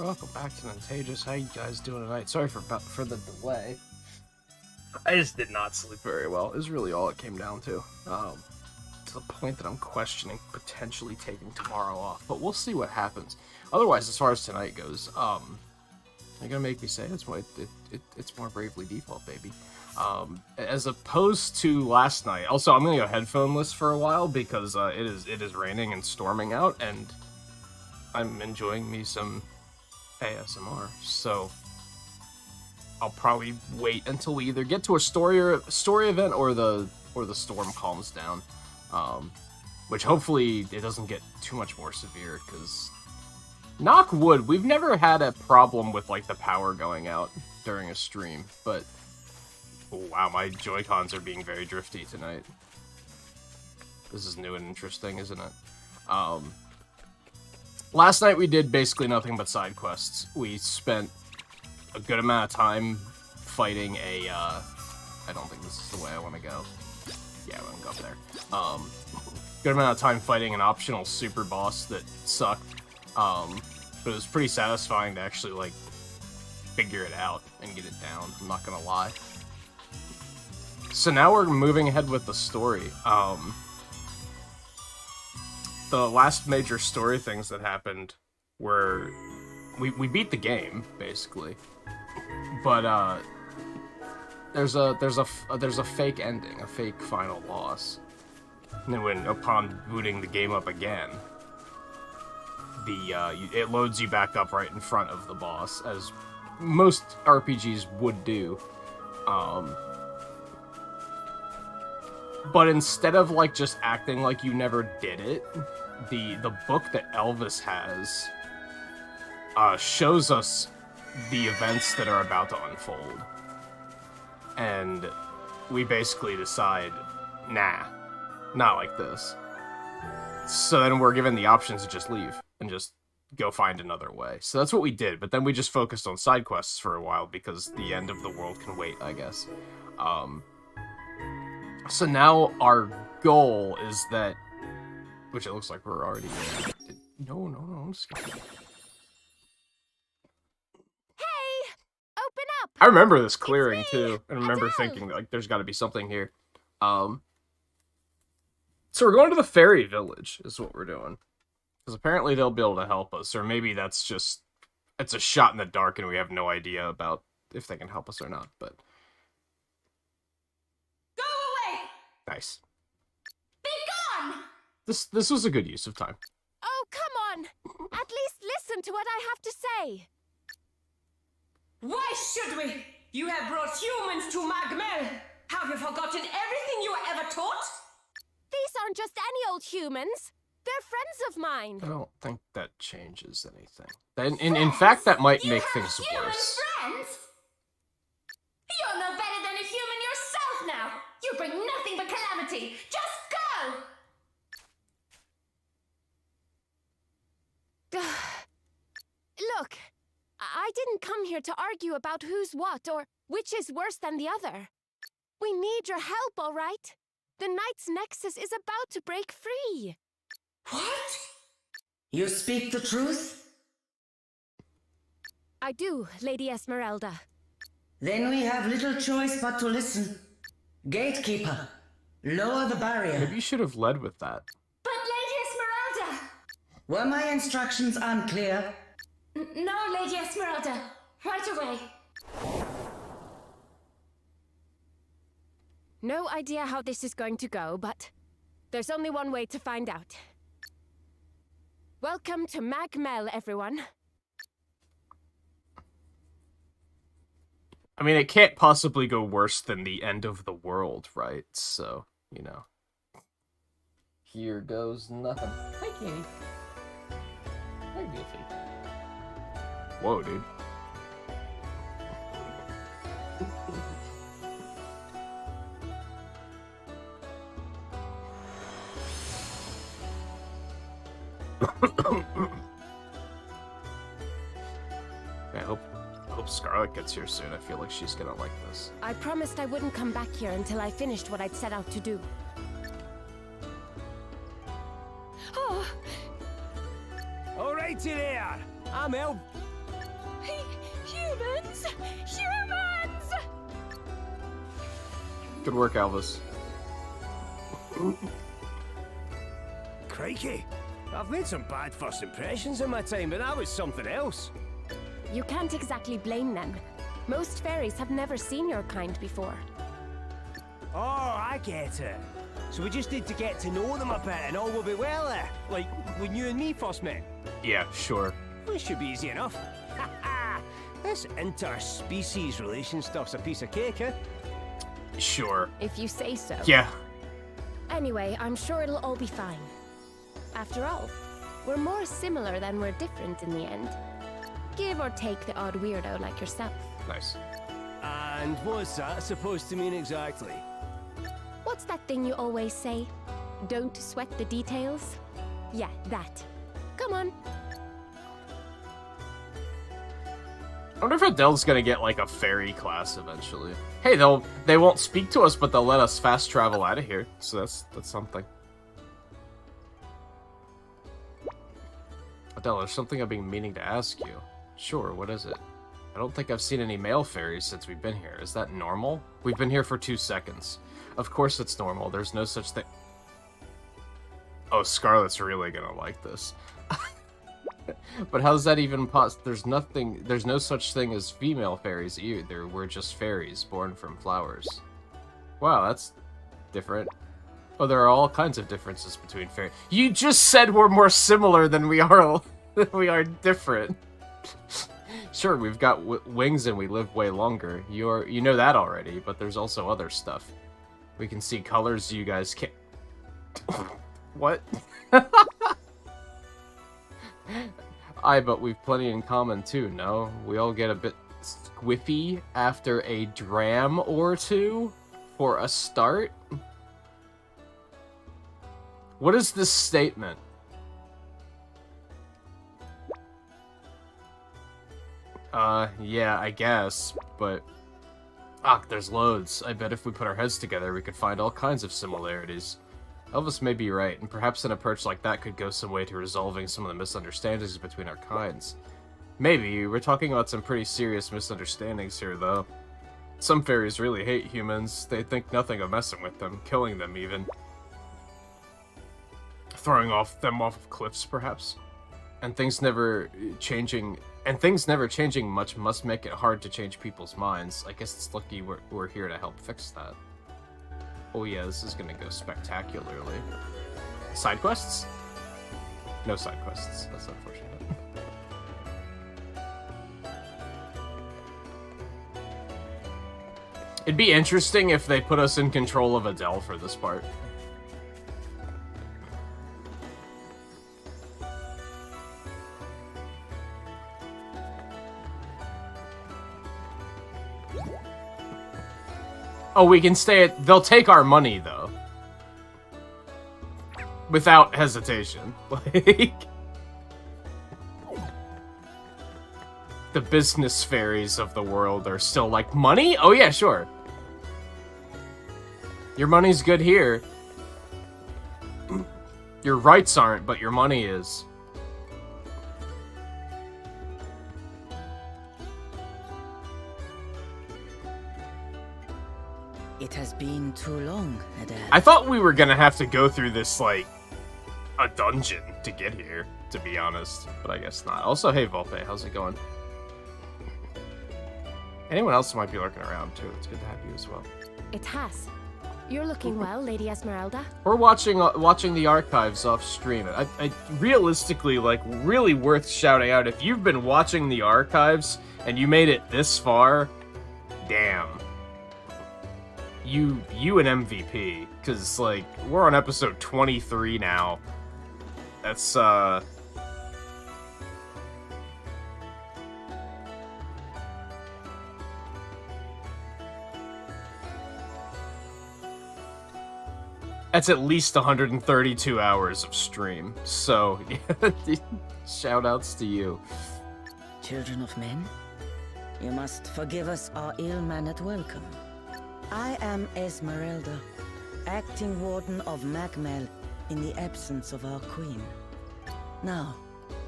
welcome back to Nintagious. How you guys doing tonight? Sorry for the delay. I just did not sleep very well. Is really all it came down to. To the point that I'm questioning potentially taking tomorrow off, but we'll see what happens. Otherwise, as far as tonight goes, you're gonna make me say it's more Bravely Default, baby. As opposed to last night. Also, I'm gonna go headphoneless for a while because it is raining and storming out, and I'm enjoying me some ASMR. So I'll probably wait until we either get to a story event or the storm calms down. Which hopefully it doesn't get too much more severe, because knock wood, we've never had a problem with like the power going out during a stream, but oh, wow, my Joy-Cons are being very drifty tonight. This is new and interesting, isn't it? Last night we did basically nothing but side quests. We spent a good amount of time fighting a, I don't think this is the way I want to go. Yeah, we're gonna go up there. Good amount of time fighting an optional super boss that sucked. But it was pretty satisfying to actually, like, figure it out and get it down. I'm not gonna lie. So now we're moving ahead with the story. The last major story things that happened were we beat the game basically, but there's a fake ending, a fake final boss. And then when upon booting the game up again, it loads you back up right in front of the boss, as most RPGs would do. But instead of like just acting like you never did it, the book that Elvis has shows us the events that are about to unfold. And we basically decide, nah, not like this. So then we're given the options to just leave and just go find another way. So that's what we did, but then we just focused on side quests for a while because the end of the world can wait, I guess. So now our goal is that, which it looks like we're already doing. No, I'm just kidding. Hey, open up. I remember this clearing too. I remember thinking like there's got to be something here. So we're going to the fairy village is what we're doing. Because apparently they'll be able to help us, or maybe that's just, it's a shot in the dark and we have no idea about if they can help us or not, but... Go away! Nice. Be gone! This was a good use of time. Oh, come on! At least listen to what I have to say. Why should we? You have brought humans to Magmel. Have you forgotten everything you were ever taught? These aren't just any old humans. They're friends of mine. I don't think that changes anything. In fact, that might make things worse. Friends? You're no better than a human yourself now. You bring nothing but calamity. Just go! Look, I didn't come here to argue about who's what or which is worse than the other. We need your help, all right? The Knight's Nexus is about to break free. What? You speak the truth? I do, Lady Esmeralda. Then we have little choice but to listen. Gatekeeper, lower the barrier. Maybe you should have led with that. But Lady Esmeralda! Were my instructions unclear? No, Lady Esmeralda. Right away. No idea how this is going to go, but there's only one way to find out. Welcome to Magmel, everyone. I mean, it can't possibly go worse than the end of the world, right? So, you know. Here goes nothing. Hi, Kitty. Hi, Goofy. Whoa, dude. I hope Scarlet gets here soon. I feel like she's gonna like this. I promised I wouldn't come back here until I finished what I'd set out to do. Oh. Alrighty there. I'm El... Good work, Elvis. Crikey. I've made some bad first impressions in my time, but that was something else. You can't exactly blame them. Most fairies have never seen your kind before. Oh, I get it. So we just need to get to know them a bit and all will be well there. Like when you and me first met. Yeah, sure. This should be easy enough. This interspecies relation stuff's a piece of cake, eh? Sure. If you say so. Yeah. Anyway, I'm sure it'll all be fine. After all, we're more similar than we're different in the end. Give or take the odd weirdo like yourself. Nice. And what's that supposed to mean exactly? What's that thing you always say? Don't sweat the details? Yeah, that. Come on. I wonder if Adele's gonna get like a fairy class eventually. Hey, they won't speak to us, but they'll let us fast travel out of here. So that's something. Adele, there's something I've been meaning to ask you. Sure, what is it? I don't think I've seen any male fairies since we've been here. Is that normal? We've been here for 2 seconds. Of course it's normal. There's no such thing. Oh, Scarlett's really gonna like this. But how's that even possible? There's no such thing as female fairies either. We're just fairies born from flowers. Wow, that's different. Oh, there are all kinds of differences between fairies. You just said we're more similar than we are different. Sure, we've got wings and we live way longer. You know that already, but there's also other stuff. We can see colors you guys can't. What? But we've plenty in common too, no? We all get a bit squiffy after a dram or two for a start? What is this statement? Yeah, I guess, but... there's loads. I bet if we put our heads together, we could find all kinds of similarities. Elvis may be right, and perhaps an approach like that could go some way to resolving some of the misunderstandings between our kinds. Maybe. We're talking about some pretty serious misunderstandings here, though. Some fairies really hate humans. They think nothing of messing with them, killing them even. Throwing them off of cliffs, perhaps. And things never changing much must make it hard to change people's minds. I guess it's lucky we're here to help fix that. Oh yeah, this is gonna go spectacularly. Side quests? No side quests. That's unfortunate. It'd be interesting if they put us in control of Adele for this part. Oh, we can stay at... They'll take our money, though. Without hesitation. Like... The business fairies of the world are still like, money? Oh yeah, sure. Your money's good here. Your rights aren't, but your money is. It has been too long, Adele. I thought we were gonna have to go through this, like, a dungeon to get here, to be honest. But I guess not. Also, hey, Volpe, how's it going? Anyone else might be lurking around, too. It's good to have you as well. It has. You're looking well, Lady Esmeralda. We're watching the archives off stream. I realistically, like, really worth shouting out. If you've been watching the archives and you made it this far, damn. You an MVP, because, like, we're on episode 23 now. That's, That's at least 132 hours of stream, so, yeah, shout-outs to you. Children of men, you must forgive us our ill-mannered welcome. I am Esmeralda, acting warden of Magmel in the absence of our queen. Now,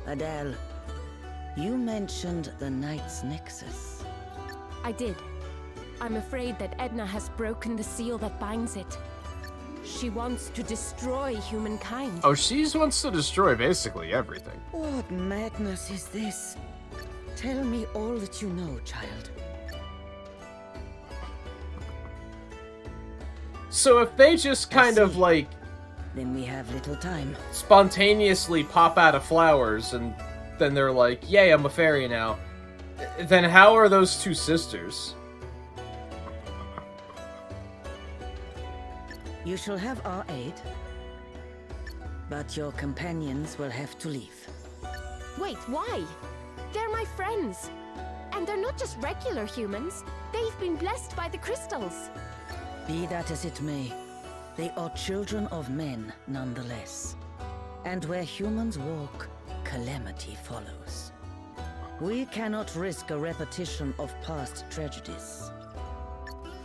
Adele, you mentioned the Knight's Nexus. I did. I'm afraid that Edna has broken the seal that binds it. She wants to destroy humankind. Oh, she wants to destroy basically everything. What madness is this? Tell me all that you know, child. So if they just kind of like Then we have little time. spontaneously pop out of flowers and then they're like, yay, I'm a fairy now, then how are those two sisters? You shall have our aid, but your companions will have to leave. Wait, why? They're my friends. And they're not just regular humans. They've been blessed by the crystals. Be that as it may, they are children of men nonetheless. And where humans walk, calamity follows. We cannot risk a repetition of past tragedies.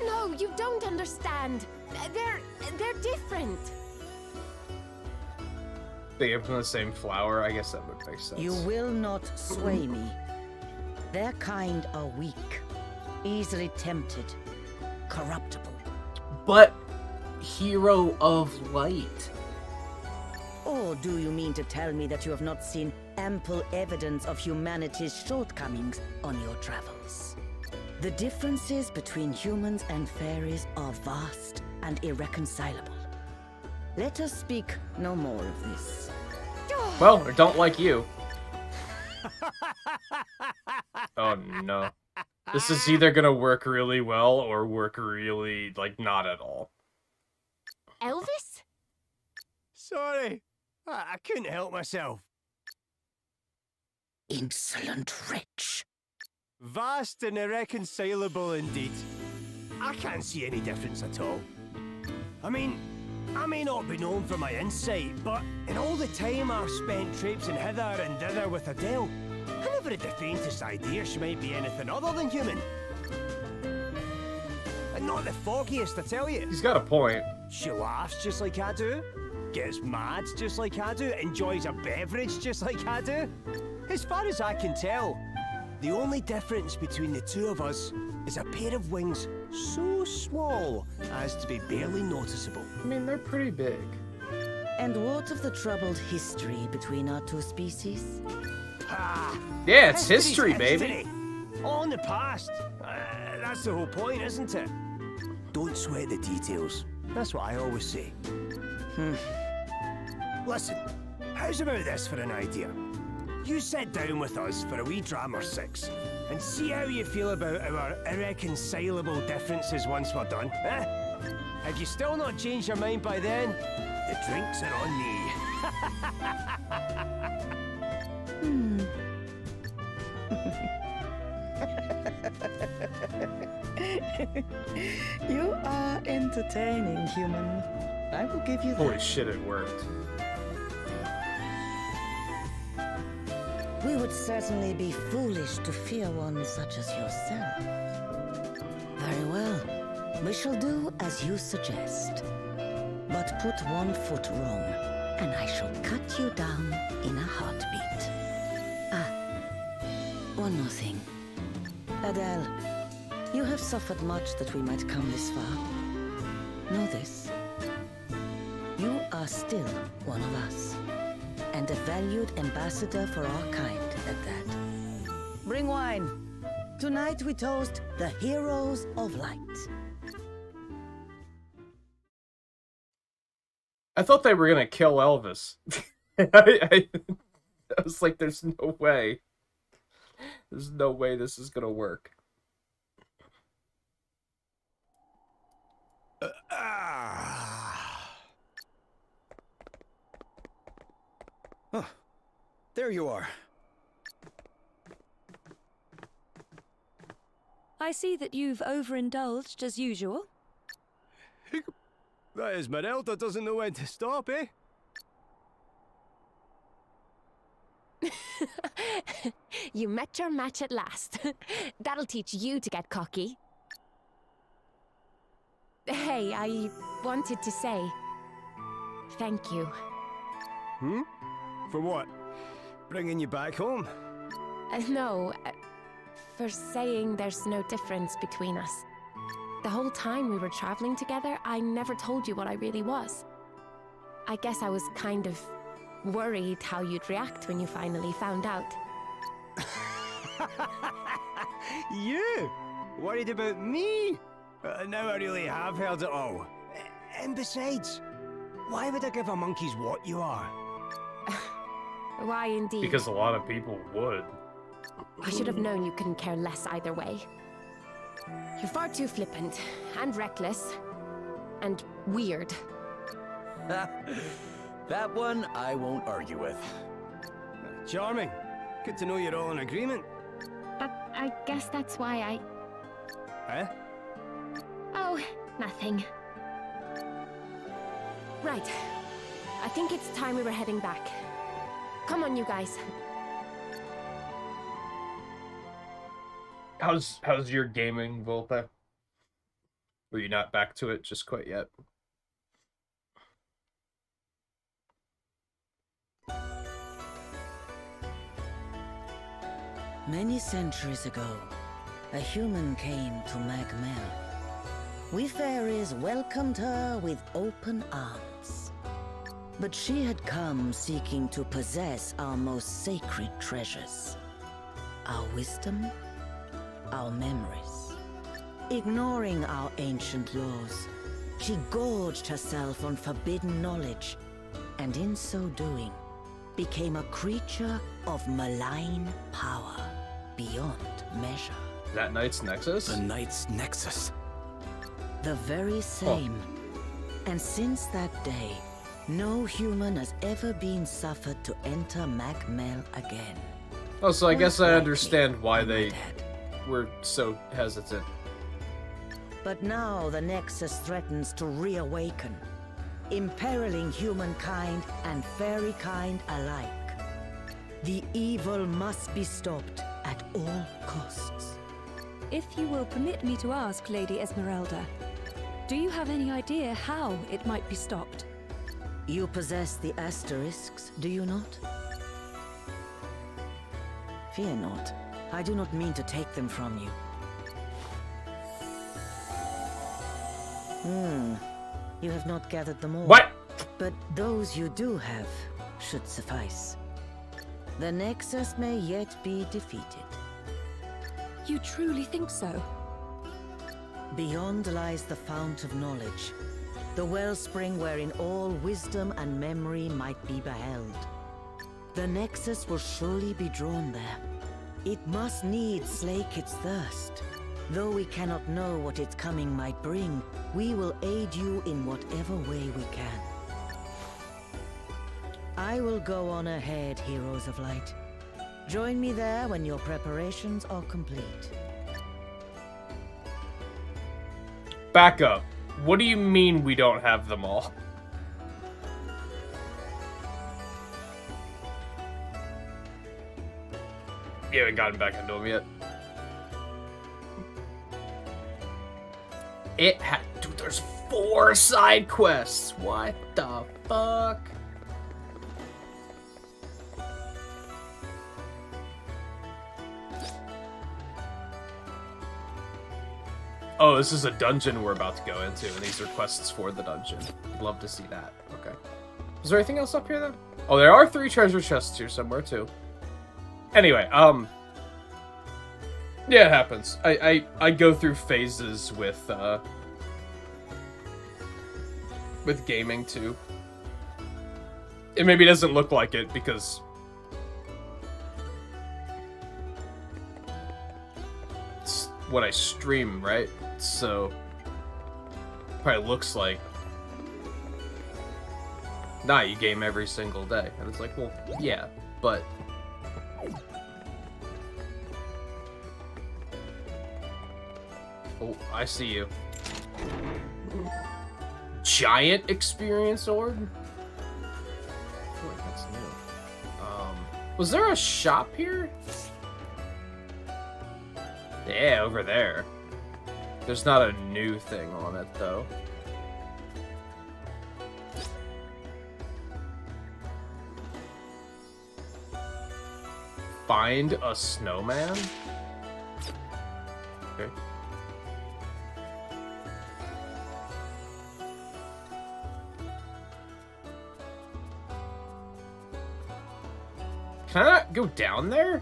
No, you don't understand. They're different. They give them the same flower, I guess that would make sense. You will not sway me. Their kind are weak, easily tempted, corruptible. But hero of light. Or do you mean to tell me that you have not seen ample evidence of humanity's shortcomings on your travels? The differences between humans and fairies are vast and irreconcilable. Let us speak no more of this. Well, or don't like you. Oh no. This is either gonna work really well or work really, like, not at all. Elvis? Sorry, I couldn't help myself. Insolent wretch. Vast and irreconcilable indeed. I can't see any difference at all. I mean, I may not be known for my insight, but in all the time I've spent traipsing hither and thither with Adele, I never had the faintest idea she might be anything other than human. And not the foggiest, I tell you. He's got a point. She laughs just like I do, gets mad just like I do, enjoys a beverage just like I do. As far as I can tell, the only difference between the two of us is a pair of wings so small as to be barely noticeable. I mean, they're pretty big. And what of the troubled history between our two species? Ah, Yeah, it's history's history, baby. history. All in the past. That's the whole point, isn't it? Don't sweat the details. That's what I always say. Listen, how's about this for an idea? You sit down with us for a wee dram or six, and see how you feel about our irreconcilable differences once we're done, eh? Have you still not changed your mind by then? The drinks are on me. You are entertaining, human. I will give you that. Holy shit, it worked. We would certainly be foolish to fear one such as yourself. Very well. We shall do as you suggest. But put one foot wrong, and I shall cut you down in a heartbeat. One more thing. Adele, you have suffered much that we might come this far. Know this. You are still one of us, and a valued ambassador for our kind at that. Bring wine. Tonight we toast the heroes of light. I thought they were gonna kill Elvis. I was like, there's no way. There's no way this is gonna work. Oh, there you are. I see that you've overindulged as usual. That Esmeralda doesn't know when to stop, eh? You met your match at last. That'll teach you to get cocky. Hey, I wanted to say thank you. For what? Bringing you back home? No, for saying there's no difference between us. the whole time we were traveling together, I never told you what I really was. I guess I was kind of worried how you'd react when you finally found out. You? Worried about me? Now I really have heard it all. And besides, why would I give a monkey's what you are? Why indeed? Because a lot of people would. I should have known you couldn't care less either way. You're far too flippant, and reckless, and weird. That one I won't argue with. Charming. Good to know you're all in agreement. But I guess that's why I... Huh? Oh, nothing. Right. I think it's time we were heading back. Come on, you guys. How's your gaming, Volpe? Were you not back to it just quite yet? Many centuries ago, a human came to Magmel. We fairies welcomed her with open arms. But she had come seeking to possess our most sacred treasures. Our wisdom, our memories. Ignoring our ancient laws, she gorged herself on forbidden knowledge, and in so doing, became a creature of malign power beyond measure. That Knight's Nexus? The Knight's Nexus. The very same. And since that day, no human has ever been suffered to enter Magmel again. Oh, so I guess I Like understand me, why I they might add. were so hesitant. But now the Nexus threatens to reawaken, imperiling humankind and fairykind alike. The evil must be stopped at all costs. If you will permit me to ask, Lady Esmeralda, do you have any idea how it might be stopped? You possess the asterisks, do you not? Fear not. I do not mean to take them from you. You have not gathered them all. What? But those you do have should suffice. The Nexus may yet be defeated. You truly think so? Beyond lies the fount of knowledge, the wellspring wherein all wisdom and memory might be beheld. The Nexus will surely be drawn there. It must needs slake its thirst. Though we cannot know what its coming might bring, we will aid you in whatever way we can. I will go on ahead, Heroes of Light. Join me there when your preparations are complete. Back up. What do you mean we don't have them all? You haven't gotten back into them yet. Dude, there's 4 side quests. What the fuck? Oh, this is a dungeon we're about to go into, and these are quests for the dungeon. Love to see that. Okay. Is there anything else up here, then? Oh, there are 3 treasure chests here somewhere, too. Anyway, yeah, it happens. I go through phases with gaming, too. It maybe doesn't look like it, because it's what I stream, right? So probably looks like, nah, you game every single day. And it's like, well, yeah, but oh, I see you. Giant experience orb? I feel like that's new. Was there a shop here? Yeah, over there. There's not a new thing on it, though. Find a snowman? Okay. Can I not go down there?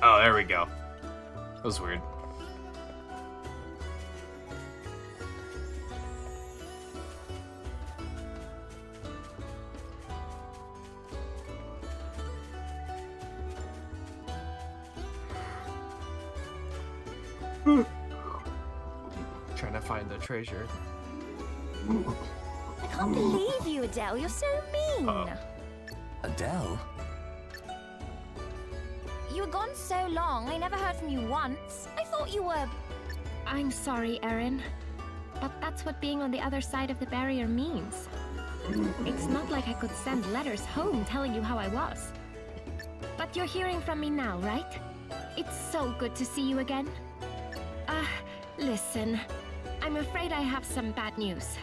Oh, there we go. That was weird. Trying to find the treasure. I can't believe you, Adele. You're so mean. Adele? You were gone so long. I never heard from you once. I thought you were... I'm sorry, Erin. But that's what being on the other side of the barrier means. It's not like I could send letters home telling you how I was. But you're hearing from me now, right? It's so good to see you again. Listen. I'm afraid I have some bad news.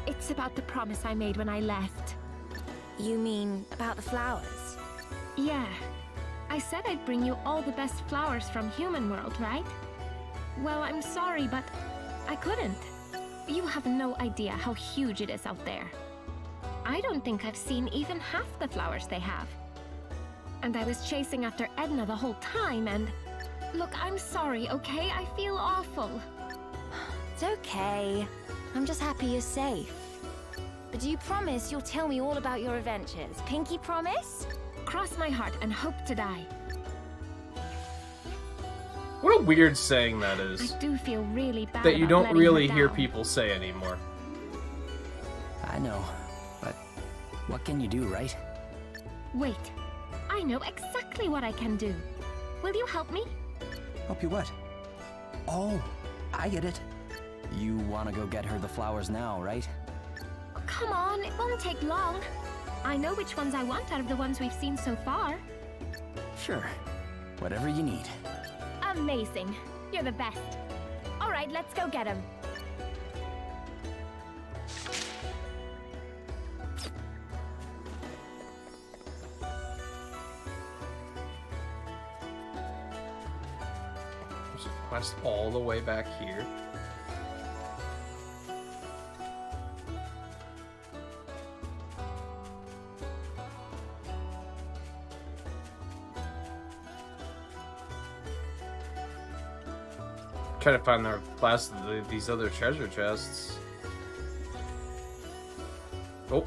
It's about the promise I made when I left. You mean about the flowers? Yeah. I said I'd bring you all the best flowers from Human World, right? Well, I'm sorry, but I couldn't. You have no idea how huge it is out there. I don't think I've seen even half the flowers they have. And I was chasing after Edna the whole time, and... Look, I'm sorry, okay? I feel awful. It's okay. I'm just happy you're safe. But do you promise you'll tell me all about your adventures? Pinky promise? Cross my heart and hope to die. What a weird saying that is. I do feel really bad That you about don't letting really her hear down. people say anymore. I know, but what can you do, right? Wait. I know exactly what I can do. Will you help me? Help you what? Oh, I get it. You want to go get her the flowers now, right? Come on, it won't take long. I know which ones I want out of the ones we've seen so far. Sure. Whatever you need. Amazing. You're the best. All right, let's go get him. There's a quest all the way back here. Trying to find the last of these other treasure chests. Oh.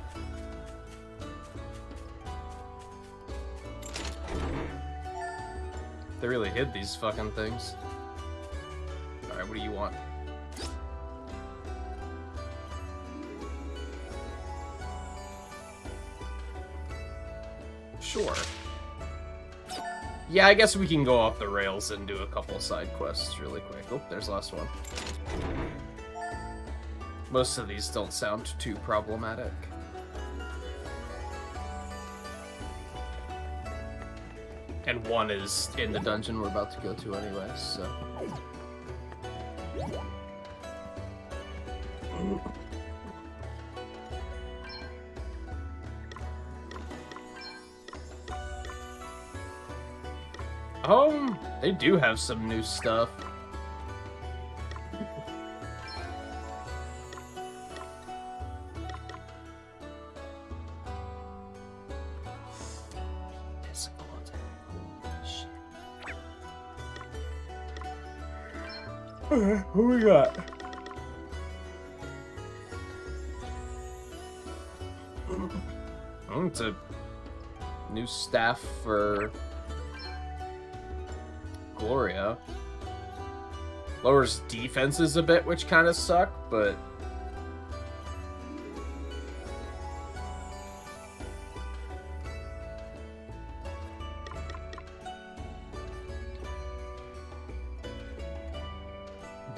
They really hid these fucking things. Alright, what do you want? Sure. Yeah, I guess we can go off the rails and do a couple side quests really quick. Oh, there's the last one. Most of these don't sound too problematic. And one is in the dungeon we're about to go to anyway, so... They do have some new stuff. Okay, who we got? Oh, it's a new staff for Gloria. Lowers defenses a bit, which kind of suck, but...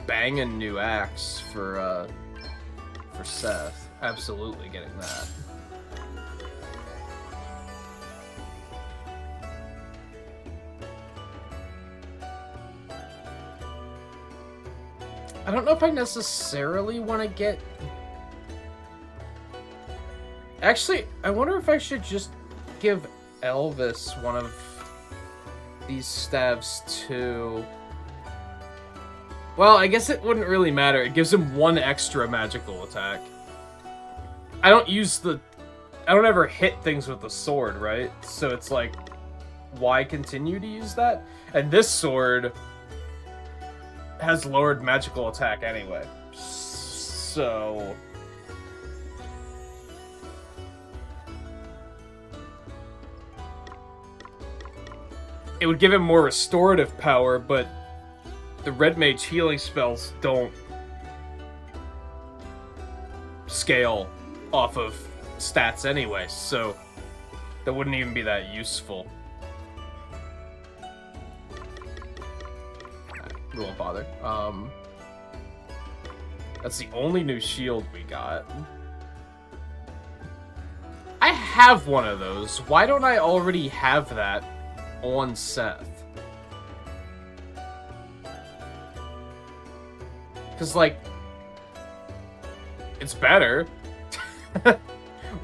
Bang a new axe for Seth. Absolutely getting that. I don't know if I necessarily want to get... Actually, I wonder if I should just give Elvis one of these staves too. Well, I guess it wouldn't really matter. It gives him one extra magical attack. I don't use the I don't ever hit things with the sword, right? So it's like, why continue to use that? And this sword has lowered magical attack anyway. So... it would give him more restorative power, but the red mage healing spells don't scale off of stats anyway, so that wouldn't even be that useful. We won't bother. That's the only new shield we got. I have one of those. Why don't I already have that on Seth? Because, like, it's better.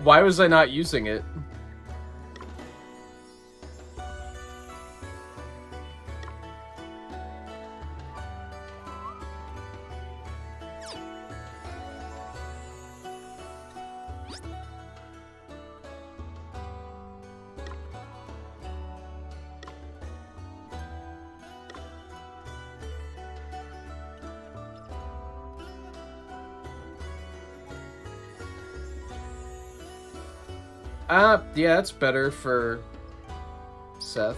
Why was I not using it? Yeah, it's better for Seth.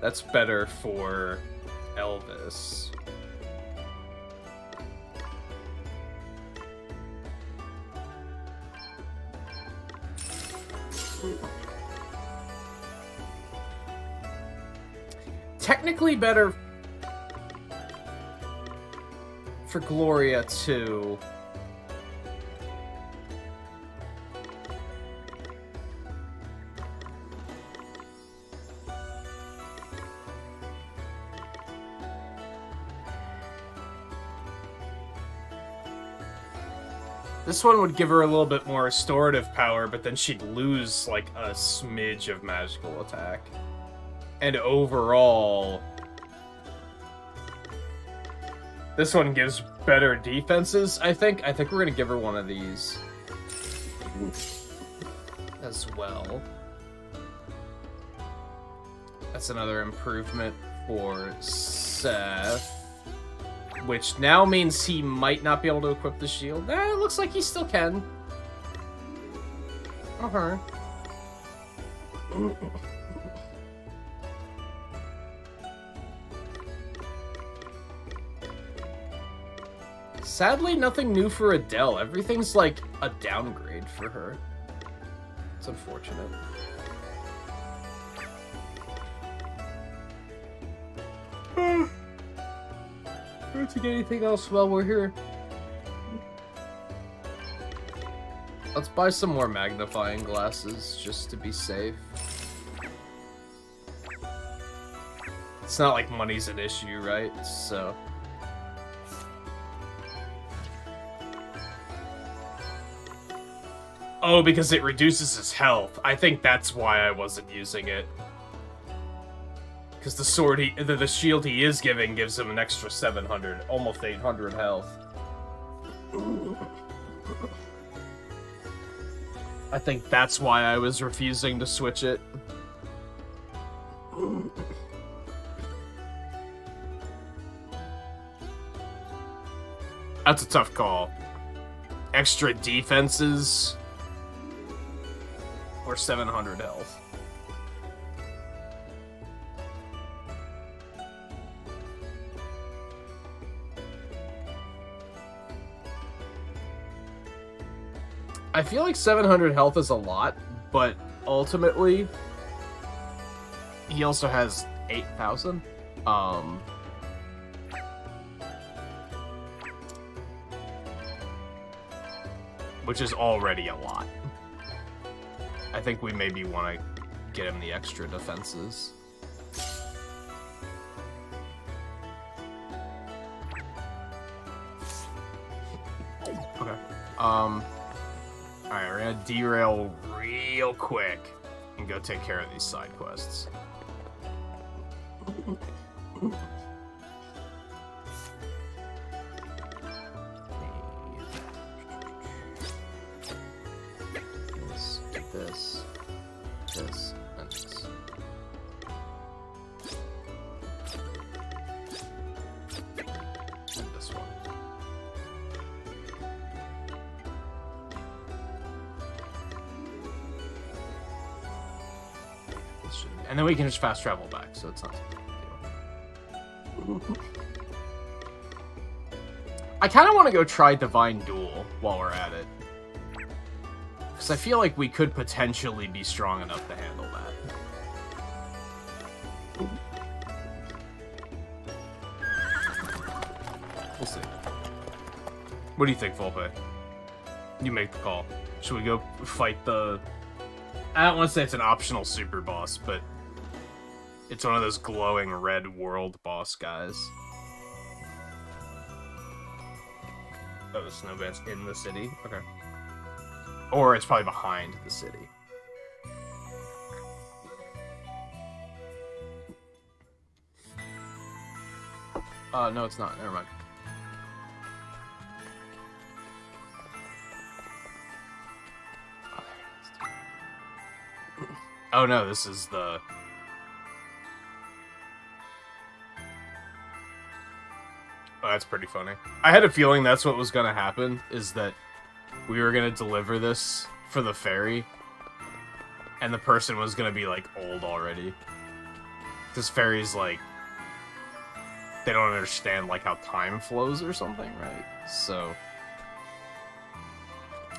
That's better for Elvis. Technically better for Gloria too. This one would give her a little bit more restorative power, but then she'd lose like a smidge of magical attack. And overall, this one gives better defenses, I think. I think we're gonna give her one of these as well. That's another improvement for Seth, which now means he might not be able to equip the shield. It looks like he still can. Uh-huh. Sadly, nothing new for Adele. Everything's like a downgrade for her. It's unfortunate. Don't get anything else while we're here. Let's buy some more magnifying glasses just to be safe. It's not like money's an issue, right? So... oh, because it reduces his health. I think that's why I wasn't using it. Because the sword the shield he is giving gives him an extra 700, almost 800 health. I think that's why I was refusing to switch it. That's a tough call. Extra defenses or 700 health. I feel like 700 health is a lot, but ultimately, he also has 8,000. Which is already a lot. I think we maybe want to get him the extra defenses. Okay. Alright, we're gonna derail real quick and go take care of these side quests. Let's get this, and this. And this one. And then we can just fast travel back, so it's not a big deal. I kind of want to go try Divine Duel while we're at it. Because I feel like we could potentially be strong enough to handle that. We'll see. What do you think, Volpe? You make the call. Should we go fight the... I don't want to say it's an optional super boss, but it's one of those glowing red world boss guys. Oh, the snowman's in the city? Okay. Or it's probably behind the city. No, it's not. Never mind. Oh no, this is the... Oh, that's pretty funny. I had a feeling that's what was gonna happen, is that we were gonna deliver this for the ferry, and the person was gonna be, like, old already. This ferry's, like... They don't understand, like, how time flows or something, right? So...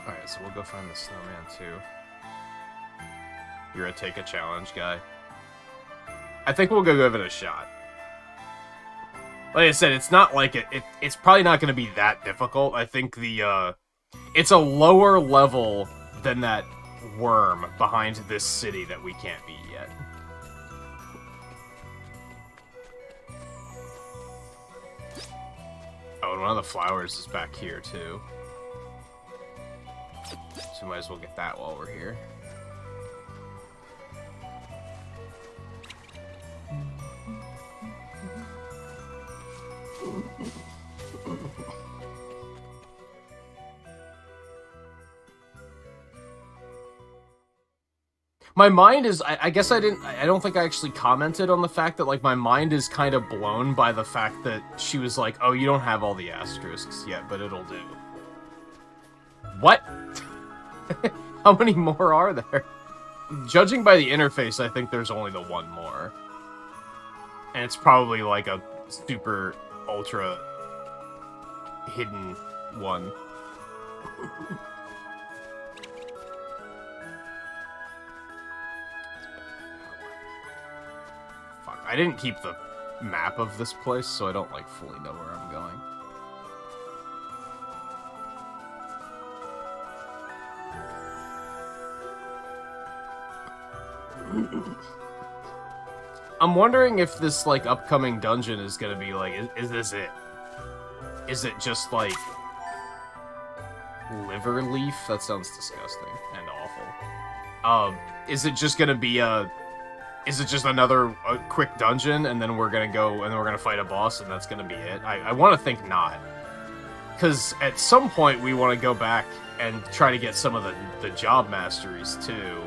Alright, so we'll go find the snowman, too. You're a take a challenge guy. I think we'll go give it a shot. Like I said, it's not like it's probably not going to be that difficult. I think the it's a lower level than that worm behind this city that we can't beat yet. Oh, and one of the flowers is back here too. So we might as well get that while we're here. My mind is, I guess I don't think I actually commented on the fact that, like, my mind is kind of blown by the fact that she was like, oh, you don't have all the asterisks yet, but it'll do. What? How many more are there? Judging by the interface, I think there's only the one more. And it's probably like a super ultra hidden one. Fuck, I didn't keep the map of this place, so I don't, like, fully know where I'm going. I'm wondering if this, like, upcoming dungeon is gonna be, like, is this it? Is it just, like, liver leaf? That sounds disgusting and awful. Is it just gonna be is it just another quick dungeon, and then we're gonna go, and then we're gonna fight a boss, and that's gonna be it? I want to think not. Because at some point, we want to go back and try to get some of the job masteries, too.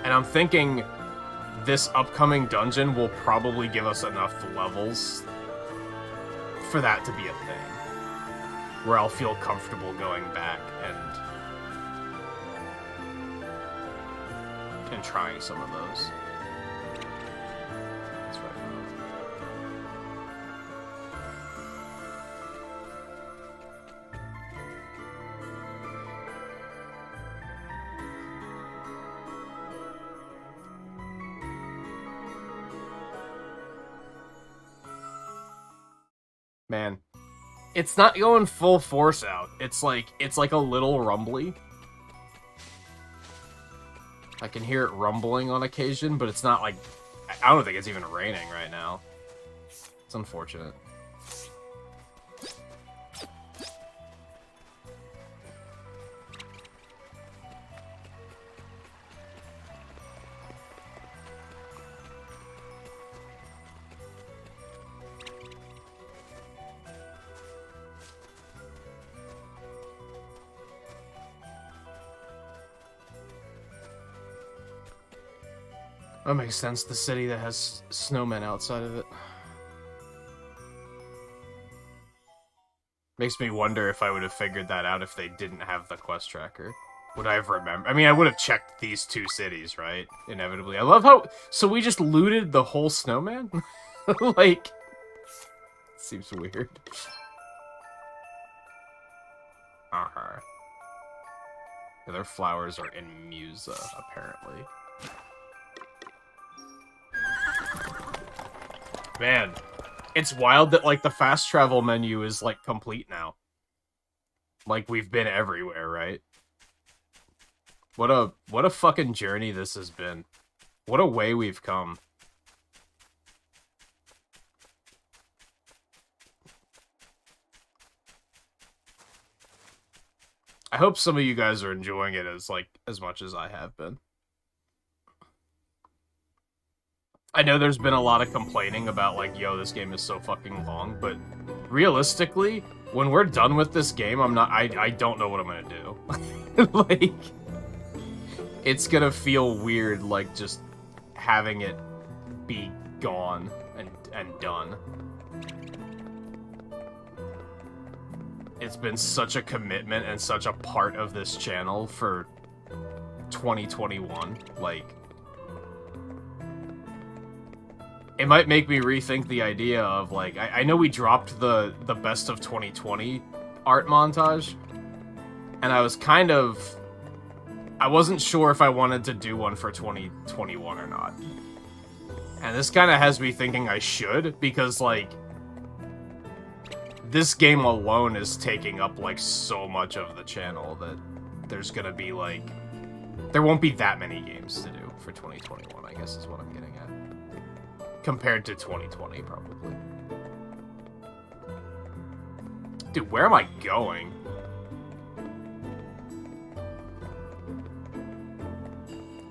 And I'm thinking this upcoming dungeon will probably give us enough levels for that to be a thing. Where I'll feel comfortable going back and trying some of those. That's right. Man, it's not going full force out. It's like a little rumbly. I can hear it rumbling on occasion, but it's not like... I don't think it's even raining right now. It's unfortunate. That makes sense, the city that has snowmen outside of it. Makes me wonder if I would have figured that out if they didn't have the quest tracker. Would I have remembered? I mean, I would have checked these two cities, right? Inevitably. I love how... So we just looted the whole snowman? Like... Seems weird. Uh-huh. Yeah, their flowers are in Musa, apparently. Man, it's wild that, like, the fast travel menu is, like, complete now. Like, we've been everywhere, right? What a fucking journey this has been. What a way we've come. I hope some of you guys are enjoying it as much as I have been. I know there's been a lot of complaining about, like, yo, this game is so fucking long, but realistically, when we're done with this game, I don't know what I'm gonna do. Like, it's gonna feel weird, like, just having it be gone and done. It's been such a commitment and such a part of this channel for 2021, like... It might make me rethink the idea of, like, I know we dropped the best of 2020 art montage, and I was kind of... I wasn't sure if I wanted to do one for 2021 or not. And this kind of has me thinking I should, because, like, this game alone is taking up, like, so much of the channel that there's gonna be, like... There won't be that many games to do for 2021, I guess is what I'm getting at. Compared to 2020, probably. Dude, where am I going?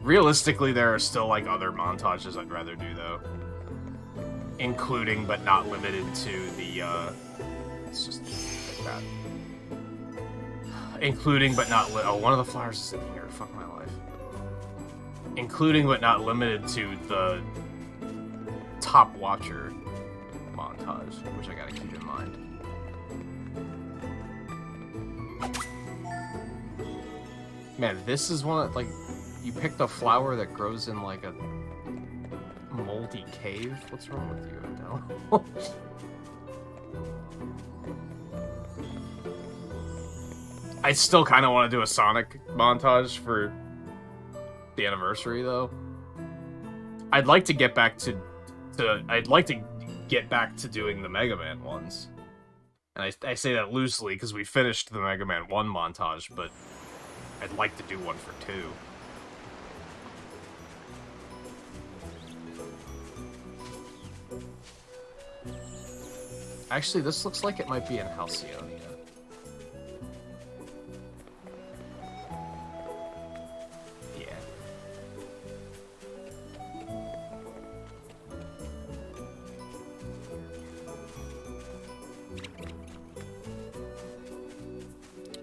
Realistically, there are still, like, other montages I'd rather do, though. Including, but not limited to, the, It's just like that. Including, but not oh, one of the flowers is in here. Fuck my life. Including, but not limited to, the Top Watcher montage, which I gotta keep in mind. Man, this is one that, like, you picked a flower that grows in, like, a moldy cave? What's wrong with you, Adele? I still kind of want to do a Sonic montage for the anniversary, though. I'd like to get back to doing the Mega Man ones. And I say that loosely because we finished the Mega Man 1 montage, but I'd like to do one for 2. Actually, this looks like it might be in Halcyonia.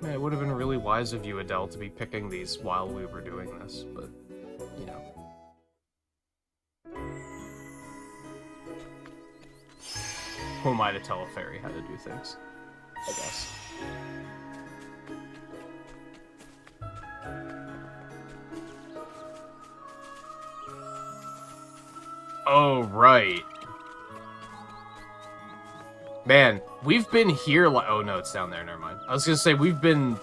Man, it would have been really wise of you, Adele, to be picking these while we were doing this, but, you know. Who am I to tell a fairy how to do things? I guess. Oh, right. Man, we've been here like... Oh, no, it's down there. Never mind. I was gonna say, we've been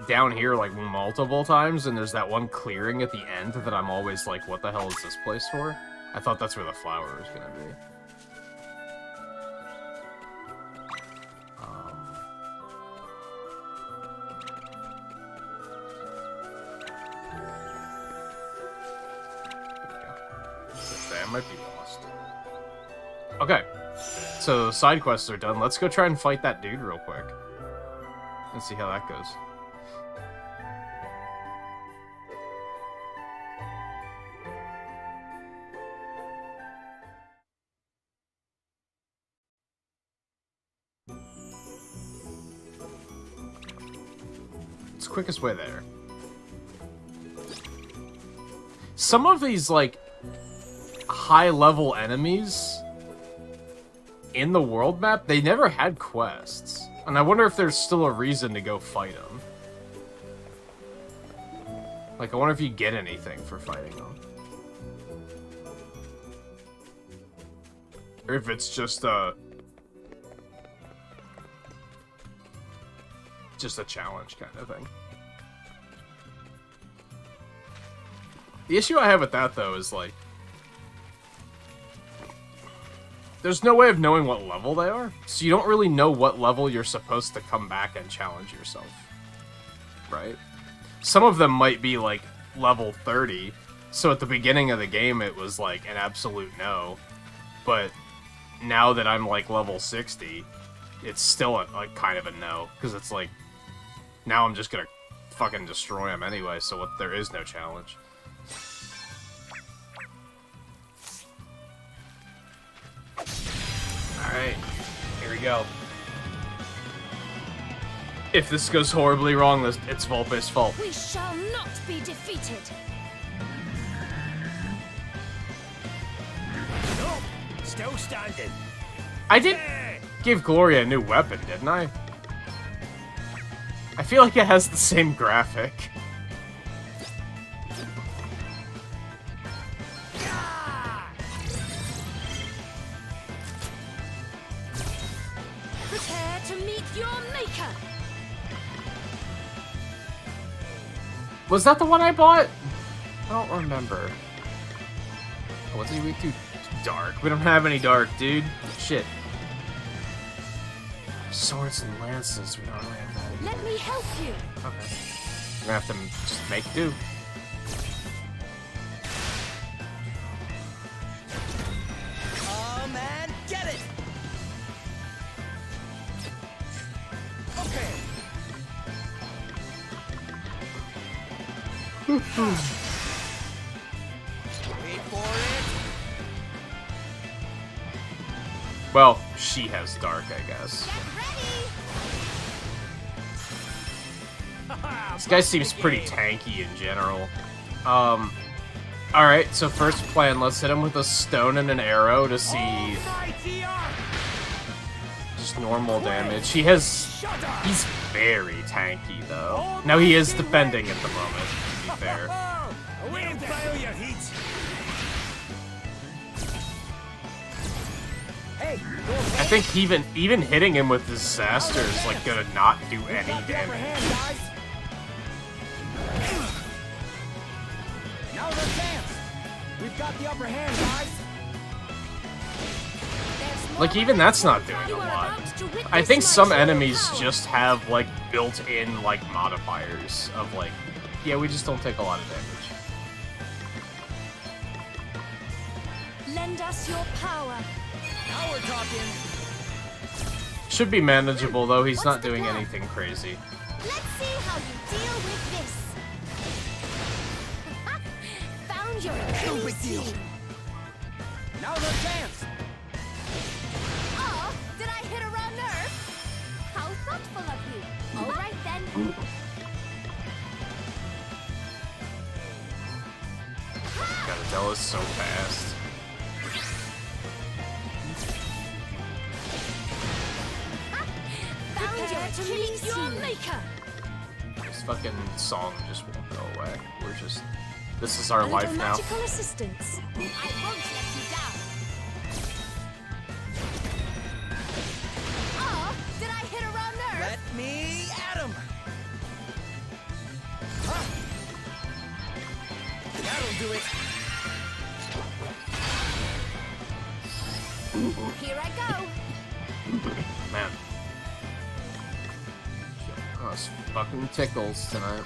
down here, like, multiple times, and there's that one clearing at the end that I'm always like, what the hell is this place for? I thought that's where the flower was gonna be. I might be lost. Okay. So, side quests are done. Let's go try and fight that dude real quick. And see how that goes. It's the quickest way there. Some of these, like... high-level enemies in the world map, they never had quests. And I wonder if there's still a reason to go fight them. Like, I wonder if you get anything for fighting them. Or if it's just a challenge kind of thing. The issue I have with that, though, is, like, there's no way of knowing what level they are, so you don't really know what level you're supposed to come back and challenge yourself, right? Some of them might be, like, level 30, so at the beginning of the game it was, like, an absolute no, but now that I'm, like, level 60, it's still, like, kind of a no, because it's, like, now I'm just gonna fucking destroy them anyway, so there is no challenge. Alright, here we go. If this goes horribly wrong, it's Volpe's fault. We shall not be defeated. No, still standing. I did give Gloria a new weapon, didn't I? I feel like it has the same graphic. Prepare to meet your maker. Was that the one I bought? I don't remember. Oh, what's he weak to? Dark. We don't have any dark, dude. Shit. Swords and lances. We don't really have that either. Let me help you. Okay. We're gonna have to just make do. Oh man, get it! Okay. Wait for it. Well, she has dark, I guess. This guy seems pretty tanky in general. Alright, so first plan, let's hit him with a stone and an arrow to see just normal damage. He's very tanky, though. Now, he is defending at the moment, to be fair. I think even hitting him with disaster is like gonna not do any damage. Now the dance. We've got the upper hand, guys. Like, even that's not doing a lot. I think some enemies just have like built-in like modifiers of like, yeah, we just don't take a lot of damage. Lend us your power. Now we're talking. Should be manageable though. He's not doing anything crazy. Let's see how you deal with this. Found your Achilles heel. Now the dance. Oh, did I hit a raw nerve? How thoughtful of you. All right then. God, Adela's so fast. Found your Achilles heel. Maker. This fucking song just won't go away. We're just... This is our A life little now. magical assistance. I won't let you down. Oh, did I hit a raw nerve? Let me at him. Huh. That'll do it. Here I go. Man. Us fucking tickles tonight.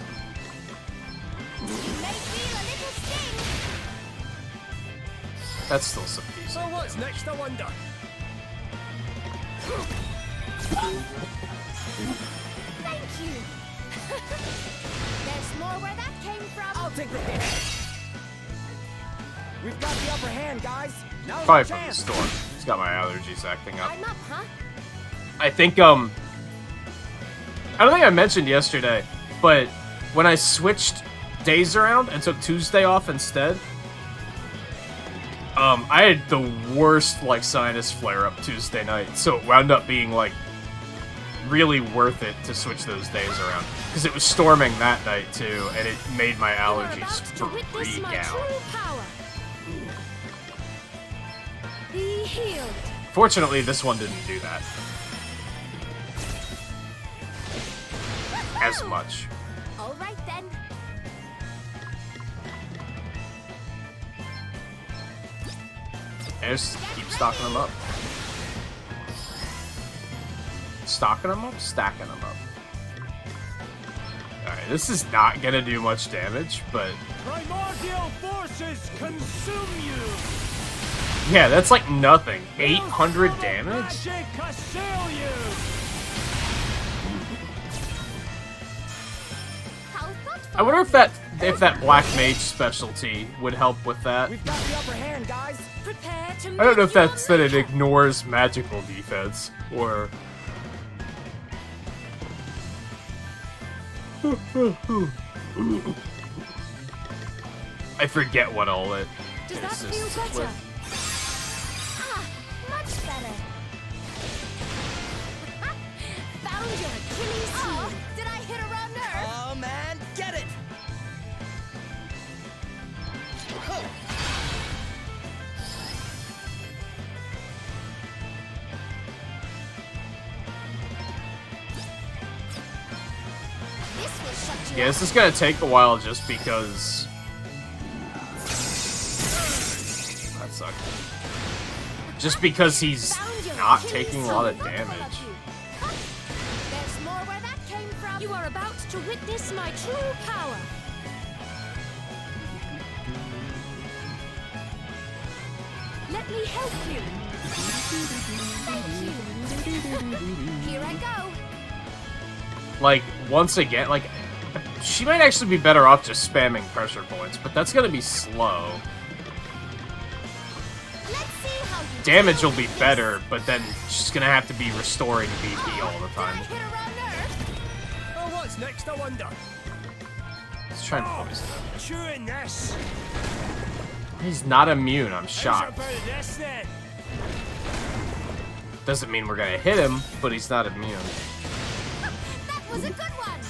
You may feel a little sting. That's still some So decent. what's next, I wonder? Thank you. There's more where that came from. I'll take the hit. We've got the upper hand, guys. Now's Probably the from the chance. storm. He's got my allergies acting up. I'm up, huh? I think, I don't think I mentioned yesterday, but when I switched days around and took Tuesday off instead, I had the worst, like, sinus flare-up Tuesday night, so it wound up being, like, really worth it to switch those days around. Because it was storming that night, too, and it made my allergies freak out. Be healed. Fortunately, this one didn't do that. As much. All right, then. And just keep stocking them up. Stocking them up? Stacking them up. Alright, this is not gonna do much damage, but... Primordial forces consume you! Yeah, that's like nothing. 800 damage? Magic assail you! How thoughtful. I wonder if that Black Mage specialty would help with that. We've got the upper hand, guys. Prepare to I don't know if meet your that's that it maker. ignores magical defense, or... I forget what all it Does that assists feel better? with. Ah, much better. Found your Achilles heel. Did I hit a raw nerve? Oh man, get it! This will shut you Yeah, up. this is gonna take a while just because... That sucked. Just because he's Found your not Achilles taking a lot of heel. damage. There's more where that came from. You are about to witness my true power. Let me help you. Thank you. Here I go. Like, once again, like, she might actually be better off just spamming pressure points, but that's gonna be slow. Let's see how you Damage do will be with better, but then she's gonna have to be restoring BP all the Did time. I hit a raw nerve? Oh, what's next, I wonder? Let's try and poison him. Chewing this! He's not immune, I'm How's shocked. about this then? Doesn't mean we're gonna hit him, but he's not immune. That was a good one.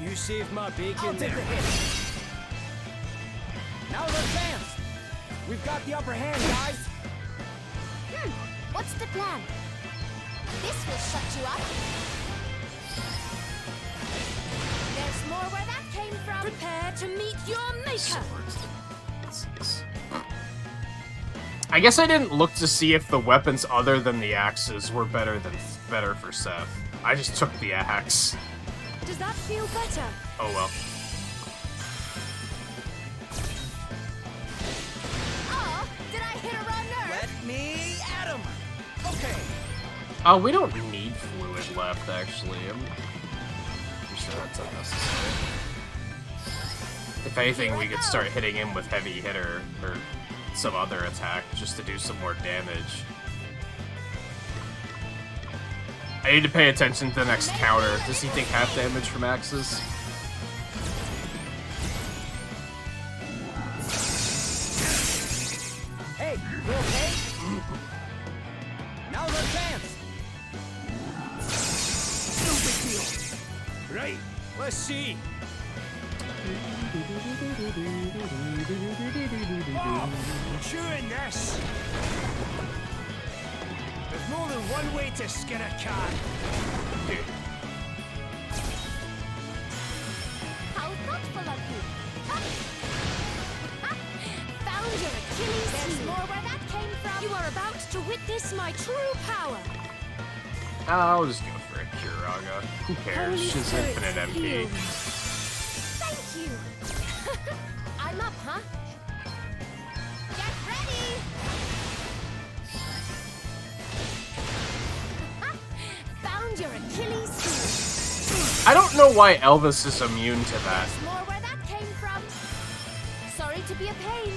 You saved my bacon I'll take there. the hit. Now let's dance. We've got the upper hand, guys. What's the plan? This will shut you up. There's more where that came from. Prepare to meet your maker. I guess I didn't look to see if the weapons other than the axes were better for Seth. I just took the axe. Does that feel better? Oh well. Oh, did I hit a raw nerve? Let me at him. Okay. Oh, we don't need fluid left, actually. I'm pretty sure that's unnecessary. If anything, we could start hitting him with heavy hitter or some other attack just to do some more damage. I need to pay attention to the next counter. Does he take half damage from axes? Hey, you okay? Now let's dance. No big deal. Right, let's see. Oh, chewing this. There's more than one way to skin a cat. How thoughtful of you. Found your Achilles. There's more where that came from. You are about to witness my true power. I'll just go for a Kiraga. Who cares? Holy She's Spirit, infinite MP. heal me. Thank you. I'm up, huh? Get ready. Found your Achilles heel. I don't know why Elvis is immune to that. There's more where that came from. Sorry to be a pain.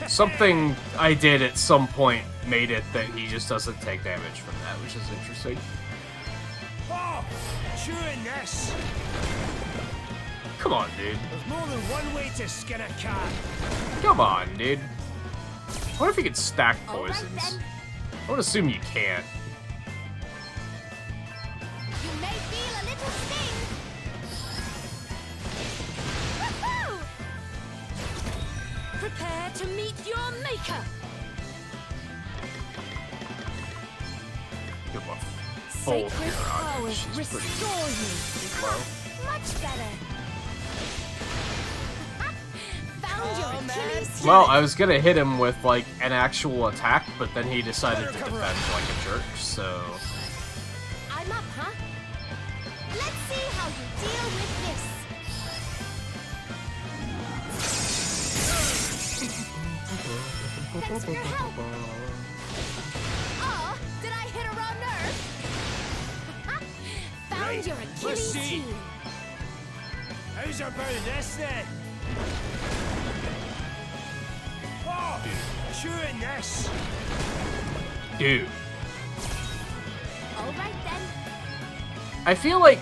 Something I did at some point made it that he just doesn't take damage from that, which is interesting. Oh, chewing this. Come on, dude. There's more than one way to skin a cat. Come on, dude. wonder if you could stack All right, poisons. then. I would assume you can't. You may feel a little sting. Woohoo! Prepare to meet your maker. Give a full Sacred mirror on powers it. She's restore pretty you. low. Much better. Found your Achilles heel. Well, I was gonna hit him with like an actual attack, but then he decided to defend like a jerk, so. I'm up, huh? Let's see how you deal with this. Thanks for your help. Oh, did I hit a raw nerve? Found Right, your let's Achilles see. heel. How's about this then? Oh, chewing this. Dude. All right then. I feel like.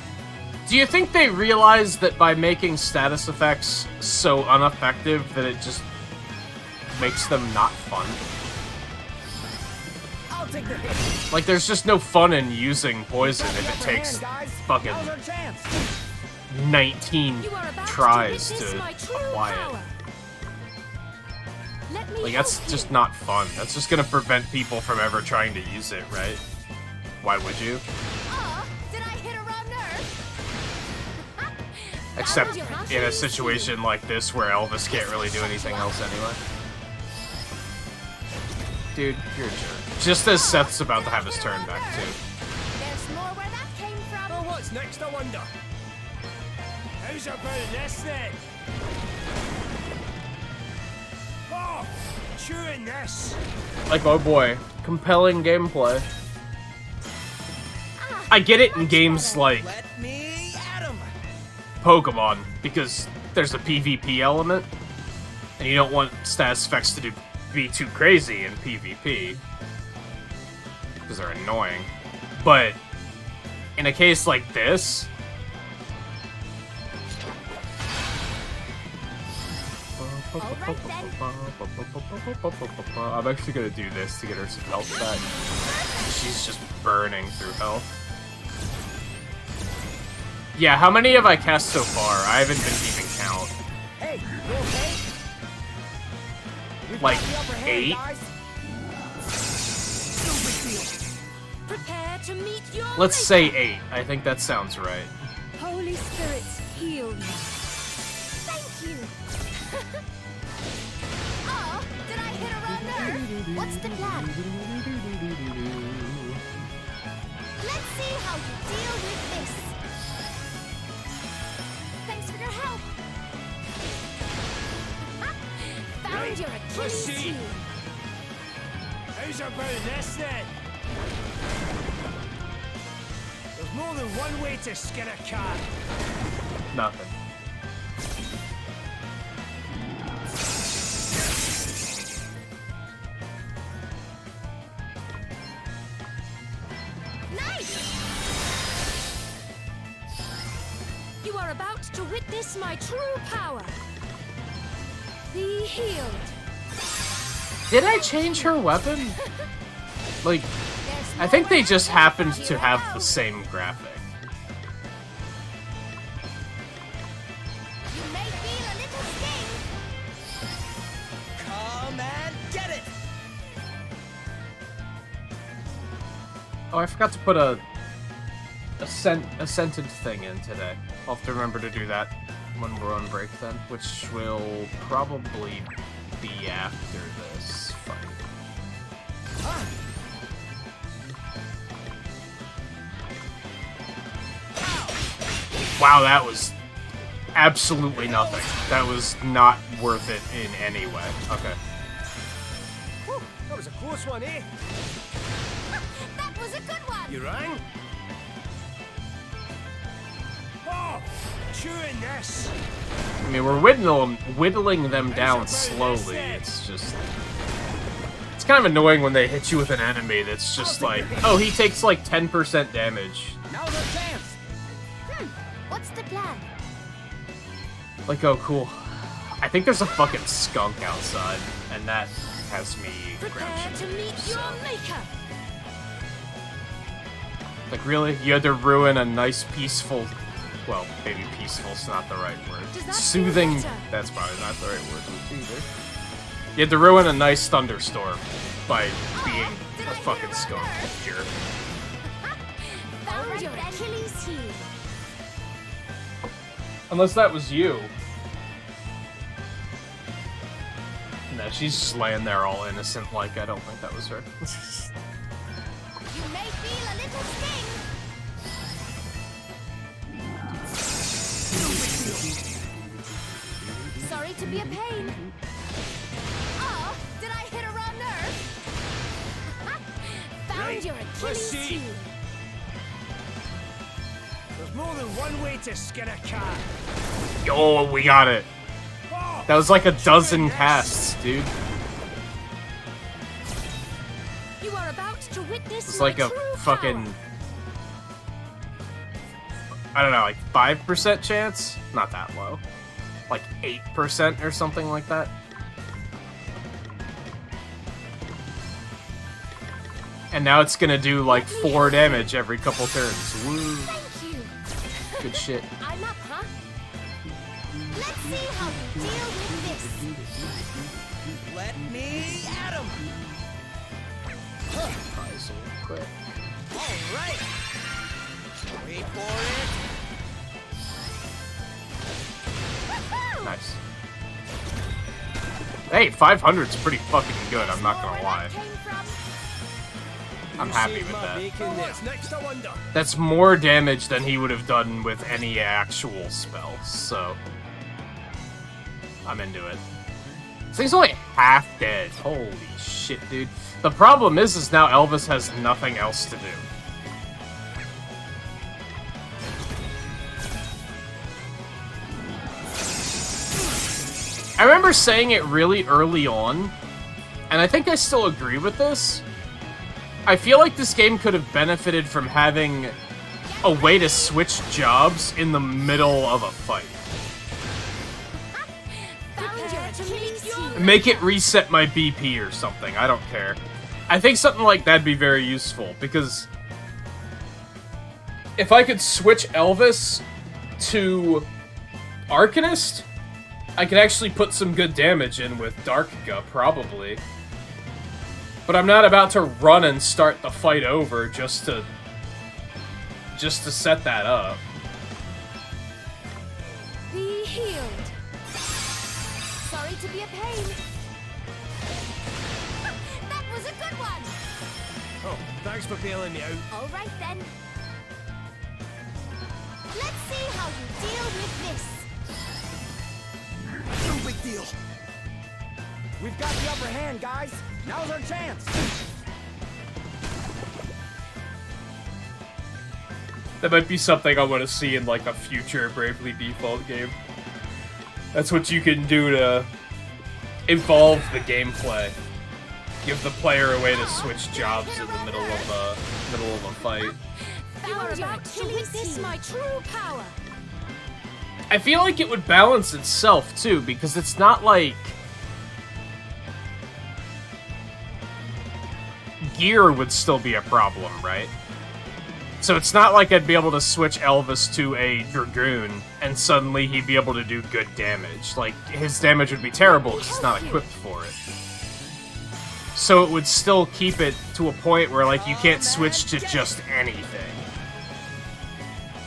Do you think they realized that by making status effects so ineffective that it just makes them not fun? I'll take the hit. Like, there's just no fun in using poison if it takes fucking Now's our chance. 19 You are about tries witness to my true apply power. it. Let me Like, that's help just you. not fun. That's just gonna prevent people from ever trying to use it, right? Why would you? Oh, did I hit a raw nerve? Except Found your in a Achilles situation like this where Elvis can't really do anything else anyway. Dude, you're a jerk. Just as Seth's about to have his turn back, too. There's more where that came from. Well, what's next, I wonder? How's about this then? Oh, chewing this. Like, oh boy, compelling gameplay. I get it in games like Let me at him. Pokemon, because there's a PvP element, and you don't want status effects to be too crazy in PvP, because they're annoying. But in a case like this, I'm actually gonna do this to get her some health back. She's just burning through health. Yeah, how many have I cast so far? I haven't been keeping count. Hey, you okay? We've Like got the upper hand, 8? guys. No big deal. Prepare to meet your Let's maker. say 8. I think that sounds right. Holy spirits, heal you. Thank you. Oh, did I hit a raw nerve? What's the plan? Let's see how you deal with this. Thanks for your help. Found Right, your let's Achilles see. heel. How's about this then? There's more than one way to skin a cat. Nothing. Nice! You are about to witness my true power. Be healed. Did I change her weapon? Like, There's I think they nowhere just else happened here to I have go. the same graphic. You may feel a little sting. Come and get it. Oh, I forgot to put a scented thing in today. I'll have to remember to do that when we're on break then, which will probably be after this fight. Wow, that was absolutely nothing. That was not worth it in any way. Okay. Whew, that was a close one, eh? That was a good one. You rang? Oh, chewing this. I mean, we're whittling them down slowly. It's just... It's kind of annoying when they hit you with an enemy that's just like, oh, he takes like 10% damage. Now's our chance. What's the plan? Like, oh, cool. I think there's a fucking skunk outside, and that has me Prepare crouching. to meet So. your maker. Like, really? You had to ruin a nice, peaceful... Well, maybe peaceful's not the right word. Does that Soothing... feel better? That's probably not the right word either. You had to ruin a nice thunderstorm by being a fucking skunk here. Found your Achilles heel. Unless that was you. No, she's just laying there all innocent like I don't think that was her. You may feel a little sting. Sorry to be a pain. Oh, did I hit a raw nerve? Found Right, your let's Achilles see. heel. There's more than one way to skin a cat. Oh, we got it. Oh, That was like a dozen casts, dude. You are about to witness It's my like a true fucking... power. I don't know, like 5% chance? Not that low. Like 8% or something like that. And now it's gonna do like 4 damage every couple turns. Woo. Thank you. Good shit. I'm up, huh? Let's see how you deal with this. let me at him. Nice and quick. All right. Wait for it. Nice. Hey, 500's pretty fucking good, I'm not gonna lie. I'm happy with that. What's next, I wonder? That's more damage than he would have done with any actual spells, so... I'm into it. This thing's only half dead. Holy shit, dude. The problem is now Elvis has nothing else to do. I remember saying it really early on, and I think I still agree with this. I feel like this game could have benefited from having a way to switch jobs in the middle of a fight. Make it reset my BP or something, I don't care. I think something like that'd be very useful, because if I could switch Elvis to Arcanist, I could actually put some good damage in with Darkga, probably. But I'm not about to run and start the fight over just to set that up. Be healed. Sorry to be a pain. That was a good one. Oh, thanks for bailing me out. All right then. Let's see how you deal with this. No big deal. We've got the upper hand, guys. Now's our chance. That might be something I want to see in like a future Bravely Default game. That's what you can do to evolve the gameplay. Give the player a way to switch jobs in the middle of a fight. You are about to witness my true power. I feel like it would balance itself too, because it's not like gear would still be a problem, right? So it's not like I'd be able to switch Elvis to a Dragoon and suddenly he'd be able to do good damage. Like, his damage would be terrible because he's not equipped for it. So it would still keep it to a point where, like, you can't switch to just anything.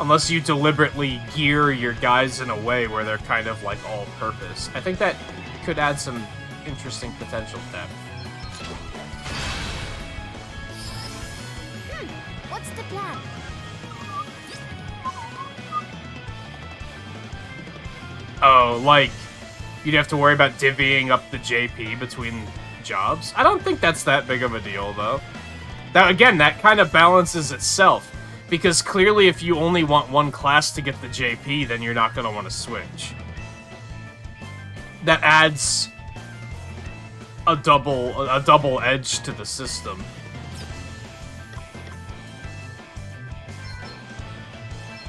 Unless you deliberately gear your guys in a way where they're kind of, like, all-purpose. I think that could add some interesting potential depth. What's the plan? Oh, like, you'd have to worry about divvying up the JP between jobs? I don't think that's that big of a deal, though. That, again, that kind of balances itself. Because clearly if you only want one class to get the JP, then you're not going to want to switch. That adds a double edge to the system.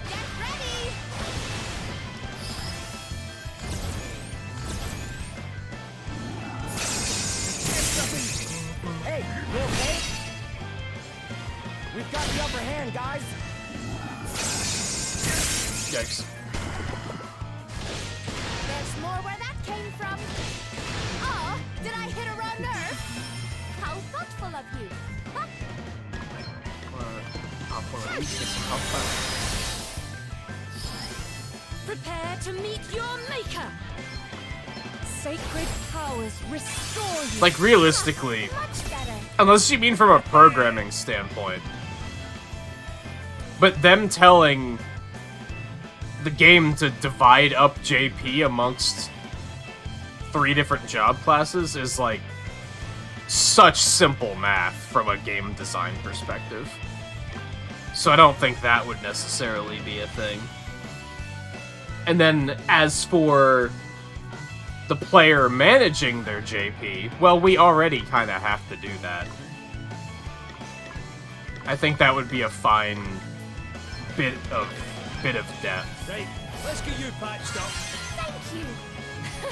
Get ready. It's the can, guys. Yikes. There's more where that came from. Oh, did I hit a raw nerve? How thoughtful of you. Huh? Prepare to meet your maker. Sacred powers restore you. Like, realistically, Much better. unless you mean from a programming standpoint, but them telling the game to divide up JP amongst 3 different job classes is, like, such simple math from a game design perspective. So I don't think that would necessarily be a thing. And then, as for the player managing their JP, well, we already kind of have to do that. I think that would be a fine bit of depth. Right, let's get you patched up. Thank you.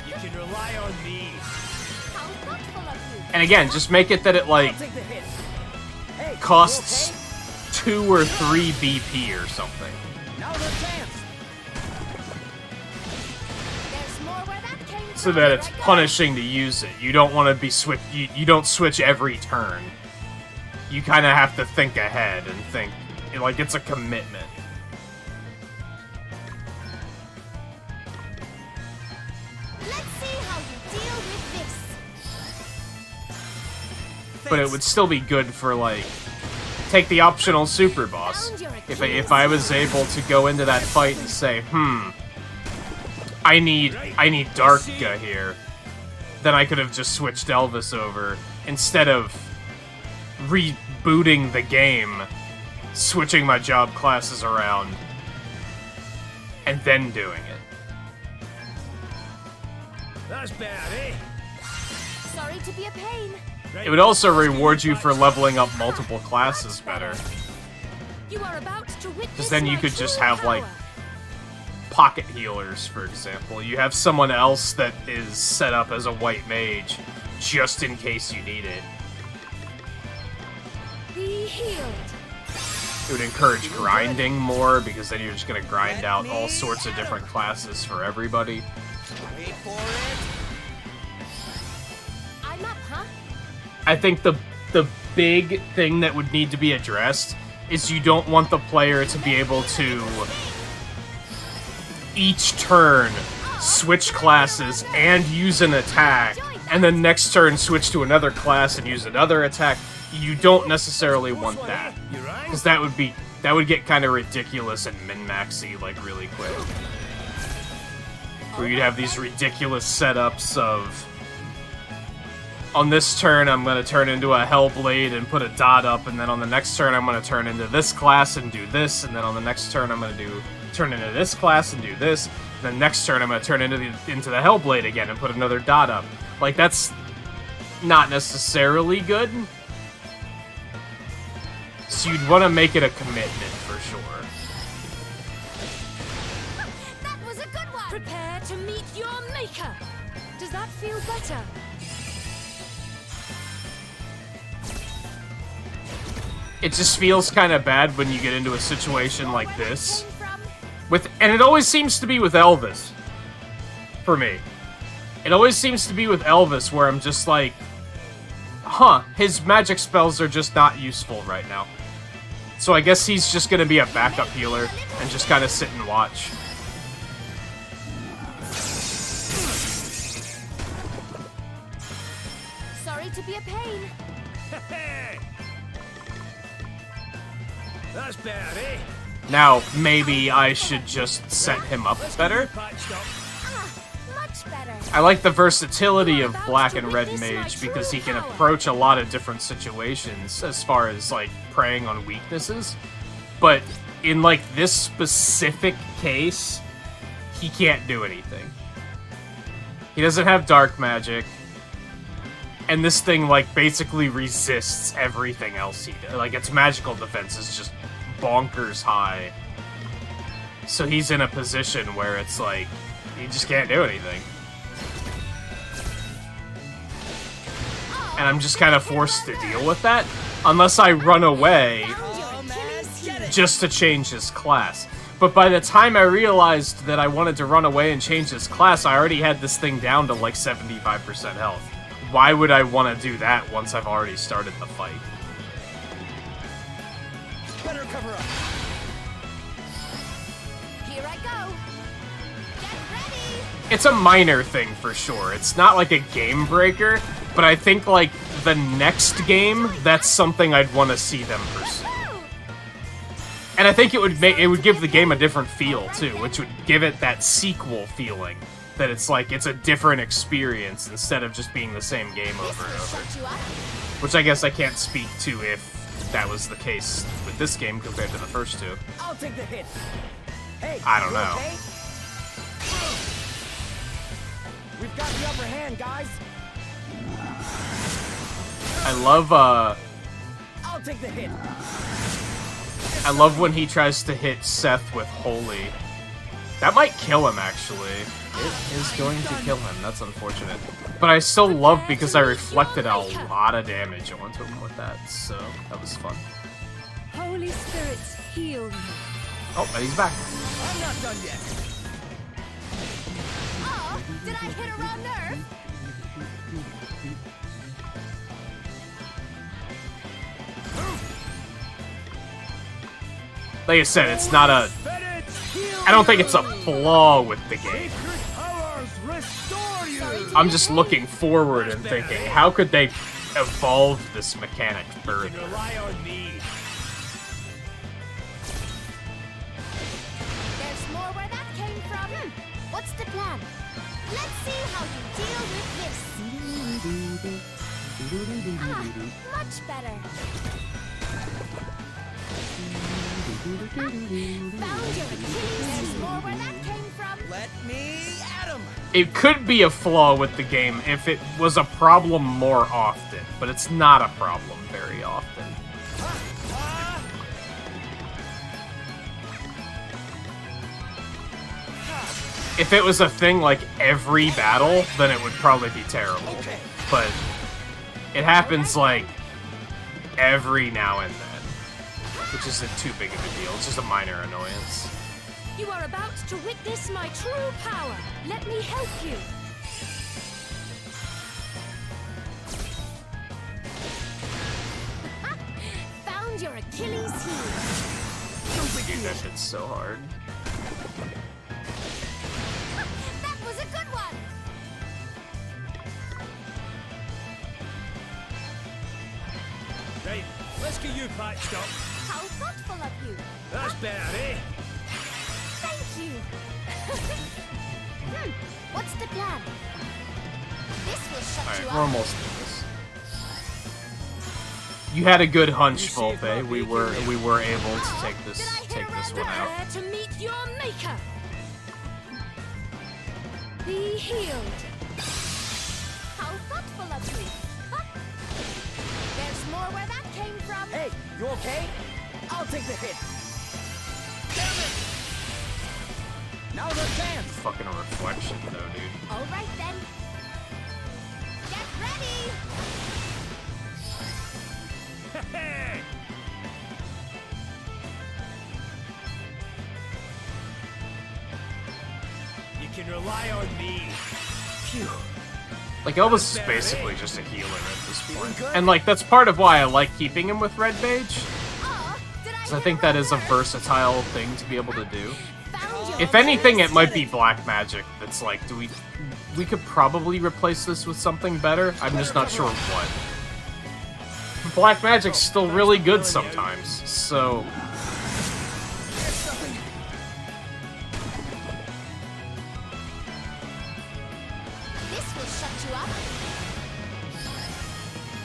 You can rely on me. How thoughtful of you. And again, just make it that it, like, Take the hit. Hey, costs you 2 or 3 BP or something. okay? Now's our chance. There's more where that came from. So that it's Right there. punishing to use it. You don't want to be you don't switch every turn. You kind of have to think ahead and think, like, it's a commitment. Let's see how you deal with this. But it would still be good for, like, take the optional super boss. If I was able to go into that fight and say, I need Darka here, then I could have just switched Elvis over instead of rebooting the game, switching my job classes around, and then doing it. That's bad, eh? Sorry to be a pain. It would also reward you for leveling up multiple classes better, You are about to witness because then you my could just true have, like, power. pocket healers, for example. You have someone else that is set up as a white mage, just in case you need it. Be healed. It would encourage grinding more, because then you're just going to grind out all sorts of different classes for everybody. Wait for it. I'm up, huh? I think the big thing that would need to be addressed is you don't want the player to be able to each turn switch classes and use an attack, and then next turn switch to another class and use another attack. You don't necessarily want that, You right? because that would get kind of ridiculous and min-maxy, like, really quick. Where you'd have these ridiculous setups of, on this turn I'm going to turn into a Hellblade and put a dot up, and then on the next turn I'm going to turn into this class and do this, and then on the next turn I'm going to turn into this class and do this, and then next turn I'm going to turn into the Hellblade again and put another dot up. Like, that's not necessarily good. So you'd want to make it a commitment for sure. That was a good one. Prepare to meet your maker. Does that feel better? It just feels kind of bad when you get into a situation like this. Came from. And it always seems to be with Elvis. For me. It always seems to be with Elvis where I'm just like, his magic spells are just not useful right now. So I guess he's just gonna be a backup healer and just kind of sit and watch. Sorry to be a pain. Hey. That's bad, eh? Now, maybe I should just set him up Let's better. get you patched up. Much better. I like the versatility of Black and Red Mage because he can approach a lot of different situations as far as, like, preying on weaknesses. But in, like, this specific case, he can't do anything. He doesn't have dark magic. And this thing, like, basically resists everything else he does. Like, its magical defense is just bonkers high. So he's in a position where it's like, he just can't do anything. And I'm just kind of forced to deal with that. Unless I run away Found your Achilles heel. just to change his class. But by the time I realized that I wanted to run away and change his class, I already had this thing down to like 75% health. Why would I want to do that once I've already started the fight? Better cover up. Here I go. Get ready. It's a minor thing for sure. It's not like a game breaker, but I think like the next game, that's something I'd want to see them pursue. And I think it would give the game a different feel too, which would give it that sequel feeling. That it's like it's a different experience instead of just being the same game over and over. Which I guess I can't speak to if that was the case with this game compared to the first two. I'll take the hit. Hey, I don't you know. okay? We've got the upper hand, guys. I love I'll take the hit. I love when he tries to hit Seth with Holy. That might kill him, actually. It is going to kill him. That's unfortunate. But I still love because I reflected a lot of damage onto him with that, so that was fun. Holy spirits, heal me. Oh, and he's back. I'm not done yet. Oh, did I hit a wrong nerve? Like I said, it's not a... I don't think it's a flaw with the game. I'm just looking forward and thinking, how could they evolve this mechanic further? Rely on me. There's more where that came from. What's the plan? Let's see how you deal with this. Ah, much better. Found your Achilles. There's more where that came from. Let me at him. It could be a flaw with the game if it was a problem more often, but it's not a problem very often. If it was a thing like every battle, then it would probably be terrible. But it happens like every now and then, which isn't too big of a deal. It's just a minor annoyance. You are about to witness my true power. Let me help you. Found your Achilles heel. Dude, that shit's so hard. That was a good one. Right, let's get you patched up. How thoughtful of you. That's better, eh? Thank you. What's the plan? This will shut you Alright, up. we're almost doing this. You had a good hunch, Volpe. We were able to take this one out. Prepare to meet your maker. Be healed. How thoughtful of you. Huh? There's more where that came from. Hey, you okay? I'll take the hit. Damn it! Now's our chance. Fucking reflection, though, dude. All right then. Get ready. You can rely on me. Phew. Like, Elvis is basically just a healer at this point. And, like, that's part of why I like keeping him with Red Mage. Oh, did Because I think that is a versatile thing to be able to do. found your If anything, it might be Black Magic that's like, we could probably replace this with something better. I'm just not sure what. Black Magic's still really good sometimes, so... This will shut you up.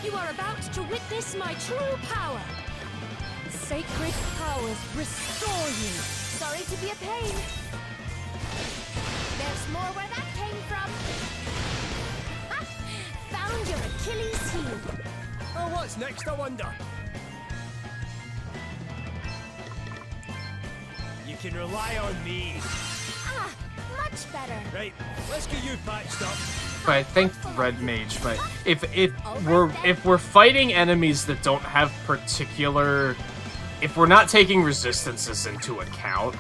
You are about to witness my true power. Sacred powers restore you. Sorry to be a pain. There's more where that came from. Ha! Found your Achilles heel. Oh, what's next, I wonder? You can rely on me. Ah, much better. Right, let's get you patched up. But I think Red Mage, but if we're fighting enemies that don't have particular if we're not taking resistances into account,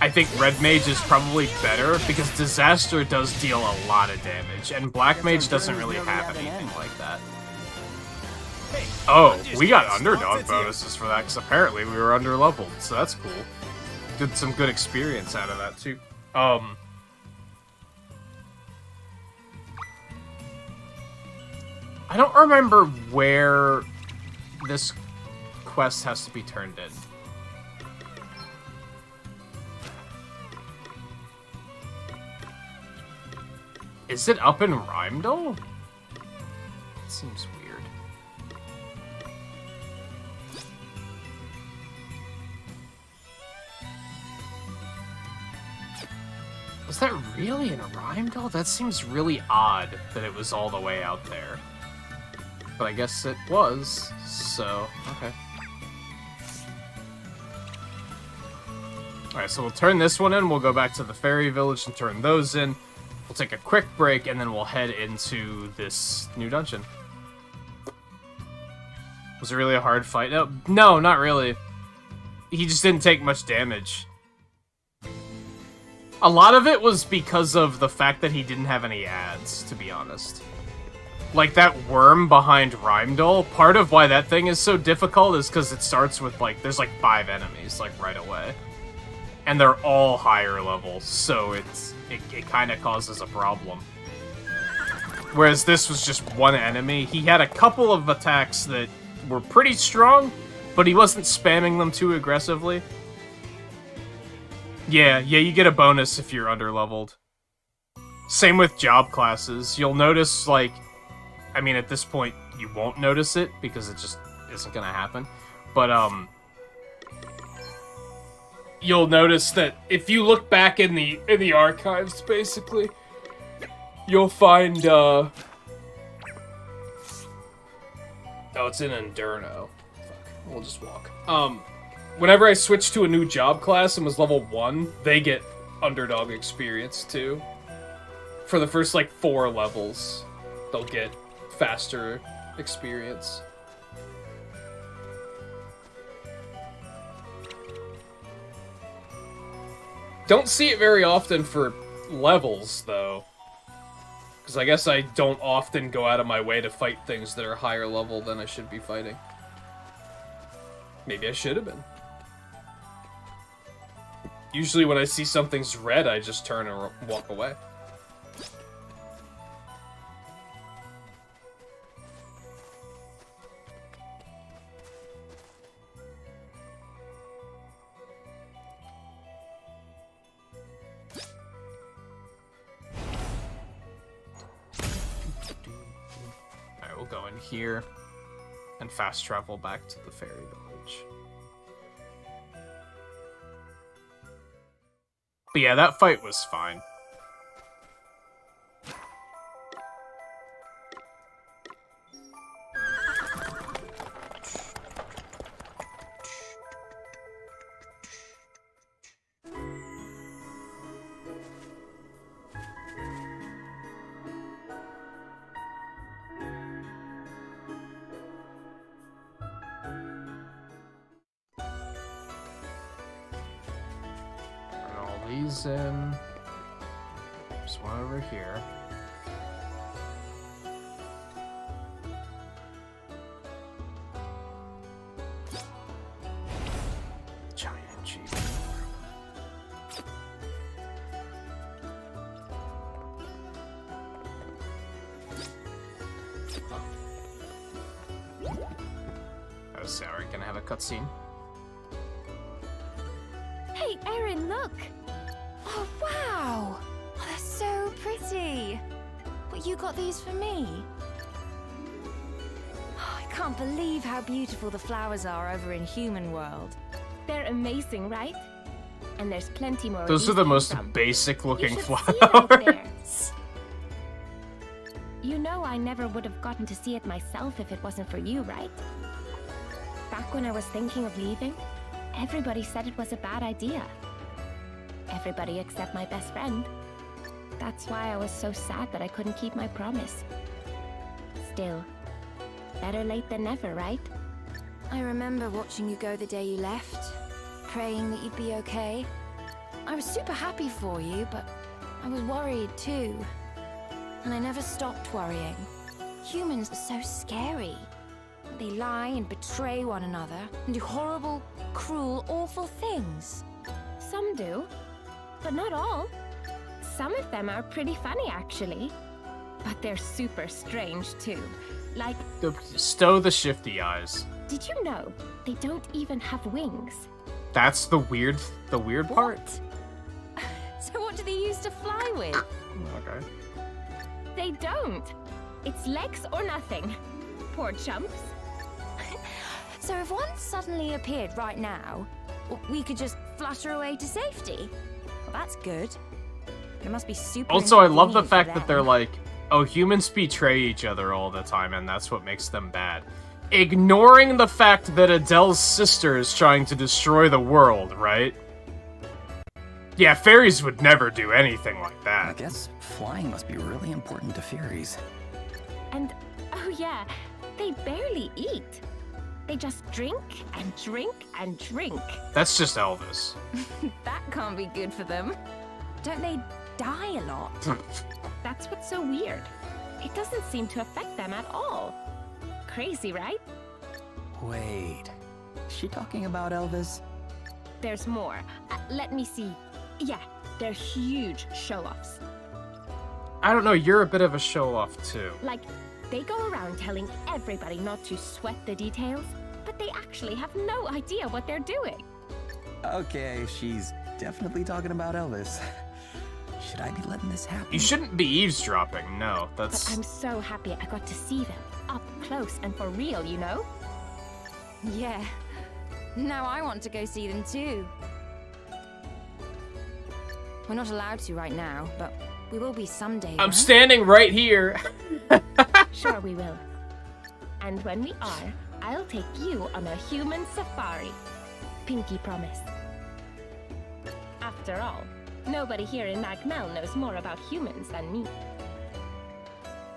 I think Red Mage is probably better, because Disaster does deal a lot of damage, and Black Mage doesn't really have anything like that. Oh, we got underdog bonuses for that, because apparently we were underleveled, so that's cool. Did some good experience out of that, too. I don't remember where this quest has to be turned in. Is it up in Rheimdall? It seems weird. Was that really in Rheimdall? That seems really odd that it was all the way out there. But I guess it was, so, okay. Alright, so we'll turn this one in, we'll go back to the fairy village and turn those in. We'll take a quick break, and then we'll head into this new dungeon. Was it really a hard fight? No, not really. He just didn't take much damage. A lot of it was because of the fact that he didn't have any ads, to be honest. Like, that worm behind Rheimdall, part of why that thing is so difficult is because it starts with, like, there's, like, 5 enemies, like, right away. And they're all higher levels, so it kind of causes a problem. Whereas this was just one enemy. He had a couple of attacks that were pretty strong, but he wasn't spamming them too aggressively. Yeah, you get a bonus if you're underleveled. Same with job classes. You'll notice, like, I mean, at this point, you won't notice it, because it just isn't gonna happen. But, you'll notice that if you look back in the archives, basically, you'll find, oh, it's in Endurno. Fuck, we'll just walk. Whenever I switched to a new job class and was level 1, they get underdog experience, too. For the first, like, 4 levels, they'll get faster experience. Don't see it very often for levels, though. Because I guess I don't often go out of my way to fight things that are higher level than I should be fighting. Maybe I should have been. Usually when I see something's red, I just turn and walk away. Alright, we'll go in here and fast travel back to the fairy village. But yeah, that fight was fine. These in. There's one over here. Giant cheese. Oh, sorry, can I have a cutscene? Hey, Erin, look! Oh, wow! Oh, they're so pretty! But you got these for me? Oh, I can't believe how beautiful the flowers are over in Human World. They're amazing, right? And there's plenty more. Those are the most basic looking flowers. You know I never would have gotten to see it myself if it wasn't for you, right? Back when I was thinking of leaving, everybody said it was a bad idea. Everybody except my best friend. That's why I was so sad that I couldn't keep my promise. Still, better late than never, right? I remember watching you go the day you left, praying that you'd be okay. I was super happy for you, but I was worried too. And I never stopped worrying. Humans are so scary. They lie and betray one another and do horrible, cruel, awful things. Some do, but not all. Some of them are pretty funny, actually. But they're super strange, too. Like, Stow the shifty eyes. did you know they don't even have wings? That's the weird part? So what do they use to fly with? Okay. They don't. It's legs or nothing. Poor chumps. So if one suddenly appeared right now, we could just flutter away to safety. Well, that's good. But it must be super. Also, I love the inconvenient fact for that them. they're like, oh, humans betray each other all the time, and that's what makes them bad. Ignoring the fact that Adele's sister is trying to destroy the world, right? Yeah, fairies would never do anything like I that. guess flying must be really important to fairies. And, oh yeah, they barely eat. They just drink and drink and drink. That's just Elvis. That can't be good for them. Don't they die a lot? That's what's so weird. It doesn't seem to affect them at all. Crazy, right? Wait, is she talking about Elvis? There's more. Let me see. Yeah, they're huge show-offs. I don't know, you're a bit of a show-off, too. Like, they go around telling everybody not to sweat the details, but they actually have no idea what they're doing. Okay, she's definitely talking about Elvis. Should I be letting this happen? You shouldn't be eavesdropping, no. But That's... I'm so happy I got to see them, up close and for real, you know? Yeah. Now I want to go see them too. We're not allowed to right now, but we will be someday. I'm right? standing right here. Sure we will. And when we are, I'll take you on a human safari. Pinky promise. After all, nobody here in Magmel knows more about humans than me.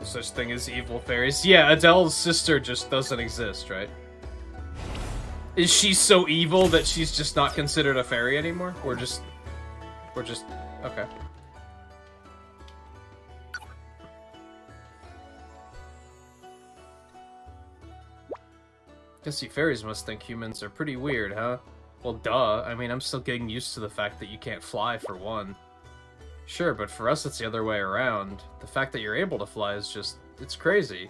No such thing as evil fairies. Yeah, Adele's sister just doesn't exist, right? Is she so evil that she's just not considered a fairy anymore? We're just... Okay. Guess you fairies must think humans are pretty weird, huh? Well, duh. I mean, I'm still getting used to the fact that you can't fly, for one. Sure, but for us it's the other way around. The fact that you're able to fly is just... it's crazy.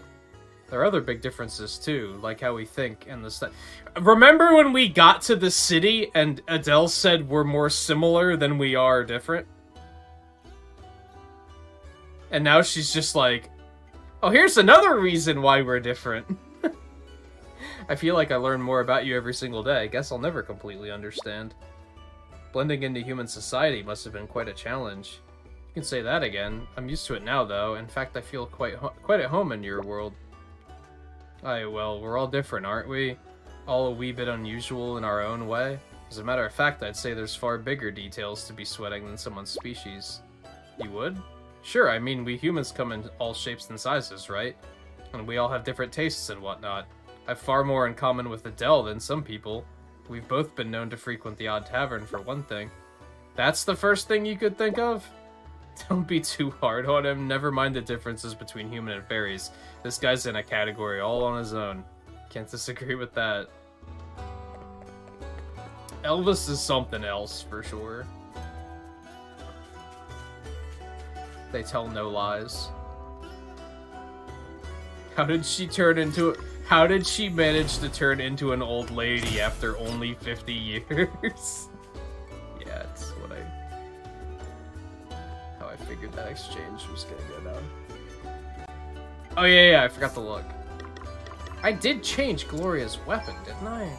There are other big differences, too, like how we think and the stuff. Remember when we got to the city and Adele said we're more similar than we are different? And now she's just like, oh, here's another reason why we're different. I feel like I learn more about you every single day. I guess I'll never completely understand. Blending into human society must have been quite a challenge. You can say that again. I'm used to it now, though. In fact, I feel quite at home in your world. Aye, well, we're all different, aren't we? All a wee bit unusual in our own way. As a matter of fact, I'd say there's far bigger details to be sweating than someone's species. You would? Sure, I mean, we humans come in all shapes and sizes, right? And we all have different tastes and whatnot. I've far more in common with Adele than some people. We've both been known to frequent the odd tavern, for one thing. That's the first thing you could think of? Don't be too hard on him. Never mind the differences between human and fairies. This guy's in a category all on his own. Can't disagree with that. Elvis is something else, for sure. They tell no lies. How did she manage to turn into an old lady after only 50 years? Yeah, it's how I figured that exchange was gonna go down. Oh yeah, I forgot to look. I did change Gloria's weapon, didn't I?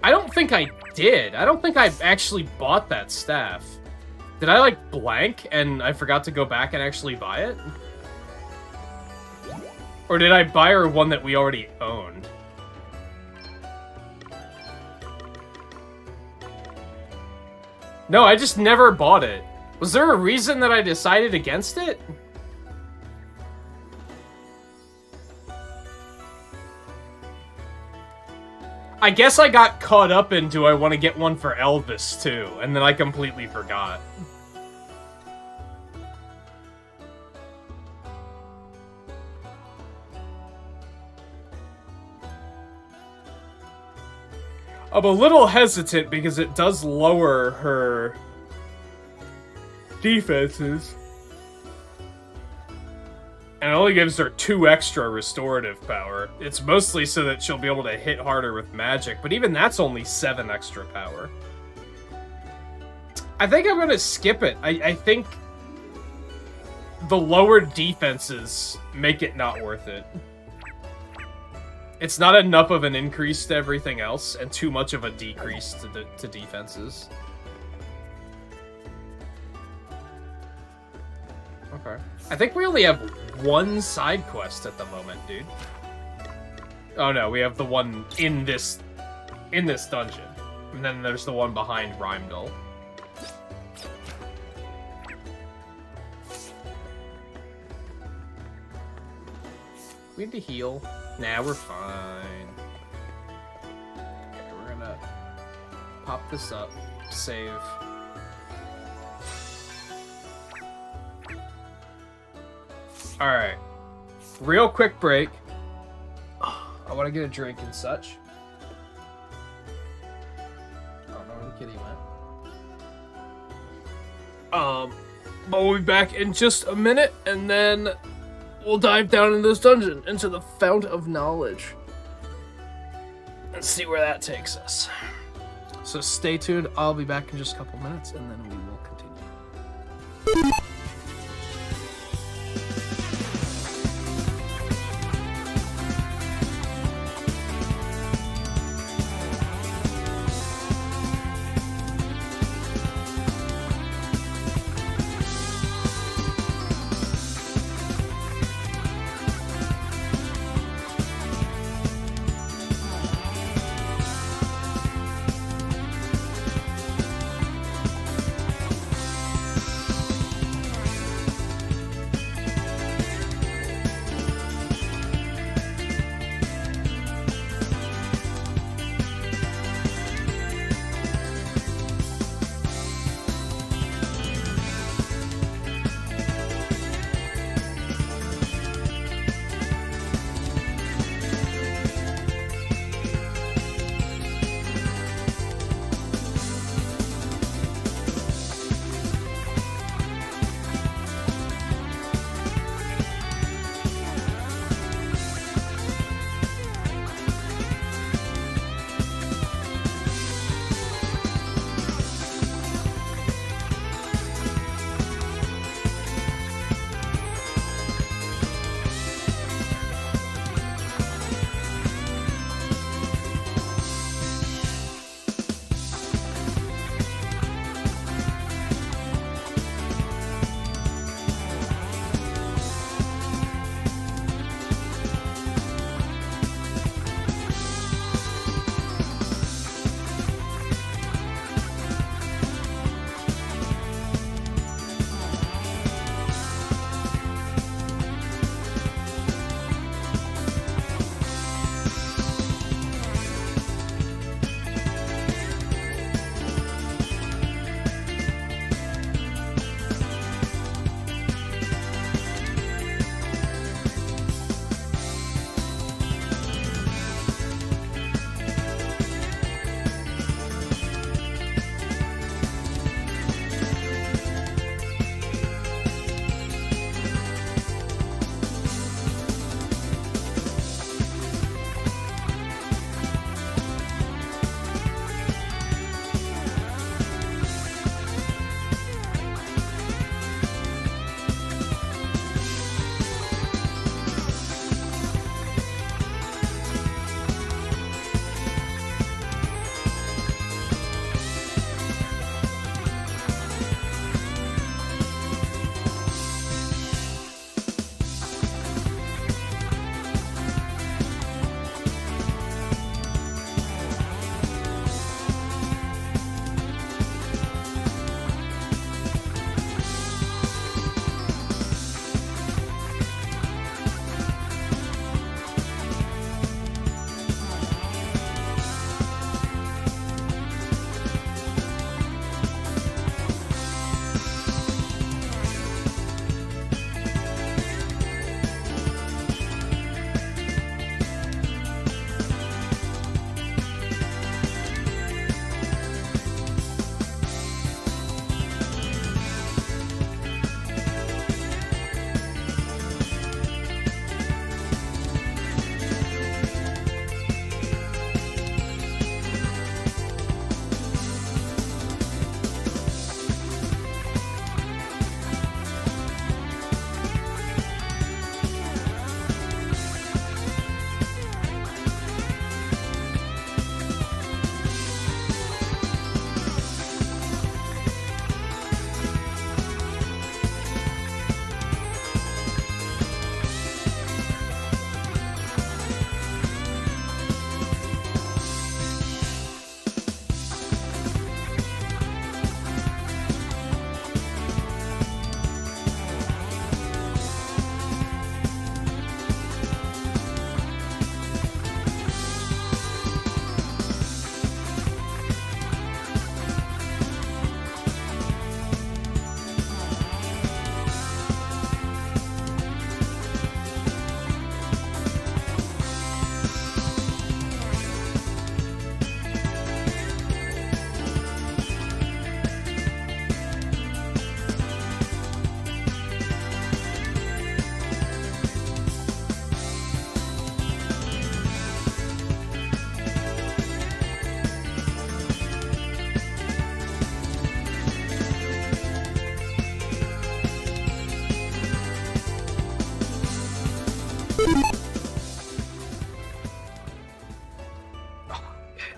I don't think I did. I don't think I actually bought that staff. Did I, like, blank and I forgot to go back and actually buy it? Or did I buy her one that we already owned? No, I just never bought it. Was there a reason that I decided against it? I guess I got caught up in do I want to get one for Elvis too, and then I completely forgot. I'm a little hesitant because it does lower her defenses. And it only gives her 2 extra restorative power. It's mostly so that she'll be able to hit harder with magic, but even that's only 7 extra power. I think I'm gonna skip it. I think the lower defenses make it not worth it. It's not enough of an increase to everything else, and too much of a decrease to defenses. Okay. I think we only have 1 side quest at the moment, dude. Oh no, we have the one in this dungeon. And then there's the one behind Rheimdall. We need to heal. Nah, we're fine. Okay, we're gonna pop this up, save. Alright. Real quick break. I want to get a drink and such. I don't know where the kitty went. But we'll be back in just a minute, and then we'll dive down into this dungeon, into the Fount of Knowledge. And see where that takes us. So stay tuned, I'll be back in just a couple minutes, and then we will continue.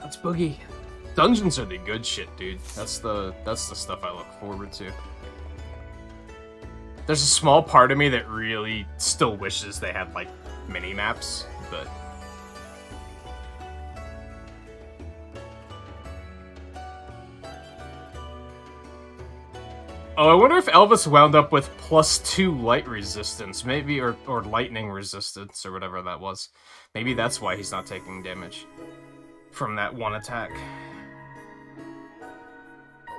That's Boogie. Dungeons are the good shit, dude. That's the stuff I look forward to. There's a small part of me that really still wishes they had, like, mini-maps, but... Oh, I wonder if Elvis wound up with +2 light resistance, maybe, or lightning resistance, or whatever that was. Maybe that's why he's not taking damage from that one attack.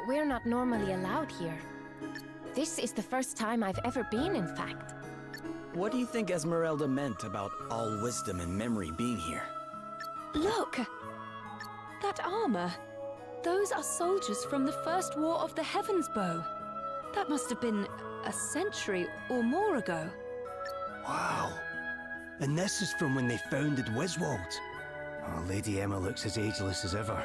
We're not normally allowed here. This is the first time I've ever been, in fact. What do you think Esmeralda meant about all wisdom and memory being here? Look! That armor. Those are soldiers from the First War of the Heavens Bow. That must have been a century or more ago. Wow. And this is from when they founded Wiswold. Oh, Lady Emma looks as ageless as ever.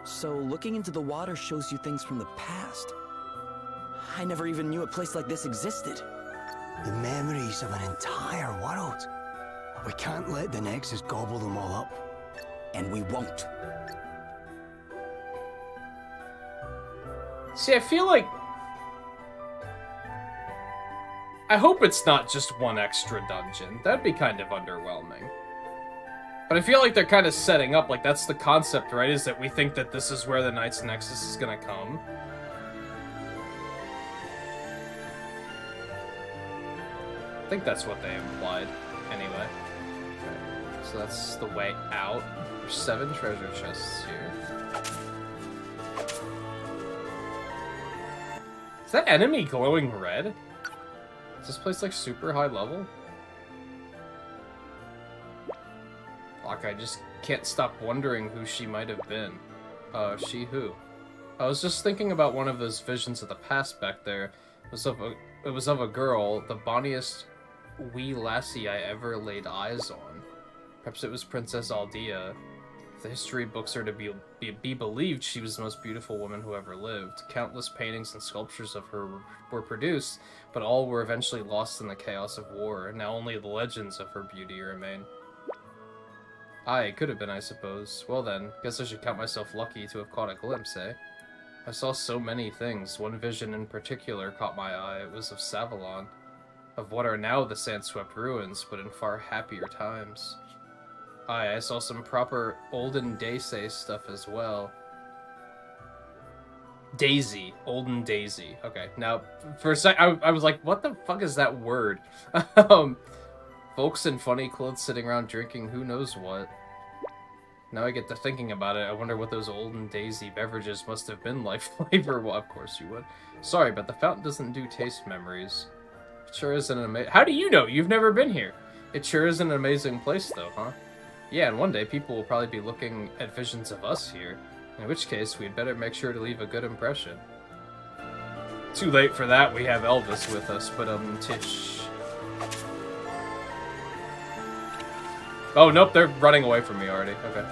So looking into the water shows you things from the past. I never even knew a place like this existed. The memories of an entire world. We can't let the Nexus gobble them all up. And we won't. See, I feel like... I hope it's not just one extra dungeon. That'd be kind of underwhelming. But I feel like they're kind of setting up, like, that's the concept, right? Is that we think that this is where the Knight's Nexus is gonna come. I think that's what they implied, anyway. Okay. So that's the way out. There's 7 treasure chests here. Is that enemy glowing red? Is this place, like, super high level? Like, I just can't stop wondering who she might have been. She who? I was just thinking about one of those visions of the past back there. It was of a girl, the bonniest wee lassie I ever laid eyes on. Perhaps it was Princess Aldea. If the history books are to be believed, she was the most beautiful woman who ever lived. Countless paintings and sculptures of her were produced, but all were eventually lost in the chaos of war. Now only the legends of her beauty remain. Aye, it could have been, I suppose. Well then, guess I should count myself lucky to have caught a glimpse, eh? I saw so many things. One vision in particular caught my eye. It was of Savalon. Of what are now the sand-swept ruins, but in far happier times. Aye, I saw some proper olden Daisy stuff as well. Daisy. Olden Daisy. Okay, now, for a sec, I was like, what the fuck is that word? Folks in funny clothes sitting around drinking who knows what. Now I get to thinking about it, I wonder what those olden Daisy beverages must have been like flavor. Well, of course you would. Sorry, but the fountain doesn't do taste memories. It sure is an amazing... How do you know? You've never been here. It sure is an amazing place, though, huh? Yeah, and one day people will probably be looking at visions of us here. In which case, we'd better make sure to leave a good impression. Too late for that, we have Elvis with us, but Tish... Oh, nope, they're running away from me already. Okay.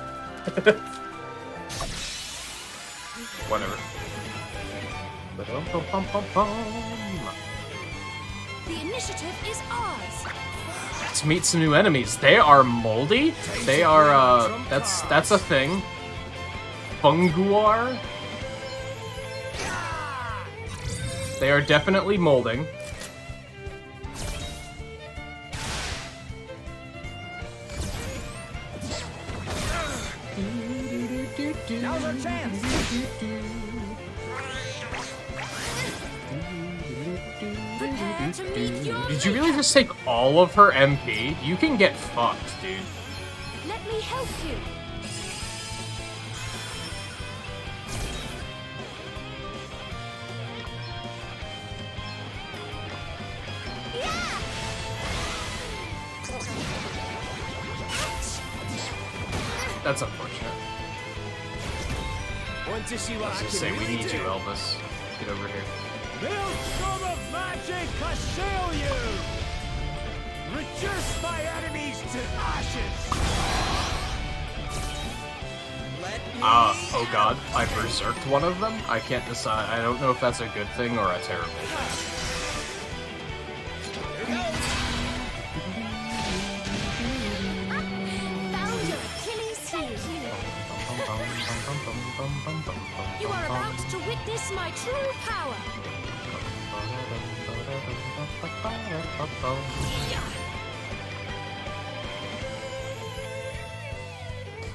Whatever. The initiative is ours. Let's meet some new enemies. They are moldy. They are, that's a thing. Funguar. They are definitely molding. Now's our chance! Did you really just take all of her MP? You can get fucked, dude. Let me help you. That's unfortunate. Want to see what Let's I just can say we really need do? you, Elvis. Get over here. Maelstrom of magic assail you! Reduce my enemies to ashes! Oh god, I berserked one of them? I can't decide. I don't know if that's a good thing or a terrible thing. Found your Achilles heel. You are about to witness my true power.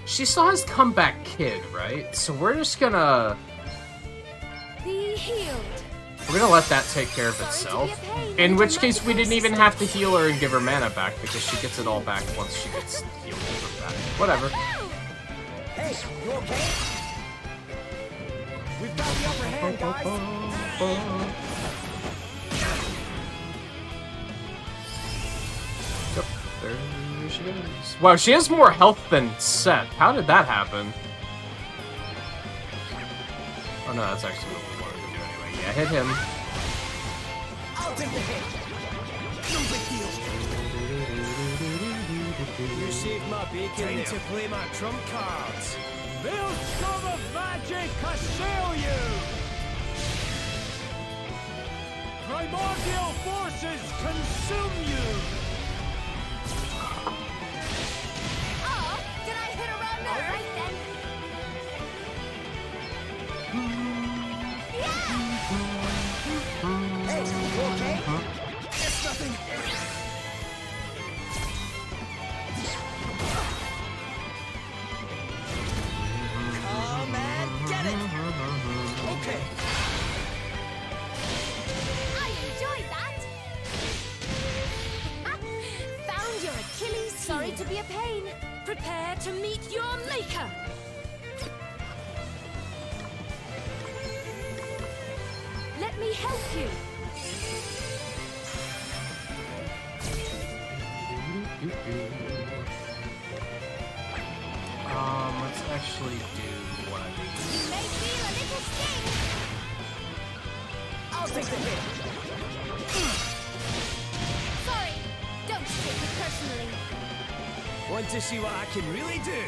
She still has Comeback Kid, right? So we're just gonna... Be healed. We're gonna let that take care of itself. In which case, we didn't even have to heal her and give her mana back, because she gets it all back once she gets healed from that. Whatever. Hey, you okay? We've got the upper hand, guys. Yep, there she is. Wow, she has more health than Seth. How did that happen? Oh no, that's actually what we wanted to do anyway. Yeah, hit him. I'll take the hit. No big deal. You saved my bacon. Time to play my trump cards. Maelstrom of magic assail you! Primordial forces consume you! Oh, did I hit around there? All right then. Hey, you okay? It's nothing. Come and get it! Okay. I enjoyed that. Found your Achilles. Sorry to be a pain. Prepare to meet your maker. Let me help you. Let's actually do one of these. You may feel a little sting. I'll take the hit. Sorry. Don't take it personally. Want to see what I can really do?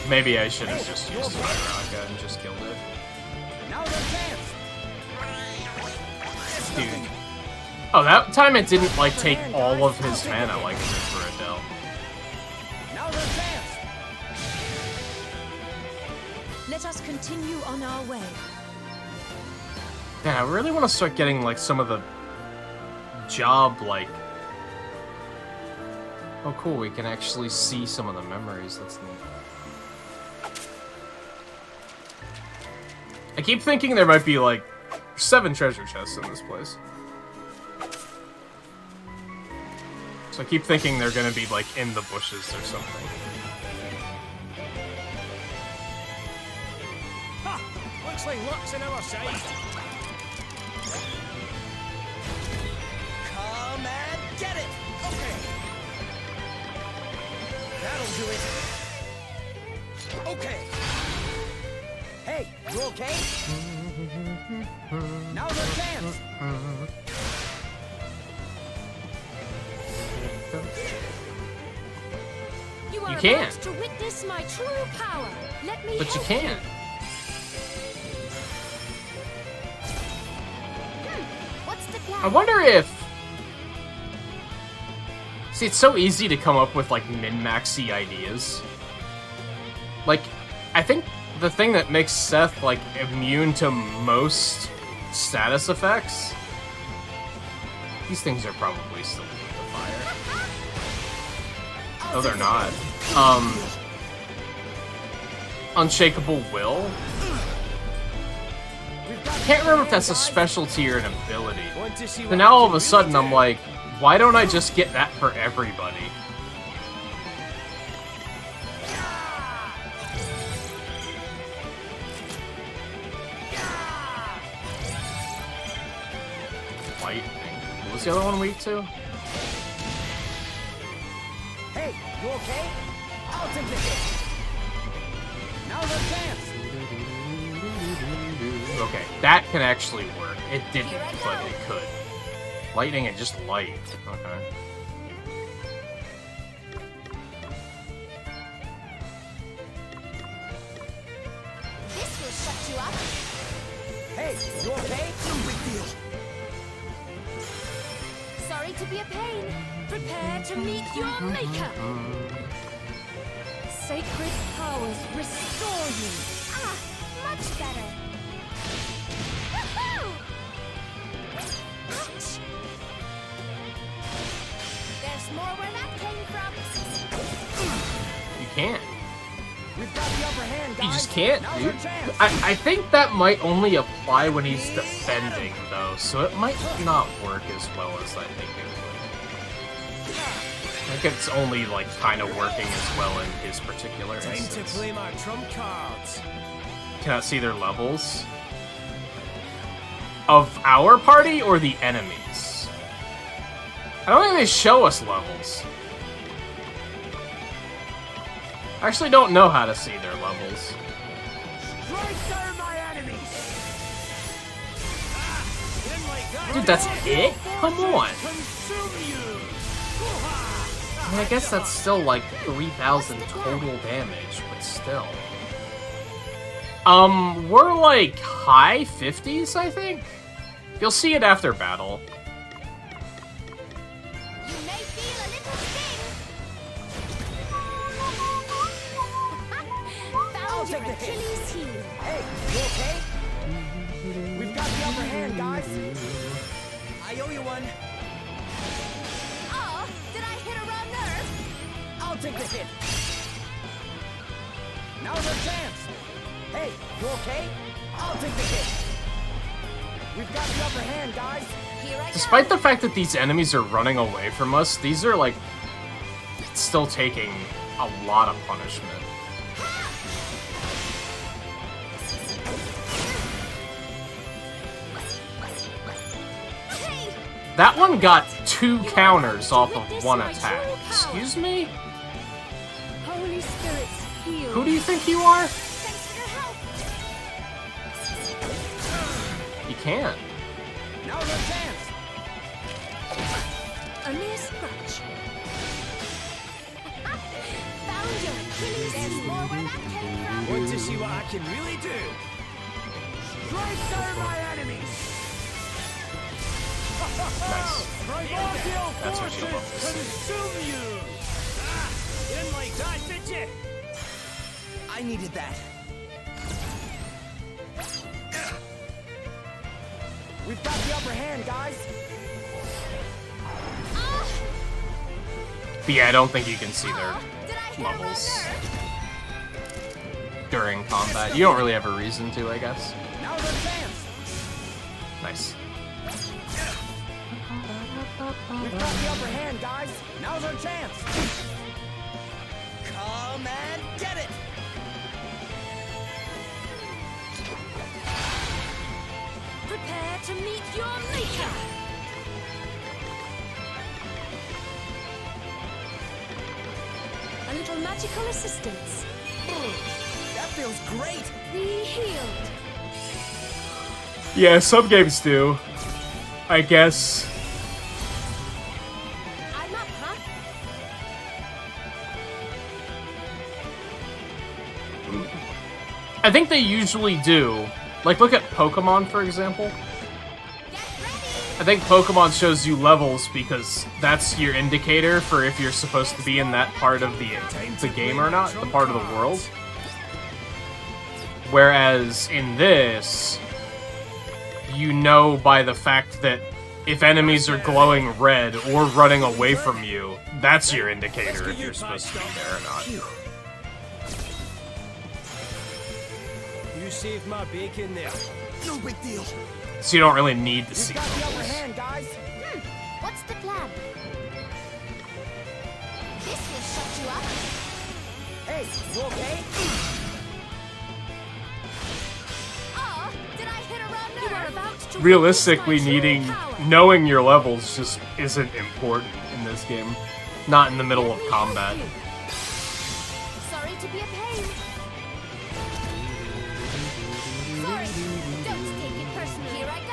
Maybe I should have just used Raka and just killed it. Now there's chance. Dude. Oh, that time it didn't, like, take all of his mana like it did for Adele. Now there's chance. Let us continue on our way. Yeah, I really want to start getting, like, some of the job, like... Oh, cool, we can actually see some of the memories. That's neat. I keep thinking there might be, like, 7 treasure chests in this place. So I keep thinking they're gonna be, like, in the bushes or something. Ha! Looks like luck's on our side. Come and get it! Okay. That'll do it. Okay. Hey, you okay? Now's our chance. You are can't. about to witness my true power. Let me But you help can't. What's the plan? I wonder if... See, it's so easy to come up with, like, min-maxy ideas. Like, I think the thing that makes Seth, like, immune to most status effects... These things are probably still with the fire. No, they're not. Unshakable Will? Can't remember if that's a specialty or an ability. But now all of a sudden I'm like, why don't I just get that for everybody? Lightning. What was the other one weak to? Hey, you okay? I'll take the hit. Now's our chance. Okay, that can actually work. It didn't, but it could. Lightning and just light. Okay. This will shut you up. Hey, you okay? No big deal. to be a pain. Prepare to meet your maker. Sacred powers restore you. Ah, much better. Woohoo! Ouch! There's more where that came from. You can't. We've got the upper hand, guys. You just can't, Now's dude. our chance. I think that might only apply when he's defending, though, so it might not work as well as I think it would. I think it's only, like, kind of working as well in his particular Time to instance. play my trump cards. Cannot see their levels. Of our party or the enemies? I don't think they show us levels. I actually don't know how to see their levels. Strike down my enemies. Didn't like that. Dude, that's it? Come on. Consume you. I mean, I guess that's still like 3,000 total damage, but still. We're like high 50s, I think? You'll see it after battle. You may feel a little sting. Found your Achilles heel. Hey, you okay? We've got the upper hand, guys. I owe you one. Oh, did I hit a raw nerve? I'll take the hit. Now's our chance. Hey, you okay? I'll take the hit. We've got the upper hand, guys. Here I Despite go. the fact that these enemies are running away from us, these are like still taking a lot of punishment. Hey, That one got 2 counters off of 1 attack. Excuse me? Holy spirits, heal. Who do you think you are? thanks for your help. You can't. Now's our chance. A mere scratch. Found your Achilles heel. There's more where that came from. Want to see what I can really do? Strike down my enemies. Nice. Primordial That's what you forces love. consume you. Ah, didn't like that, did you? I needed that. We've got the upper hand, guys. But yeah, I don't think you can see Did their I hit a raw levels nerve? during combat. You don't really have a reason to, I guess. Now's our chance. Nice. We've got the upper hand, guys. Now's our chance. Come and get it. Prepare to meet your maker. A little magical assistance. That feels great. Be healed. Yeah, some games do. I guess. I'm up, huh? I think they usually do. Like, look at Pokemon, for example. Get ready. I think Pokemon shows you levels because that's your indicator for if you're supposed to be in that part of the game or not, the part of the world. Whereas in this, you know by the fact that if enemies are glowing red or running away from you, that's your indicator if you're supposed to be there or not. You saved my bacon there. No big deal. So you don't really need to see We've got the upper levels. hand, guys. What's the plan? This will shut you up. Hey, you okay? Oh, did I hit a raw nerve? You are about to Realistically, witness my true needing power. knowing your levels just isn't important in this game. Not in the middle of combat. Sorry to be a pain. Sorry, don't take it personally. Here I go.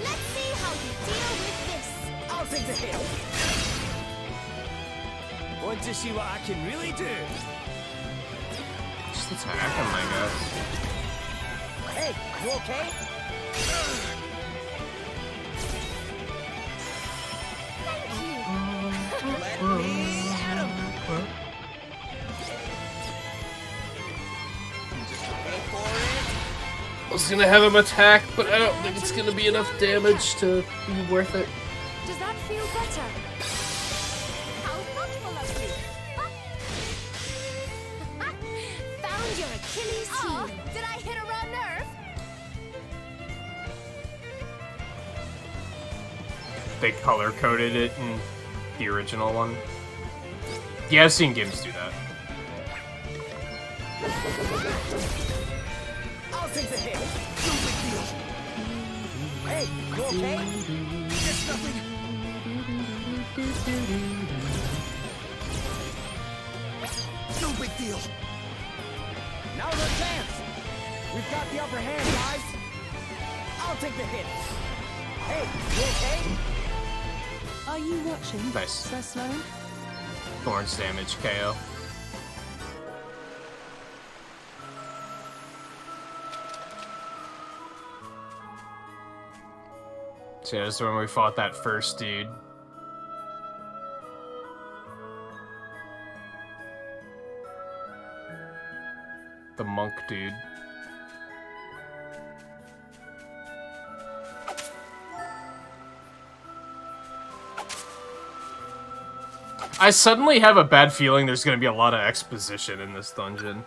Let's see how you deal with this. I'll take the hit. Want to see what I can really do? Just attack him, I guess. Hey, you okay? I was gonna have him attack, but I don't think it's gonna be enough damage to be worth it. Does that feel better? How thoughtful of you. Found your Achilles heel. Oh, did I hit a raw nerve? They color coded it in the original one. Yeah, I've seen games do that. I'll take the hit. No big deal. Hey, you okay? It's nothing. No big deal. Now let's dance. We've got the upper hand, guys. I'll take the hit. Hey, you okay? Are you watching, Nice. Sir Sloan? Thorns damage, KO. So yeah, this is when we fought that first dude. The monk dude. I suddenly have a bad feeling there's gonna be a lot of exposition in this dungeon.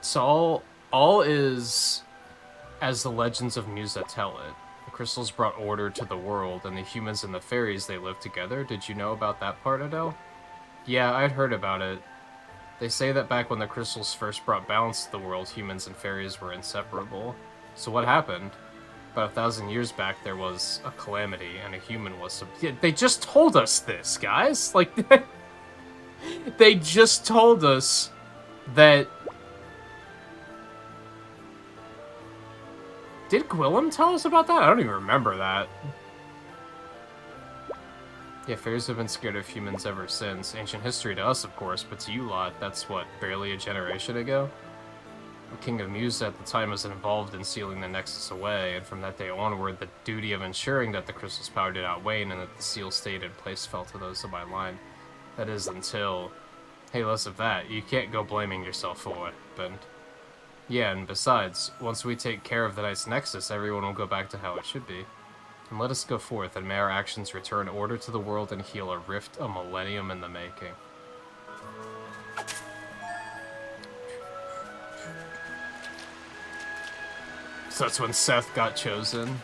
So all is as the legends of Musa tell it. The crystals brought order to the world, and the humans and the fairies, they live together. Did you know about that part, Adele? Yeah, I'd heard about it. They say that back when the crystals first brought balance to the world, humans and fairies were inseparable. So what happened? About 1,000 years back, there was a calamity, and a human was they just told us this, guys! Like, they just told us that... Did Gwillem tell us about that? I don't even remember that. Yeah, fairies have been scared of humans ever since. Ancient history to us, of course, but to you lot, that's what, barely a generation ago? The King of Musa at the time was involved in sealing the Nexus away, and from that day onward, the duty of ensuring that the crystal's power did not wane and that the seal stayed in place fell to those of my line. That is until... Hey, less of that. You can't go blaming yourself for what happened. Yeah, and besides, once we take care of the Night's Nexus, everyone will go back to how it should be. And let us go forth, and may our actions return order to the world and heal a rift a millennium in the making. So that's when Seth got chosen.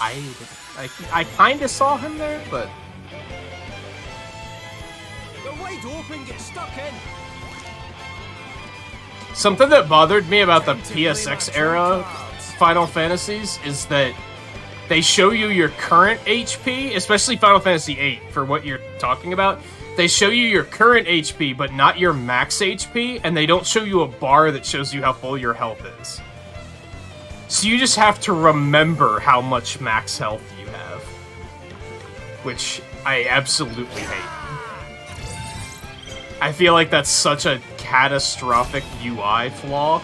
I kind of saw him there, but... The wide open, get stuck in. Something that bothered me about the PSX era Final Fantasies is that they show you your current HP, especially Final Fantasy VIII, for what you're talking about. They show you your current HP, but not your max HP, and they don't show you a bar that shows you how full your health is. So you just have to remember how much max health you have. Which I absolutely hate. I feel like that's such a catastrophic UI flaw.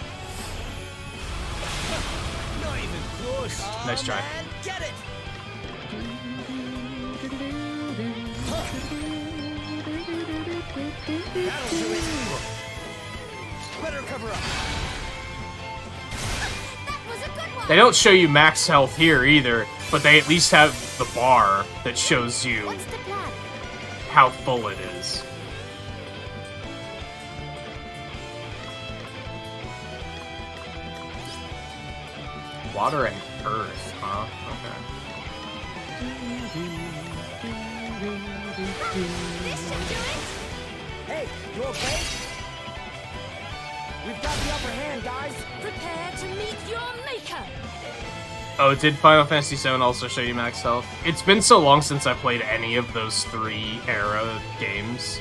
Not even close. Nice try. Man, get it. That'll do it. Better cover up. That was a good one. They don't show you max health here either, but they at least have the bar that shows you What's the plan? how full it is. Water and earth, huh? This should do it. Hey, you okay? We've got the upper hand, guys. Prepare to meet your maker. Oh, did Final Fantasy VII also show you max health? It's been so long since I played any of those 3 era games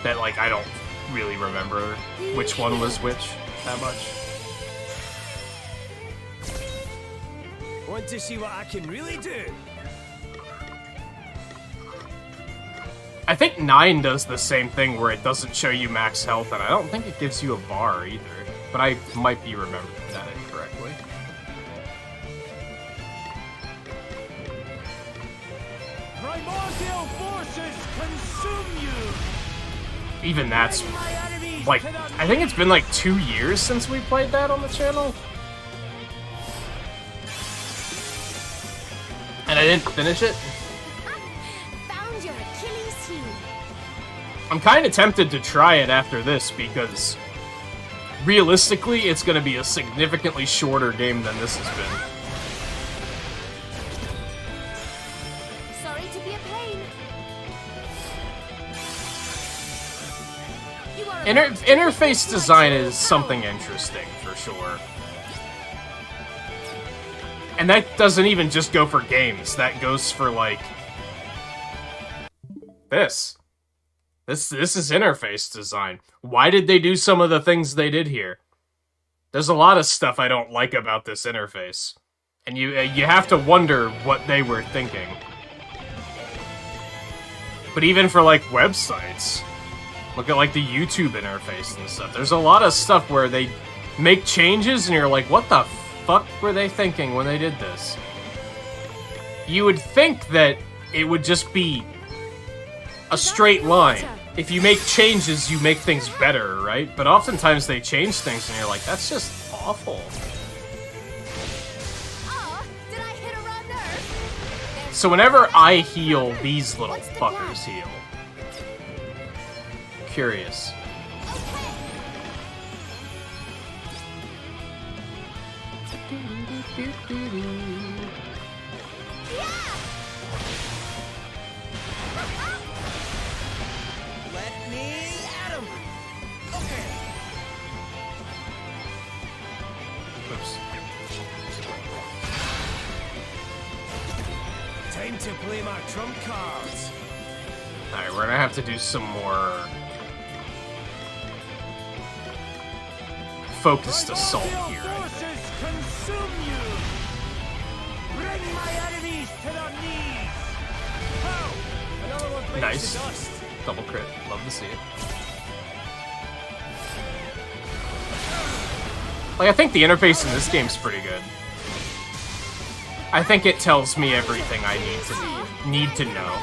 that, like, I don't really remember which one was which that much. Want to see what I can really do? I think 9 does the same thing where it doesn't show you max health, and I don't think it gives you a bar either. But I might be remembering that incorrectly. even that's, like, I think it's been like 2 years since we played that on the channel. And I didn't finish it. Found your Achilles heel. I'm kind of tempted to try it after this because realistically, it's going to be a significantly shorter game than this has been. Sorry to be a pain. You are Interface design is something interesting, for sure. And that doesn't even just go for games. That goes for, like, this. This is interface design. Why did they do some of the things they did here? There's a lot of stuff I don't like about this interface. And you have to wonder what they were thinking. But even for, like, websites, look at, like, the YouTube interface and stuff. There's a lot of stuff where they make changes and you're like, what the fuck were they thinking when they did this? You would think that it would just be a straight line. If you make changes, you make things better, right? But oftentimes they change things and you're like, that's just awful. Oh, did I hit a raw nerve? So whenever I heal, these little fuckers heal. Curious. Let me at him. Okay. Oops. Time to play my trump cards. Alright, we're gonna have to do some more focused assault here, I think. Consume you. Bring my enemies to their knees. Pow! Another one bites Nice. the dust. Double crit. Love to see it. Like, I think the interface in this game's pretty good. I think it tells me everything I need to know.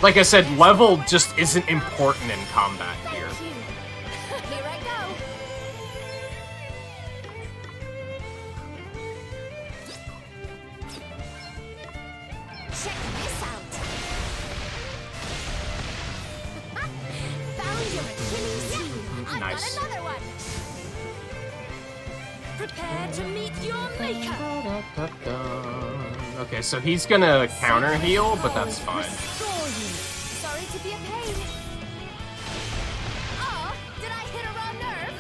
Like I said, level just isn't important in combat here. Here I go. Check this out. Found your Achilles heel. I've Nice. got another one. Prepare to meet your maker. Okay, so he's gonna counter heal, but that's fine. Restore you. Sorry to be a pain. Oh, did I hit a raw nerve?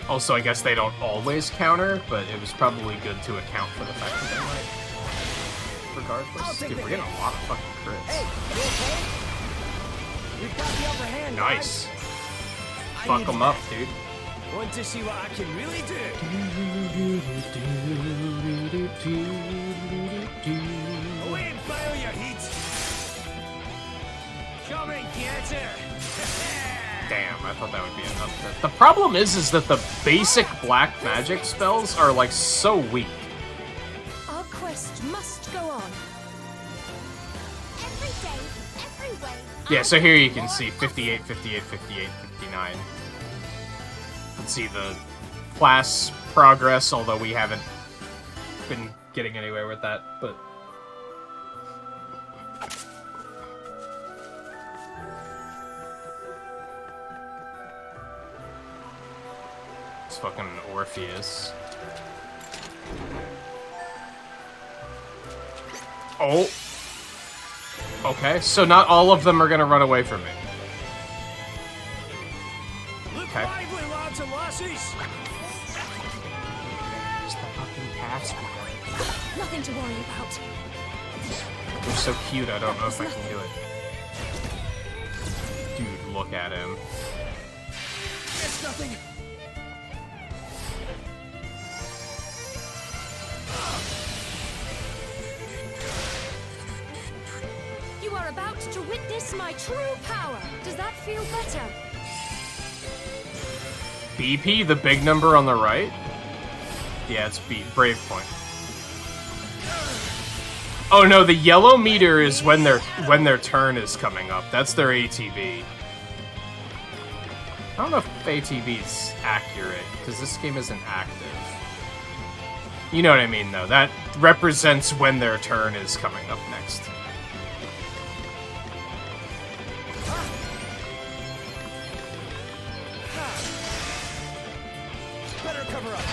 Also, I guess they don't always counter, but it was probably good to account for the fact that they might. Regardless. Dude, we're getting a lot of fucking crits. Hey, you okay? We've got the upper hand. Nice. I Fuck need them that. up, dude. Want to see what I can really do? Away and bio your heat. Come and get her. Damn, I thought that would be enough. The problem is that the basic black magic spells are, like, so weak. Our quest must go on. Every day, every way. Yeah, so here you can see 58, 58, 58, 59. You can see the class progress, although we haven't been getting anywhere with that, but... It's fucking Orpheus. Oh! Okay, so not all of them are gonna run away from me. Okay. Lively, lads and lassies. Just the fucking cats. Nothing to worry about. They're so cute, I don't know if I can do it. Dude, look at him. It's nothing. You are about to witness my true power. Does that feel better? BP, the big number on the right? Yeah, it's B. Brave Point. Oh no, the yellow meter is when their turn is coming up. That's their ATB. I don't know if ATB's accurate, because this game isn't active. You know what I mean, though. That represents when their turn is coming up next. Better cover up.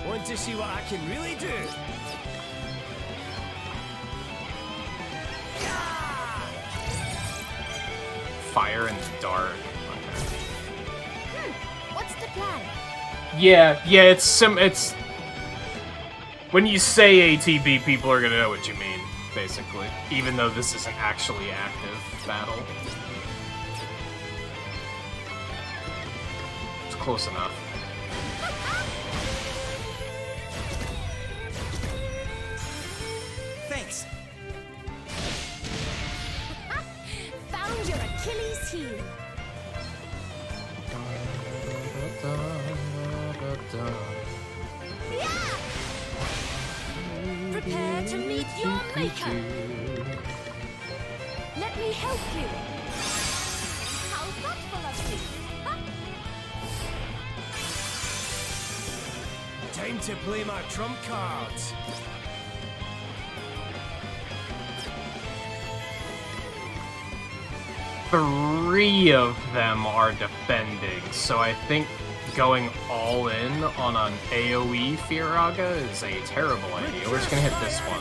Want to see what I can really do? Fire in the dark. Okay. What's the plan? Yeah, it's when you say ATB, people are gonna know what you mean, basically. Even though this isn't actually active battle. It's close enough. Thanks. Found your Achilles heel. Prepare to meet your maker. Let me help you. How thoughtful of you. Time to play my trump cards. Three of them are defending, so I think going all in on an AoE Firaga is a terrible idea. We're just gonna hit this one.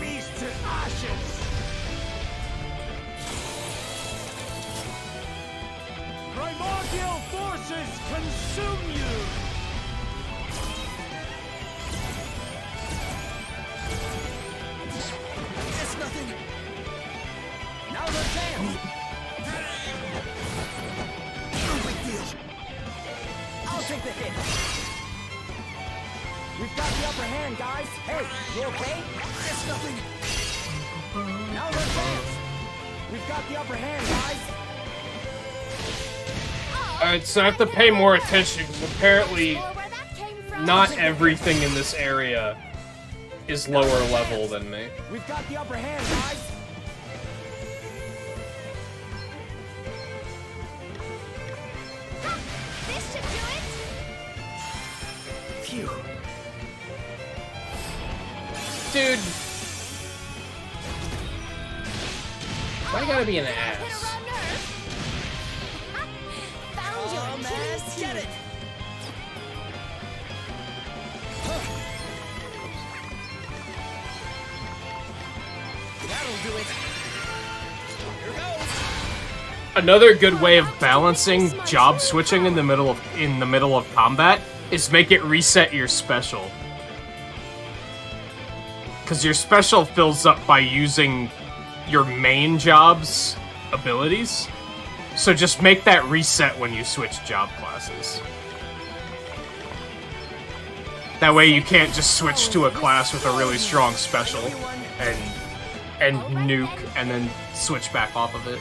Primordial forces consume you! It's nothing. Now the chance! No big deal. I'll take the hit. We've got the upper hand, guys. Hey, you okay? It's nothing. Now the chance. We've got the upper hand, guys. Alright, so I have to pay more attention, because apparently not everything in this area is lower level than me. We've got the upper hand, guys. This should do it. Phew. Dude. Why gotta be an ass? Found your Achilles heel. Get it! That'll do it. Here goes. Another good way of balancing job switching in the middle of combat is make it reset your special. Because your special fills up by using your main job's abilities. So just make that reset when you switch job classes. That way you can't just switch to a class with a really strong special and nuke and then switch back off of it.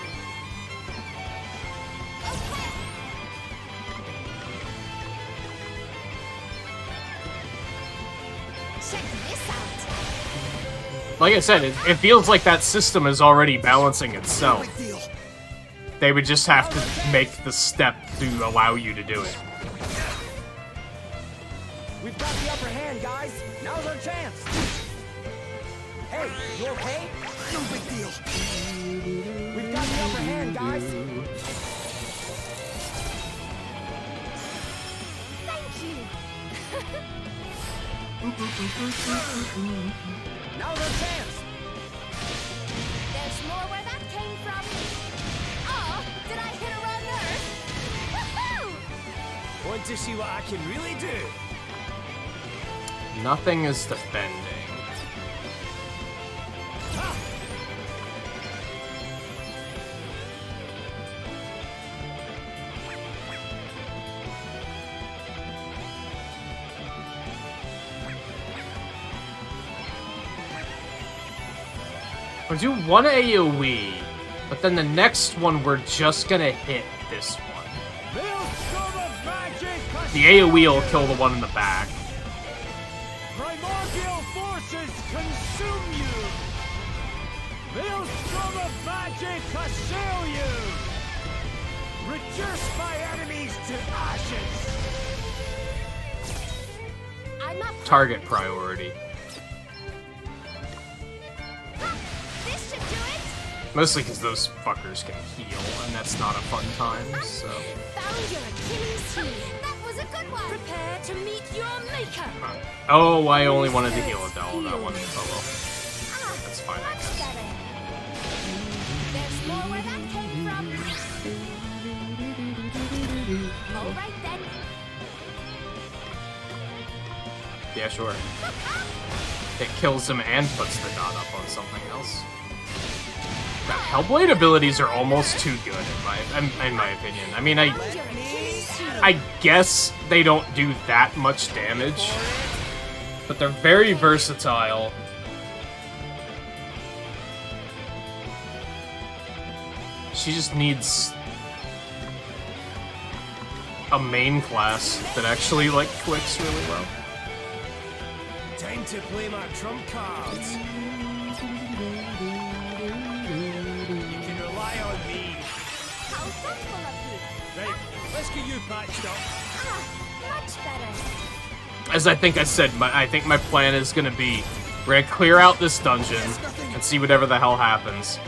Check this out. Like I said, it feels like that system is already balancing itself. They would just have to make the step to allow you to do it. We've got the upper hand, guys. Now's our chance. Hey, you okay? No big deal. We've got the upper hand, guys. Thank you. Now's our chance. There's more where that came from. Oh, did I hit a wrong nerve? Woohoo! Want to see what I can really do? Nothing is defending. We'll do one AoE, but then the next one we're just gonna hit this one. The AoE will kill the one in the back. Primordial forces consume you! Maelstrom of magic assail you! Reduce my enemies to ashes! I'm up. Target priority. This should do it. Mostly because those fuckers can heal, and that's not a fun time, so... Found your Achilles heel. That was a good one. Prepare to meet your maker. Oh, I only wanted to heal Adele that one. Oh well. That's fine, I Much guess. better. There's more where that came from. All right then. Yeah, sure. It kills him and puts the dot up on something else. God, Hellblade abilities are almost too good in my opinion. I mean, I guess they don't do that much damage, but they're very versatile. She just needs a main class that actually, like, clicks really well. Time to play my trump cards. You can rely on me. How thoughtful of you. Right, let's get you patched up. Much better. As I think I said, I think my plan is gonna be, we're gonna clear out this dungeon and see whatever the hell happens.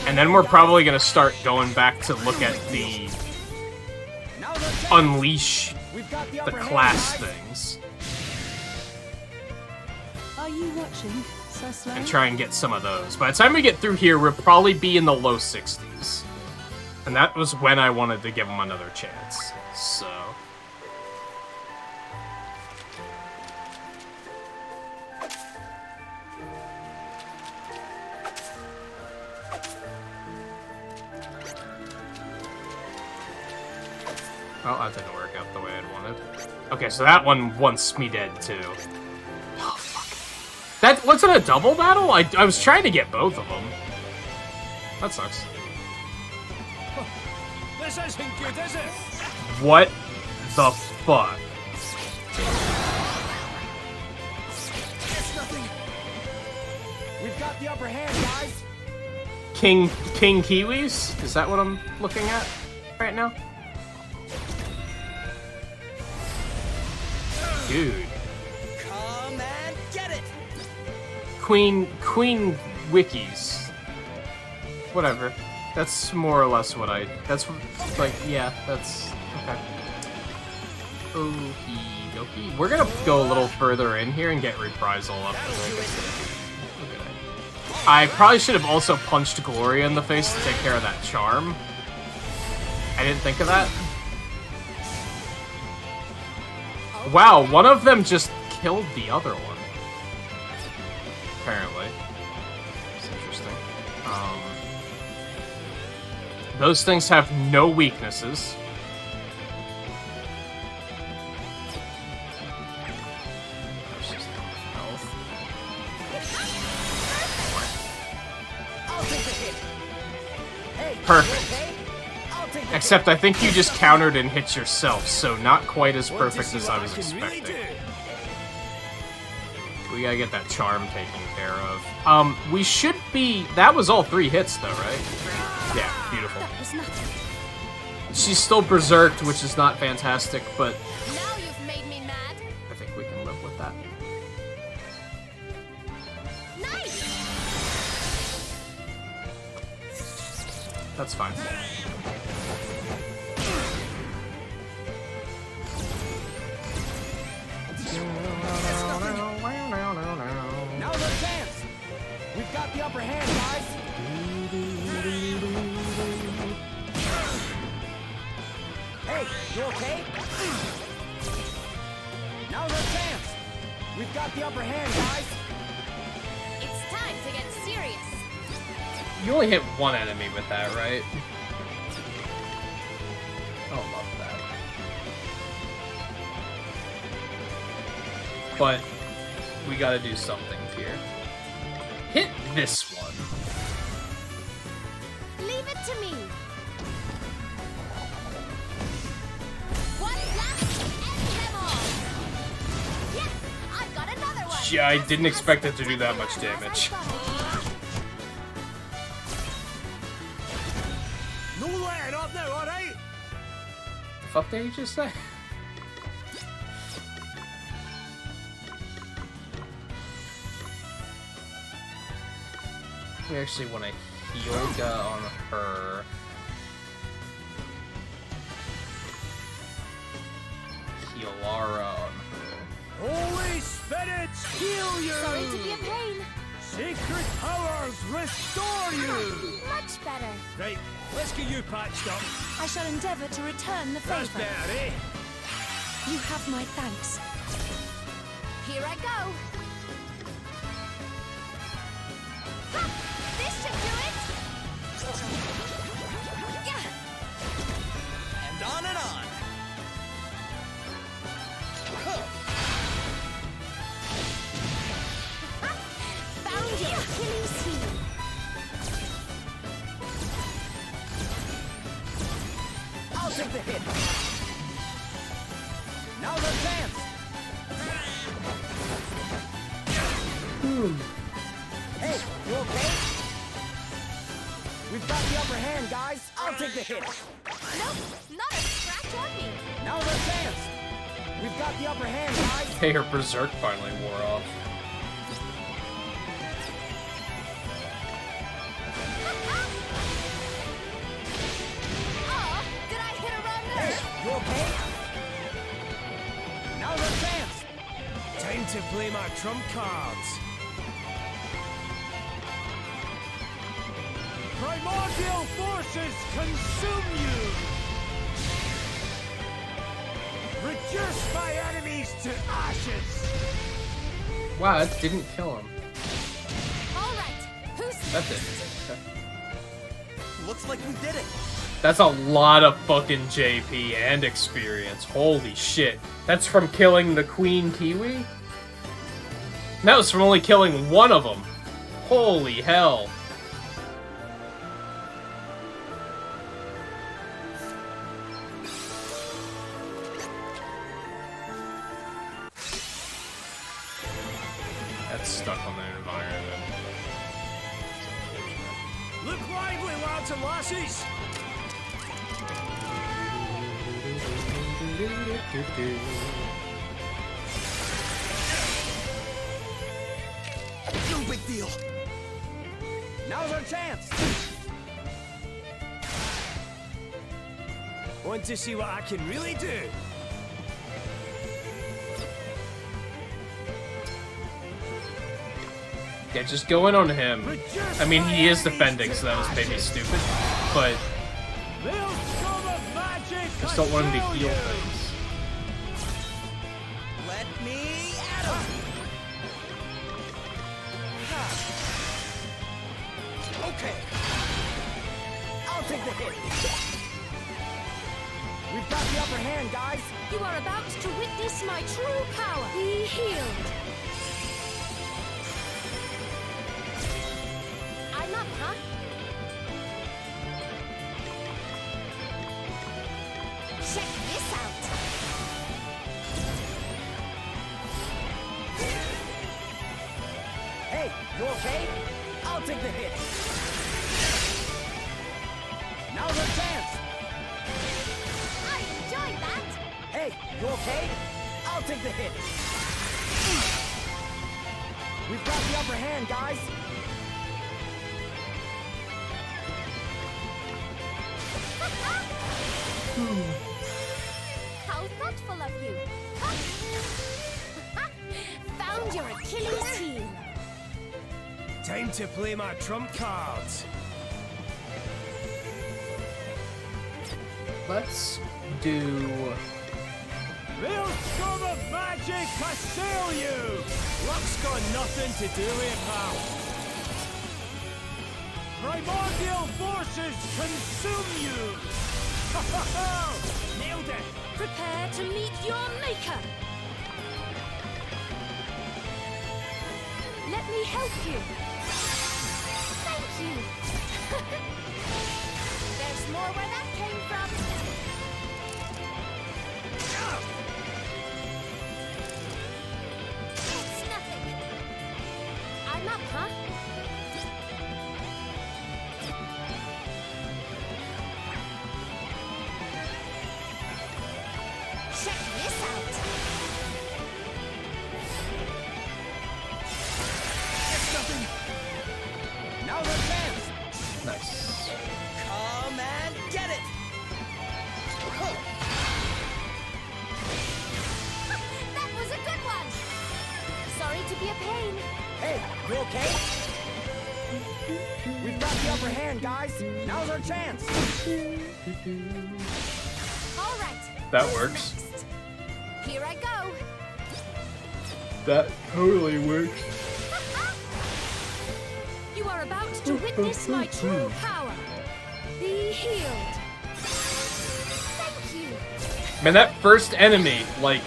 And then we're probably gonna start going back to look at the unleash the class things. Are you watching, Sir Sloan? And try and get some of those. By the time we get through here, we'll probably be in the low 60s. And that was when I wanted to give them another chance. So... well, that didn't work out the way I'd wanted. Okay, so that one wants me dead, too. Oh, fuck. That wasn't a double battle? I was trying to get both of them. That sucks. This isn't good, is it? What the fuck? It's nothing. We've got the upper hand, guys. King Kiwis? Is that what I'm looking at right now? Dude. Come and get it! Queen Wikis. Whatever. That's more or less what that's like, yeah, that's okay. Okie dokie. We're gonna go a little further in here and get Reprisal up. I probably should have also punched Gloria in the face to take care of that charm. I didn't think of that. Wow, one of them just killed the other one. Apparently. It's interesting. Those things have no weaknesses. Perfect. Except I think you just countered and hit yourself, so not quite as perfect as I was expecting. We gotta get that charm taken care of. We should be... That was all 3 hits, though, right? Yeah, beautiful. She's still berserked, which is not fantastic, but... Now you've made me mad. I think we can live with that. Nice. That's fine. Now the dance. We've got the upper hand, guys. Hey, you okay? Now the dance. We've got the upper hand, guys. It's time to get serious. You only hit one enemy with that, right? I don't love that. But we gotta do something here. Hit this one. Leave it to me. One blast, end them all. Yes, I've got another one. Yeah, I didn't expect it to do that much damage. No letting up now, alright? fuck did he just say? We actually want to yoga on her. Healara on her. Holy spirits, heal you! Sorry to be a pain. Sacred powers, restore you! Much better. Right, let's get you patched up. I shall endeavor to return the That's favor. better, eh? You have my thanks. Here I go. Ha! This should do it. Yeah. And on and on. Found your Achilles heel. I'll take the hit. Now the dance. Hey, you okay? We've got the upper hand, guys. I'll take the hit. Nope, not a scratch on me. Now the dance. We've got the upper hand, guys. Hey, her berserk finally wore off. Oh, did I hit a wrong Hey, nerve? you okay? Now the dance. Time to play my trump cards. Primordial forces consume you. Reduce my enemies to ashes. Wow, that didn't kill him. All right, who's That did. Okay. Looks like we did it. That's a lot of fucking JP and experience. Holy shit. That's from killing the Queen Kiwi? That was from only killing one of them. Holy hell. That's stuck on the environment. Look lively, lads and lassies. No big deal. Now's our chance. Want to see what I can really do? Yeah, just go in on him. I mean, he is defending, so that was maybe stupid. But just don't want him to heal things. Let me at him. Okay. I'll take the hit. We've got the upper hand, guys. You are about to witness my true power. Be healed. I'm up, huh? Check this out. Hey, you okay? I'll take the hit. Now's our chance. I enjoyed that. Hey, you okay? I'll take the hit. We've got the upper hand, guys. How thoughtful of you. Found your Achilles heel. Time to play my trump cards. Let's do... Real storm of magic assail you! Luck's got nothing to do with it, pal. Primordial forces consume you! Nailed it! Prepare to meet your maker. Let me help you. Thank you. There's more where that came from. It's nothing. I'm up, huh? okay? We've got the upper hand, guys. Now's our chance. All right. That who's works. next? Here I go. That totally works. You are about to witness my true power. Be healed. Thank you. Man, that first enemy, like,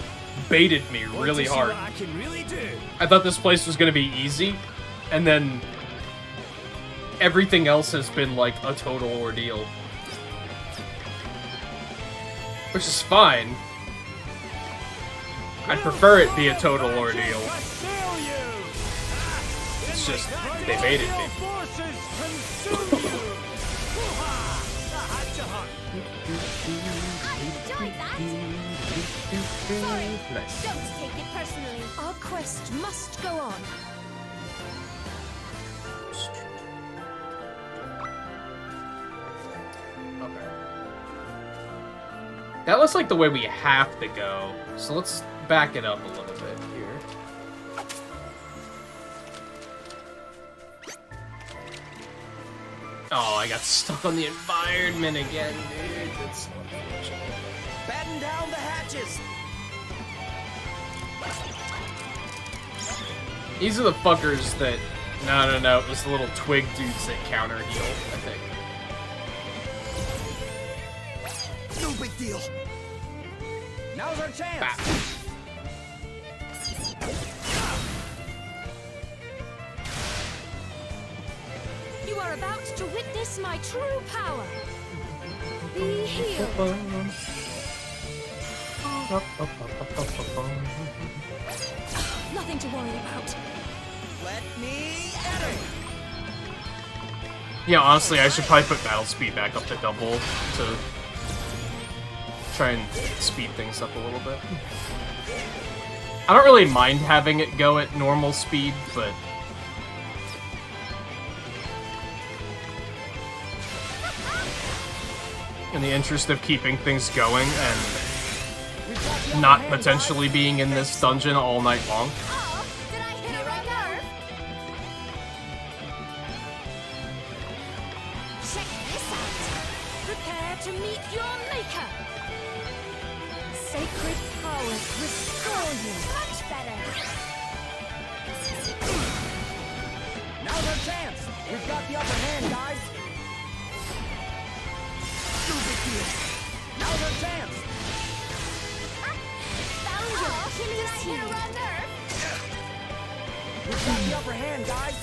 baited me really Want to see hard. what I can really do. I thought this place was gonna be easy, and then everything else has been like a total ordeal. Which is fine. I'd prefer it be a total ordeal. It's just, they baited me. I enjoyed that. Sorry. Nice. Don't take it personally. Our quest must go on. Okay. That looks like the way we have to go. So let's back it up a little bit here. Oh, I got stuck on the environment again, dude. That's so unfortunate. Batten down the hatches. These are the fuckers that... No, it was the little twig dudes that counter heal, I think. No big deal. Now's our chance. Bah. You are about to witness my true power. Be healed. Nothing to worry about. Let me at it. Yeah, honestly, I should probably put battle speed back up to double to try and speed things up a little bit. I don't really mind having it go at normal speed, but... in the interest of keeping things going and not potentially being in this dungeon all night long. Oh, did I hit a nerve? Check this out. Prepare to meet your maker. Sacred powers restore you. Much better. Now's our chance. We've got the upper hand, guys. No big deal. Now's our chance. Found your Achilles heel. Nerve? We've got the upper hand, guys.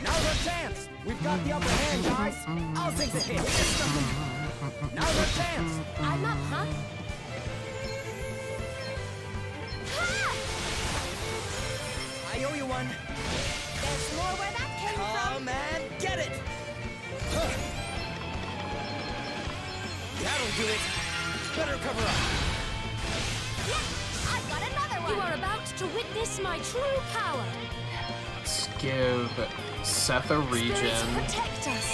Now's our chance. We've got the upper hand, guys. I'll take the hit. Now's our chance. I'm up, huh? I owe you one. There's more where that came from. Come and get it. That'll do it. Better cover up. Yeah, I've got another one. You are about to witness my true power. Let's give Seth a regen. Spirits protect us.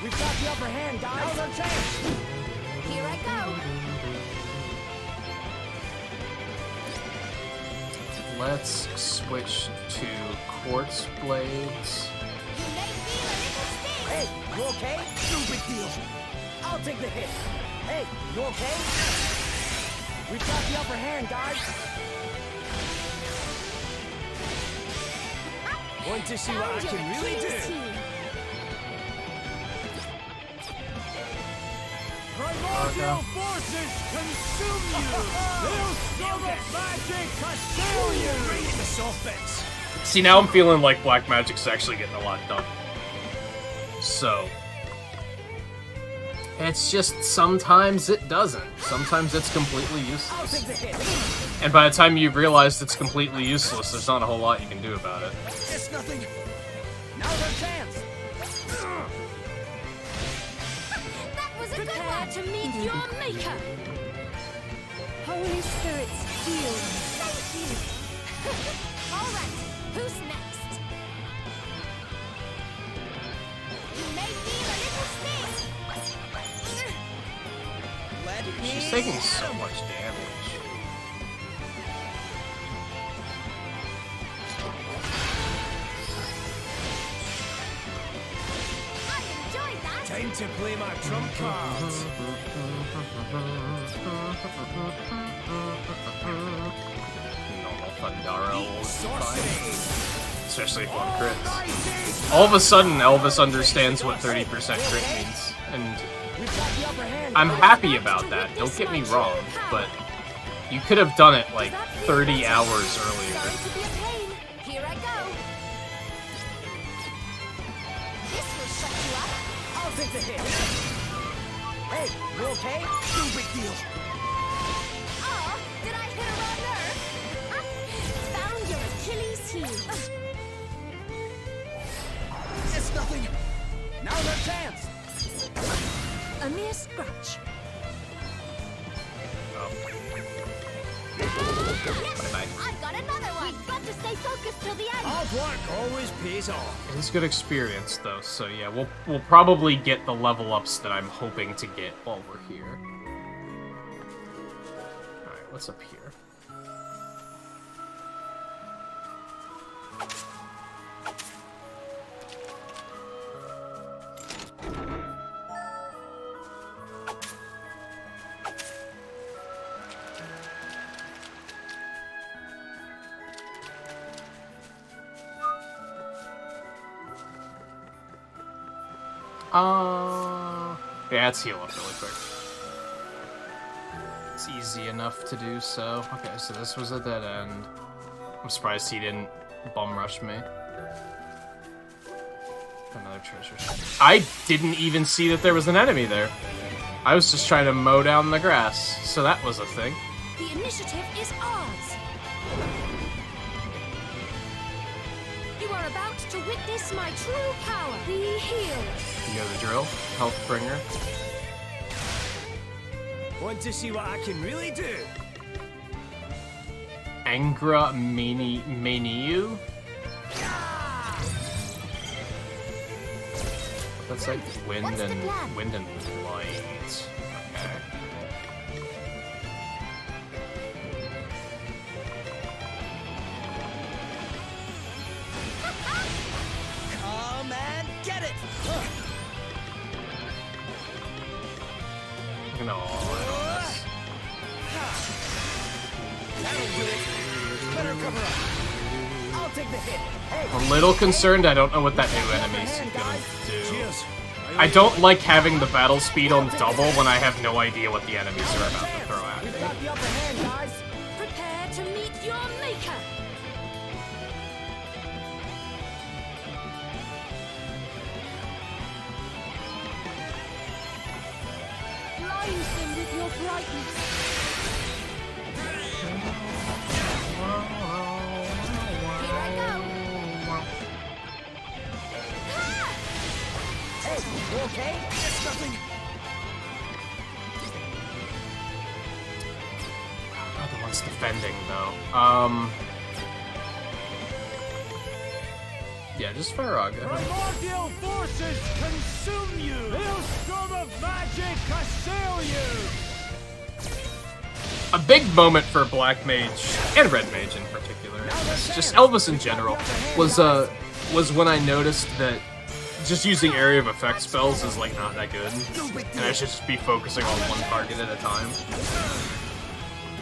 We've got the upper hand, guys. Now's our chance. Here I go. Let's switch to quartz blades. You may feel a little sting. Hey, you okay? No big deal. I'll take the hit. Hey, you okay? We've got the upper hand, guys. Want to see what I Found can your really do? Achilles heel. Primordial forces consume you! They'll summon magic consume you! Bring in the soft bits. See, now I'm feeling like black magic's actually getting a lot done. So... it's just sometimes it doesn't. Sometimes it's completely I'll useless. take the hit. And by the time you've realized it's completely useless, there's not a whole lot you can do about it. It's nothing. Now's our chance. That was a good Prepare one. to meet your maker. Holy spirits, heal me. Thank you. All right, who's next? You may feel a little sting. Let She's me taking so much damage. Time to play my trump cards. Normal Thundara will be fine. Especially if one crits. All of a sudden, Elvis understands what 30% crit means. And I'm happy about that, don't get me wrong, but you could have done it like 30 hours earlier. Here I go. This will shut you up. I'll take the hit. Hey, you okay? No big deal. Oh, did I hit a raw nerve? Found your Achilles heel. It's nothing. Now their chance. A mere scratch. Yes, I've got another one. We've got to stay focused till the end. Hard work always pays off. It is good experience though, so yeah, we'll probably get the level ups that I'm hoping to get while we're here. Alright, what's up here? Yeah, let's heal up really quick. It's easy enough to do so. Okay, so this was a dead end. I'm surprised he didn't bum rush me. Another treasure. I didn't even see that there was an enemy there. I was just trying to mow down the grass, so that was a thing. The initiative is ours. You are about to witness my true power. Be healed. You know the drill. Health bringer. Want to see what I can really do? Angra Maniu? That's like wind and light. Okay. Come and get it! I'm gonna all in on this. That'll do it. Better cover up. I'll take the hit. Hey, I'm a little concerned. I don't know what that new enemy's gonna do. cheers. I don't like having the battle speed on double when I have no idea what the enemies are about to throw at me. We've got the upper hand, guys. Prepare to meet your maker. Blind them with your brightness. Here I go. Hey, you okay? It's nothing. Other one's defending though. Yeah, just Faraga. Primordial forces consume you! Hailstorm of magic assail you! A big moment for Black Mage and Red Mage in particular, just Elvis in general, was when I noticed that just using area of effect spells is like not that good, and I should just be focusing on one target at a time.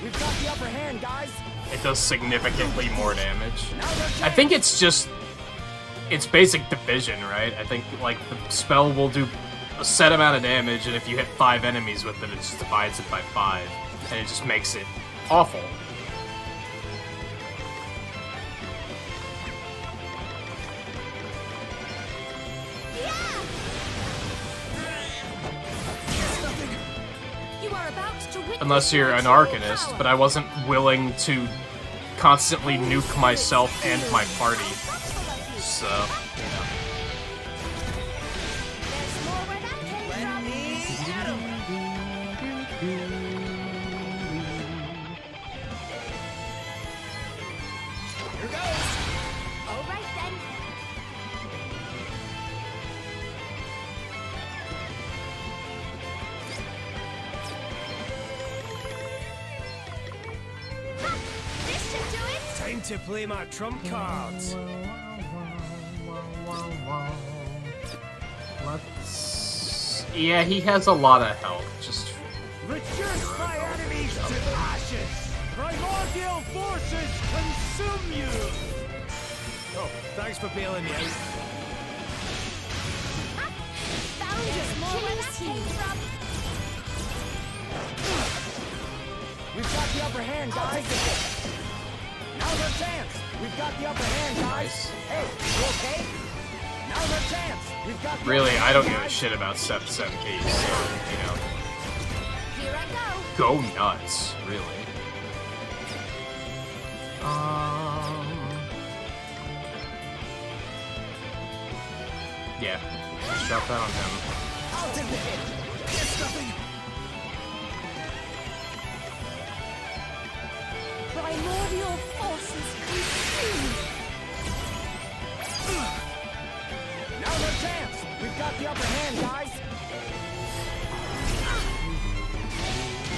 We've got the upper hand, guys. It does significantly more damage. I think it's just it's basic division, right? I think like the spell will do a set amount of damage, and if you hit 5 enemies with it, it just divides it by 5, and it just makes it awful. Unless you're an Arcanist, but I wasn't willing to constantly nuke myself and my party. So, you know. Here goes. All right then. Ha! This should do it. Time to play my trump cards. Let's Yeah, he has a lot of health. Just Reduce my enemies to ashes! Primordial forces consume you! Oh, thanks for bailing me out. Found your Achilles heel. We've got the upper hand, guys. Now's our chance. We've got the upper hand, guys. Hey, you okay? Now's our chance. We've got the really, upper I don't hand, give a guys. shit about Seth MP, so, you know. Here I go. Go nuts, really. Yeah, just drop that on him. I'll take the hit. It's nothing. Primordial forces consumed. Now's our chance. We've got the upper hand, guys.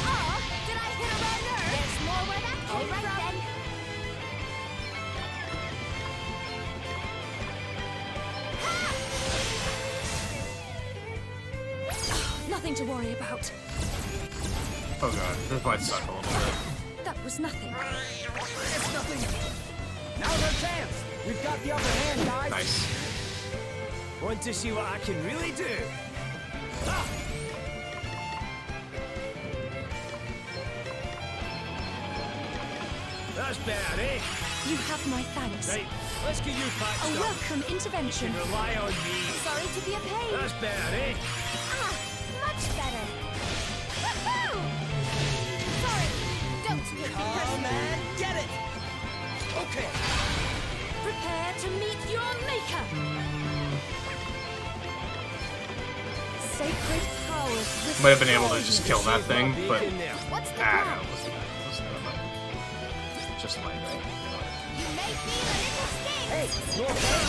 Oh, did I hit a red nerve? There's more where that came from. Then. Nothing to worry about. Oh god, this might suck a little bit. That was nothing. It's nothing. Now's our chance. We've got the upper hand, guys. Nice. Want to see what I can really do? Ah! That's bad, eh? You have my thanks. Right, let's get you patched A up. welcome intervention. You can rely on me. Sorry to be a pain. That's bad, eh? Ah, much better. Woohoo! Sorry, don't take it personally. Get it. Okay. Prepare to meet your maker. Sacred powers. Might have been able to just kill that thing, but In there. What's the ah, plan? no, wasn't that. Just like that. You may feel a little sting. Hey, you okay?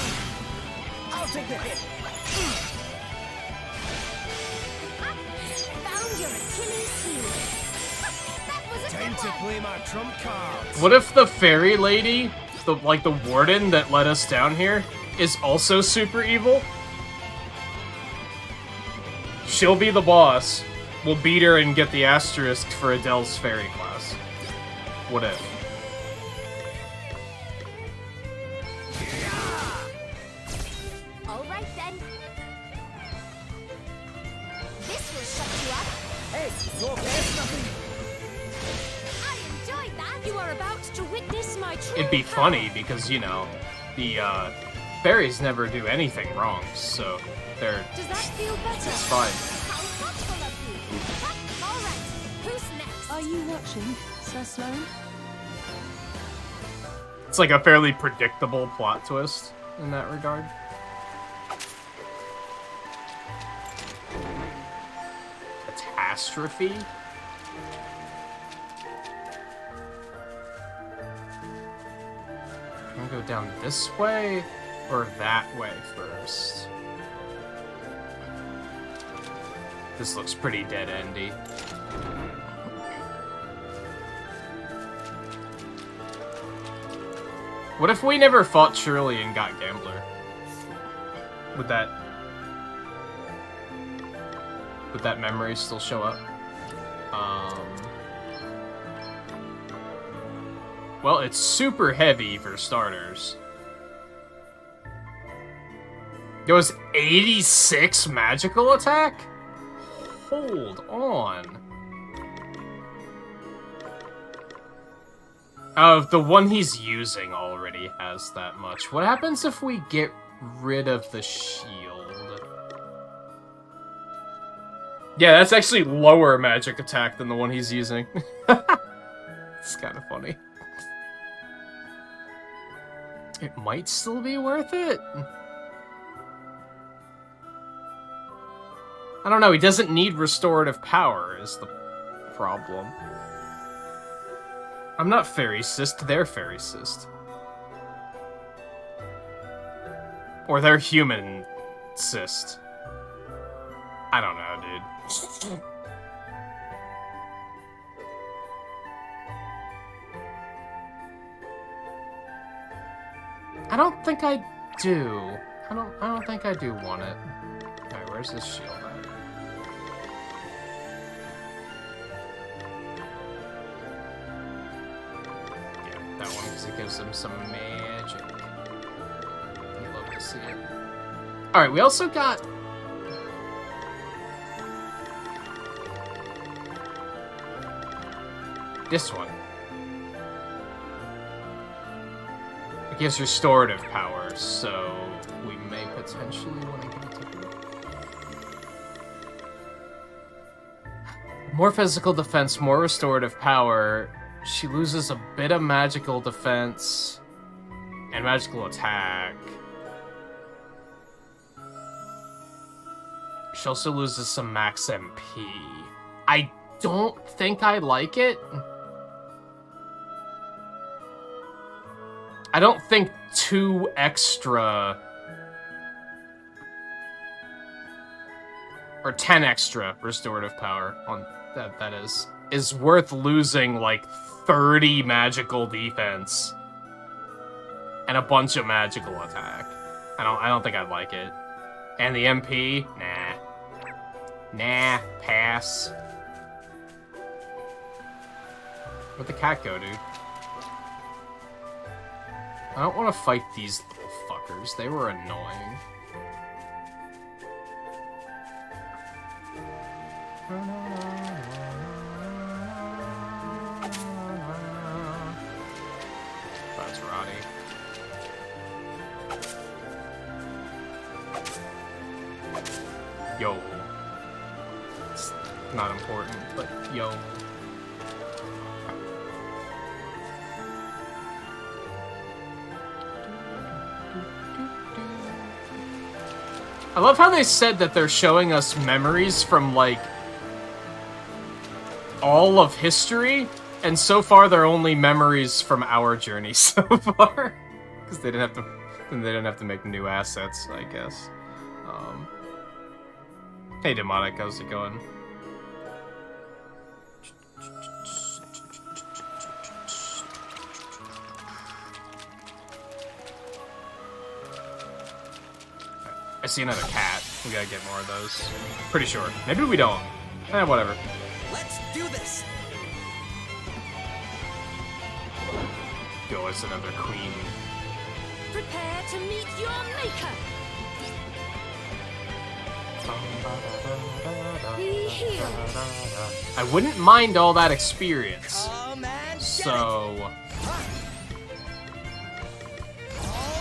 I'll take the hit. Found your Achilles heel. That was a Time good to one. play my trump cards. What if the fairy lady, the warden that let us down here, is also super evil? She'll be the boss. We'll beat her and get the asterisk for Adele's fairy class. What if? All right then. This will shut you up. Hey, you okay? It's nothing. I enjoyed that. You are about to witness my true It'd be power. funny because, you know, the fairies never do anything wrong, so they're Does that feel better? it's fine. How thoughtful of you. All right, who's next? Are you watching, Sir Sloane? It's like a fairly predictable plot twist in that regard. Catastrophe? I'm gonna go down this way or that way first. This looks pretty dead-endy. What if we never fought Shirley and got Gambler? Would that memory still show up? Well, it's super heavy for starters. It was 86 magical attack? Hold on. The one he's using already has that much. What happens if we get rid of the shield? Yeah, that's actually lower magic attack than the one he's using. It's kind of funny. It might still be worth it. I don't know, he doesn't need restorative power is the problem. I'm not fairy cyst, they're fairy cyst. Or they're human cyst. I don't know, dude. I don't think I do. I don't think I do want it. Alright, where's this shield at? that one because it gives them some magic. You love to see it. Alright, we also got... this one. It gives restorative power, so we may potentially want to give it to her. More physical defense, more restorative power. She loses a bit of magical defense and magical attack. She also loses some max MP. I don't think I like it. I don't think 2 extra or 10 extra restorative power on that is worth losing like 30 magical defense and a bunch of magical attack. I don't think I'd like it. And the MP, nah, pass. Where'd the cat go, dude? I don't want to fight these little fuckers. They were annoying. That's Roddy. Yo. It's not important, but yo. I love how they said that they're showing us memories from, like, all of history, and so far they're only memories from our journey so far. Because they didn't have to make new assets, I guess. Hey, Demonic, how's it going? I see another cat. We gotta get more of those. Pretty sure. Maybe we don't. Whatever. Let's do this. Go, it's another queen. Prepare to meet your maker. Be healed. I wouldn't mind all that experience. Come and So... all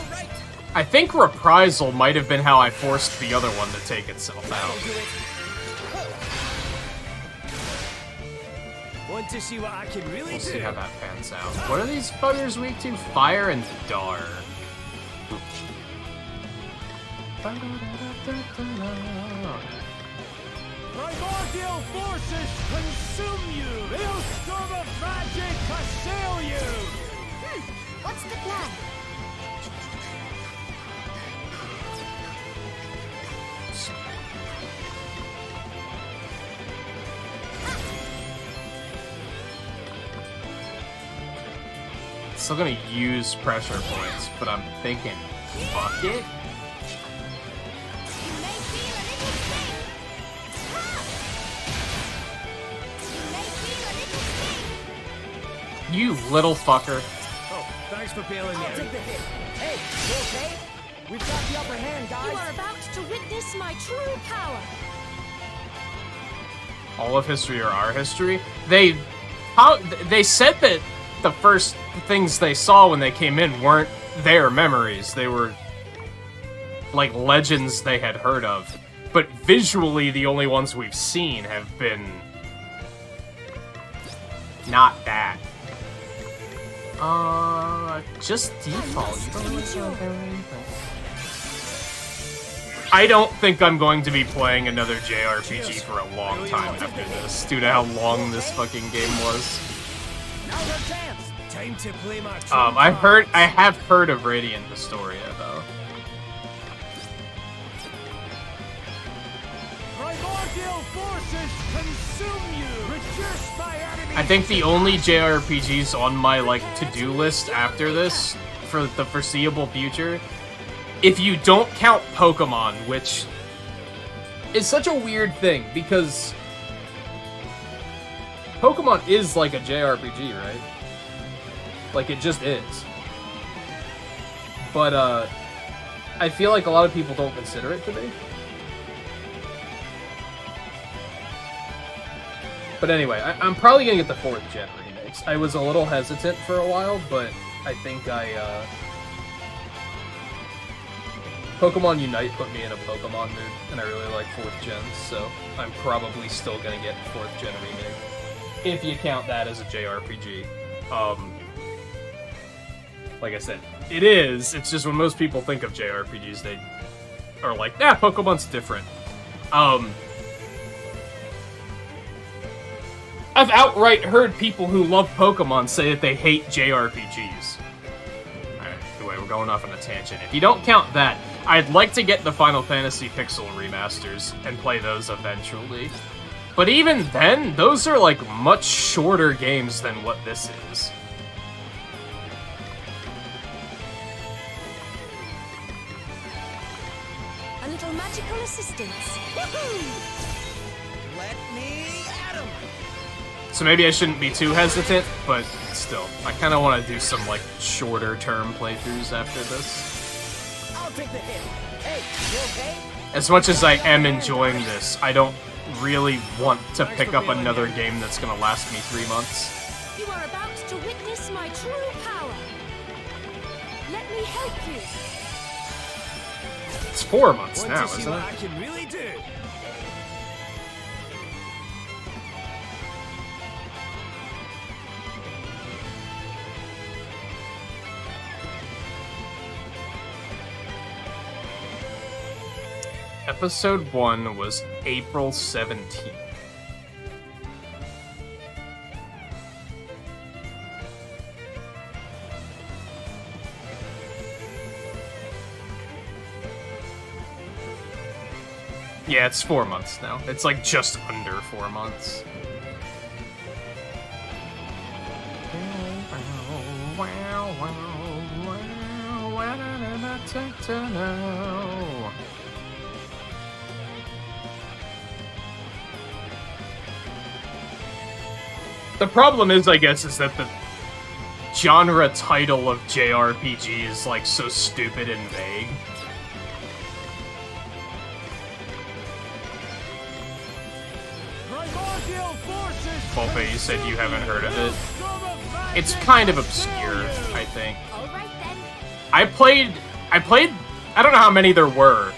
right. I think Reprisal might have been how I forced the other one to take itself out. Want to see what I can really We'll do? see how that pans out. What are these buggers weak to? Fire and Dar. Primordial forces consume you! Hailstorm of magic assail you! What's the plan? Still gonna use pressure points, but I'm thinking, fuck it. You little fucker. Oh, thanks for bailing me I'll out. take the hit. Hey, you okay? We've got the upper hand, guys. You are about to witness my true power. All of history or our history? They said that the first things they saw when they came in weren't their memories. They were like legends they had heard of. But visually, the only ones we've seen have been not that. Just default. You don't really do anything. I don't think I'm going to be playing another JRPG for a long time after this, due to how long this fucking game was. Now's our chance. Time to play my I have heard of Radiant Historia though. Primordial forces consume you! Reduce my enemy! I think the only JRPGs on my like to-do list after this for the foreseeable future, if you don't count Pokemon, which is such a weird thing because Pokemon is like a JRPG, right? Like, it just is. But, I feel like a lot of people don't consider it to be. But anyway, I'm probably gonna get the 4th gen remakes. I was a little hesitant for a while, but I think Pokemon Unite put me in a Pokemon mood, and I really like 4th gen, so I'm probably still gonna get 4th gen remake. If you count that as a JRPG. Like I said, it is. It's just when most people think of JRPGs, they are like, nah, Pokemon's different. I've outright heard people who love Pokemon say that they hate JRPGs. Alright, anyway, we're going off on a tangent. If you don't count that, I'd like to get the Final Fantasy Pixel remasters and play those eventually. But even then, those are like much shorter games than what this is. A little magical assistance. Woohoo! Let me at 'em. So maybe I shouldn't be too hesitant, but still, I kind of want to do some like shorter term playthroughs after this. I'll take the hit. Hey, you okay? As much as I am enjoying this, I don't really want to pick up another game that's gonna last me 3 months. You are about to witness my true power. Let me help you. It's 4 months Want now, to see isn't what it? I can really do? Episode 1 was April 17th. Yeah, it's 4 months now. It's like just under 4 months. The problem is, I guess, is that the genre title of JRPG is like so stupid and vague. Pope, you said you haven't heard of it. It's kind of obscure, I think. I played, I don't know how many there were.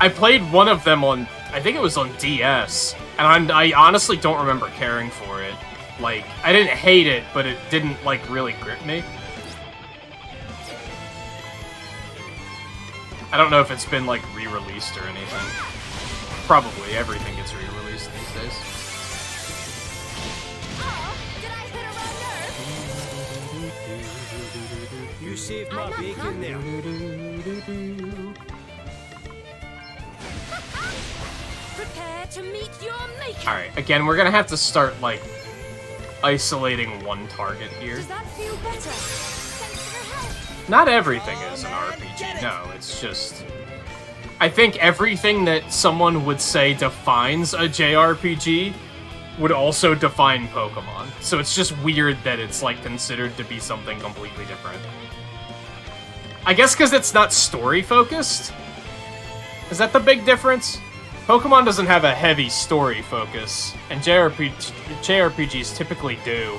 I played one of them on, I think it was on DS, and I honestly don't remember caring for it. Like, I didn't hate it, but it didn't, like, really grip me. I don't know if it's been, like, re-released or anything. Probably, everything gets re-released these days. You saved my bacon there. Prepare to meet your maker. Alright, again, we're gonna have to start, like, isolating one target here. Does that feel better? Thanks for the help. Not everything is an RPG, no, it's just... I think everything that someone would say defines a JRPG would also define Pokemon. So it's just weird that it's, like, considered to be something completely different. I guess because it's not story-focused? Is that the big difference? Pokemon doesn't have a heavy story focus, and JRPGs typically do.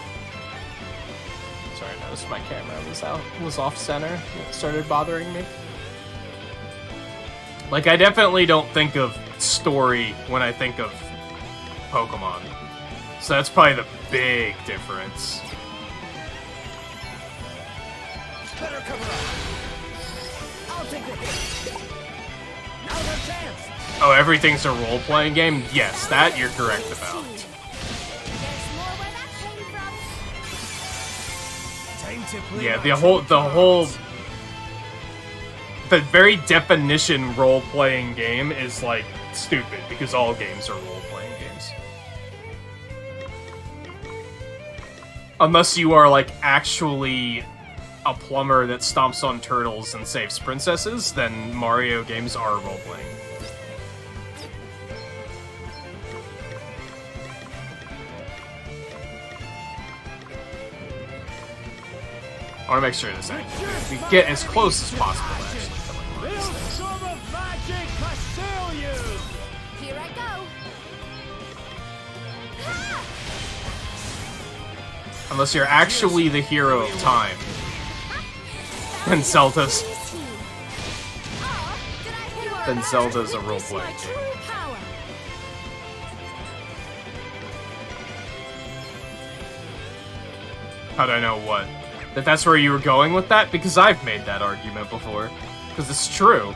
Sorry, I noticed my camera was off-center. It started bothering me. Like, I definitely don't think of story when I think of Pokemon. So that's probably the big difference. Better cover up. I'll take the hit. Now's our chance. Oh, everything's a role-playing game? Yes, that you're correct about. Time to play. Yeah, the very definition role-playing game is, like, stupid, because all games are role-playing games. Unless you are, like, actually a plumber that stomps on turtles and saves princesses, then Mario games are role-playing. I want to make sure this we get as close as possible to actually killing one of these things. Here I go. Unless you're actually the hero of time. Then Zelda's a role-playing game. How'd I know what? That's where you were going with that? Because I've made that argument before. Because it's true.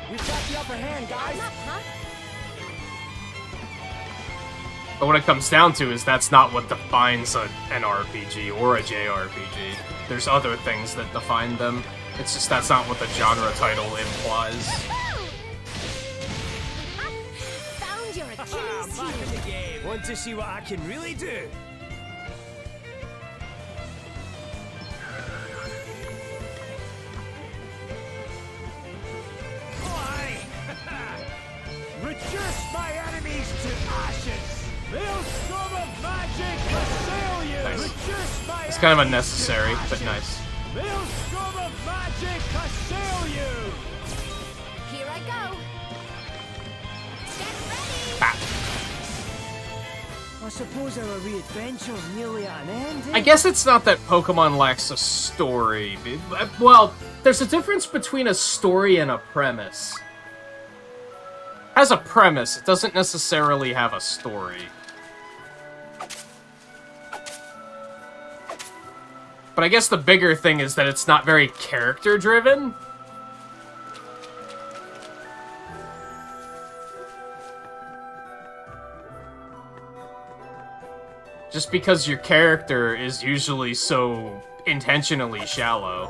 We've got the upper hand, guys. But what it comes down to is that's not what defines an RPG or a JRPG. There's other things that define them. It's just that's not what the genre title implies. Found your Achilles Back in the game. Want to see what I can really do? Why? Reduce my enemies to ashes. Maelstrom of magic assail you. Nice. Reduce my It's kind of unnecessary, but nice. Maelstrom of magic assail you. Here I go. Get ready. Ah. I suppose our wee adventure's nearly at an end. I guess it's not that Pokemon lacks a story. Well, there's a difference between a story and a premise. It has a premise, it doesn't necessarily have a story. But I guess the bigger thing is that it's not very character-driven. Just because your character is usually so intentionally shallow.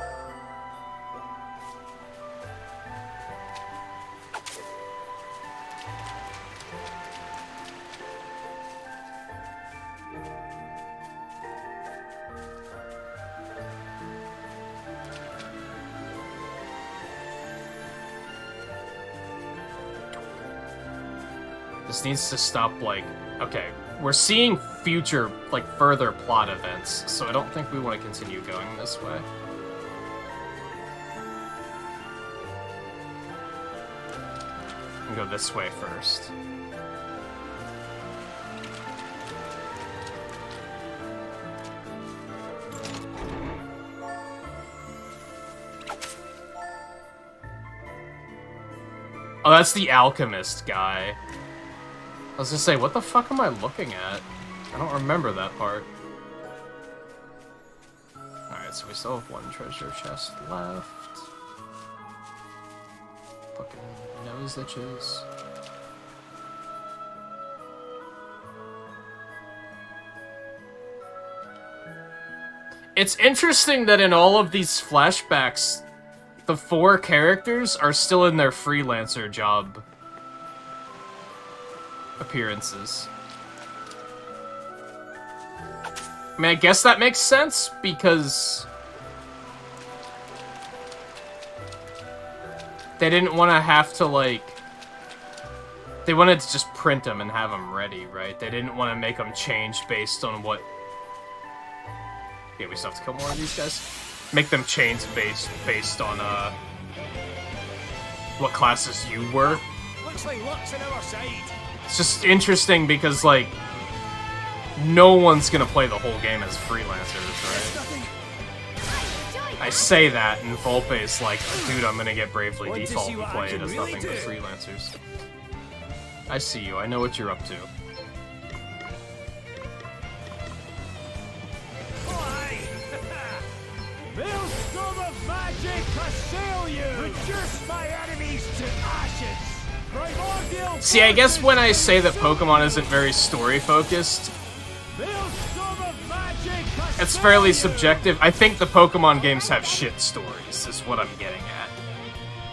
This needs to stop, like, okay, we're seeing future, like, further plot events, so I don't think we want to continue going this way. And go this way first. Oh, that's the alchemist guy. I was gonna say, what the fuck am I looking at? I don't remember that part. Alright, so we still have one treasure chest left. Fucking nose itches. It's interesting that in all of these flashbacks, the 4 characters are still in their freelancer job appearances. I mean, I guess that makes sense, because they didn't want to have to, like... They wanted to just print them and have them ready, right? They didn't want to make them change based on what... Yeah, we still have to kill more of these guys. Make them change based on, what classes you were. Looks like luck's on our side. It's just interesting because, like, no one's gonna play the whole game as freelancers, right? I say that, and Volpe's like, dude, I'm gonna get Bravely Default and play it as nothing but freelancers. I see you, I know what you're up to. Maelstrom of magic assail you! Reduce my enemies to ashes! Primordial. See, I guess when I say that Pokemon isn't very story-focused, it's fairly subjective. I think the Pokemon games have shit stories, is what I'm getting at.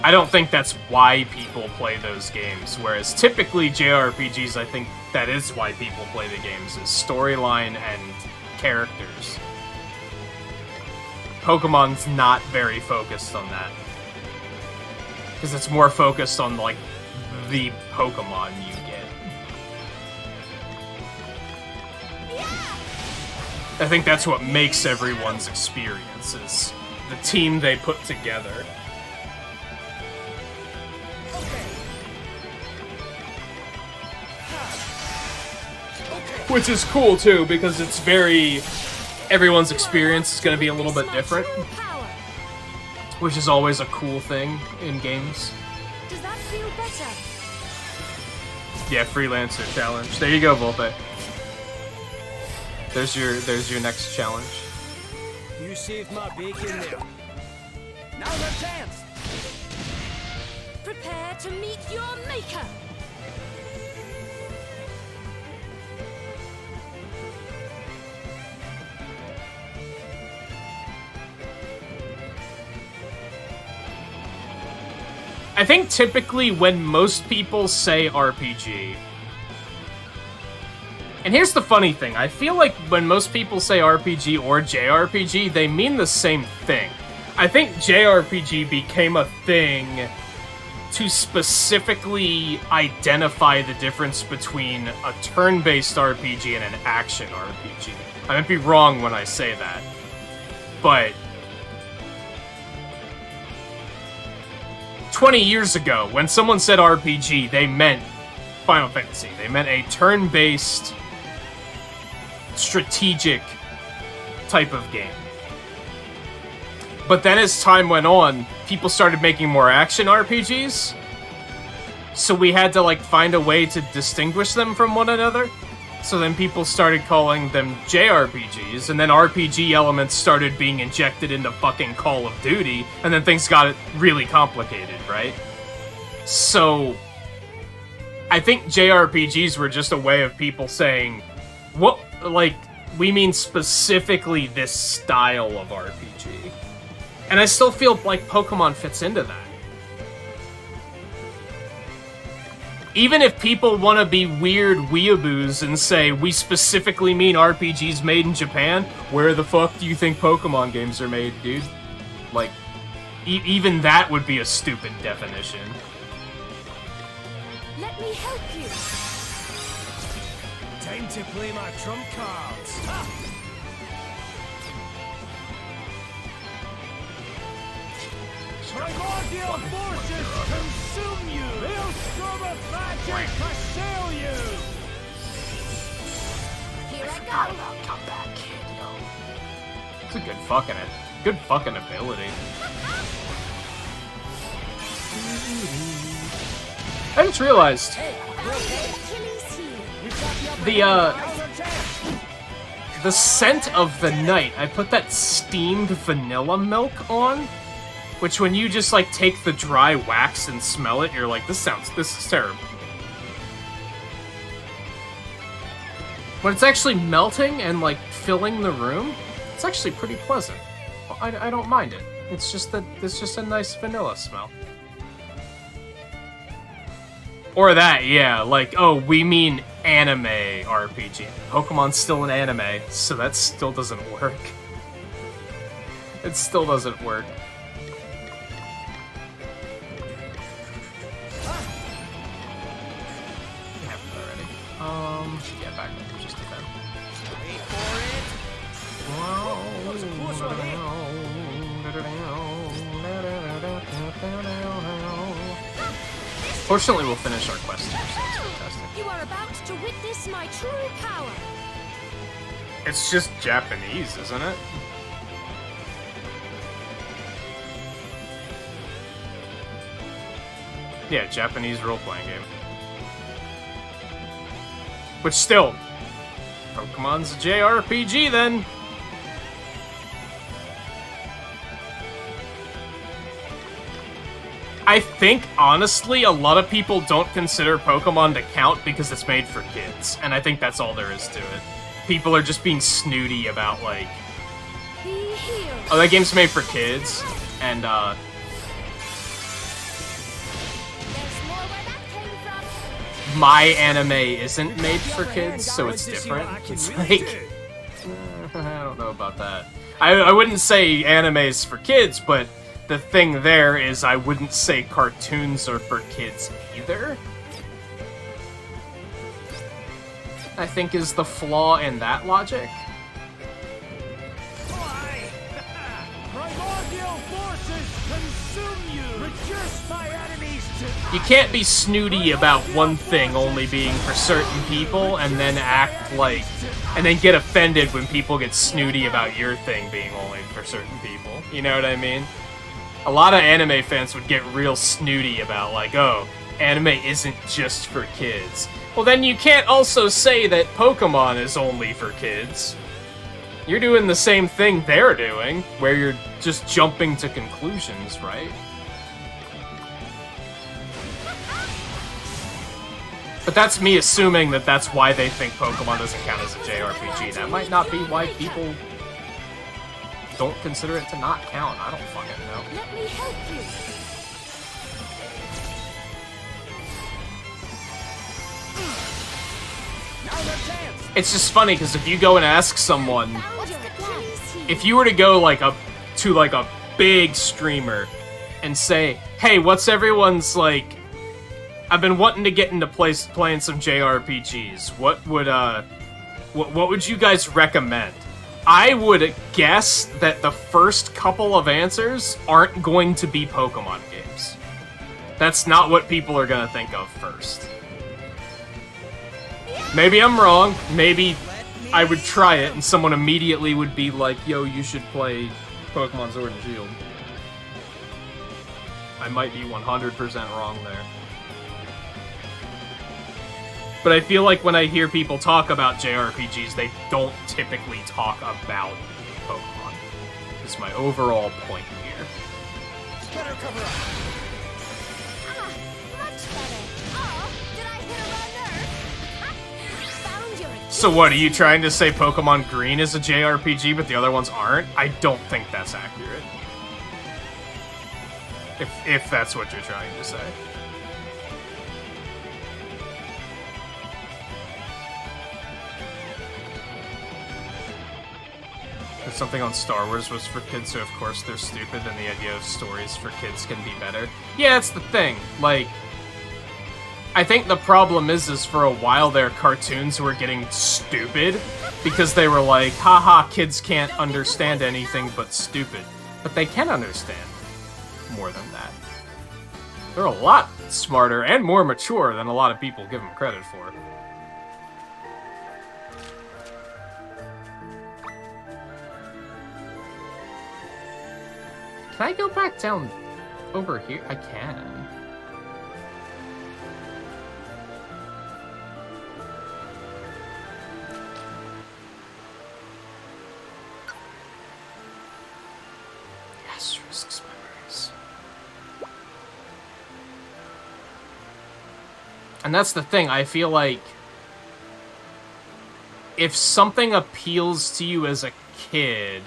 I don't think that's why people play those games, whereas typically JRPGs, I think that is why people play the games, is storyline and characters. Pokemon's not very focused on that. Because it's more focused on, like, the Pokemon you get. I think that's what makes everyone's experience, is the team they put together. Which is cool, too, because it's very... Everyone's experience is going to be a little bit different. Which is always a cool thing in games. Does that feel better? Yeah, freelancer challenge. There you go, Volpe. There's your next challenge. You saved my bacon there. Now's our chance. Prepare to meet your maker. I think typically when most people say RPG, and here's the funny thing, I feel like when most people say RPG or JRPG, they mean the same thing. I think JRPG became a thing to specifically identify the difference between a turn-based RPG and an action RPG. I might be wrong when I say that, but 20 years ago, when someone said RPG, they meant Final Fantasy. They meant a turn-based, strategic type of game. But then as time went on, people started making more action RPGs, so we had to, like, find a way to distinguish them from one another. So then people started calling them JRPGs, and then RPG elements started being injected into fucking Call of Duty, and then things got really complicated, right? So I think JRPGs were just a way of people saying, what, like, we mean specifically this style of RPG. And I still feel like Pokemon fits into that. Even if people want to be weird weeaboos and say, we specifically mean RPGs made in Japan, where the fuck do you think Pokemon games are made, dude? Like, even that would be a stupid definition. Let me help you. Time to play my trump cards. Ha! Primordial forces consume you! Maelstrom of magic assail you! Here I Forgot go. about Comeback Kid, yo. It's a good fucking ability. I just realized the scent of the night. I put that steamed vanilla milk on, which when you just like take the dry wax and smell it, you're like, this is terrible. When it's actually melting and like filling the room, it's actually pretty pleasant. I don't mind it. It's just a nice vanilla smell. Or that, yeah, like, oh, we mean anime RPG. Pokemon's still an anime, so that still doesn't work. It still doesn't work. Yeah, back up just a bit. Wait for it! That was a close one, eh? Fortunately, we'll finish our quest here, so it's fantastic. You are about to witness my true power. It's just Japanese, isn't it? Yeah, Japanese role-playing game. Which still, Pokemon's a JRPG then. I think, honestly, a lot of people don't consider Pokemon to count because it's made for kids, and I think that's all there is to it. People are just being snooty about, like, oh, that game's made for kids, and, There's more where that came from. my anime isn't made for kids, so it's different. It's like, I don't know about that. I wouldn't say anime's for kids, but the thing there is I wouldn't say cartoons are for kids either. I think is the flaw in that logic. Primordial forces consume you! Reduce my enemies to... You can't be snooty about one thing only being for certain people and then act like... and then get offended when people get snooty about your thing being only for certain people. You know what I mean? A lot of anime fans would get real snooty about like, oh, anime isn't just for kids. Well, then you can't also say that Pokemon is only for kids. You're doing the same thing they're doing, where you're just jumping to conclusions, right? But that's me assuming that that's why they think Pokemon doesn't count as a JRPG. That might not be why people don't consider it to not count. I don't fucking know. Let me help you. It's just funny because if you go and ask someone, if you were to go like to a big streamer and say, "Hey, what's everyone's like? I've been wanting to get into playing some JRPGs. What would you guys recommend?" I would guess that the first couple of answers aren't going to be Pokemon games. That's not what people are gonna think of first. Maybe I'm wrong. Maybe I would try it and someone immediately would be like, yo, you should play Pokemon Sword and Shield. I might be 100% wrong there. But I feel like when I hear people talk about JRPGs, they don't typically talk about Pokemon. Is my overall point here. Better cover up. Much better. Oh, did I hit a raw nerve? Found your... So what, are you trying to say Pokemon Green is a JRPG, but the other ones aren't? I don't think that's accurate. If that's what you're trying to say. If something on Star Wars was for kids, so of course they're stupid, then the idea of stories for kids can be better. Yeah, that's the thing. Like, I think the problem is for a while there, cartoons were getting stupid because they were like, haha, kids can't understand anything but stupid. But they can understand more than that. They're a lot smarter and more mature than a lot of people give them credit for. Can I go back down over here? I can. Asterisks memories. And that's the thing, I feel like if something appeals to you as a kid,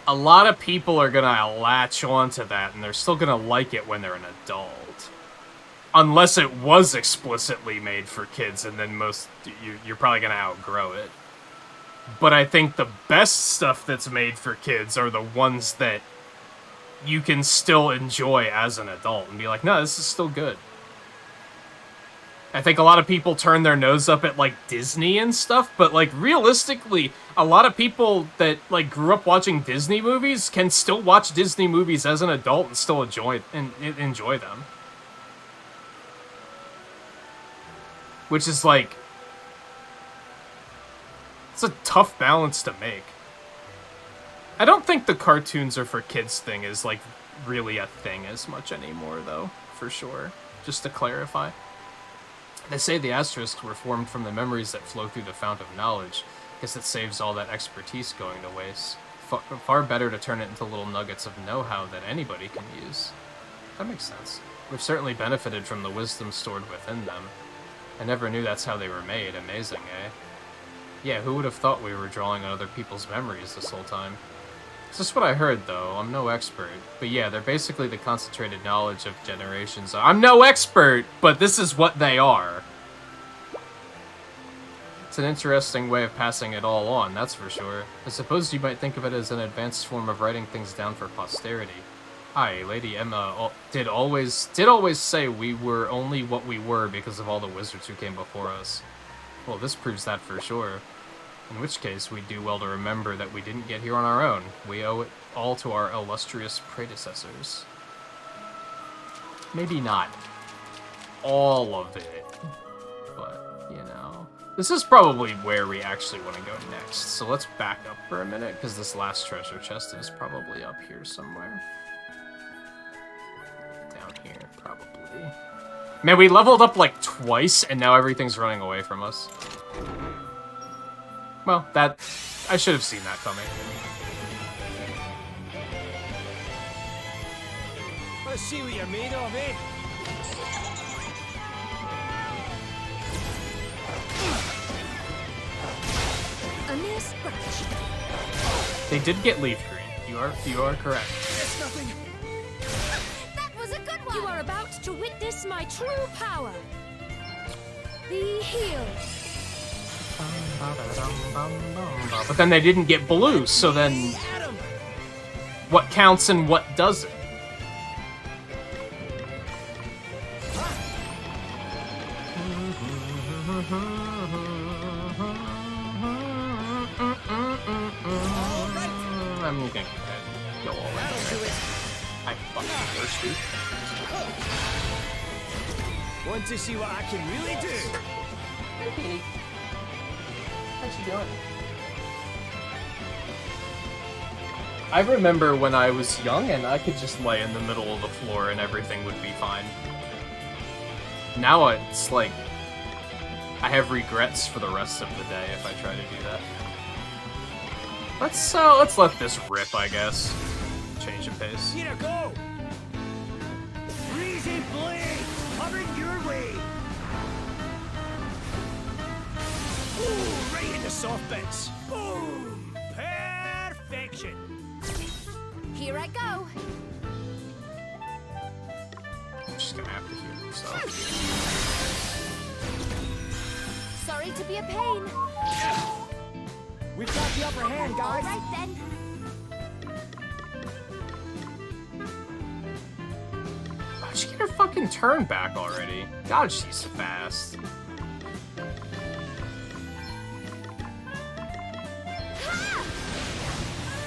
a lot of people are gonna latch onto that, and they're still gonna like it when they're an adult. Unless it was explicitly made for kids, and then you're probably gonna outgrow it. But I think the best stuff that's made for kids are the ones that you can still enjoy as an adult, and be like, no, this is still good. I think a lot of people turn their nose up at, like, Disney and stuff, but, like, realistically, a lot of people that, like, grew up watching Disney movies can still watch Disney movies as an adult and still enjoy them. Which is, like, it's a tough balance to make. I don't think the cartoons are for kids thing is, like, really a thing as much anymore, though, for sure. Just to clarify. They say the asterisks were formed from the memories that flow through the fount of knowledge. Guess it saves all that expertise going to waste. Far better to turn it into little nuggets of know-how that anybody can use. That makes sense. We've certainly benefited from the wisdom stored within them. I never knew that's how they were made. Amazing, eh? Yeah, who would have thought we were drawing on other people's memories this whole time? It's just what I heard, though. I'm no expert. But yeah, they're basically the concentrated knowledge of generations. I'm no expert, but this is what they are. It's an interesting way of passing it all on, that's for sure. I suppose you might think of it as an advanced form of writing things down for posterity. Hi, Lady Emma did always say we were only what we were because of all the wizards who came before us. Well, this proves that for sure. In which case, we do well to remember that we didn't get here on our own. We owe it all to our illustrious predecessors. Maybe not all of it, but, you know. This is probably where we actually want to go next, so let's back up for a minute, because this last treasure chest is probably up here somewhere. Down here, probably. Man, we leveled up like twice, and now everything's running away from us. Well, that... I should have seen that coming. Let's see what you're made of, eh? A mere scratch. They did get leaf green. You are correct. It's nothing. That was a good one! You are about to witness my true power. Be healed. But then they didn't get blue, so then what counts and what doesn't? I'm gonna go all in. I'm fucking thirsty. Want to see what I can really do? What you doing? I remember when I was young and I could just lay in the middle of the floor and everything would be fine. Now it's like I have regrets for the rest of the day if I try to do that. Let's let this rip, I guess. Change of pace. Here I go! Breezy blade! Coming your way! Ooh, right in the soft bits! Boom! Perfection! Here I go. I'm just gonna have to heal myself. Sorry to be a pain. We've got the upper hand, guys. All right then. How'd she get her fucking turn back already? God, she's fast.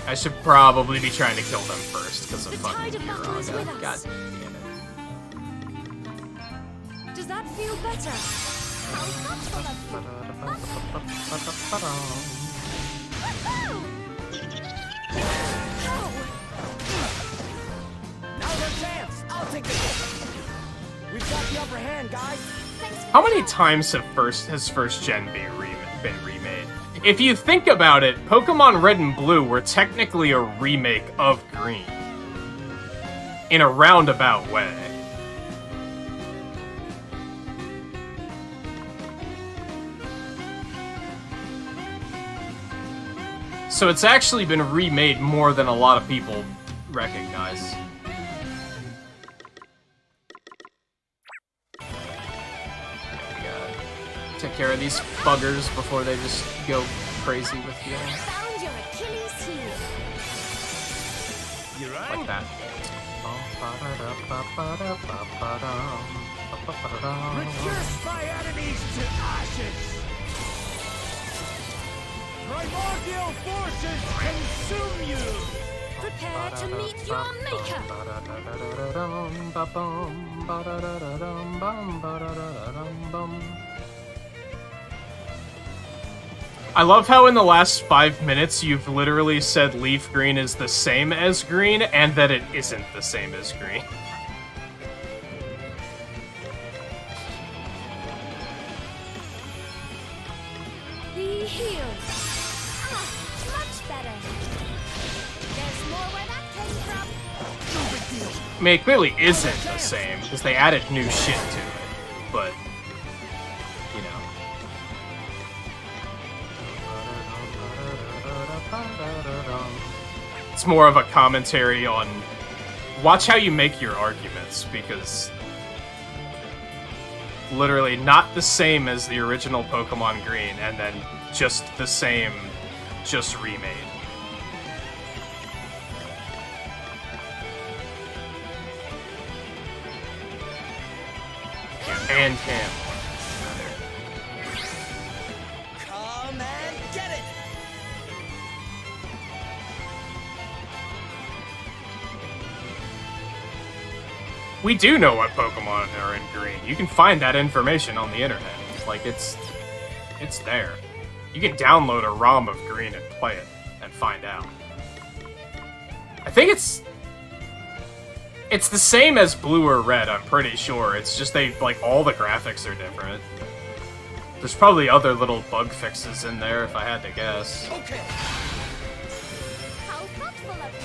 I should probably be trying to kill them first, because of The fucking tide of battle is with Hero. us. God damn it. Does that feel better? How thoughtful of you. Now's our chance. I'll take this. We've got the upper hand, guys. How many times has first gen been remade? If you think about it, Pokemon Red and Blue were technically a remake of Green. In a roundabout way. So it's actually been remade more than a lot of people recognize. Take care of these buggers before they just go crazy with healing. Found your Achilles heel. You right? Like that. Reduce my enemies to ashes! Primordial forces consume you! Prepare to meet your maker. I love how in the last 5 minutes you've literally said leaf green is the same as green and that it isn't the same as green. Be healed. Much better. There's more where that came from. I mean, it clearly isn't the same because they added new shit to it, but you know. It's more of a commentary on watch how you make your arguments, because literally not the same as the original Pokemon Green, and then just the same, just remade. And him. Come and get it! We do know what Pokemon are in Green. You can find that information on the internet. Like, it's there. You can download a ROM of Green and play it and find out. I think it's the same as Blue or Red, I'm pretty sure. It's just like, all the graphics are different. There's probably other little bug fixes in there, if I had to guess. Okay. How thoughtful of you.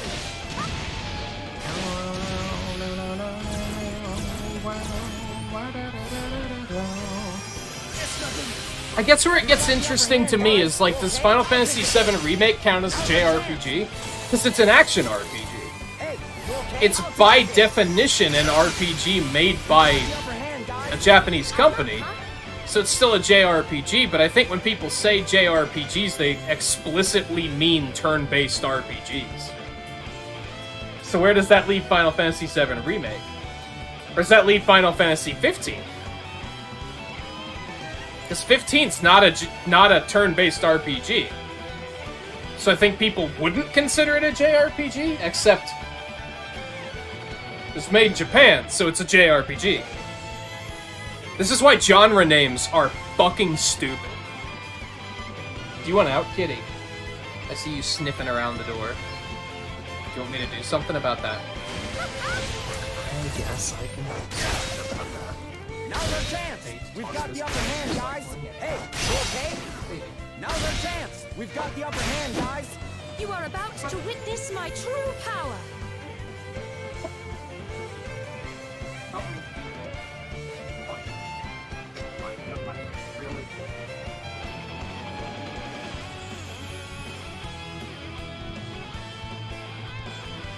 I guess where it gets interesting to me is, like, does Final Fantasy VII Remake count as a JRPG? Because it's an action RPG. It's by definition an RPG made by a Japanese company, so it's still a JRPG, but I think when people say JRPGs, they explicitly mean turn-based RPGs. So where does that leave Final Fantasy VII Remake? Or does that leave Final Fantasy 15? Because 15's not a turn-based RPG. So I think people wouldn't consider it a JRPG, except it's made in Japan, so it's a JRPG. This is why genre names are fucking stupid. Do you want out, kitty? I see you sniffing around the door. Do you want me to do something about that? I guess I can do about that. Now's our chance! We've got the upper hand, guys! Hey, you okay? Now's our chance! We've got the upper hand, guys! You are about to witness my true power.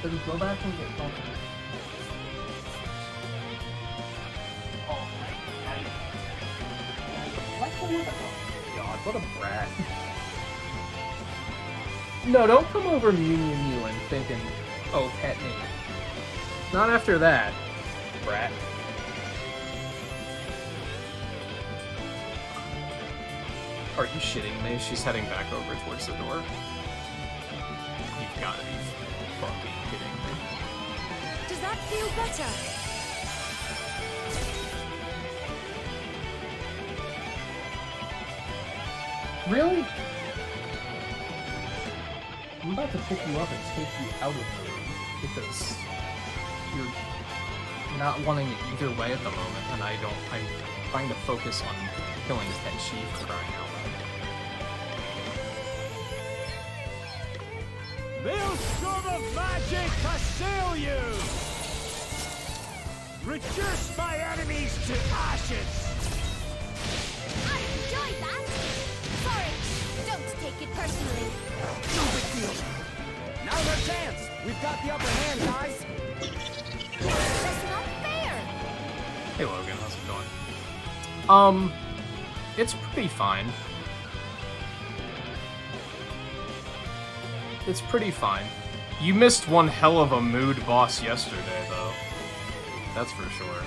Then go back and get comfortable. God, what a brat. No, don't come over mewing thinking, oh, pet me. Not after that, brat. Are you shitting me? She's heading back over towards the door. You've gotta be fucking kidding me. Does that feel better? Really? I'm about to pick you up and take you out of the room because you're not wanting it either way at the moment, and I'm trying to focus on killing Tenchi for crying out loud. Maelstrom of magic assail you! Reduce my enemies to ashes! I enjoyed that. Sorry, don't take it personally. No big deal! Now's our chance! We've got the upper hand, guys! That's not fair. Hey Logan, how's it going? It's pretty fine. It's pretty fine. You missed one hell of a mood boss yesterday, though. That's for sure.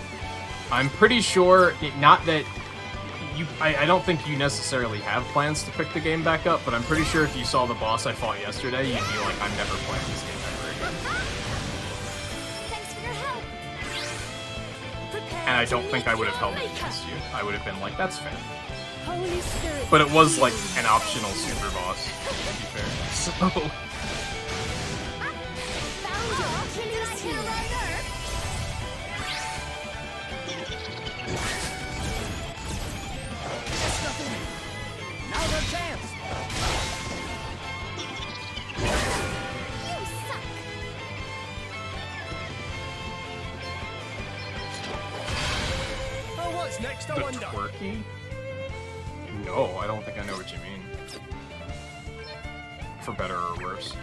I'm pretty sure, not that I don't think you necessarily have plans to pick the game back up, but I'm pretty sure if you saw the boss I fought yesterday, you'd be like, I'm never playing this game ever again. Thanks for your help. And I don't think I would have held it against you. I would have been like, that's fair. Holy Spirit. But it was like an optional super boss, to be fair. So... Found your Achilles heel. That's nothing! Now's our chance! You suck. Oh, what's next, I The wonder? twerky? No, I don't think I know what you mean. For better or worse.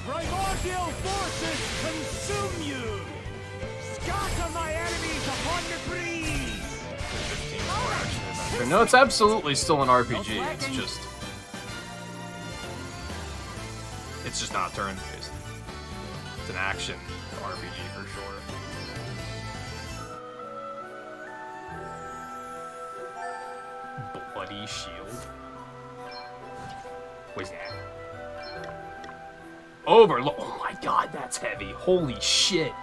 Primordial forces consume you! Scatter my enemies upon No, it's absolutely still an RPG. It's just not turn-based. It's an action RPG for sure. Bloody shield. What's that? Overload. Oh my god, that's heavy. Holy shit.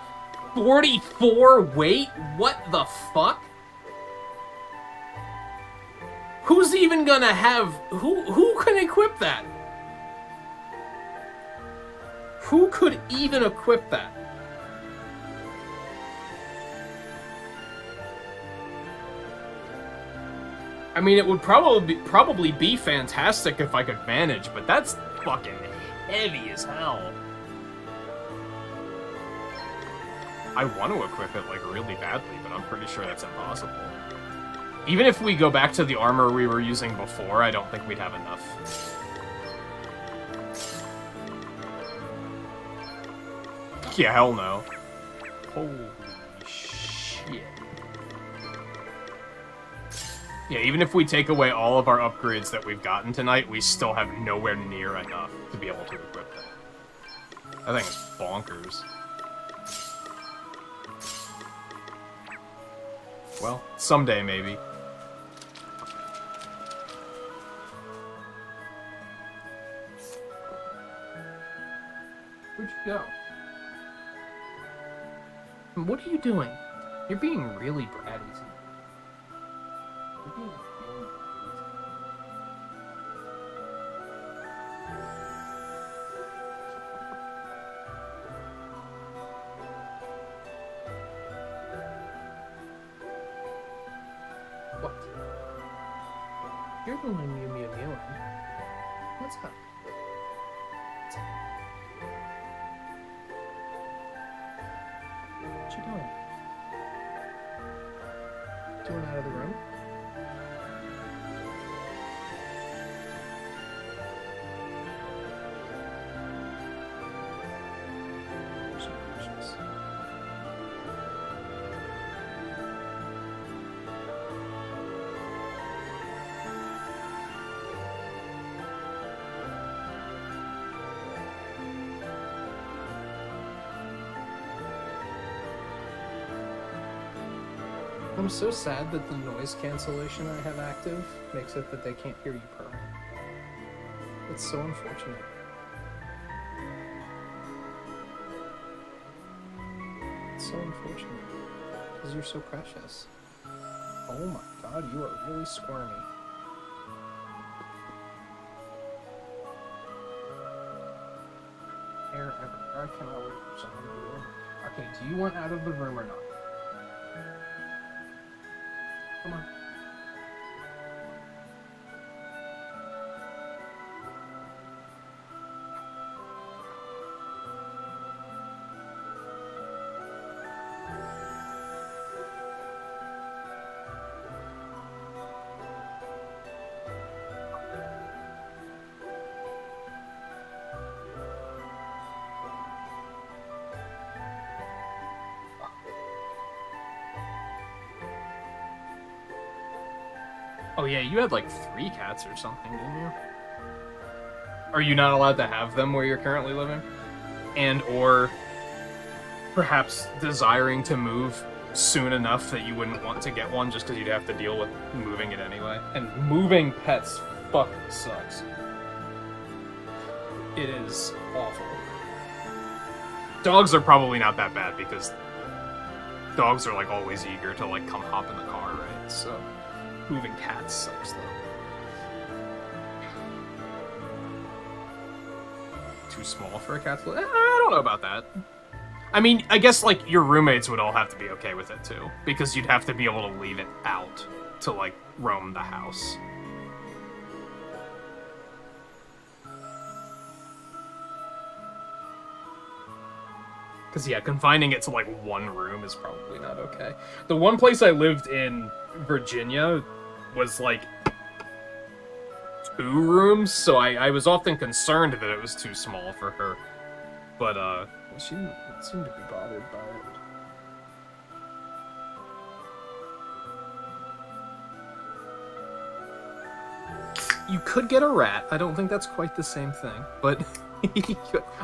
44 weight? What the fuck? Who's even gonna have... Who can equip that? Who could even equip that? I mean, it would probably be fantastic if I could manage, but that's fucking heavy as hell. I want to equip it, like, really badly, but I'm pretty sure that's impossible. Even if we go back to the armor we were using before, I don't think we'd have enough. Yeah, hell no. Holy shit. Yeah, even if we take away all of our upgrades that we've gotten tonight, we still have nowhere near enough to be able to equip them. I think it's bonkers. Well, someday maybe. Where'd you go? What are you doing? You're being really bratty. You're being really What? You're the one mewing. What's up? What's up? What you doing? Doing out of the room? I'm so sad that the noise cancellation I have active makes it that they can't hear you purring. It's so unfortunate. It's so unfortunate. Because you're so precious. Oh my god, you are really squirmy. Air everywhere. I cannot wait for someone to do it. Okay, do you want out of the room or not? Come on. Oh yeah, you had like 3 cats or something, didn't you? Are you not allowed to have them where you're currently living? And or perhaps desiring to move soon enough that you wouldn't want to get one just because you'd have to deal with moving it anyway. And moving pets fucking sucks. It is awful. Dogs are probably not that bad because dogs are like always eager to like come hop in the car, right? So moving cats sucks though. Too small for a cat to live? I don't know about that. I mean, I guess like your roommates would all have to be okay with it too, because you'd have to be able to leave it out to like roam the house. Because yeah, confining it to like one room is probably not okay. The one place I lived in Virginia was like 2 rooms, so I was often concerned that it was too small for her. But she didn't seem to be bothered by it. you could get a rat. I don't think that's quite the same thing, but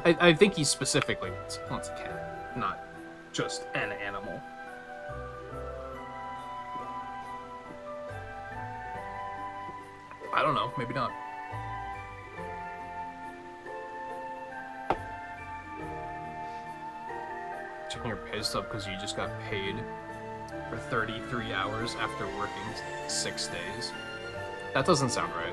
I think he specifically wants a cat, not just an animal. I don't know, maybe not. Checking your pay stub because you just got paid for 33 hours after working 6 days. That doesn't sound right.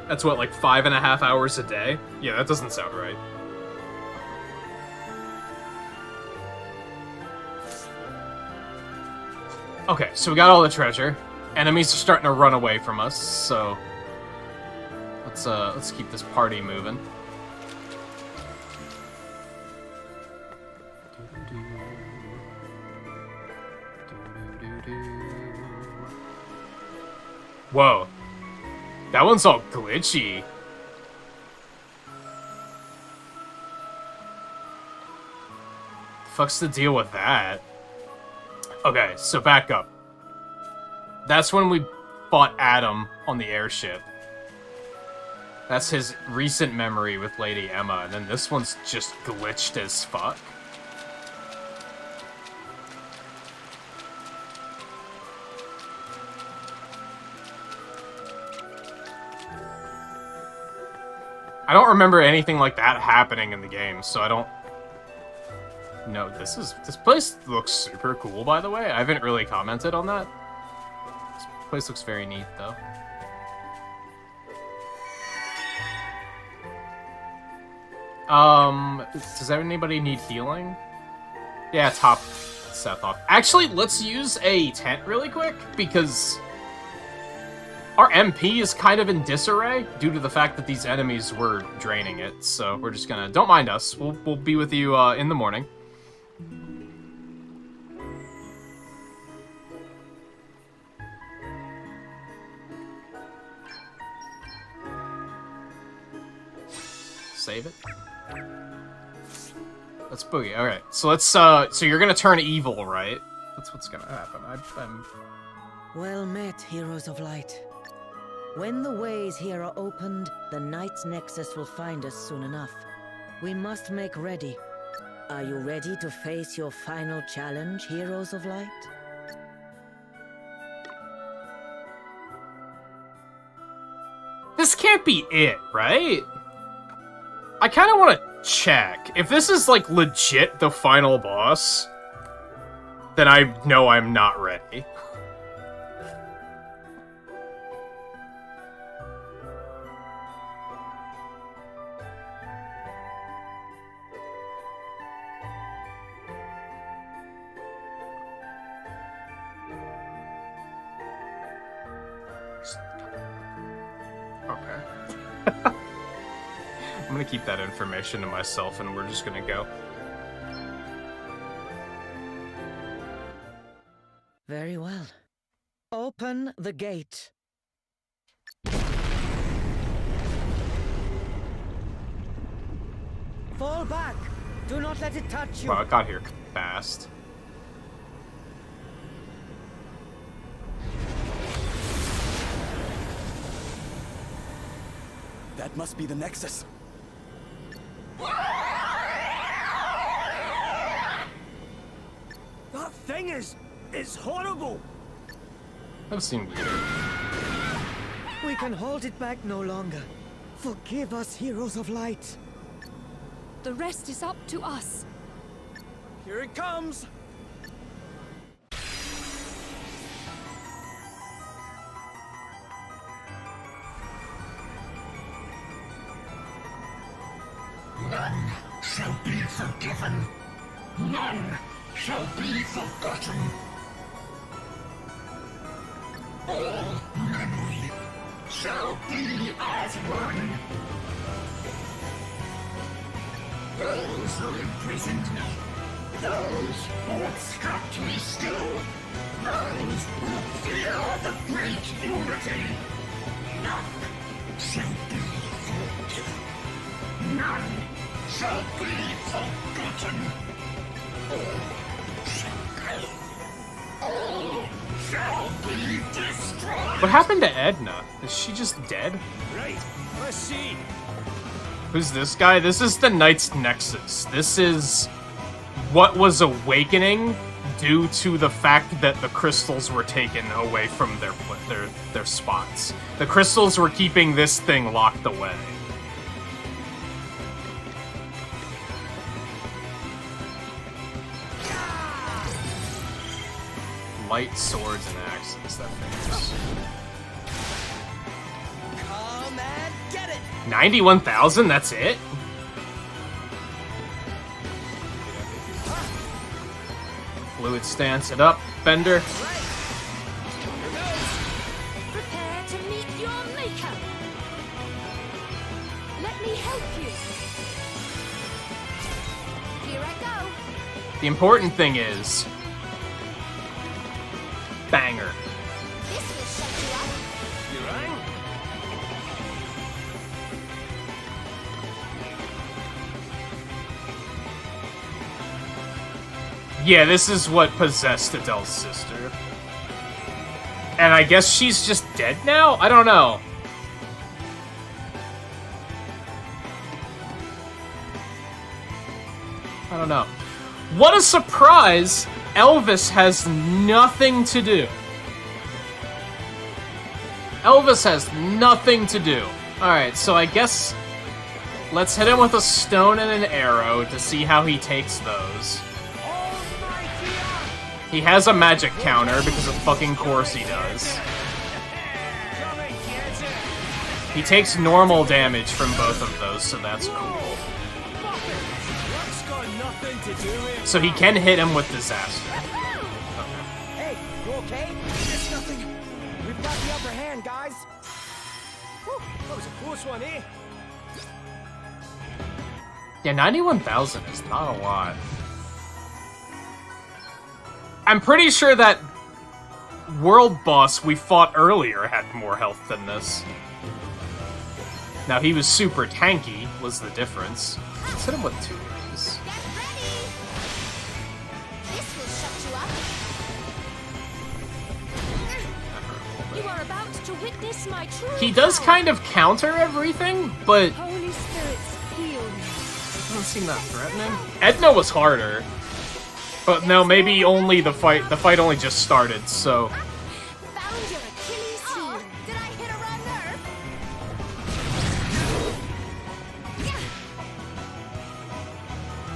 That's what, like 5.5 hours a day? Yeah, that doesn't sound right. Okay, so we got all the treasure. Enemies are starting to run away from us, so let's keep this party moving. Whoa. That one's all glitchy. The fuck's the deal with that? Okay, so back up. That's when we fought Adam on the airship. That's his recent memory with Lady Emma, and then this one's just glitched as fuck. I don't remember anything like that happening in the game, so I don't... No, this place looks super cool, by the way. I haven't really commented on that. This place looks very neat, though. Does anybody need healing? Yeah, top Seth off. Actually, let's use a tent really quick, because our MP is kind of in disarray due to the fact that these enemies were draining it, so we're just gonna... Don't mind us. We'll be with you in the morning. Save it. Let's boogie. Alright, so let's, so you're gonna turn evil, right? That's what's gonna happen. I'm... Well met, heroes of light. When the ways here are opened, the Knight's Nexus will find us soon enough. We must make ready. Are you ready to face your final challenge, heroes of light? This can't be it, right? I kind of want to check. If this is, like, legit the final boss, then I know I'm not ready. Okay. I'm gonna keep that information to myself, and we're just gonna go. Very well. Open the gate. Fall back! Do not let it touch you! Wow, it got here fast. That must be the Nexus. That thing is horrible! That seemed weird. We can hold it back no longer. Forgive us, heroes of light. The rest is up to us. Here it comes! None shall be forgiven. None shall be forgotten. All memory shall be as one. Those who imprisoned me, those who obstruct me still, those who fear the great unity, none shall be forgiven. None shall be forgotten. All shall go. shall be destroyed. What happened to Edna? Is she just dead? Right, let's see. Who's this guy? This is the Knight's Nexus. This is what was awakening due to the fact that the crystals were taken away from their spots. The crystals were keeping this thing locked away. Light swords and axes, that thing's... Come and get it! 91,000, that's it? Fluid stance it up, Bender. Prepare to meet your maker. Let me help you. Here I go. The important thing is... banger. This will shut you up. You rang? Yeah, this is what possessed Adele's sister. And I guess she's just dead now? I don't know. I don't know. What a surprise! Elvis has nothing to do. Elvis has nothing to do. Alright, so I guess... let's hit him with a stone and an arrow to see how he takes those. He has a magic counter, because of fucking course he does. He takes normal damage from both of those, so that's cool. So he can hit him with disaster. Hey, you okay? It's nothing. We've got the upper hand, guys. Whew, that was a close one, eh? Yeah, 91,000 is not a lot. I'm pretty sure that world boss we fought earlier had more health than this. Now, he was super tanky, was the difference. Let's hit him with 2 of these. Get ready. This will shut you up. You are about to witness my true He does power. kind of counter everything, but Holy spirits, heal me. doesn't seem that threatening. Edna was harder. But no, maybe only the fight only just started, so... Found your Achilles heel. Did I hit a raw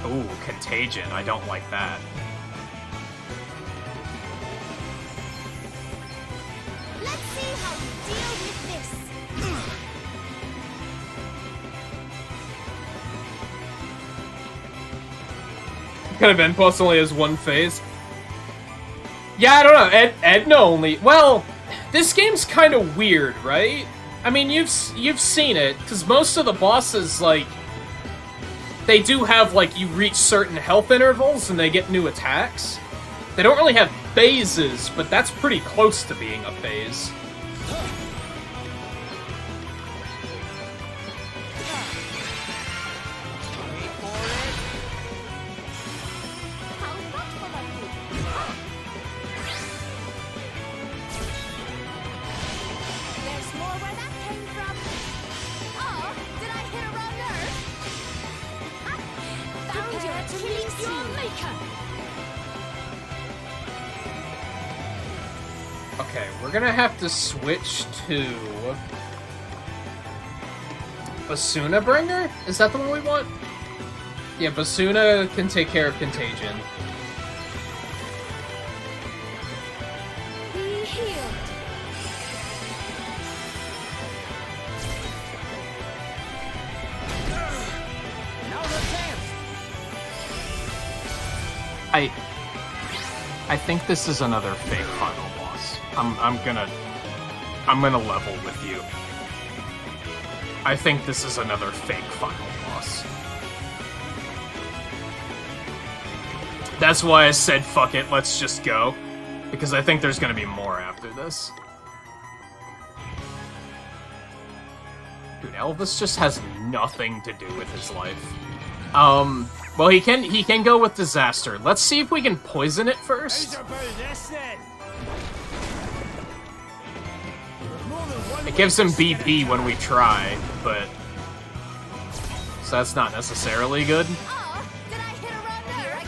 nerve? Ooh, Contagion. I don't like that. Let's see how you deal with this. Could have been plus only has 1 phase. Yeah, I don't know. Edna only... well, this game's kind of weird, right? I mean, you've seen it, because most of the bosses, like... they do have, like, you reach certain health intervals and they get new attacks. They don't really have phases, but that's pretty close to being a phase. How thoughtful of you. There's more where that came from. Oh, did I hit a raw nerve? Found your Prepare to Achilles meet your heel. maker. Okay, we're gonna have to switch to... Basuna Bringer? Is that the one we want? Yeah, Basuna can take care of Contagion. Be healed. Now's our chance. I think this is another fake final boss. I'm gonna level with you. I think this is another fake final boss. That's why I said fuck it, let's just go. Because I think there's gonna be more after this. Dude, Elvis just has nothing to do with his life. Well, he can go with disaster. Let's see if we can poison it first. It gives him BP when we try, but so that's not necessarily good.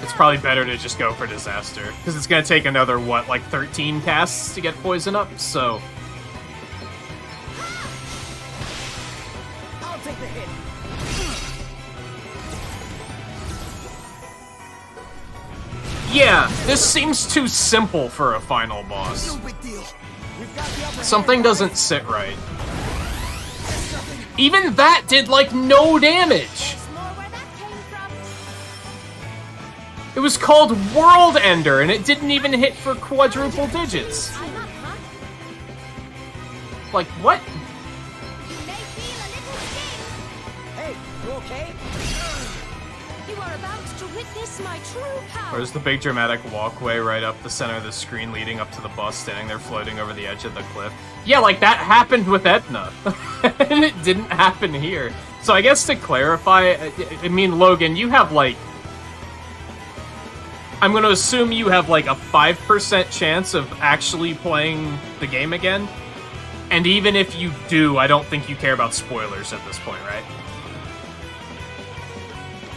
It's probably better to just go for disaster because it's gonna take another what, like 13 casts to get poison up. So I'll take the hit. yeah, this seems too simple for a final boss. No big deal. We've got the upper Something hand, doesn't sit right. Even that did like no damage. It was called World Ender, and it didn't even hit for quadruple digits. Like, what? Hey, you okay? You are about to witness my true power. Where's the big dramatic walkway right up the center of the screen leading up to the bus standing there floating over the edge of the cliff? Yeah, like that happened with Etna. And it didn't happen here. So I guess to clarify, I mean, Logan, you have like... I'm going to assume you have like a 5% chance of actually playing the game again. And even if you do, I don't think you care about spoilers at this point, right?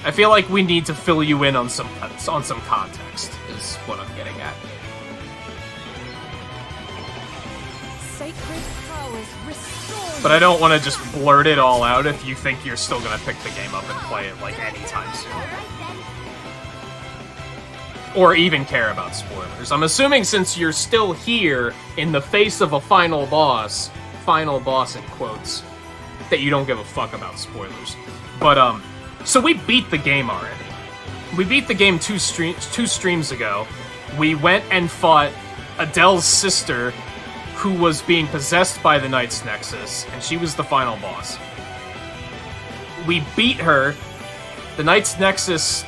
I feel like we need to fill you in on some context, is what I'm getting at. Sacred powers restored. But I don't want to just blurt it all out if you think you're still going to pick the game up and play it like anytime soon. Or even care about spoilers. I'm assuming since you're still here in the face of a final boss in quotes, that you don't give a fuck about spoilers. But, so we beat the game already. We beat the game two streams ago. We went and fought Adele's sister, who was being possessed by the Knight's Nexus, and she was the final boss. We beat her. The Knight's Nexus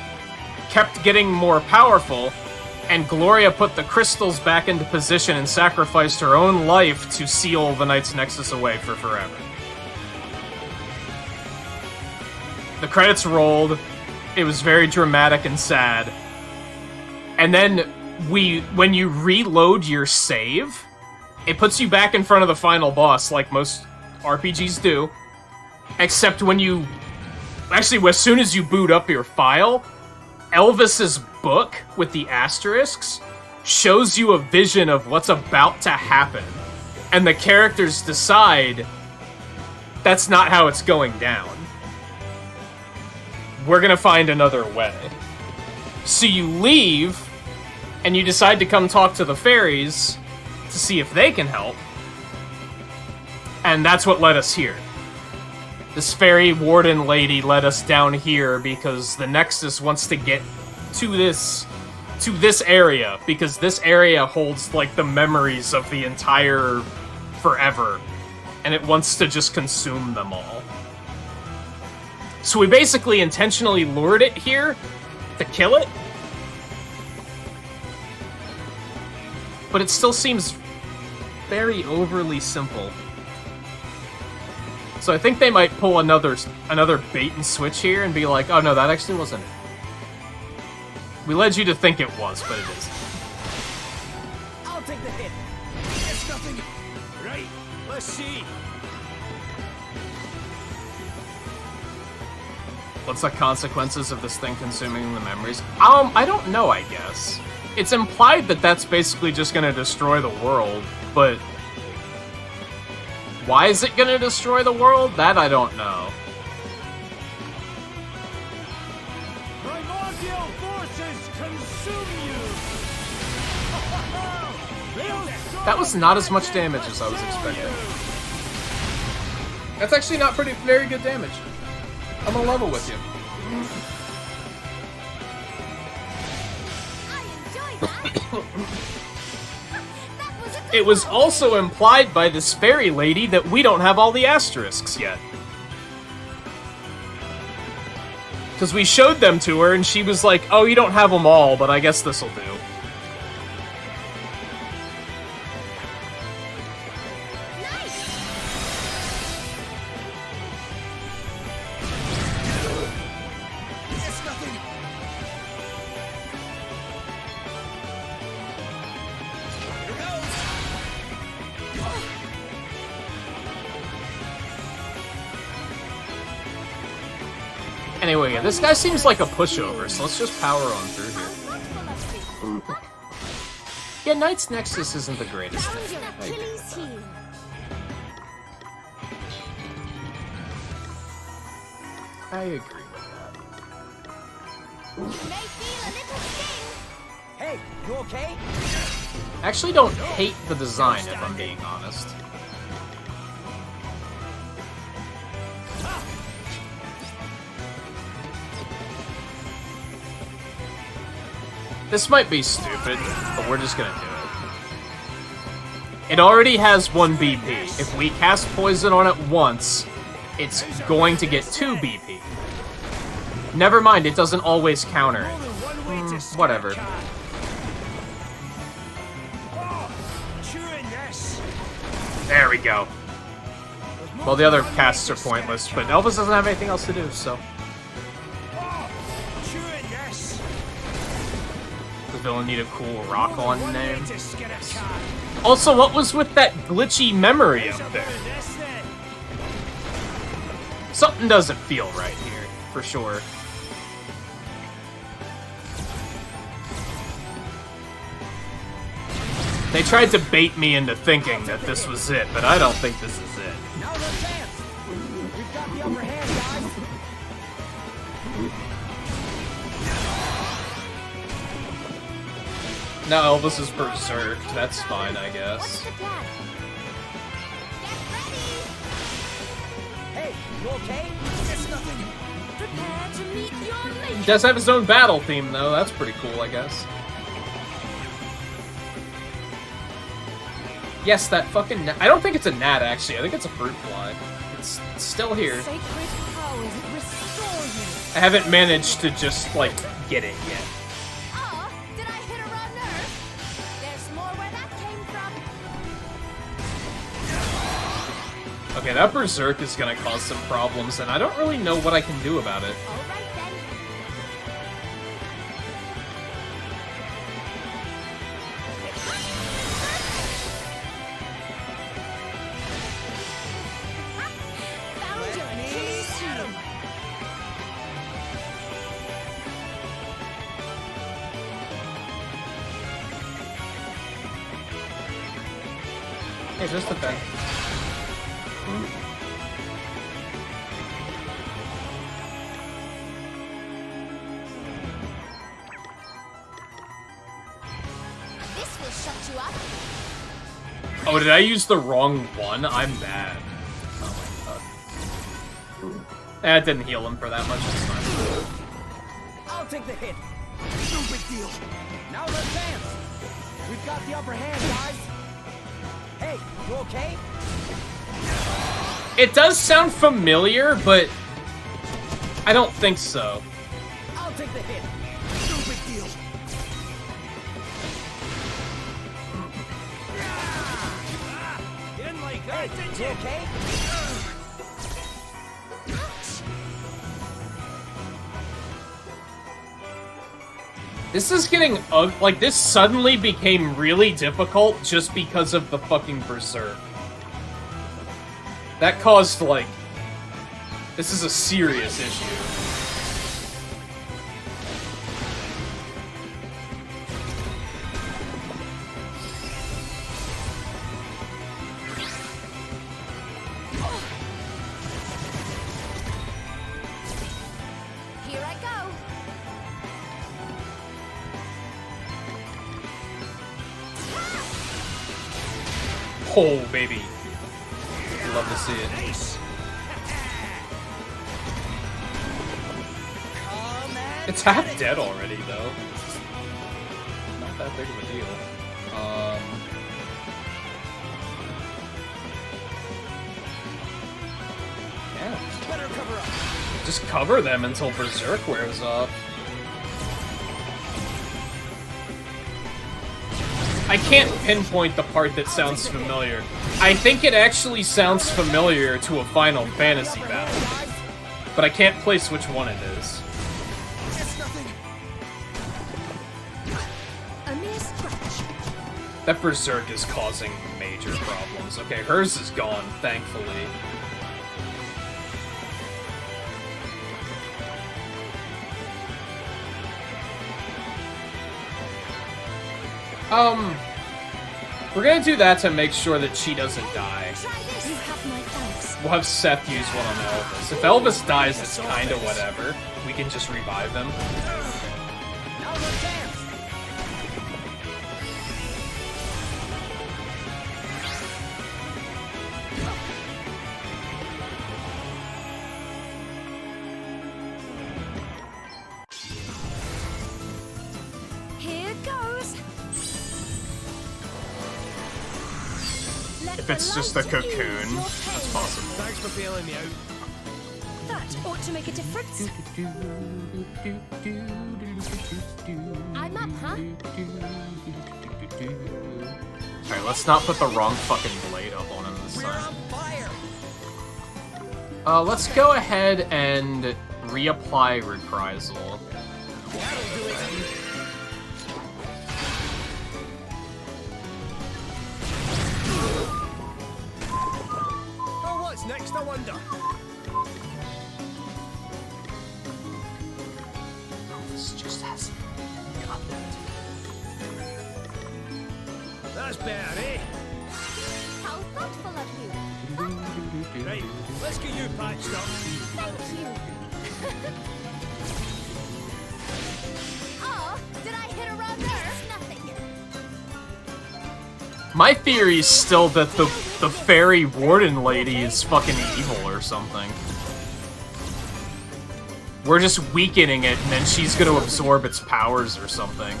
kept getting more powerful, and Gloria put the crystals back into position and sacrificed her own life to seal the Knight's Nexus away for forever. The credits rolled. It was very dramatic and sad. And then when you reload your save, it puts you back in front of the final boss like most RPGs do. Except when you... Actually, as soon as you boot up your file, Elvis's book with the asterisks shows you a vision of what's about to happen. And the characters decide that's not how it's going down. We're gonna find another way. So you leave, and you decide to come talk to the fairies to see if they can help. And that's what led us here. This fairy warden lady led us down here because the Nexus wants to get to this area, because this area holds like the memories of the entire forever, and it wants to just consume them all. So we basically intentionally lured it here to kill it, but it still seems very overly simple. So I think they might pull another bait and switch here and be like, oh no, that actually wasn't it. We led you to think it was, but it isn't. I'll take the hit. It's nothing. Right. Let's see. What's the consequences of this thing consuming the memories? I don't know, I guess. It's implied that that's basically just gonna destroy the world, but... why is it gonna destroy the world? That I don't know. Primordial forces consume you. That was not as much damage as I was expecting. That's actually not very good damage. I'm on level with you. It was also implied by this fairy lady that we don't have all the asterisks yet. Because we showed them to her and she was like, oh, you don't have them all, but I guess this'll do. Anyway, yeah, this guy seems like a pushover, so let's just power on through here. Yeah, Knight's Nexus isn't the greatest thing. I agree with that. I agree with that. Hey, you okay? I actually don't hate the design, if I'm being honest. This might be stupid, but we're just gonna do it. It already has 1 BP. If we cast poison on it once, it's going to get 2 BP. Never mind, it doesn't always counter it. Whatever. There we go. Well, the other casts are pointless, but Elvis doesn't have anything else to do, so... The villain need a cool rock-on name. Also, what was with that glitchy memory up there? Something doesn't feel right here, for sure. They tried to bait me into thinking that this was it, but I don't think this is it. Now's our chance. We've got the upper hand, guys. Now Elvis is berserked. That's fine, I guess. Hey, you okay? It's nothing. Prepare to meet your mate. He does have his own battle theme, though. That's pretty cool, I guess. Yes, that fucking gnat. I don't think it's a gnat, actually. I think it's a fruit fly. It's still here. Sacred powers restore you. I haven't managed to just, like, get it yet. Oh, did I hit a raw nerve? There's more where that came from. Okay, that berserk is gonna cause some problems, and I don't really know what I can do about it. All right then. Found your Achilles heel. Hey, just defend. This will shut you up. Oh, did I use the wrong one? I'm bad. Oh my god. That didn't heal him for that much. It's fine. I'll take the hit. No big deal. Now's our chance. We've got the upper hand, guys. Hey, you okay? It does sound familiar, but I don't think so. I'll take the hit. No big deal. Didn't like that, did you? Okay? This is getting like this suddenly became really difficult just because of the fucking berserk. That caused like this is a serious issue. Here I go. Oh baby. Love to see it. It's half dead already, though. Not that big of a deal. Yeah. Just cover them until Berserk wears off. I can't pinpoint the part that sounds familiar. I think it actually sounds familiar to a Final Fantasy battle, but I can't place which one it is. A mere scratch. That Berserk is causing major problems. Okay, hers is gone, thankfully. We're gonna do that to make sure that she doesn't die. You have my thanks. We'll have Seth use one on Elvis. If Elvis dies, it's kinda whatever. We can just revive him. Now's our chance. Here goes. If it's just a cocoon, that's possible. Thanks for bailing me out. That ought to make a difference. I'm up, huh? Alright, let's not put the wrong fucking blade up on him this We're time. on fire. Let's go ahead and reapply Reprisal. That'll do it. Oh, what's next, I wonder? This just has That's better, eh? How thoughtful of you. Right, let's get you patched up. Thank you. Oh, did I hit a raw nerve? Nothing. My theory is still that the fairy warden lady is fucking evil or something. We're just weakening it, and then she's gonna absorb its powers or something.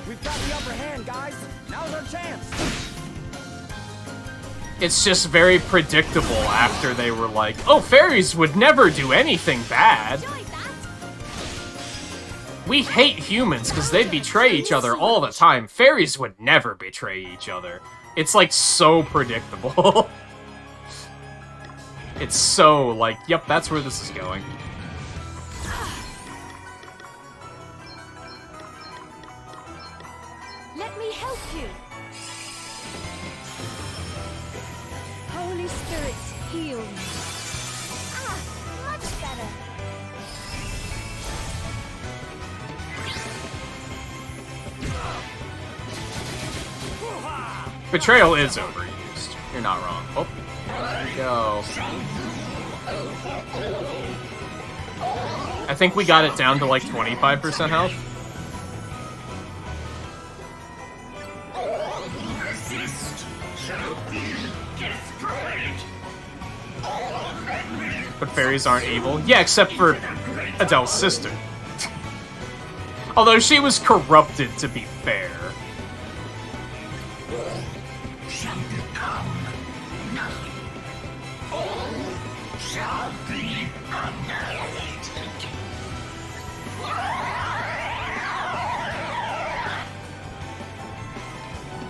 We've got the upper hand, guys. Now's our chance. It's just very predictable after they were like, oh, fairies would never do anything bad. Enjoyed that. We hate humans because they betray each other all the time. Fairies would never betray each other. It's like so predictable. It's so like, yep, that's where this is going. Let me help you. Holy Spirit, heal me. Ah, much better. Betrayal is overused. You're not wrong. Oh, there we go. I think we got it down to like 25% health. But fairies aren't evil. Yeah, except for Adele's sister. Although she was corrupted, to be fair.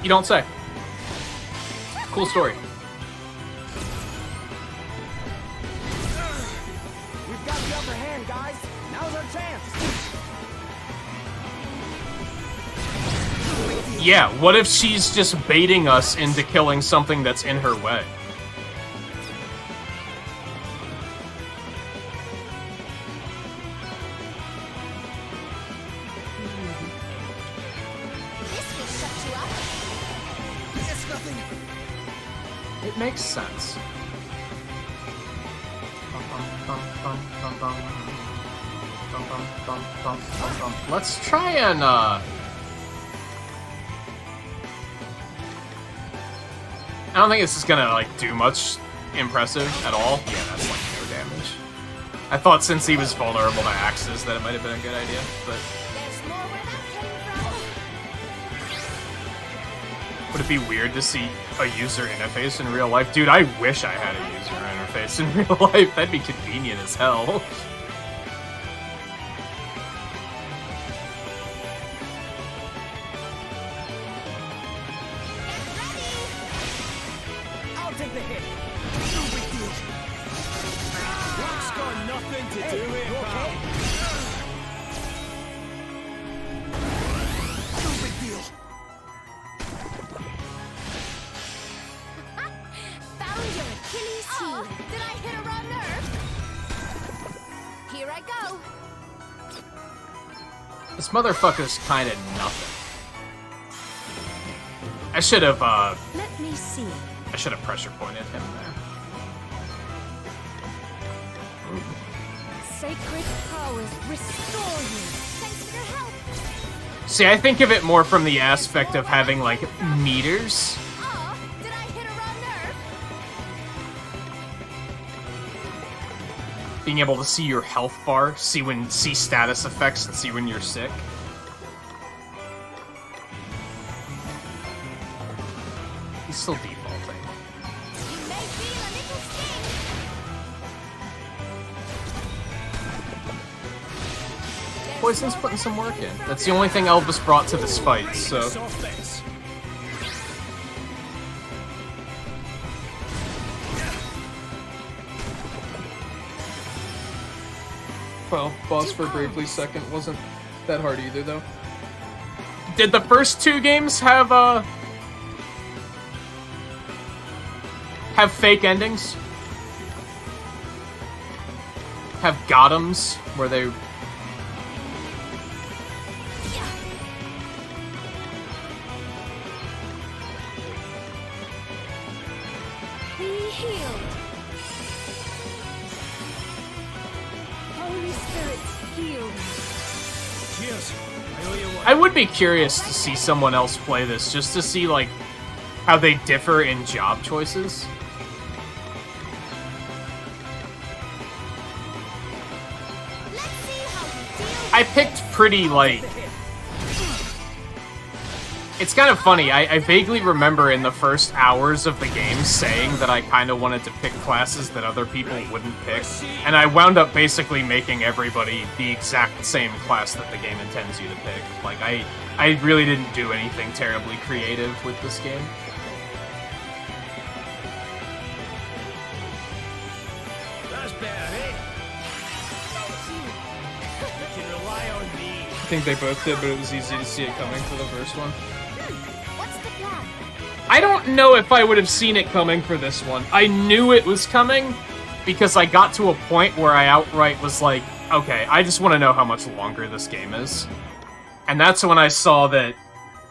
You don't say. Cool story. We've got the upper hand, guys. Now's our chance. Yeah, what if she's just baiting us into killing something that's in her way? This will shut you up. It's nothing. It makes sense. Let's try and, I don't think this is gonna, like, do much impressive at all. Yeah, that's, like, no damage. I thought since he was vulnerable to axes that it might have been a good idea, but... There's more where that came from. Would it be weird to see a user interface in real life? Dude, I wish I had a user interface in real life. That'd be convenient as hell. I'll take the hit. No big deal. Rock's got nothing to do with it, pal. No big deal. Found your Achilles heel. Did I hit a raw nerve? Here I go. This motherfucker's kinda nothing. I should have Let me see. pressure pointed him there. Sacred powers restore you. Thanks for your help. See, I think of it more from the aspect of having, like, meters. Oh, did I hit a wrong nerve? Being able to see your health bar, see status effects, and see when you're sick. He's still defaulting. You may feel a little sting. Poison's putting some work in. That's the only thing Elvis brought to this fight, so... Soft bits. Well, boss for Bravely Second wasn't that hard either, though. Did the first two games have fake endings? Have Gotham's, where they... Be healed. Holy Spirit, heal. Cheers. I owe you one. I would be curious to see someone else play this, just to see, like, how they differ in job choices. Let's see how you deal. I picked pretty, like... It's kind of funny, I vaguely remember in the first hours of the game saying that I kind of wanted to pick classes that other people wouldn't pick, and I wound up basically making everybody the exact same class that the game intends you to pick. Like, I really didn't do anything terribly creative with this game. That's better, eh? You can rely on me. I think they both did, but it was easy to see it coming for the first one. What's the plan? I don't know if I would have seen it coming for this one. I knew it was coming because I got to a point where I outright was like, okay, I just want to know how much longer this game is. And that's when I saw that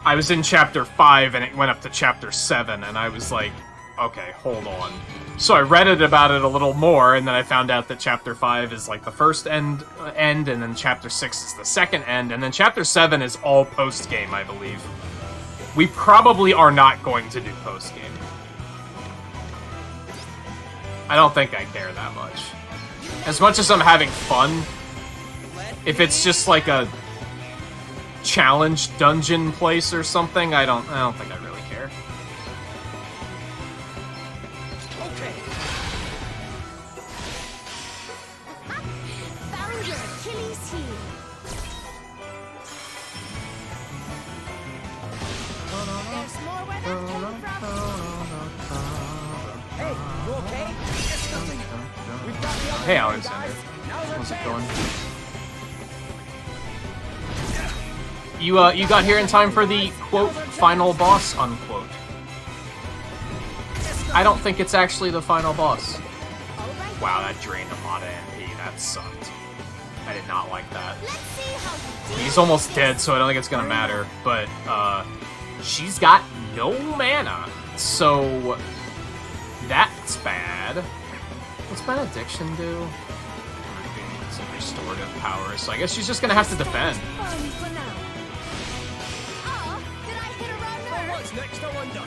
I was in Chapter 5 and it went up to Chapter 7, and I was like, okay, hold on. So I read about it a little more, and then I found out that Chapter 5 is like the first end, and then Chapter 6 is the second end, and then Chapter 7 is all post-game, I believe. We probably are not going to do post-game. I don't think I care that much. As much as I'm having fun, if it's just like a challenge dungeon place or something, I don't think I really care. Okay. Found your Achilles heel. There's more where that came from. Hey, you okay? It's nothing. We've got the upper Hey, hand, Alexander. guys. Now's our How's it chance. going? You got here in time for the, quote, final boss, unquote. I don't think it's actually the final boss. Wow, that drained a lot of MP. That sucked. I did not like that. Let's see how you deal. He's almost dead, so I don't think it's gonna matter. But, she's got no mana. So, that's bad. What's Benediction do? Some restorative power, so I guess she's just gonna have to defend. Fun for now. Oh, did I hit a wrong Well, nerve? what's next? I wonder.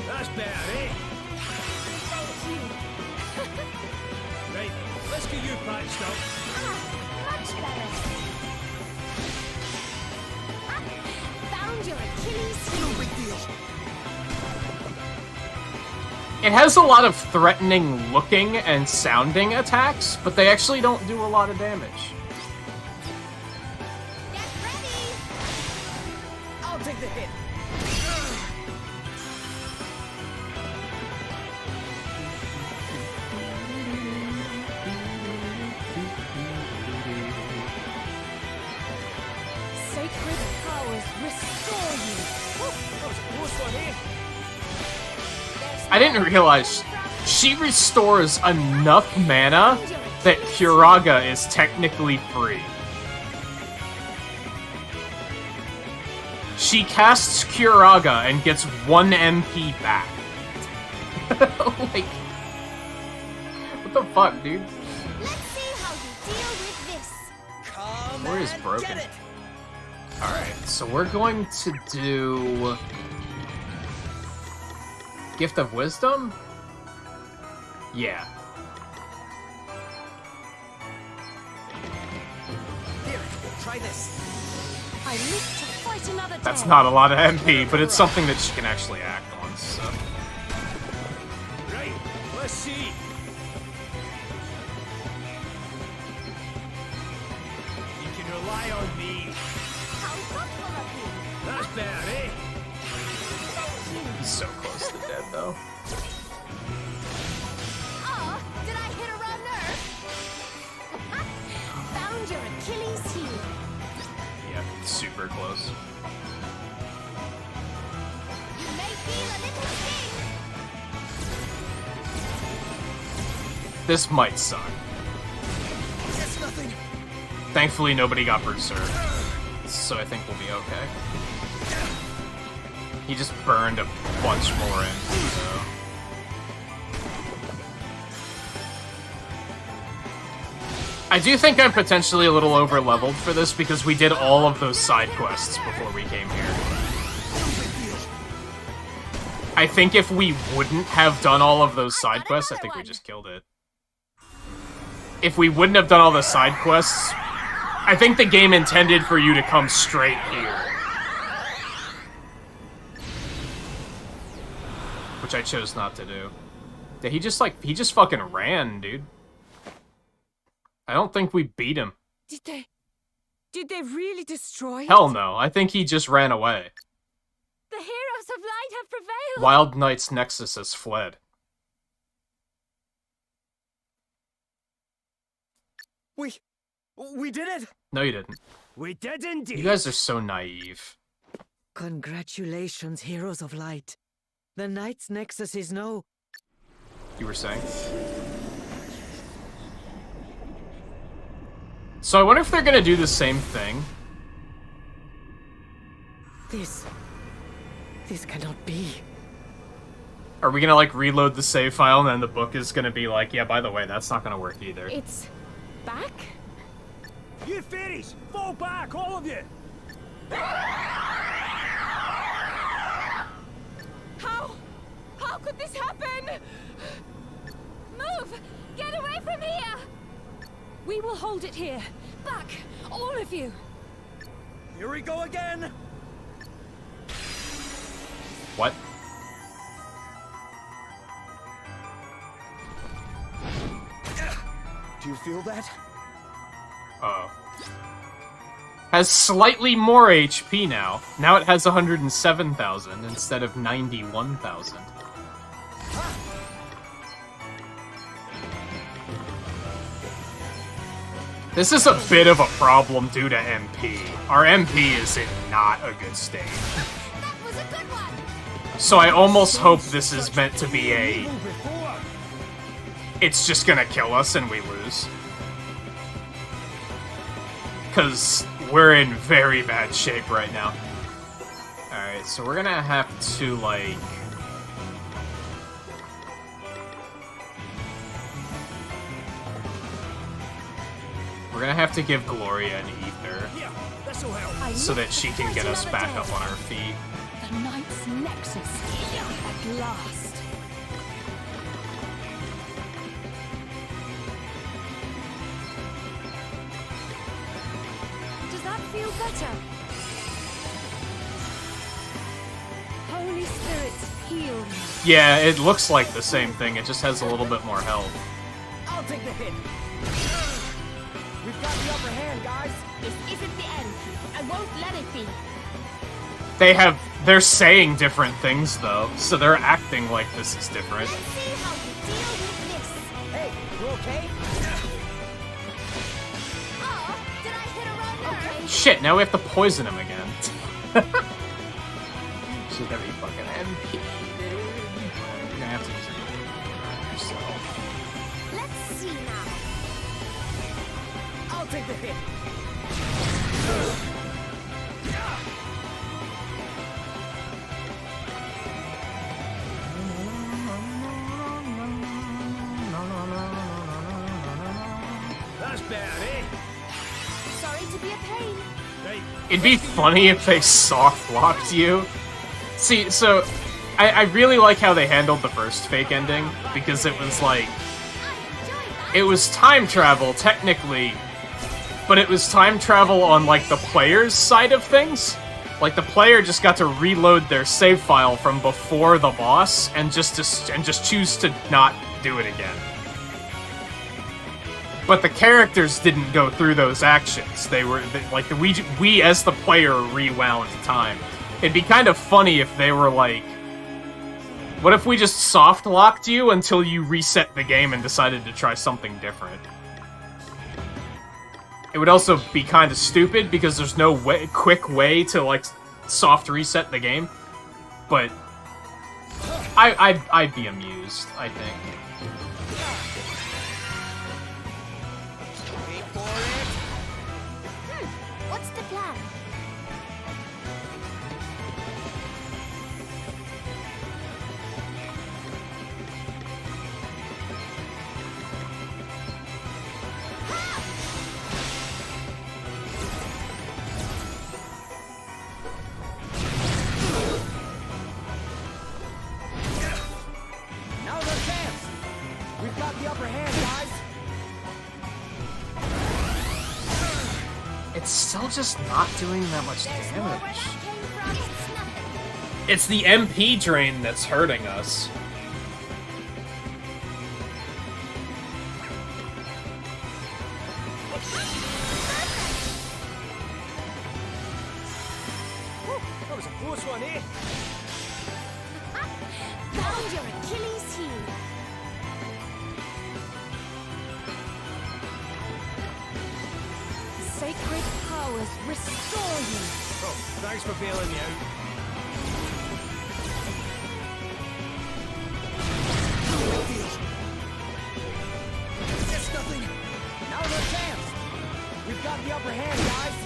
That's better, eh? Thank you. Right, let's get you patched up. Much better. Found your Achilles heel. It has a lot of threatening looking and sounding attacks, but they actually don't do a lot of damage. Get ready. I'll take the hit. Sacred powers restore you. That was a close one, eh? I didn't realize she restores enough mana that Curaga is technically free. She casts Curaga and gets 1 MP back. Like, what the fuck, dude? Let's see how you deal with this. Where is broken? Alright, so we're going to do... Gift of Wisdom? Yeah. Here, try this. I live to fight another day. That's not a lot of MP, but it's something that she can actually act on, so... Right, let's see. You can rely on me. How thoughtful of you. That's better, eh? He's so close to dead, though. Oh, did I hit a raw nerve? Found your Achilles heel. Yeah, super close. You may feel a little sting. This might suck. That's nothing. Thankfully, nobody got berserked, so I think we'll be okay. He just burned a bunch more in, so... I do think I'm potentially a little over-leveled for this because we did all of those side quests before we came here. I think if we wouldn't have done all of those side quests, I think we just killed it. If we wouldn't have done all the side quests, I think the game intended for you to come straight here. Which I chose not to do. Yeah, he just fucking ran, dude. I don't think we beat him. Did they really destroy it? Hell no, I think he just ran away. The heroes of light have prevailed. Wild Knight's Nexus has fled. We did it! No, you didn't. We did indeed. You guys are so naive. Congratulations, heroes of light. The Knight's Nexus is no... You were saying? So I wonder if they're gonna do the same thing. This cannot be. Are we gonna, like, reload the save file and then the book is gonna be like, yeah, by the way, that's not gonna work either. It's back? You fairies, fall back, all of you. How could this happen? Move! Get away from here! We will hold it here. Back, all of you. Here we go again! What? Do you feel that? Uh-oh. Has slightly more HP now. Now it has 107,000 instead of 91,000. This is a bit of a problem due to MP. Our MP is in not a good state. That was a good one! So I almost hope this is meant to be a... It's just gonna kill us and we lose. Because we're in very bad shape right now. Alright, so we're gonna have to, like... We're gonna have to give Gloria an ether. Yeah, this'll help. So that she can get us back up on our feet. The Knight's Nexus. At last. Does that feel better? Holy Spirits, heal me. Yeah, it looks like the same thing, it just has a little bit more health. I'll take the hit. We've got the upper hand, guys. This isn't the end. I won't let it be. They're saying different things though, so they're acting like this is different. Let's see how you deal with this. Hey, you okay? Oh, did I hit a wrong nerve? Okay. Shit, now we have to poison him again. She's gonna be fucking MP, dude. You're gonna have to use it yourself. Let's see now. I'll take the hit. That's better, eh? Sorry to be a pain. Right. It'd be funny if they soft locked you. See, so I really like how they handled the first fake ending, because it was like, it was time travel technically, but it was time travel on like the player's side of things. Like the player just got to reload their save file from before the boss and just choose to not do it again. But the characters didn't go through those actions. We as the player rewound time. It'd be kind of funny if they were like, what if we just soft locked you until you reset the game and decided to try something different? It would also be kind of stupid because there's no quick way to like soft reset the game. But I'd be amused, I think. What's the plan? Now's our chance. We've got the upper hand, guys. It's still just not doing that much There's more where damage. that came from. It's nothing. It's the MP drain that's hurting us. That was a close one, eh? Found your Achilles heel. Sacred powers restore you. Oh, thanks for bailing me out. It's nothing. Now's our chance. We've got the upper hand, guys.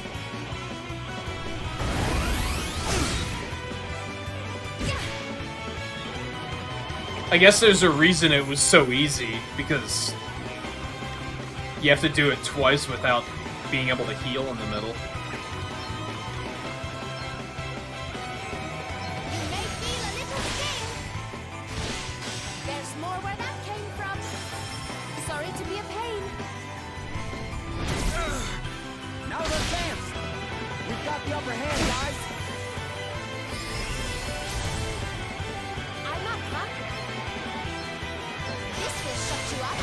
I guess there's a reason it was so easy, because you have to do it twice without being able to heal in the middle. You may feel a little sting. There's more where that came from. Sorry to be a pain. Now's our chance. We've got the upper hand, guys. I'm not, huh? This will shut you up.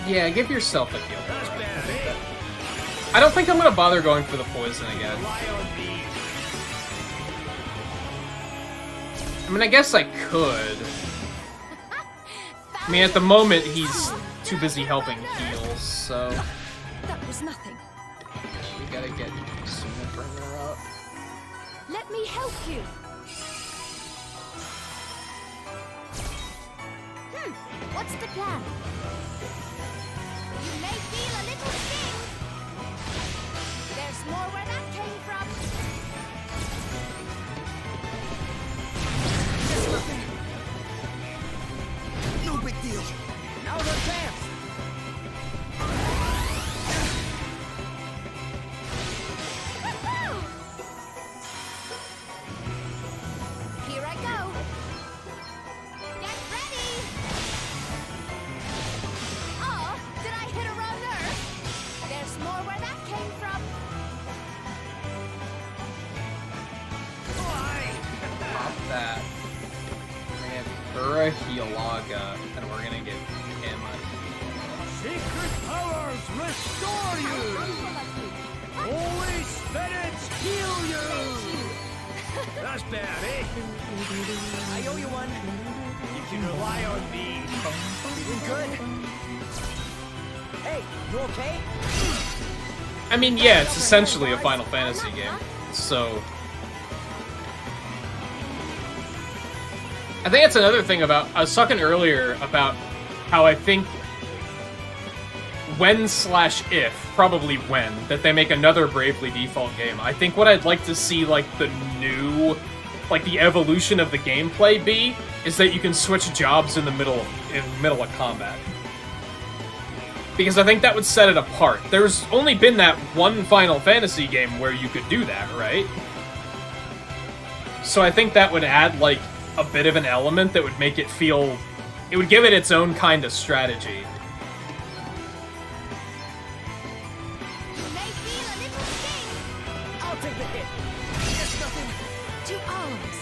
Yeah, give yourself a heal. That's better, eh? I don't think I'm gonna bother going for the poison again. Rely on me. I mean, I guess I could. I mean, at the moment, he's too busy helping heal, so That was nothing. we gotta get Summerbringer up. Let me help you. What's the plan? You may feel a little sting. There's more where that came from. It's nothing. No big deal. Now's our chance. Woohoo! Here I go. Get ready. Oh, did I hit a wrong nerve? There's more where that came from. Pop that. We're gonna have Healaga, and we're gonna give him a... Secret powers restore you! Holy spirits heal you! That's better, eh? I owe you one. You can rely on me. You good? Hey, you okay? I mean, yeah, it's essentially a Final Fantasy game, so... I think that's another thing about... I was talking earlier about how I think when/if, probably when, that they make another Bravely Default game, I think what I'd like to see, like, the new, like, the evolution of the gameplay be, is that you can switch jobs in the middle of combat. Because I think that would set it apart. There's only been that one Final Fantasy game where you could do that, right? So I think that would add, like, a bit of an element that would make it feel... It would give it its own kind of strategy. You may feel a little sting. I'll take the hit. It's nothing. To arms.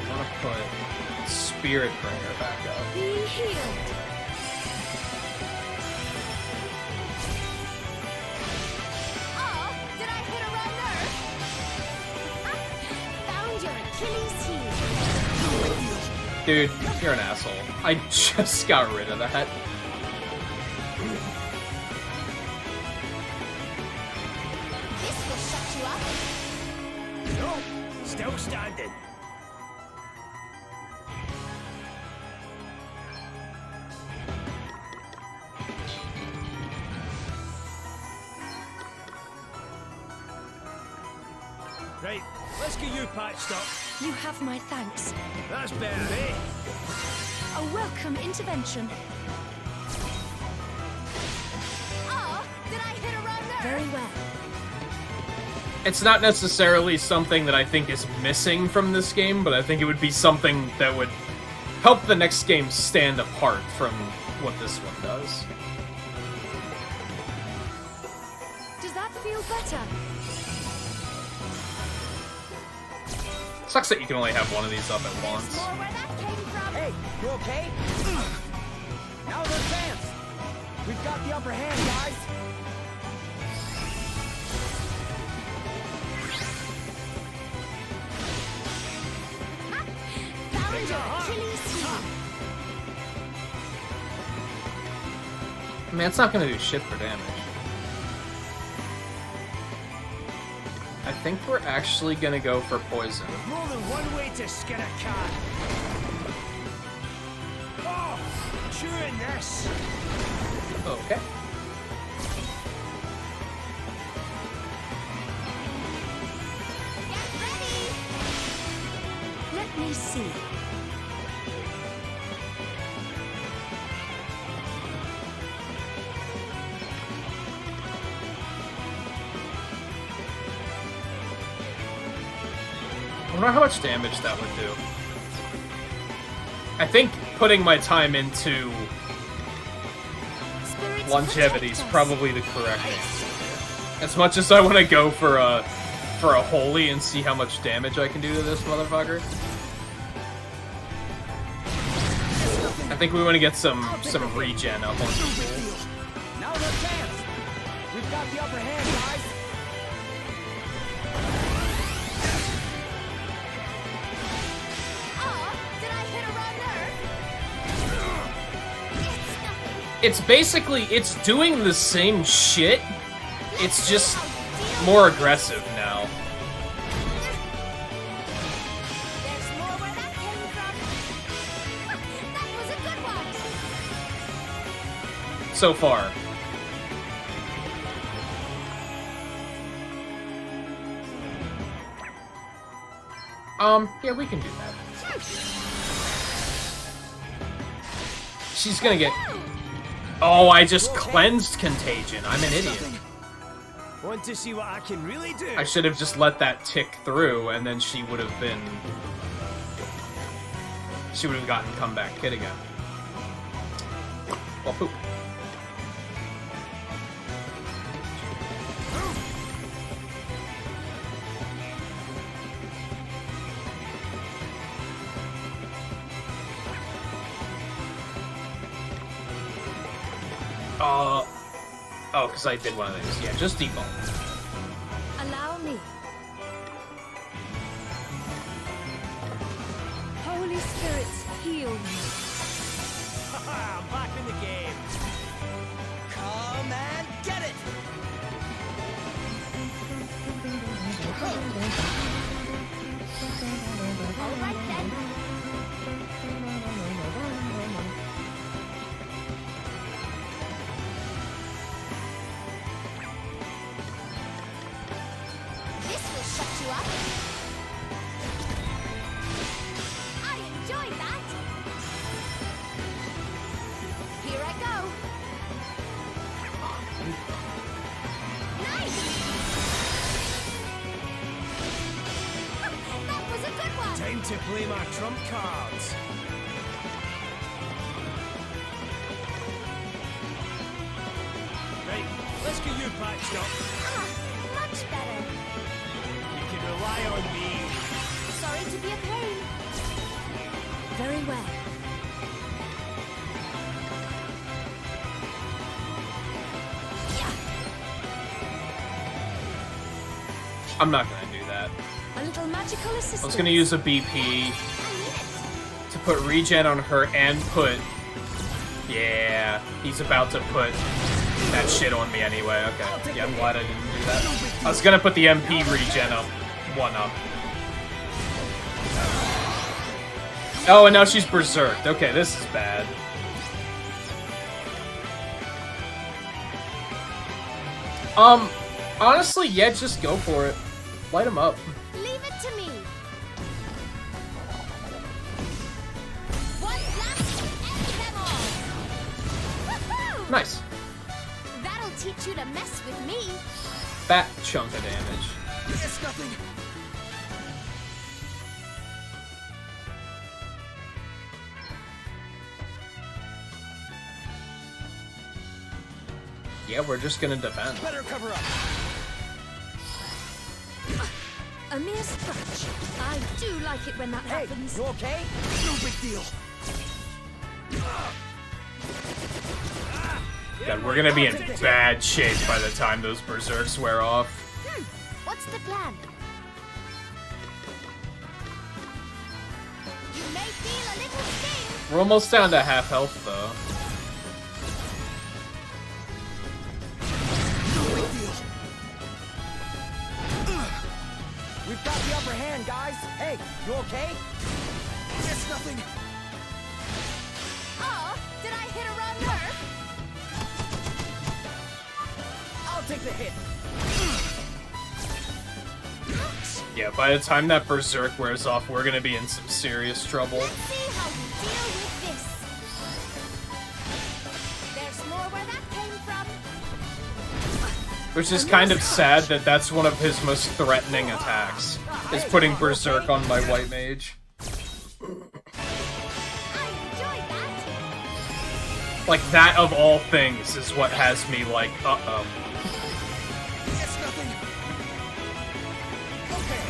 I'm gonna put Spirit Bringer back up. Be healed. Oh, did I hit a wrong nerve? Found your Achilles heel. Dude, you're an asshole. I just got rid of that. This will shut you up. No, still standing. Right, let's get you patched up. You have my thanks. That's better, eh? A welcome intervention. Oh, did I hit a wrong nerve? Very well. It's not necessarily something that I think is missing from this game, but I think it would be something that would help the next game stand apart from what this one does. Does that feel better? Sucks that you can only have one of these up at There's once. more where that came from. Hey, you okay? Now's our chance. We've got the upper hand, guys. Found your Achilles heel. I mean, it's not gonna do shit for damage. I think we're actually gonna go for poison. More than one way to skin a cat. Oh, chewing this. Okay. Get ready. Let me see. I wonder how much damage that would do. I think putting my time into Spirits longevity is protect us. probably the correct answer. As much as I want to go for a holy and see how much damage I can do to this motherfucker, I think we want to get some regen up on people. Now's our chance. We've got the upper hand, guys. Oh, did I hit a wrong nerve? It's nothing. It's basically, it's doing the same shit, it's just more aggressive now. There's more where that came from. That was a good one. So far. Yeah, we can do that. She's gonna get... Oh, I just cleansed Contagion. I'm an idiot. Want to see what I can really do? I should have just let that tick through, and then she would have been... She would have gotten Comeback Kid again. Well, poop. Oh, because I did one of these. Yeah, just default. Allow me. Holy spirits, heal me. Haha, I'm back in the game. Come and get it. All right then. to play my trump cards. Right, let's get you patched up. Ah, much better. You can rely on me. Sorry to be a pain. Very well. I'm not gonna do that. A little magical assistance. I was gonna use a BP to put regen on her and put... Yeah, he's about to put that shit on me anyway. Okay, yeah, I'm glad I didn't do that. I was gonna put the MP regen up, one up. Oh, and now she's berserked. Okay, this is bad. Honestly, yeah, just go for it. Light him up. Leave it to me. One blast, end them all. Woohoo! Nice. That'll teach you to mess with me. Fat chunk of damage. It's nothing. Yeah, we're just gonna defend. Better cover up. A mere scratch. I do like it when that Hey, happens. you okay? No big deal. God, we're gonna be in bad shape by the time those berserks wear off. What's the plan? You may feel a little sting. We're almost down to half health, though. We've got the upper hand, guys. Hey, you okay? It's nothing. Oh, did I hit a wrong nerve? I'll take the hit. Yeah, by the time that berserk wears off, we're gonna be in some serious trouble. Let's see how you deal with this. There's more where that came from. Which is kind of sad that that's one of his most threatening attacks, is putting berserk on my white mage. I enjoyed that. Like, that of all things is what has me like, uh-oh. It's nothing. Okay.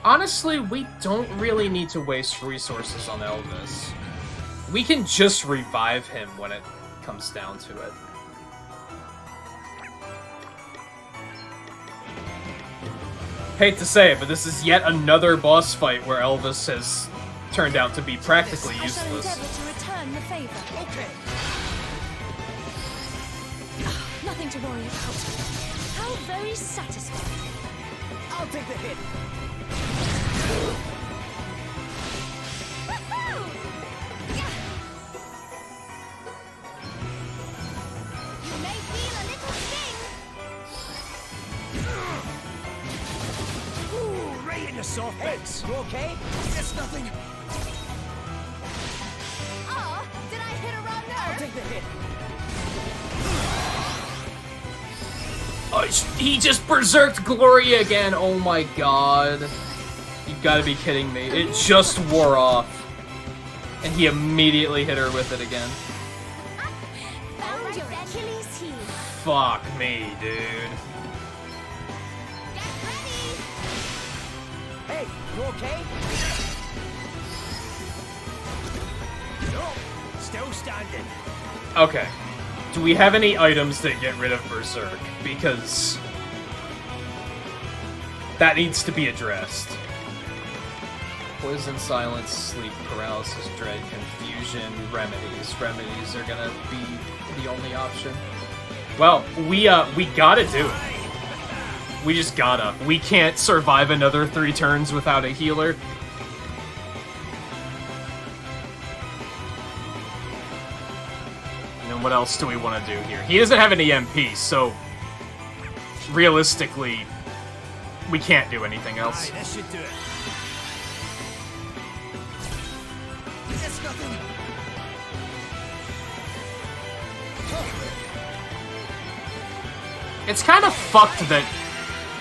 Honestly, we don't really need to waste resources on Elvis. We can just revive him when it comes down to it. Hate to say it, but this is yet another boss fight where Elvis has turned out to be practically I shall useless. endeavor to return the favor. Okay. Nothing to worry about. How very satisfying. I'll take the hit. Woohoo! Yeah. You may feel a little sting. Ooh, right in the soft Hey, bits. you okay? It's nothing. Oh, did I hit a wrong I'll nerve? take the hit. Oh, he just berserked Gloria again. Oh my god. You gotta be kidding me. It just wore off. And he immediately hit her with it again. Found your Achilles heel. Fuck me, dude. Get ready. Hey, you okay? No, still standing. Okay. Do we have any items that get rid of Berserk? Because that needs to be addressed. Poison, silence, sleep, paralysis, dread, confusion, remedies. Remedies are gonna be the only option. Well, we gotta do it. We just gotta. We can't survive another 3 turns without a healer. And then what else do we want to do here? He doesn't have any MP, so realistically, we can't do anything else. Aye, this should do it. It's nothing. It's kind of fucked that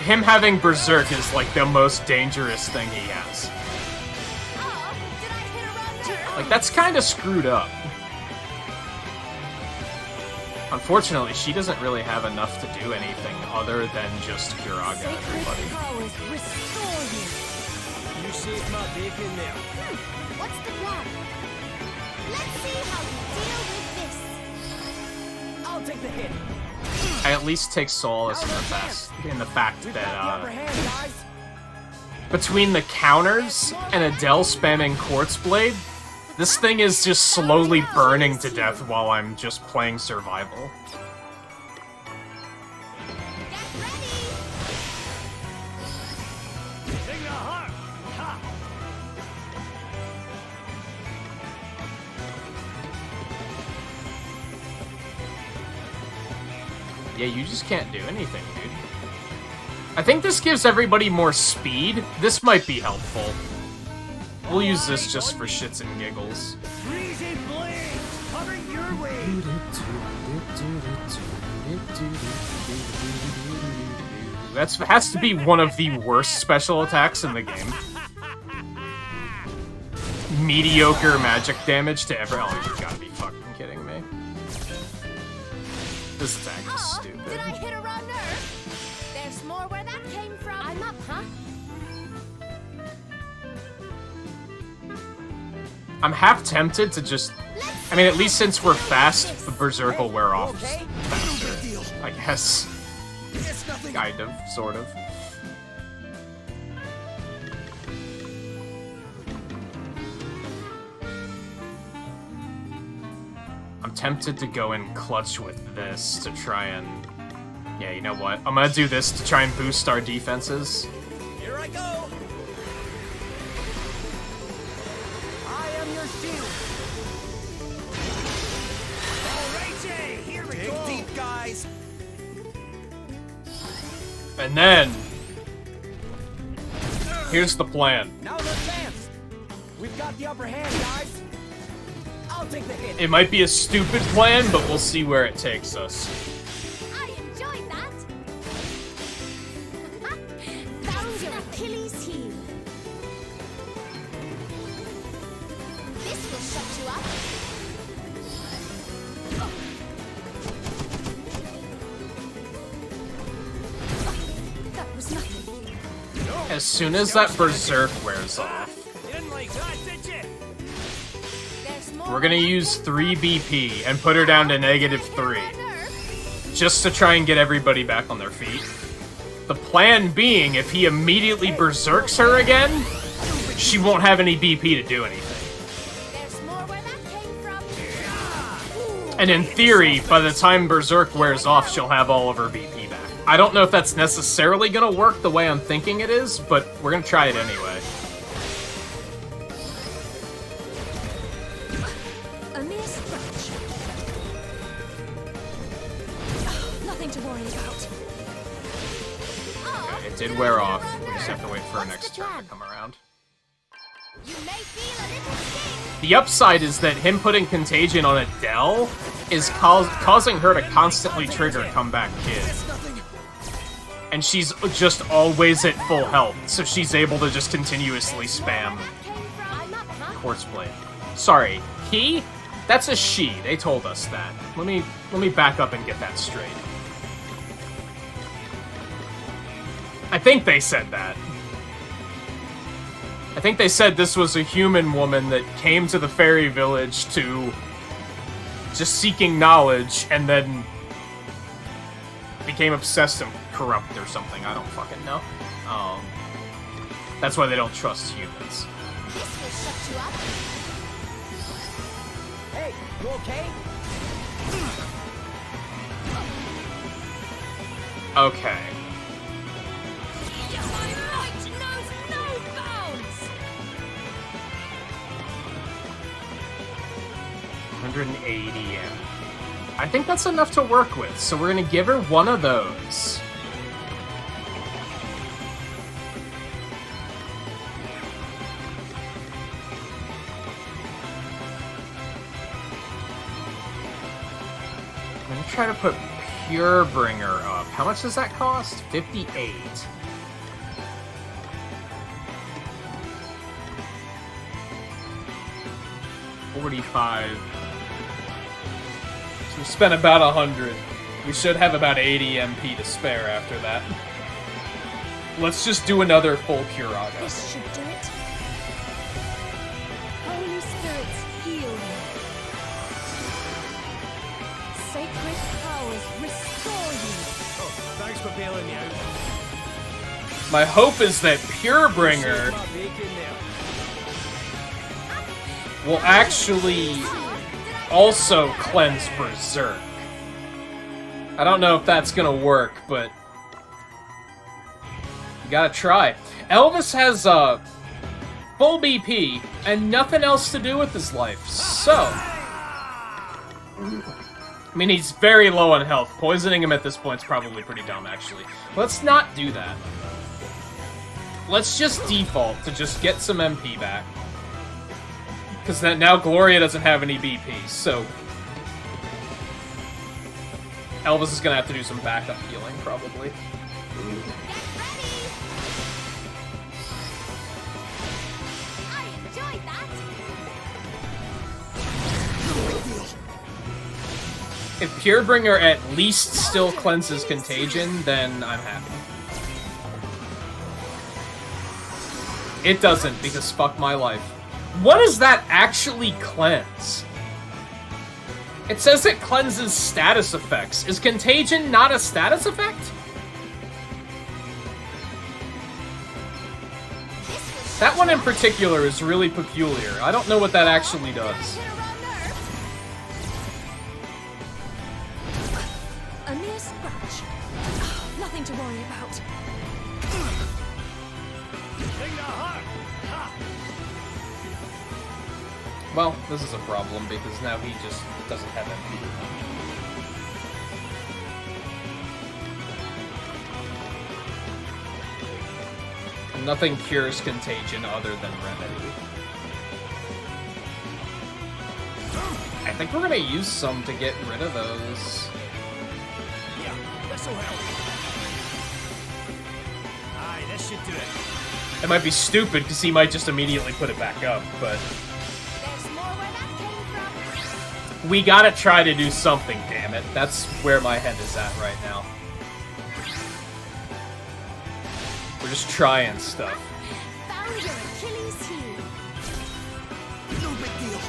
him having Berserk is like the most dangerous thing he has. Like, that's kind of screwed up. Unfortunately, she doesn't really have enough to do anything other than just Kiraga everybody. You saved my bacon there. What's the plan? Let's see how we deal with this. I'll take the hit. I at least take solace in the fact that Upper hand, guys. between the counters and Adele spamming Quartz Blade, this thing is just slowly burning to death while I'm just playing survival. Yeah, you just can't do anything, dude. I think this gives everybody more speed. This might be helpful. We'll use this just for shits and giggles. Freezing blade, coming your way. That has to be one of the worst special attacks in the game. Mediocre magic damage to every. Oh, you gotta be fucking kidding me. This attack is stupid. Did I hit a raw nerve? There's more where that came from. I'm up, huh? I'm half tempted to just... I mean, at least since we're fast, the Berserk will wear off faster. I guess. Kind of, sort of. I'm tempted to go in clutch with this to try and... Yeah, you know what? I'm gonna do this to try and boost our defenses. Here I go. I am your shield. Alrighty, here we go. Dig deep, guys. And then... Here's the plan. Now the chance. We've got the upper hand, guys. I'll take the hit. It might be a stupid plan, but we'll see where it takes us. I enjoyed that. Found your Achilles heel. This will shut you up. That was nothing. As soon as that Berserk wears off, You didn't like that, did you? There's more we're gonna use 3 BP and put her down to -3. Just to try and get everybody back on their feet. The plan being, if he immediately Berserks her again, she won't have any BP to do anything. There's more where that came from. And in theory, by the time Berserk wears off, she'll have all of her BP back. I don't know if that's necessarily gonna work the way I'm thinking it is, but we're gonna try it anyway. A mere scratch. Nothing to worry about. Okay, it did wear off. We just have to wait for our next turn to come around. You may feel a little sting. The upside is that him putting Contagion on Adele is causing her to constantly trigger Comeback Kid. And she's just always at full health, so she's able to just continuously spam Quartz Blade. Sorry, he? That's a she. They told us that. Let me back up and get that straight. I think they said that. I think they said this was a human woman that came to the fairy village to just seeking knowledge and then became obsessed and corrupt or something. I don't fucking know. That's why they don't trust humans. This will shut you up. Hey, you okay? Okay. Knows no bounds. 180 M. I think that's enough to work with, so we're gonna give her one of those. I'm gonna try to put Pure Bringer up. How much does that cost? 58. $45. So we spent about 100. We should have about 80 MP to spare after that. Let's just do another full Curaga. This should do it. Holy spirits, heal me. Sacred powers, restore you. Oh, thanks for bailing me out. My hope is that Purebringer My bacon there. will actually also cleanse Berserk. I don't know if that's gonna work, but you gotta try. Elvis has full BP and nothing else to do with his life, so I mean, he's very low on health. Poisoning him at this point is probably pretty dumb, actually. Let's not do that. Let's just default to just get some MP back. Because now Gloria doesn't have any BP, so Elvis is going to have to do some backup healing, probably. I enjoyed that. If Purebringer at least still cleanses Contagion, then I'm happy. It doesn't, because fuck my life. What does that actually cleanse? It says it cleanses status effects. Is Contagion not a status effect? That one in particular is really peculiar. I don't know what that actually does. A mere scratch. Nothing to worry about. Well, this is a problem because now he just doesn't have MP. Nothing cures Contagion other than Remedy. I think we're gonna use some to get rid of those. Yeah, this'll help. Aye, this should do it. It might be stupid because he might just immediately put it back up, but we gotta try to do something, damn it. That's where my head is at right now. We're just trying stuff. Found your Achilles heel. No big deal.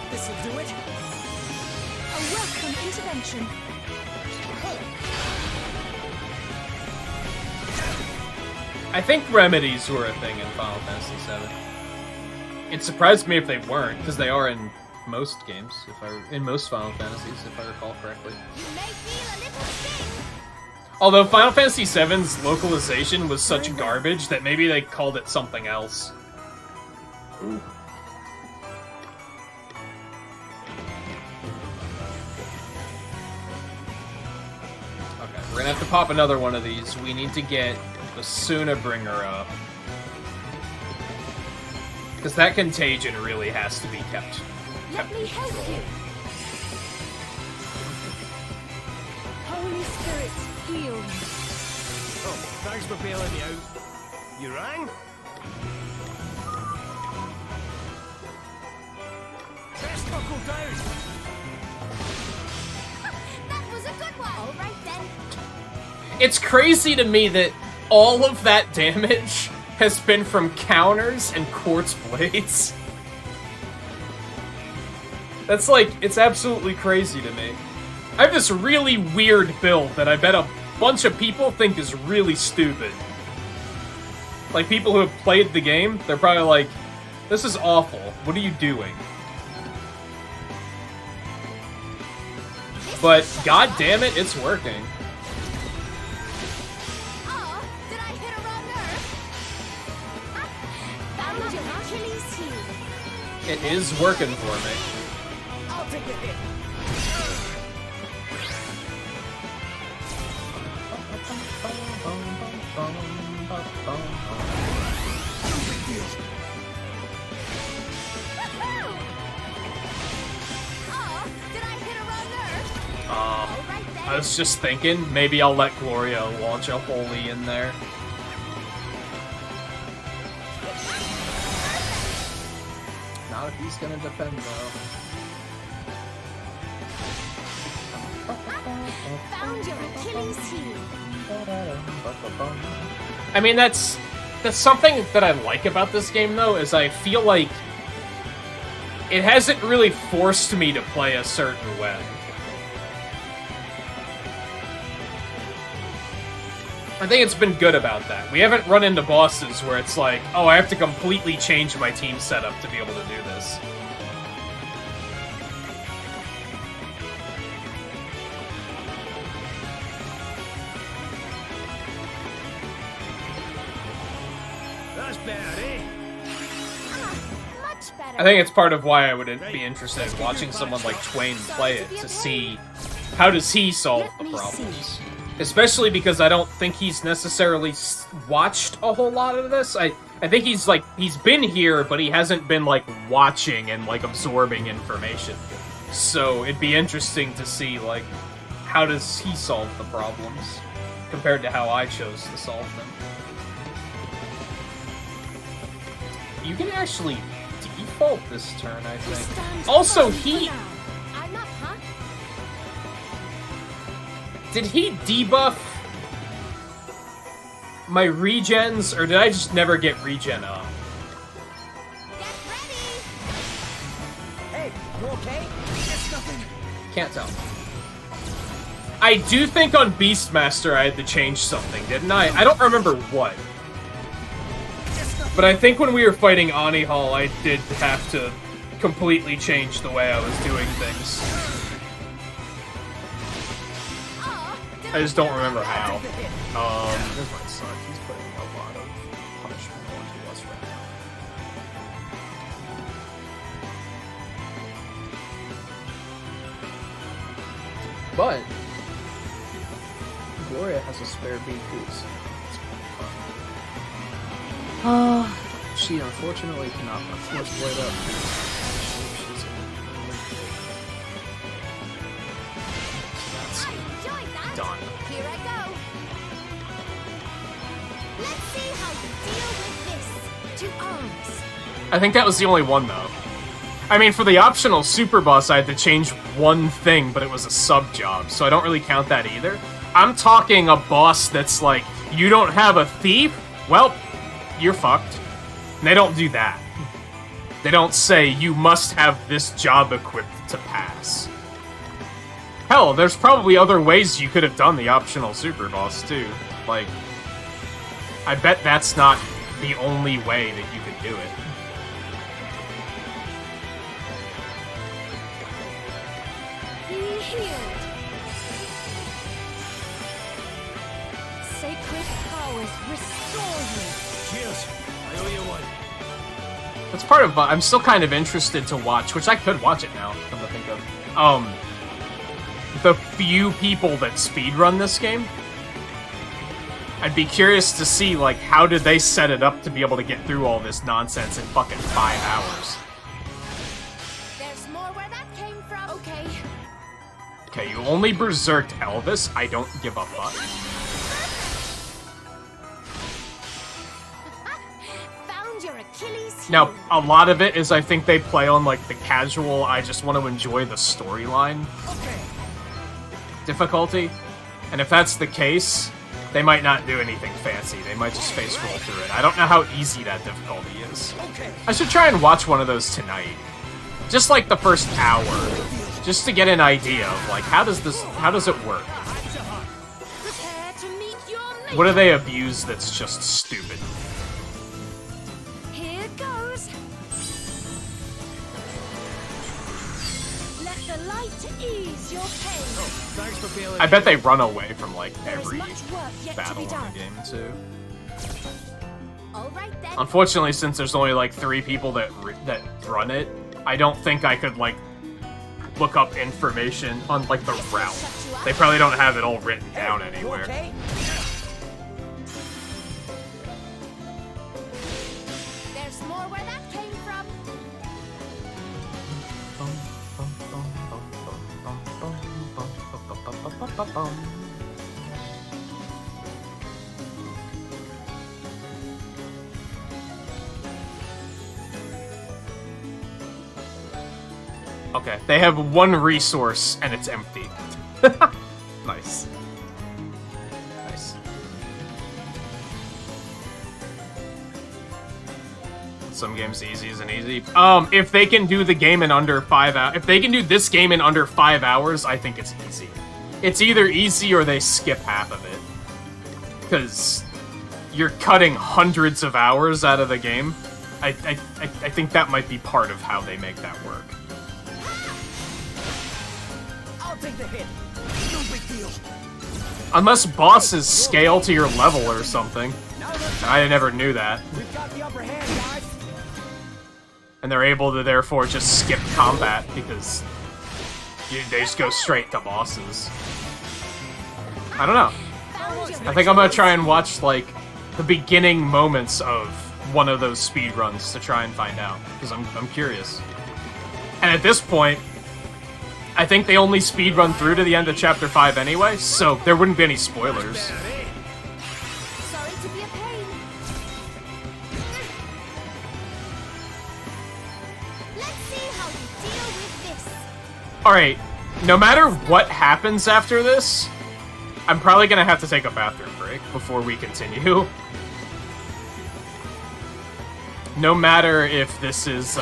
This'll do it. A welcome intervention. I think remedies were a thing in Final Fantasy VII. It surprised me if they weren't, because they are in most games, in most Final Fantasies, if I recall correctly. You may feel a little sting. Although Final Fantasy VII's localization was such garbage that maybe they called it something else. Ooh. Okay, we're gonna have to pop another one of these. We need to get the Sunabringer up. Because that Contagion really has to be kept. Let me help you. Holy spirits, heal me. Oh, thanks for bailing me out. You rang? Best buckle down. That was a good one. All right then. It's crazy to me that all of that damage has been from counters and quartz blades. That's like, it's absolutely crazy to me. I have this really weird build that I bet a bunch of people think is really stupid. Like, people who have played the game, they're probably like, this is awful. What are you doing? But, god damn it, it's working. Oh, did I hit a wrong nerve? Found your Achilles heel. It is working for me. take the hit. Oh, did I hit a wrong nerve? Uh, All right then. I was just thinking, maybe I'll let Gloria launch a holy in there. Not if he's gonna defend, though. Found your Achilles heel. I mean, that's something that I like about this game, though, is I feel like it hasn't really forced me to play a certain way. I think it's been good about that. We haven't run into bosses where it's like, oh, I have to completely change my team setup to be able to do this. That's better, eh? Much better. I think it's part of why I would be interested in watching someone like Twain play it, to see how does he solve the problems. Especially because I don't think he's necessarily watched a whole lot of this. I think he's been here, but he hasn't been like watching and like absorbing information. So it'd be interesting to see like how does he solve the problems compared to how I chose to solve them. You can actually default this turn, I think. Also, he... I'm up, huh? Did he debuff my regens, or did I just never get regen up? Get ready. Hey, you okay? It's nothing. Can't tell. I do think on Beastmaster I had to change something, didn't I? I don't remember what. But I think when we were fighting Anihal, I did have to completely change the way I was doing things. I just don't remember how. There's my son. He's putting a lot of punishment onto us right now. But Gloria has a spare B goose. She unfortunately cannot force Blade up. She's That's Enjoyed that. done. Here I go. Let's see how you deal with this. To arms. I think that was the only one, though. I mean, for the optional super boss, I had to change one thing, but it was a sub job, so I don't really count that either. I'm talking a boss that's like, you don't have a thief? Well, you're fucked. And they don't do that. They don't say, you must have this job equipped to pass. Hell, there's probably other ways you could have done the optional super boss, too. Like, I bet that's not the only way that you could do it. Be healed. Sacred powers restore you. Cheers. I owe you one. That's part of, I'm still kind of interested to watch, which I could watch it now, come to think of. The few people that speedrun this game. I'd be curious to see, like, how did they set it up to be able to get through all this nonsense in fucking 5 hours? There's more where that came from. Okay. Okay, you only berserked Elvis. I don't give a fuck. Found your Achilles heel. Now, a lot of it is I think they play on, like, the casual, I just want to enjoy the storyline difficulty. And if that's the case, they might not do anything fancy. They might just space roll through it. I don't know how easy that difficulty is. I should try and watch one of those tonight. Just like the first hour. Just to get an idea of, like, how does it work? Prepare to meet your mate. What do they abuse that's just stupid? Here goes. Let the light ease your pain. Thanks for bailing. I bet they run away from, like, There is every much work yet to battle be in done. the game, too. All right then. Unfortunately, since there's only, like, 3 people that run it, I don't think I could, like, look up information on, like, the route. They probably don't have it all written down anywhere. Okay? There's more where that came from. Okay, they have one resource and it's empty. Nice. Nice. Some games easy isn't easy. If they can do the game in under 5 hours, if they can do this game in under 5 hours, I think it's easy. It's either easy or they skip half of it. Because you're cutting hundreds of hours out of the game. I think that might be part of how they make that work. I'll take the hit. No big deal. Unless bosses scale to your level or something. I never knew that. We've got the upper hand, guys. And they're able to therefore just skip combat because they just go straight to bosses. I don't know. I think I'm gonna try and watch, like, the beginning moments of one of those speedruns to try and find out, because I'm curious. And at this point, I think they only speedrun through to the end of Chapter 5 anyway, so there wouldn't be any spoilers. Sorry to be a pain. Let's see how you deal with this. Alright, no matter what happens after this, I'm probably gonna have to take a bathroom break before we continue. No matter if this is,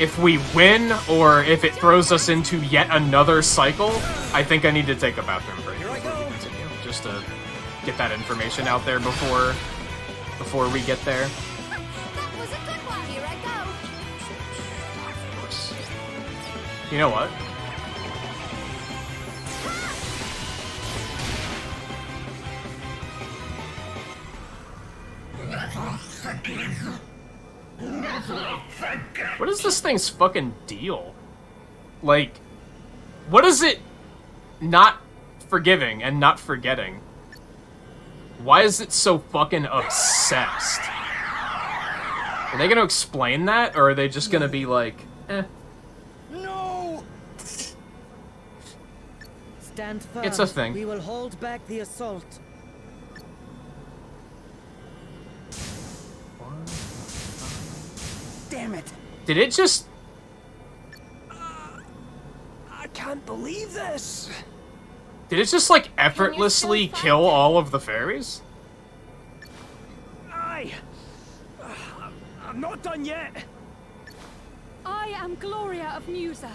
if we win or if it throws us into yet another cycle, I think I need to take a bathroom break before we continue. Just to get that information out there before we get there. That was a good one. Here I go. Of course. You know what? What is this thing's fucking deal? Like, what is it not forgiving and not forgetting? Why is it so fucking obsessed? Are they gonna explain that, or are they just gonna be like, eh? No! Stand firm. It's a thing. We will hold back the assault. Damn it! Did it just... I can't believe this. Did it just, like, effortlessly kill all of the fairies? I'm not done yet. I am Gloria of Musa,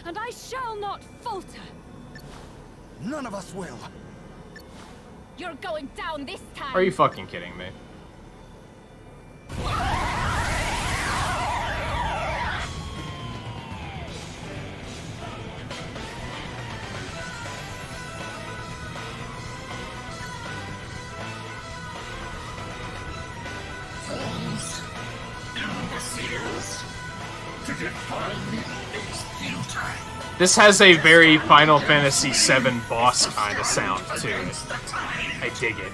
and I shall not falter. None of us will. You're going down this time. Are you fucking kidding me? This has a very Final Fantasy VII boss kind of sound to it. I dig it.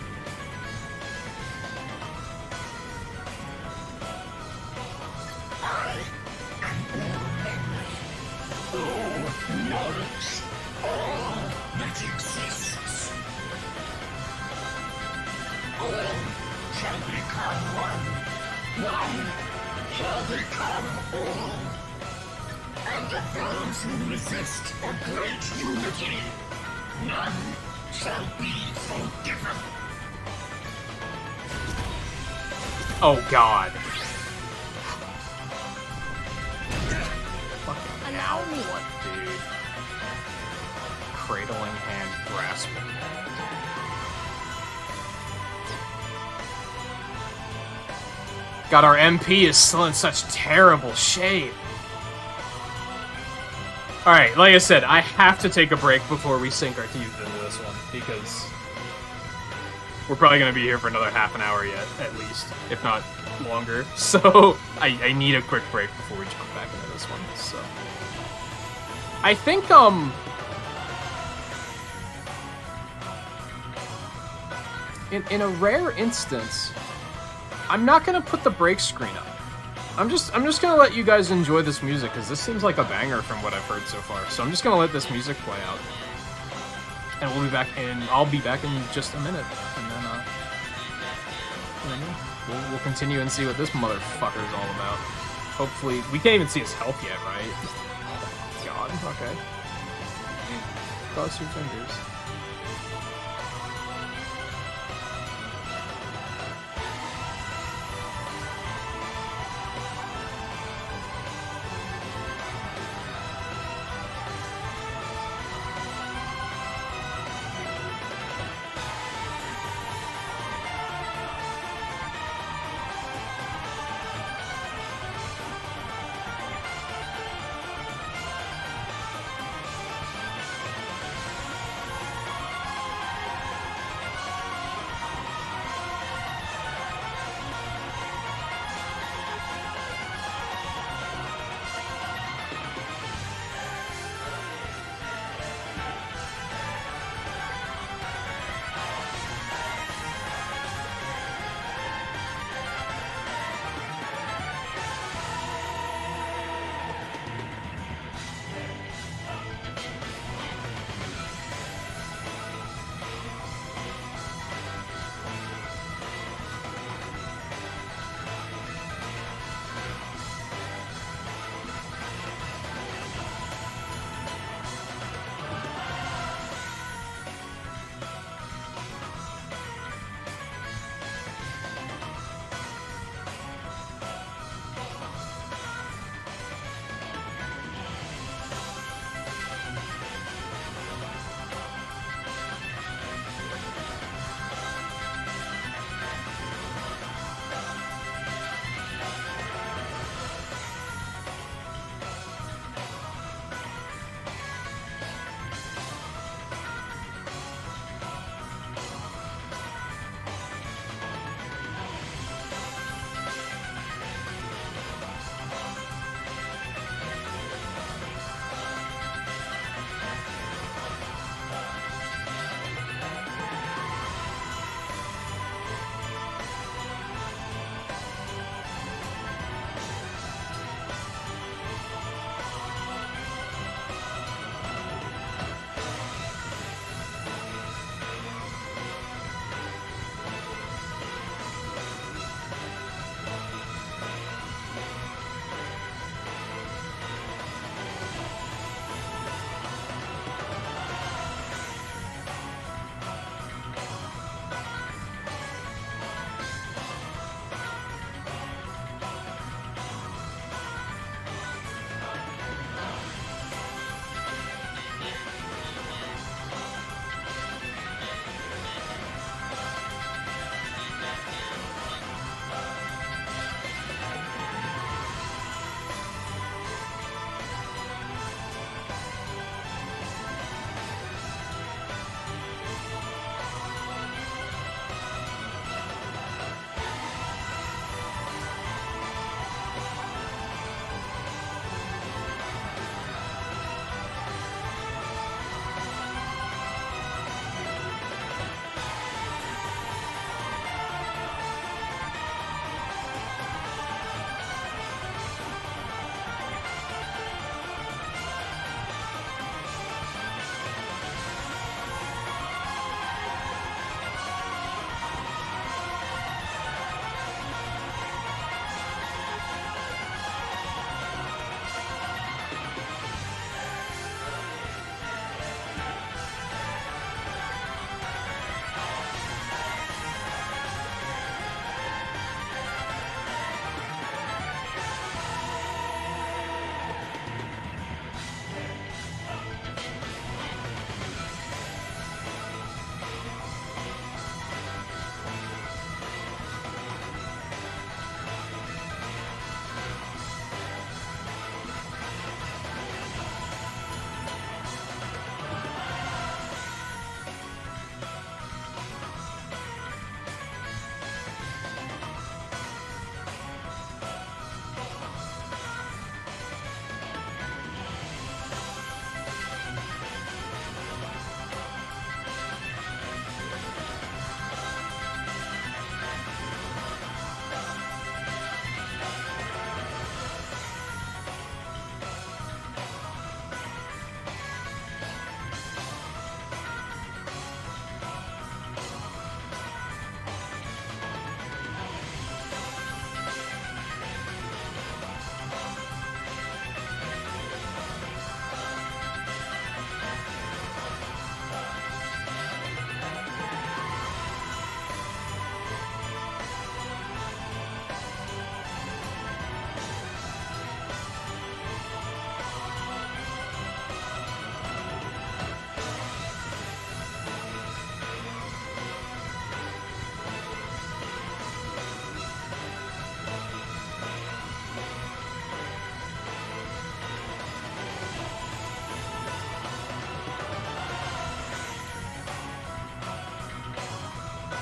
Oh god. Fucking now what, dude? Cradling hand grasping. God, our MP is still in such terrible shape. Alright, like I said, I have to take a break before we sink our teeth into this one, because we're probably going to be here for another half an hour yet, at least, if not longer. So, I need a quick break before we jump back into this one, so... I think, in a rare instance, I'm not gonna put the break screen up. I'm just gonna let you guys enjoy this music, because this seems like a banger from what I've heard so far. So I'm just gonna let this music play out. And we'll be back I'll be back in just a minute. And then, we'll continue and see what this motherfucker is all about. Hopefully, we can't even see his health yet, right? God, okay. Cross your fingers.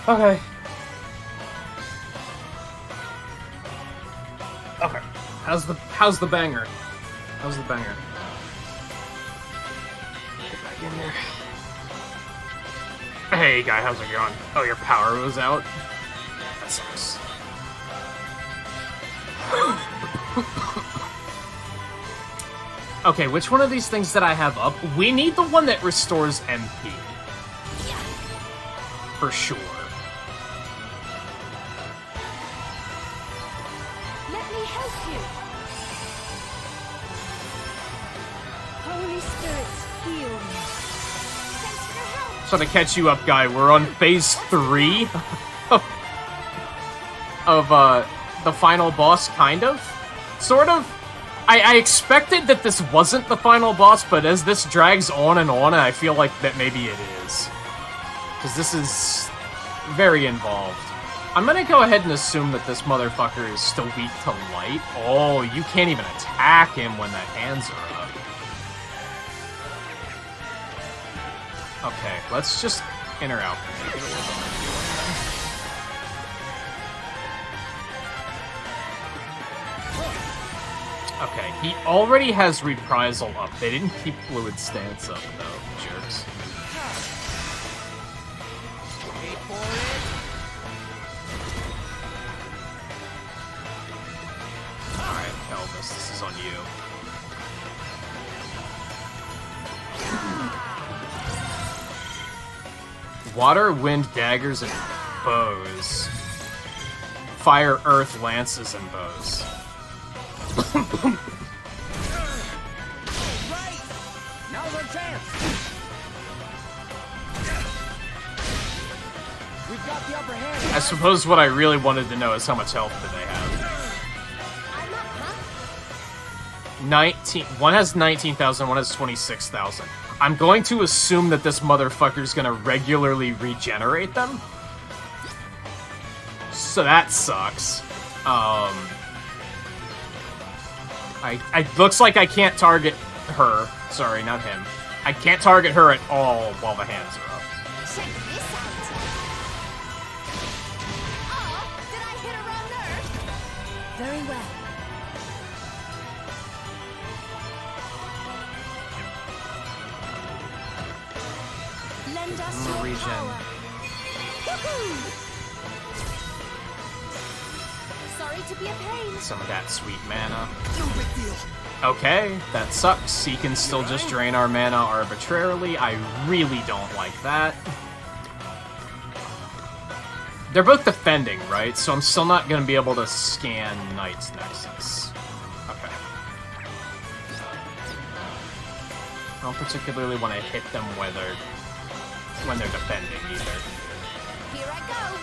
Okay. Okay. How's the banger? How's the banger? Get back in there. Hey guy, how's it going? Oh, your power was out? That sucks. Okay, which one of these things did I have up? We need the one that restores MP. For sure. Let me help you. Holy Spirits, heal me. Thanks for your help. So to catch you up, guy, we're on phase 3 of the final boss, kind of, sort of. I expected that this wasn't the final boss, but as this drags on, I feel like that maybe it is, because this is very involved. I'm gonna go ahead and assume that this motherfucker is still weak to light. Oh, you can't even attack him when the hands are up. Okay, let's just in or out. Okay, he already has reprisal up. They didn't keep fluid stance up though, jerks. Wait for it. Alright, Elvis, this is on you. Water, wind, daggers, and bows. Fire, earth, lances, and bows. Right. Now's our chance. We've got the upper hand. I suppose what I really wanted to know is how much health do they have. 19. One has 19,000, one has 26,000. I'm going to assume that this motherfucker's gonna regularly regenerate them. So that sucks. I looks like I can't target her. Sorry, not him. I can't target her at all while the hands are up. Check this out. Oh, did I hit a wrong nerve? Very well. Lend us your Regen. power. Woohoo! Sorry to be a pain. Some of that sweet mana. No big deal. Okay, that sucks. He can still just drain our mana arbitrarily. I really don't like that. They're both defending, right? So I'm still not going to be able to scan Knight's Nexus. Okay. I don't particularly want to hit them when they're defending either. Here I go.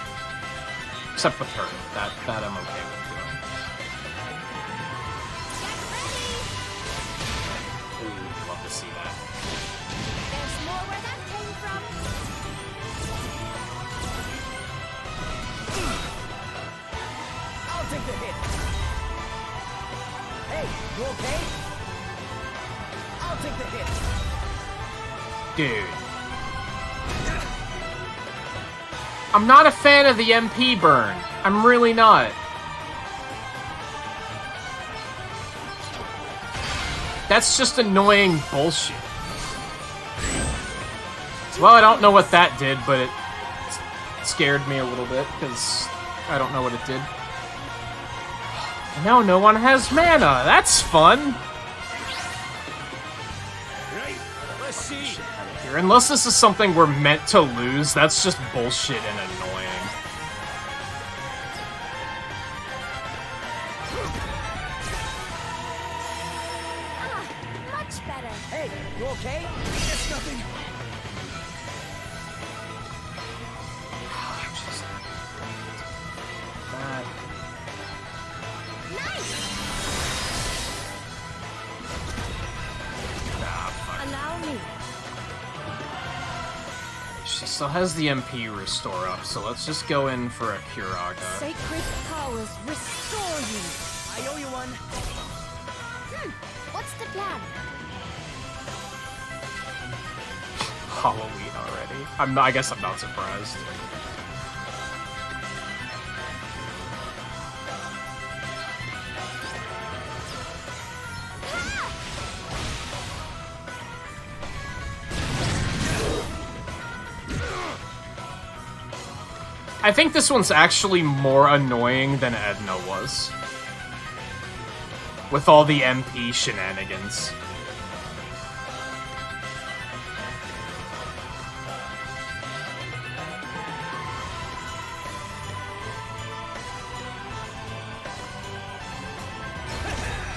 Except with her. That I'm okay with doing. Ooh, love to see that. There's more where that came from. I'll take the hit. Hey, you okay? I'll take the hit. Dude. I'm not a fan of the MP burn. I'm really not. That's just annoying bullshit. Well, I don't know what that did, but it scared me a little bit, because I don't know what it did. Now no one has mana. That's fun. Right. Let's see. Here. Unless this is something we're meant to lose, that's just bullshit and annoying. Much better. Hey, you okay? It's nothing. Allow me. She still has the MP restore up, so let's just go in for a Kuraga. Sacred powers restore you. I owe you one. What's the plan? Halloween already. I guess I'm not surprised. I think this one's actually more annoying than Edna was. With all the MP shenanigans.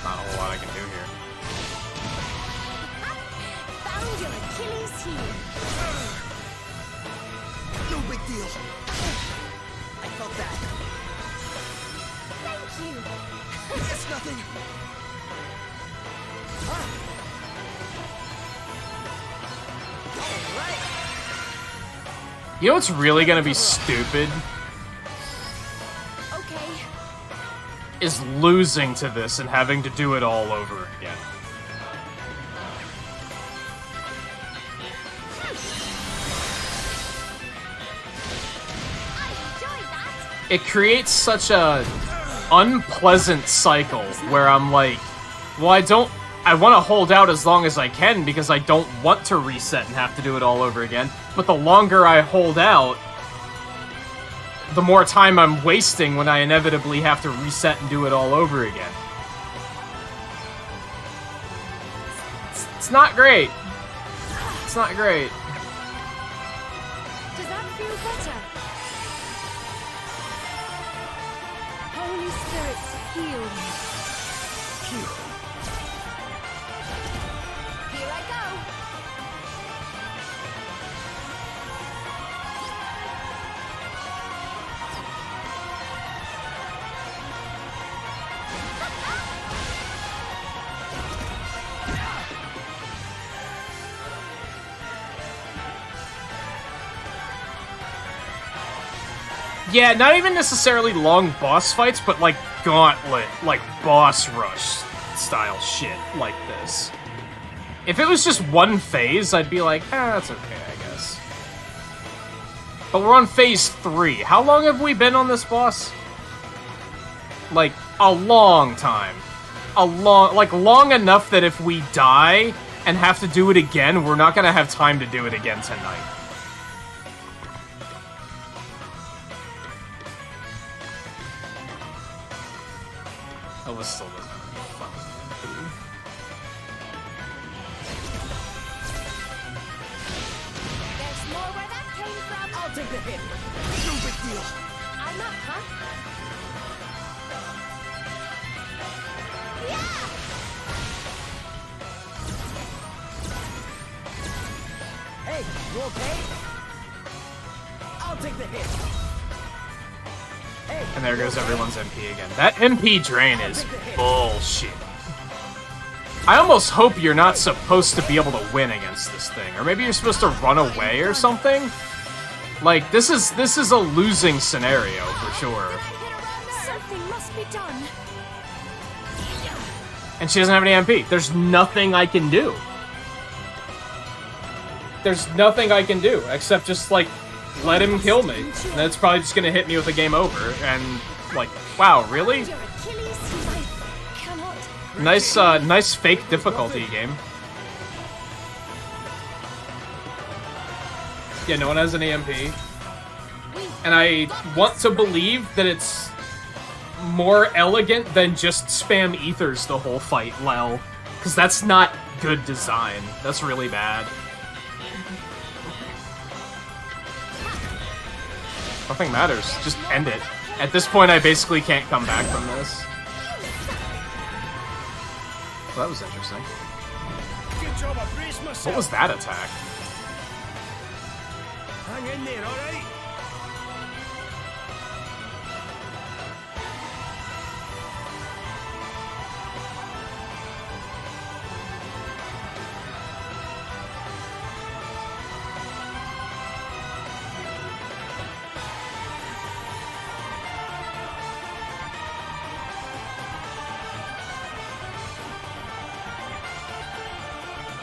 Not a whole lot I can do here. Found your Achilles heel. No big deal. I felt that. Thank you. It's nothing. You know what's really gonna be stupid? Okay. Is losing to this and having to do it all over again. It creates such a unpleasant cycle where I'm like, well, I want to hold out as long as I can because I don't want to reset and have to do it all over again. But the longer I hold out, the more time I'm wasting when I inevitably have to reset and do it all over again. It's not great. It's not great. Does that feel better? Holy Spirit's heal me. Phew. Here I go. Yeah, not even necessarily long boss fights, but like gauntlet, like boss rush style shit like this. If it was just one phase, I'd be like, that's okay, I guess. But we're on phase 3. How long have we been on this boss? Like, a long time. Long enough that if we die and have to do it again, we're not gonna have time to do it again tonight. Oh, this still doesn't fucking MP. There's more where that came from. I'll take the hit. No big deal. I'm up, huh? Yeah! Hey, you okay? I'll take the hit. Hey, And there goes everyone's MP again. That MP drain is bullshit. I almost hope you're not supposed to be able to win against this thing. Or maybe you're supposed to run away or something. Like, this is a losing scenario for sure. Something must be done. And she doesn't have any MP. There's nothing I can do. There's nothing I can do except just, like, let him kill me. And that's probably just gonna hit me with a game over. And, like, wow, really? Your Achilles heel. I cannot. Nice fake difficulty game. Yeah, no one has an EMP. And I want to believe that it's more elegant than just spam ethers the whole fight, lol. Because that's not good design. That's really bad. Nothing matters. Just end it. At this point, I basically can't come back from this. Well, that was interesting. Good job, I braced myself. What was that attack? Hang in there, alright?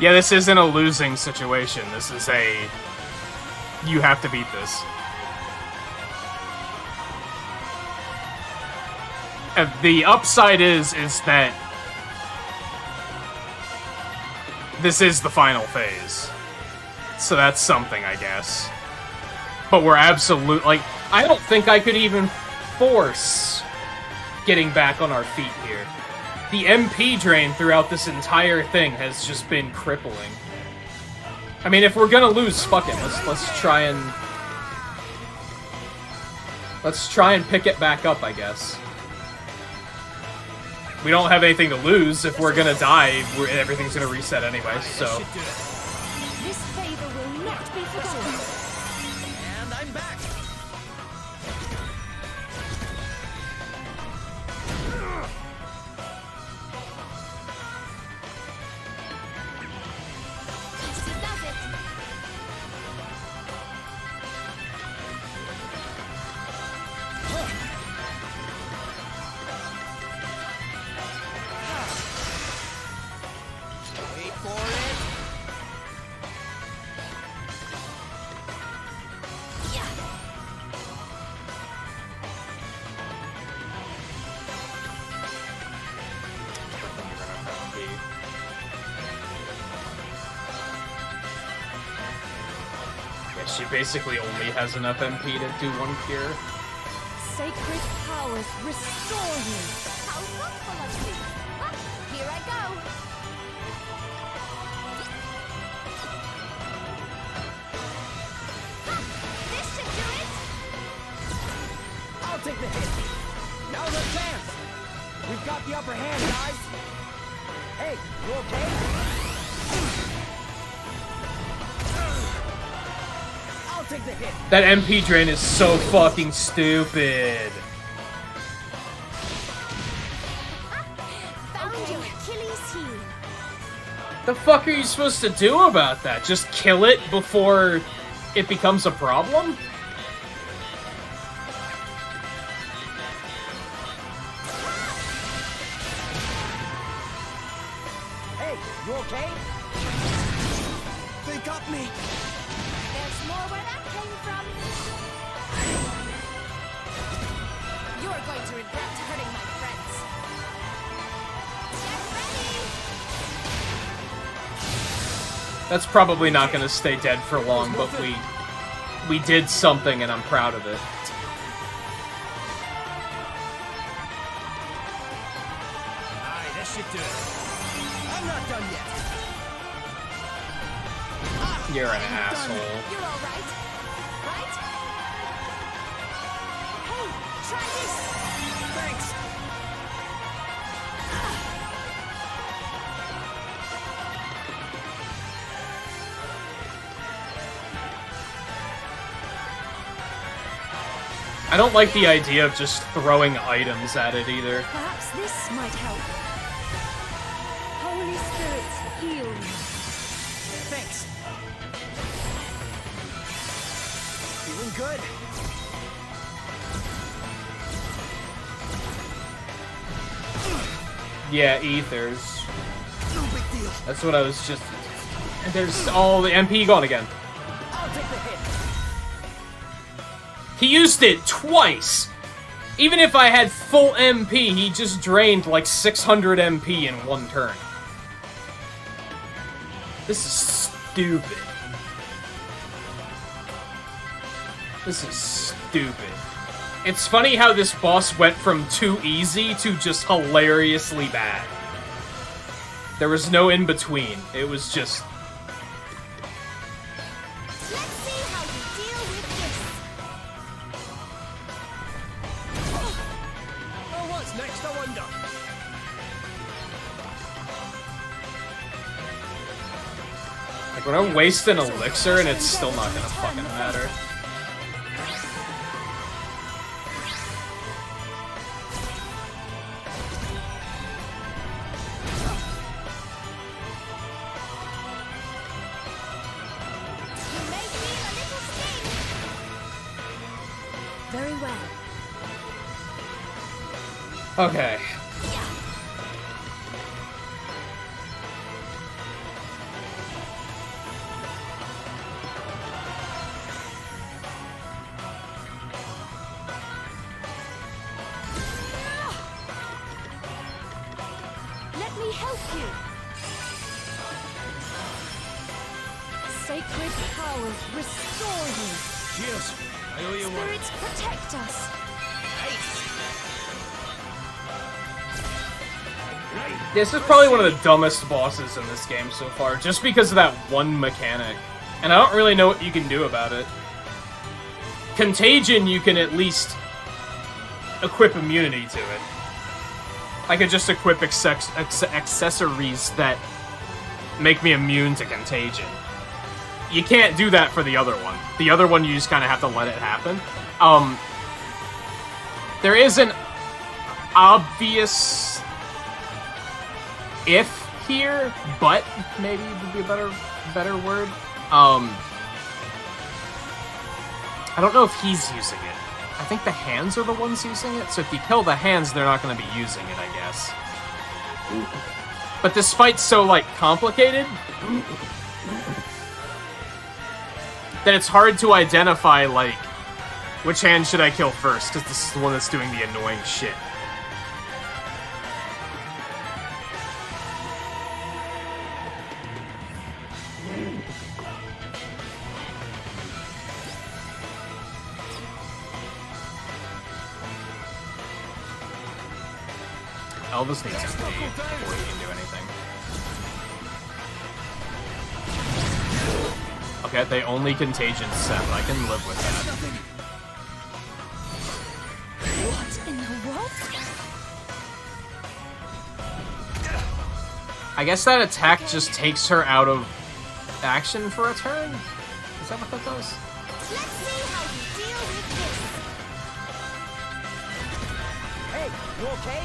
Yeah, this isn't a losing situation. This is a... You have to beat this. The upside is that this is the final phase. So that's something, I guess. But we're absolute, like, I don't think I could even force getting back on our feet here. The MP drain throughout this entire thing has just been crippling. I mean, if we're gonna lose, fuck it. Let's try and pick it back up, I guess. We don't have anything to lose. If we're gonna die, everything's gonna reset anyway, so... This favor will not be forgotten. And I'm back. She does it. Wait for it. Yeah, she basically only has enough MP to do one cure. Sacred powers restore you. How thoughtful of you. Ah, here I go. Ha, this should do it. I'll take the hit. Now's our chance. We've got the upper hand, guys. Hey, you okay? I'll take the hit. That MP drain is so fucking stupid. Found your Achilles heel. The fuck are you supposed to do about that? Just kill it before it becomes a problem? Hey, you okay? They got me. There's more where that came from. You're going to regret hurting my friends. Get ready! That's probably not gonna stay dead for long, but we did something and I'm proud of it. Aye, this should do it. I'm not done yet. You're an asshole. You're all right. Right? Hey, try this. Thanks. I don't like the idea of just throwing items at it either. Perhaps this might help. Holy Spirit, heal me. Thanks. Feeling good. Yeah, ethers. No big deal. That's what I was just... There's all the MP gone again. I'll take the hit. He used it twice! Even if I had full MP, he just drained like 600 MP in one turn. This is stupid. This is stupid. It's funny how this boss went from too easy to just hilariously bad. There was no in between. It was just... Let's see how you deal with this. Oh, what's next, I wonder? Like, when I waste an elixir and it's still not gonna fucking matter. You may feel a little sting. Very well. Okay. Let me help you. Sacred powers restore you. Cheers. Spirits protect us. This is probably one of the dumbest bosses in this game so far, just because of that one mechanic. And I don't really know what you can do about it. Contagion, you can at least equip immunity to it. I could just equip accessories that make me immune to contagion. You can't do that for the other one. The other one, you just kind of have to let it happen. There is an obvious if here, but maybe would be a better word. I don't know if he's using it. I think the hands are the ones using it, so if you kill the hands, they're not going to be using it, I guess. But this fight's so, like, complicated that it's hard to identify, like, which hand should I kill first, because this is the one that's doing the annoying shit. Elvis needs to pee before he can do anything. Okay, they only contagion Seth. I can live with that. What in the world? I guess that attack just takes her out of action for a turn? Is that what that does? Let's see how you deal with this. Hey, you okay?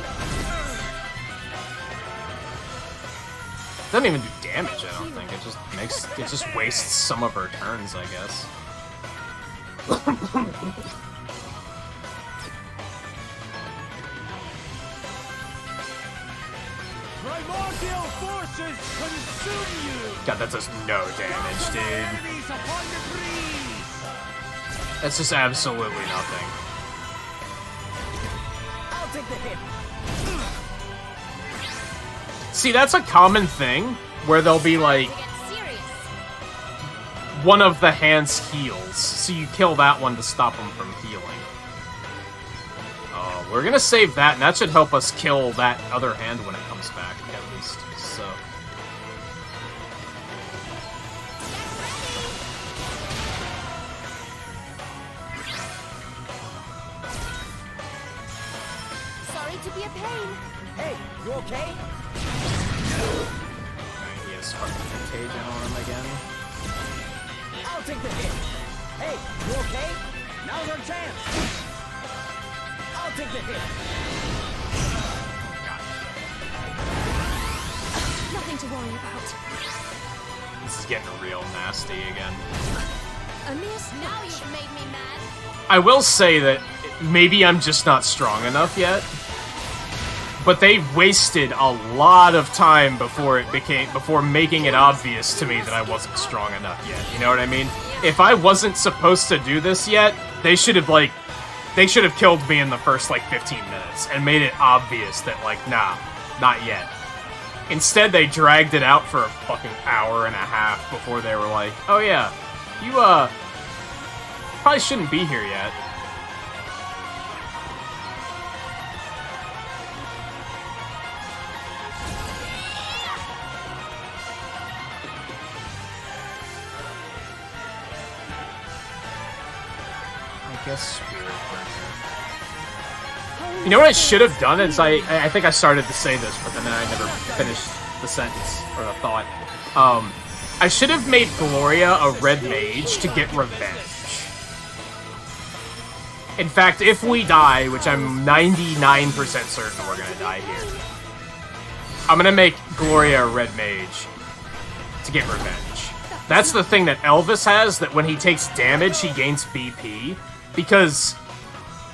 Doesn't even do damage, I don't think. It just wastes some of her turns, I guess. Primordial forces consume you! God, that does no damage, dude. Enemies upon the breeze! That's just absolutely nothing. I'll take the hit. See, that's a common thing, where they'll be like, Get serious. one of the hands heals, so you kill that one to stop them from healing. We're gonna save that, and that should help us kill that other hand when it comes back, at least, so... Sorry to be a pain. Hey, you okay? Alright, he has fucking contagion on him again. I'll take the hit. Hey, you okay? Now's our chance. I'll take the hit. Nothing to worry about. This is getting real nasty again. A mere now you've made me mad. I will say that maybe I'm just not strong enough yet. But they wasted a lot of time before making it obvious to me that I wasn't strong enough yet. You know what I mean? If I wasn't supposed to do this yet, they should have killed me in the first like 15 minutes and made it obvious that like, nah, not yet. Instead, they dragged it out for a fucking hour and a half before they were like, oh yeah, you probably shouldn't be here yet. You know what I should have done is I think I started to say this, but then I never finished the sentence or the thought. I should have made Gloria a red mage to get revenge. In fact, if we die, which I'm 99% certain we're gonna die here, I'm gonna make Gloria a red mage to get revenge. That's the thing that Elvis has, that when he takes damage, he gains BP. Because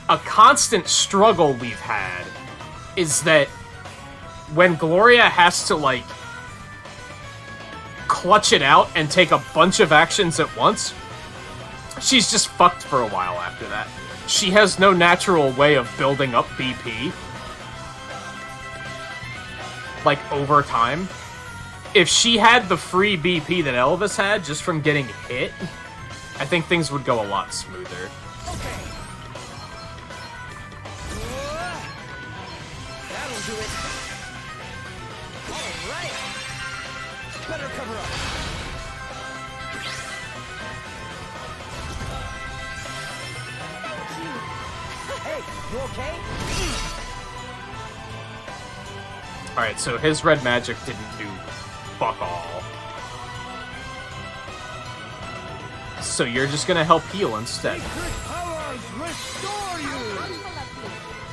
a constant struggle we've had is that when Gloria has to, like, clutch it out and take a bunch of actions at once, she's just fucked for a while after that. She has no natural way of building up BP, like, over time. If she had the free BP that Elvis had just from getting hit, I think things would go a lot smoother. do it. All right. Better cover up. Hey, you okay? Alright, so his red magic didn't do fuck all. So you're just gonna help heal instead. Sacred powers restore you!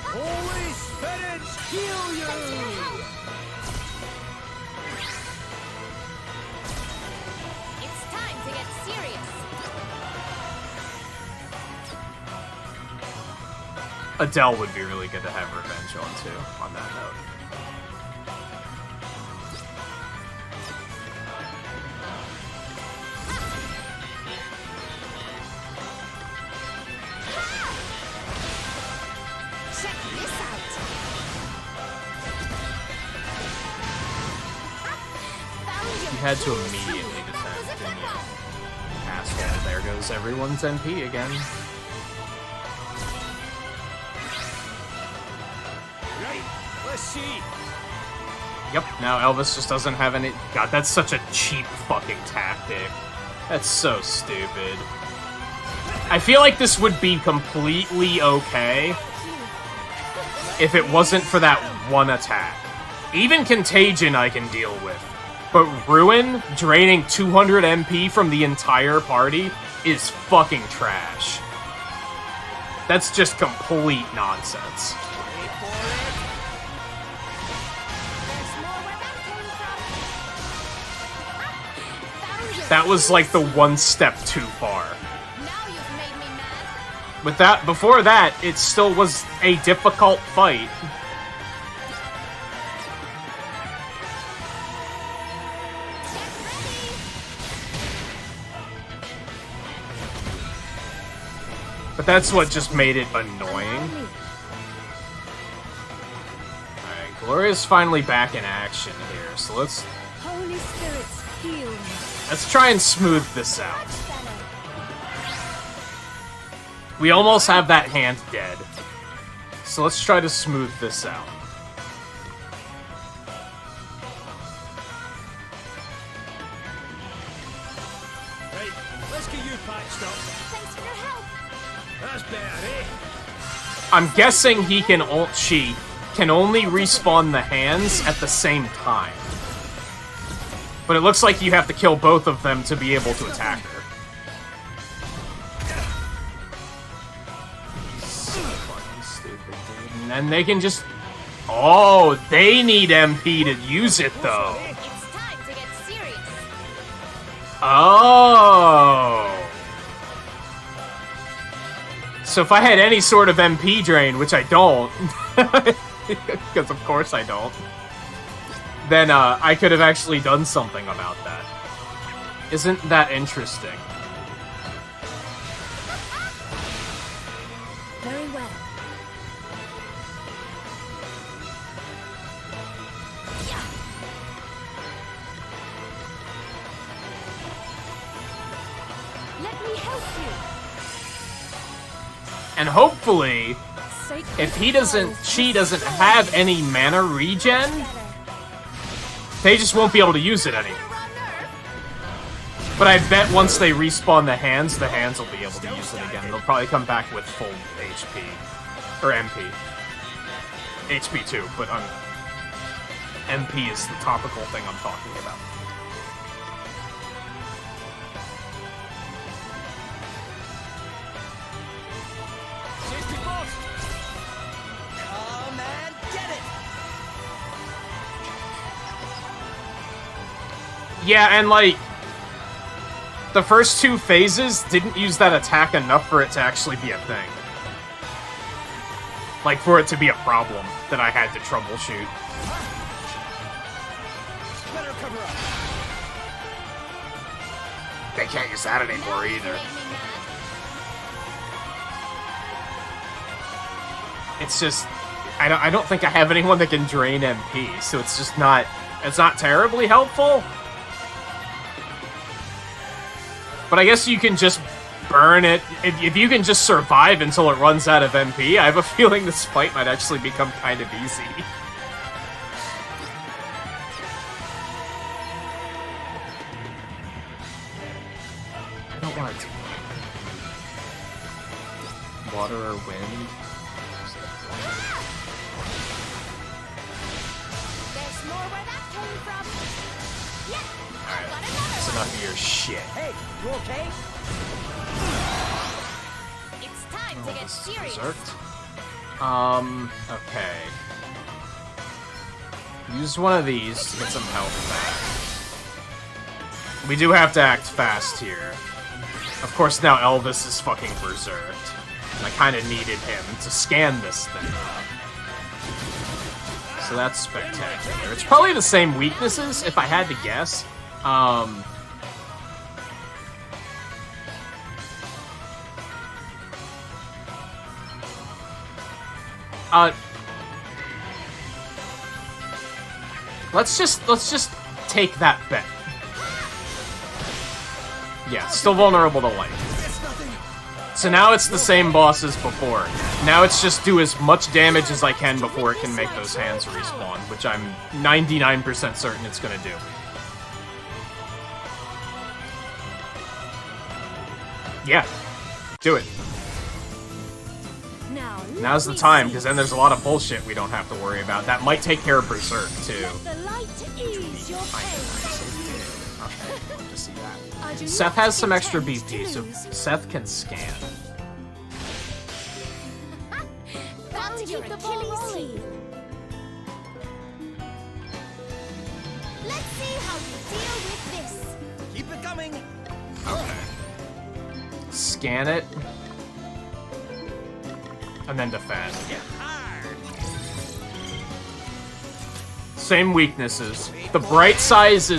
Holy spirits heal you! It's time to get serious. Adele would be really good to have revenge on too, on that note. Check this out. You had to immediately defend, didn't you? Asshole, there goes everyone's MP again. Right, let's see. Yep, now Elvis just doesn't have any... God, that's such a cheap fucking tactic. That's so stupid. I feel like this would be completely okay if it wasn't for that one attack. Even Contagion I can deal with. But Ruin, draining 200 MP from the entire party, is fucking trash. That's just complete nonsense. That was like the one step too far. With that, before that, it still was a difficult fight. But that's what just made it annoying. Alright, Gloria's finally back in action here, so let's Holy spirits, heal me. let's try and smooth this out. We almost have that hand dead. So let's try to smooth this out. Right, let's get you patched up. Thanks for your help. That's better, eh? I'm guessing she can only respawn the hands at the same time. But it looks like you have to kill both of them to be able to attack her. So fucking stupid, dude. And then they can just... Oh, they need MP to use it, though. It's time to get serious. Oh. So if I had any sort of MP drain, which I don't, because of course I don't, then I could have actually done something about that. Isn't that interesting? Very well. Let me help you. And hopefully, Sacred if she powers doesn't have any mana regen, they just won't be able to use it anymore. But I bet once they respawn the hands will be able to use it again. They'll probably come back with full HP. Or MP. HP too, but MP is the topical thing I'm talking about. Safety first. Come and get it. Yeah, and like, the first two phases didn't use that attack enough for it to actually be a thing. Like, for it to be a problem that I had to troubleshoot. Better cover up. They can't use that anymore either. It's just, I don't think I have anyone that can drain MP, so it's just not, it's not terribly helpful. But I guess you can just burn it. If you can just survive until it runs out of MP, I have a feeling this fight might actually become kind of easy. water or wind. There's more where that came from. Yeah, Alright, got that's another enough of your shit. Hey, you okay? one. It's time to get This is serious. berserked. Okay. Use one of these to get some health back. We do have to act fast here. Of course, now Elvis is fucking berserked. And I kind of needed him to scan this thing. So that's spectacular. It's probably the same weaknesses, if I had to guess. Let's just take that bet. Yeah, still vulnerable to light. So now it's the same boss as before. Now it's just do as much damage as I can before it can make those hands respawn, which I'm 99% certain it's gonna do. Yeah, do it. Now's the time, because then there's a lot of bullshit we don't have to worry about. That might take care of Berserk, too. Seth has some extra BP, so Seth can scan. Got to keep the ball rolling. Let's see how you deal with this. Keep it coming. Okay. Scan it. And then defend. Same weaknesses. The bright side is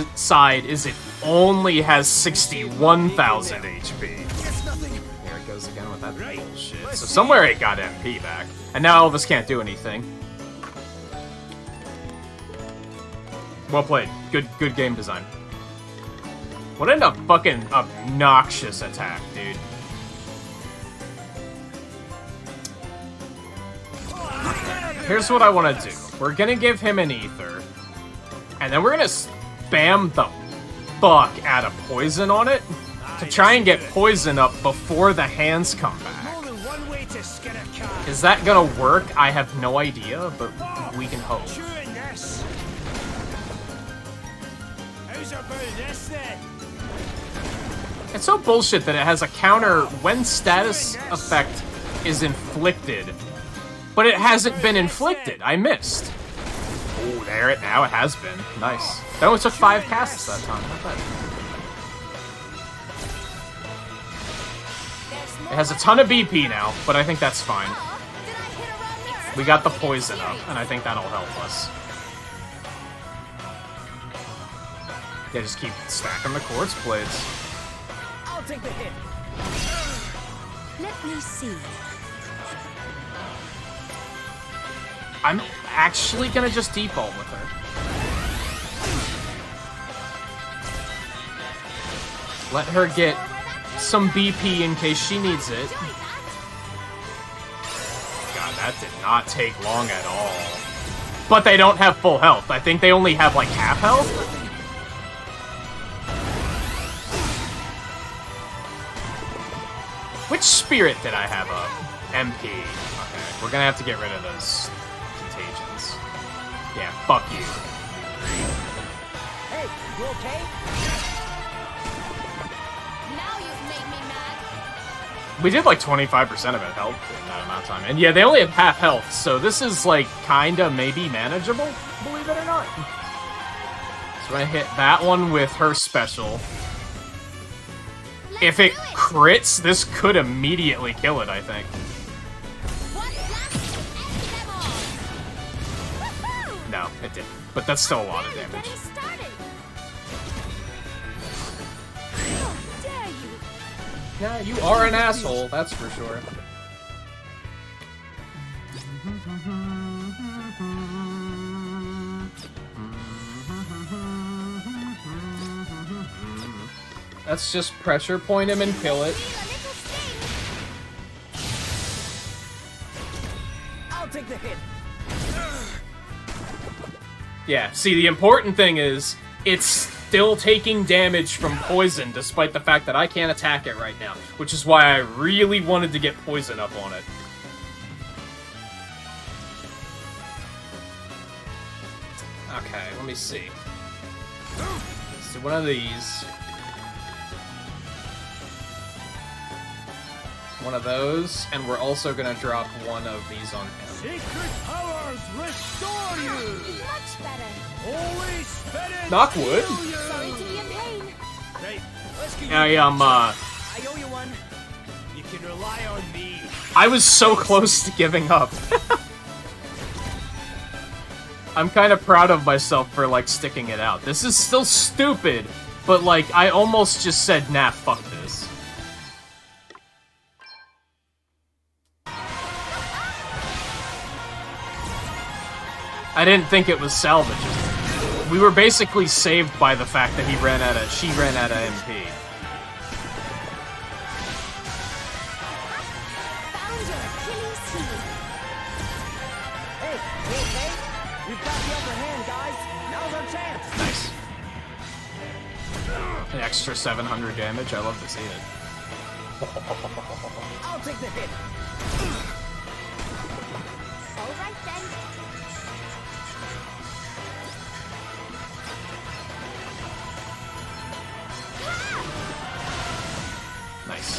it only has 61,000 HP. Here it goes again with that bullshit. So somewhere it got MP back. And now Elvis can't do anything. Well played. Good game design. What a fucking obnoxious attack, dude. Here's what I want to do. We're gonna give him an ether. And then we're gonna spam the fuck out of poison on it to try and get poison up before the hands come back. Is that gonna work? I have no idea, but we can hope. It's so bullshit that it has a counter when status effect is inflicted. But it hasn't been inflicted. I missed. Oh, there it now. It has been. Nice. That only took 5 casts that time. Not bad. It has a ton of BP now, but I think that's fine. We got the poison up, and I think that'll help us. Yeah, just keep stacking the quartz blades. I'll take the hit. Let me see. I'm actually gonna just deep ult with her. Let her get some BP in case she needs it. God, that did not take long at all. But they don't have full health. I think they only have like half health. Which spirit did I have up? MP. Okay, we're gonna have to get rid of those contagions. Yeah, fuck you. Hey, you okay? Now you've made me mad. We did like 25% of it health in that amount of time. And yeah, they only have half health, so this is like kinda maybe manageable, believe it or not. So I hit that one with her special. If it crits, this could immediately kill it, I think. No, it didn't. But that's still a lot of damage. Yeah, you are an asshole, that's for sure. Let's just pressure point him and kill it. I'll take the hit. Yeah, Yeah, see, the important thing is, it's still taking damage from poison, despite the fact that I can't attack it right now, which is why I really wanted to get poison up on it. Okay, let me see. Let's do one of these. One of those, and we're also gonna drop one of these on him. Secret powers restore you! Much better. Holy Spirit! Knock wood. Sorry to be a pain. Right, let's get I you am, I owe you one. You can rely on me. I was so close to giving up. I'm kind of proud of myself for, like, sticking it out. This is still stupid, but, like, I almost just said, nah, fuck this. I didn't think it was salvageable. We were basically saved by the fact that she ran out of MP. Hey, you okay? We've got the upper hand, guys. Now's our chance. Nice. An extra 700 damage. I love to see it. I'll take the hit. All right then. Nice.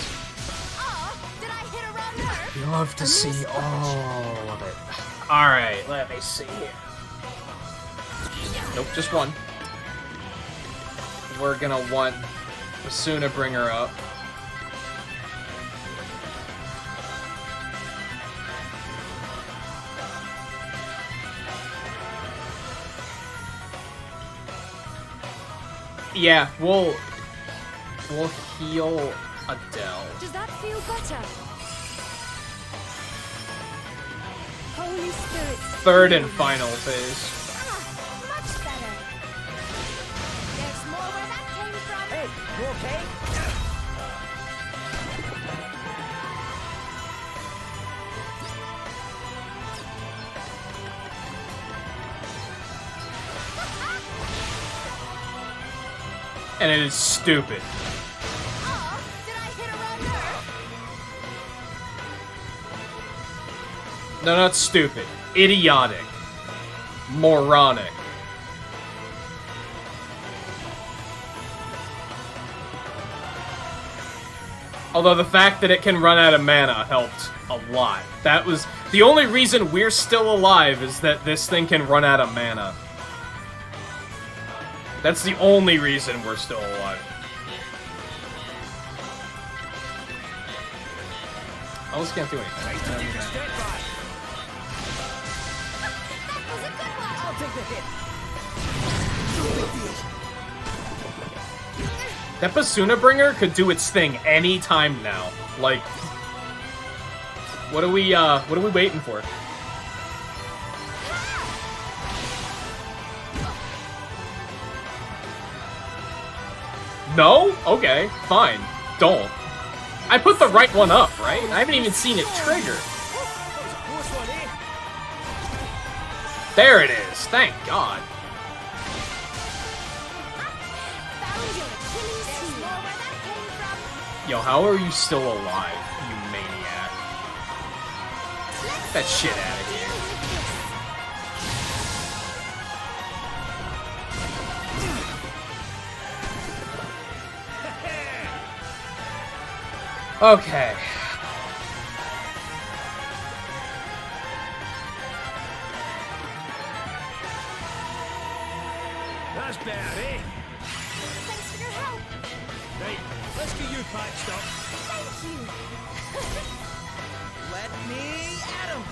Oh, did I hit a wrong nerve? You love to see all of it. Alright, let me see here. Nope, just one. We're gonna want Asuna bring her up. Yeah, we'll heal Adele. Does that feel better? Holy Spirit. Third and final phase. Much better. There's more where that came from. Hey, you okay? And it is stupid. Oh, did I hit a wrong nerve? No, not stupid. Idiotic. Moronic. Although the fact that it can run out of mana helped a lot. That was... The only reason we're still alive is that this thing can run out of mana. That's the only reason we're still alive. I just can't do anything. I'll take the hit. That Basuna Bringer could do its thing any time now. Like, what are we waiting for? No? Okay, fine. Don't. I put the right one up, right? I haven't even seen it trigger. There it is. Thank God. Yo, how are you still alive, you maniac? Get that shit out of here. Okay. That's better, eh? Thanks for your help. Right, let's get you patched up. Thank you. Let me at him.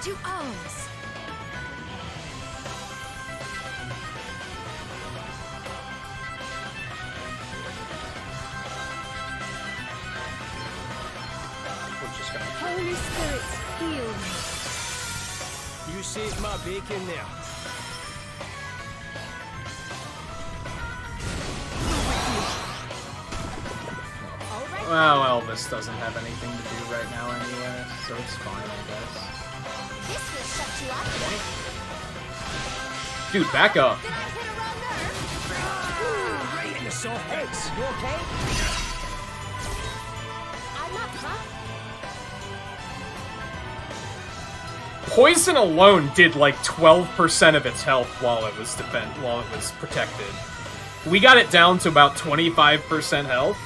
To arms. We're just gonna... Holy Spirit, heal me. You saved my bacon there. Well, Elvis doesn't have anything to do right now anyway, so it's fine, I guess. This will shut you up. Dude, back up. Did I hit a wrong nerve? Right in the soft heads. You okay? I'm up, huh? Poison alone did like 12% of its health while it was protected. We got it down to about 25% health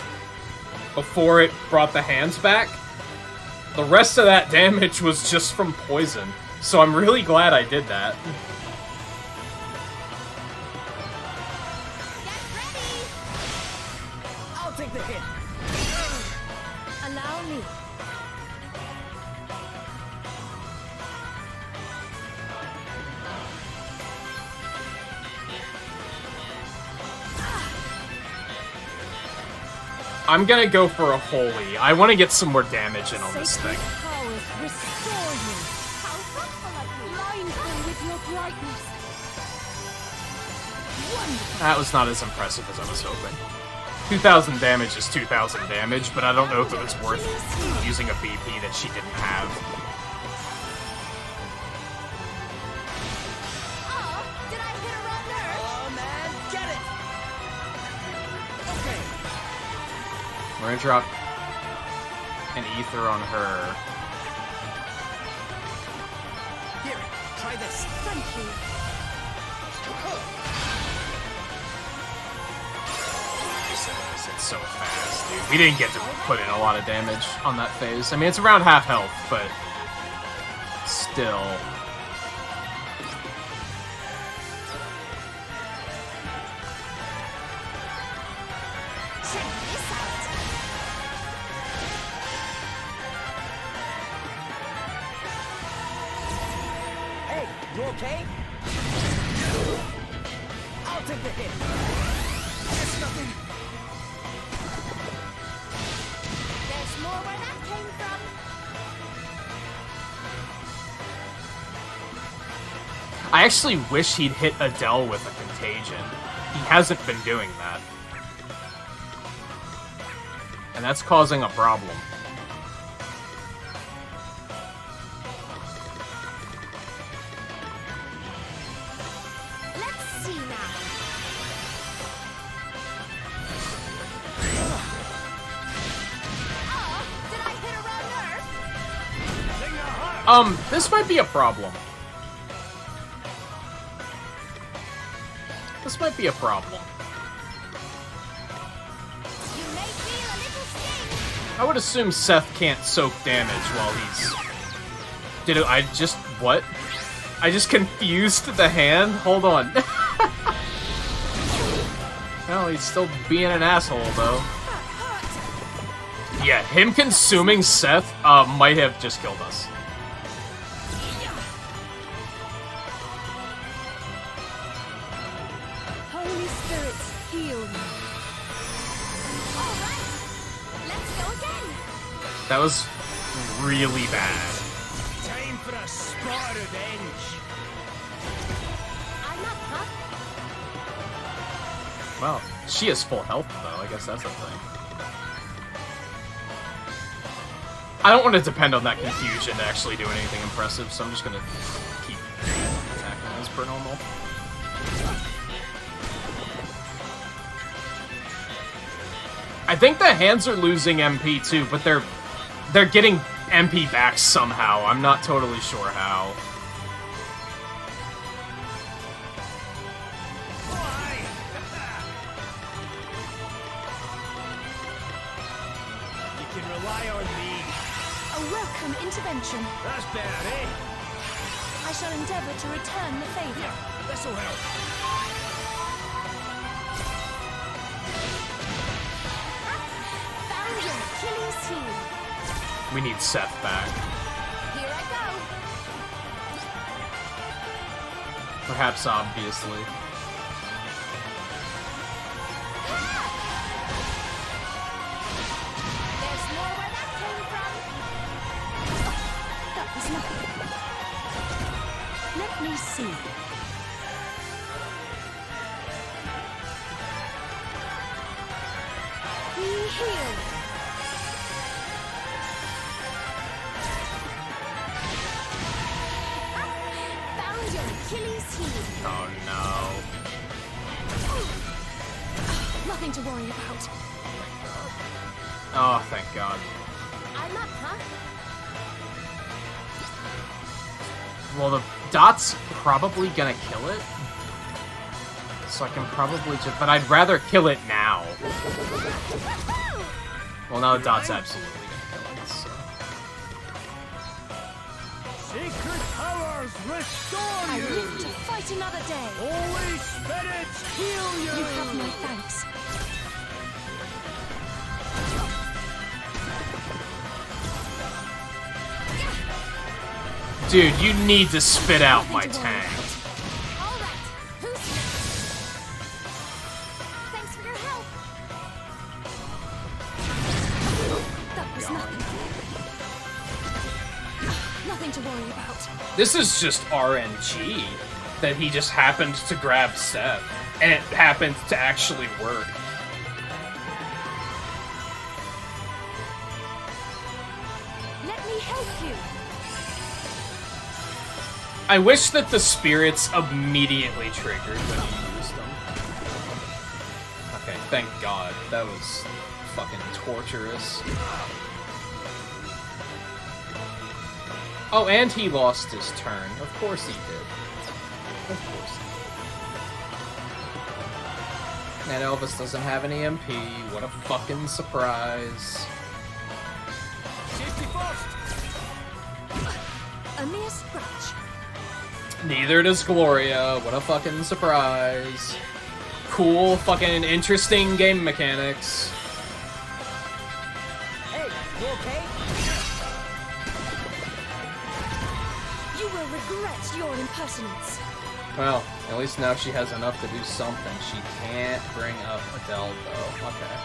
before it brought the hands back. The rest of that damage was just from poison, so I'm really glad I did that. Get ready! I'll take the hit. Allow me. I'm gonna go for a holy. I want to get some more damage in on this thing. Powers restore you. How thoughtful of you. Blind them with your brightness. Wonderful. That was not as impressive as I was hoping. 2,000 damage is 2,000 damage, but I don't know if it was worth using a BP that she didn't have. Oh, did I hit a wrong nerve? Oh, man, get it! Okay. We're gonna drop an ether on her. Here, try this. Thank you. It's so fast, dude. We didn't get to put in a lot of damage on that phase. I mean, it's around half health, but still. Check this out. Hey, you okay? I'll take the hit. It's nothing. There's more where that came from. I actually wish he'd hit Adele with a contagion. He hasn't been doing that. And that's causing a problem. Let's see now. Oh, did I hit a wrong nerve? This might be a problem. This might be a problem. You may feel a little sting. I would assume Seth can't soak damage while he's... Did it, I just... What? I just confused the hand? Hold on. Well, he's still being an asshole, though. Yeah, him consuming Seth, might have just killed us. Holy spirits, heal me. All right, let's go again. That was really bad. Time for a spot of revenge. I'm up, huh? Well, she has full health, though. I guess that's a thing. I don't want to depend on that confusion to actually do anything impressive, so I'm just gonna keep attacking as per normal. I think the hands are losing MP too, but they're getting MP back somehow. I'm not totally sure how. You can rely on me. A welcome intervention. That's better, eh? I shall endeavor to return the favor. This'll help. Found your Achilles heel. We need Seth back. Here I go. Perhaps obviously. There's more where that came from. That was nothing. Let me see. Be healed. Achilles heel. Oh no. Nothing to worry about. Oh, thank God. I'm up, huh? Well, the dot's probably gonna kill it. So I can probably just... But I'd rather kill it now. Well, now the dot's absolutely gonna kill it, so... Secret powers restore I you! live to fight another day. Holy spirits heal you! You have my thanks. Dude, you need to spit out my Nothing to worry tank. about. All right. Who's next? Thanks for your help. That was nothing. Nothing to worry about. This is just RNG. That he just happened to grab Seth. And it happened to actually work. Let me help you. I wish that the spirits immediately triggered when you used them. Okay, thank God. That was fucking torturous. Oh, and he lost his turn. Of course he did. Of course he did. And Elvis doesn't have any MP. What a fucking surprise. Safety first! A mere scratch. Neither does Gloria. What a fucking surprise. Cool, fucking interesting game mechanics. Hey, you okay? You will regret your impertinence. Well, at least now she has enough to do something. She can't bring up Adele, though. Okay.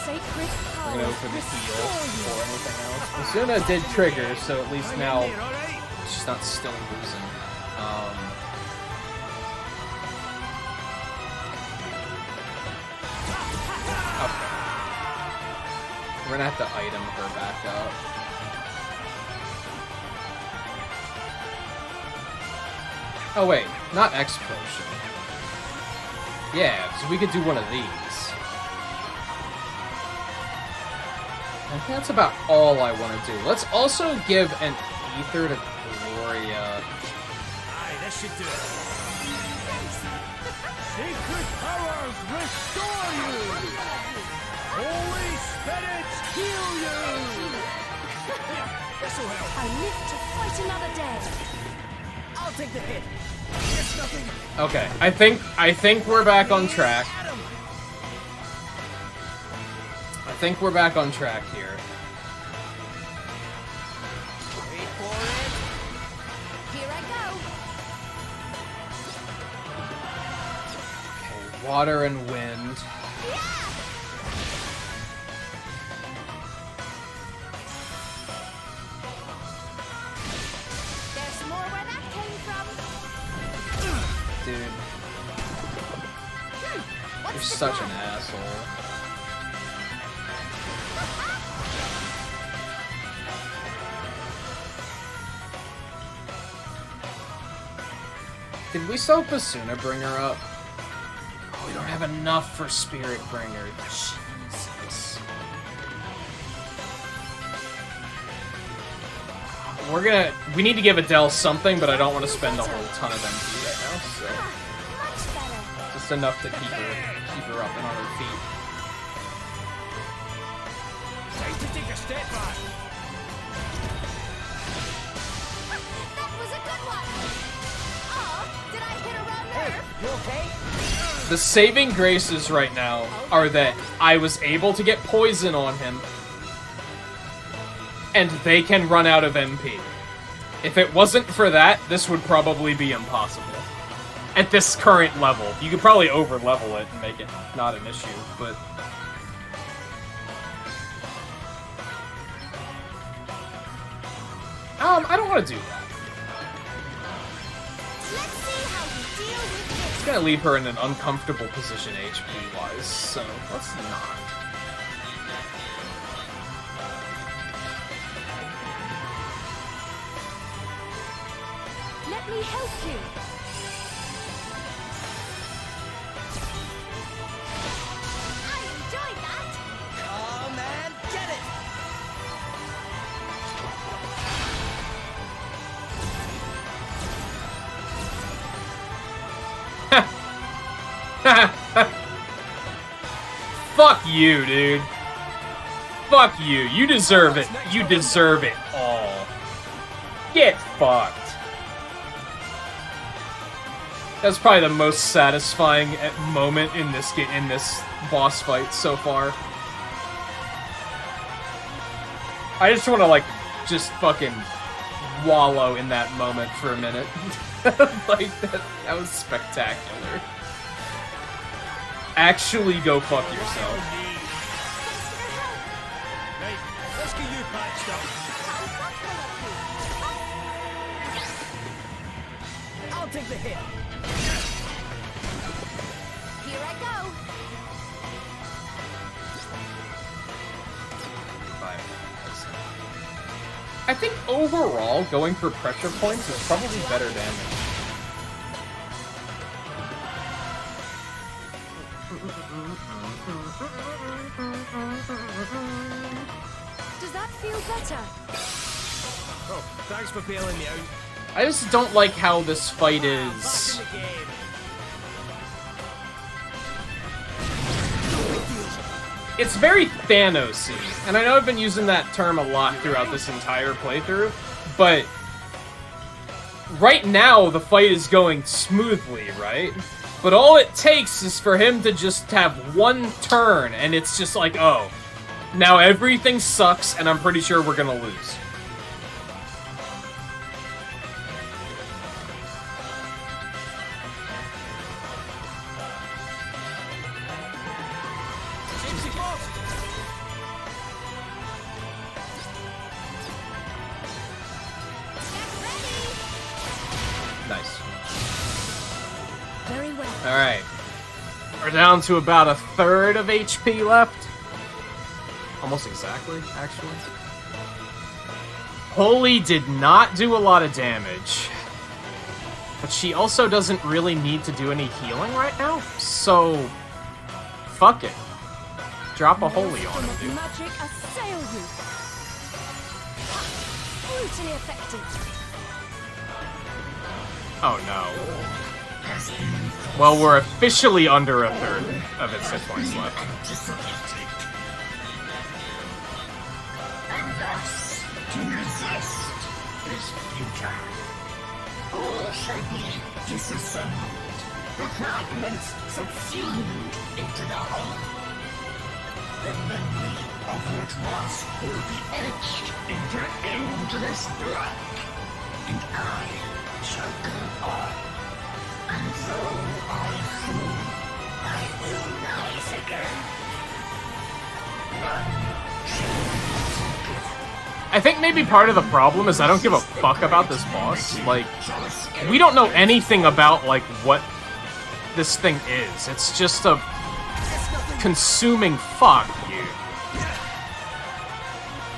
Sacred I'm power. gonna go for the heal or anything else. Asuna did trigger, so at least now she's not still losing. Okay. We're gonna have to item her back up. Oh wait, not X potion. Yeah, so we could do one of these. I think that's about all I want to do. Let's also give an ether to Gloria. Aye, this should do it. Secret powers restore you! Holy spirits heal you! This'll help. I live to fight another day. I'll take the hit. It's nothing. Okay, I think we're back on track. I think we're back on track here. Wait for it. Here I go. Okay, water and wind. There's more where that came from. Dude, you're What's the such plan? an asshole. Did we still Basuna bring her up? Oh, we don't have enough for Spirit Bringer. Jesus. We need to give Adele something, but I don't want to spend a whole ton of MP right now, so. Much better. Just enough to keep her up and on her feet. Time to take a step back. That was a good one. Oh, did I hit a wrong nerve? You okay? The saving graces right now are that I was able to get poison on him, and they can run out of MP. If it wasn't for that, this would probably be impossible. At this current level. You could probably over-level it and make it not an issue, but... I don't want to do that. Let's see how you deal with this. It's gonna leave her in an uncomfortable position HP-wise, so let's not. Let me help you. I enjoyed that! Come and get it! Fuck you, dude. Fuck you. You deserve it. You deserve it all. Get fucked. That's probably the most satisfying moment in this boss fight so far. I just want to like just fucking wallow in that moment for a minute. Like that was spectacular. Actually go fuck yourself. Right, let's get you patched up. I'll take the hit. Here I go! I think overall, going for pressure points is probably better damage. Does that feel better? Oh, thanks for bailing me out. I just don't like how this fight Back is... in the game. It's very Thanos-y, and I know I've been using that term a lot throughout this entire playthrough, but right now the fight is going smoothly, right? But all it takes is for him to just have one turn, and it's just like, oh, now everything sucks, and I'm pretty sure we're gonna lose. Nice. Very well. Alright. We're down to about a third of HP left. Almost exactly, actually. Holy did not do a lot of damage. But she also doesn't really need to do any healing right now, so... fuck it. Drop a holy on him, dude. Magic assail you! Brutally effective! Oh no. Well, we're officially under a third of its hit points left. And thus, to resist is futile. All shall be disassembled. The fragments subsumed into the whole. The memory of what was will be etched into endless black. And I shall go on. And though I fall, I will rise again. I think maybe part of the problem is I don't give a fuck about this boss. Like, we don't know anything about, like, what this thing is. It's just a consuming fuck you.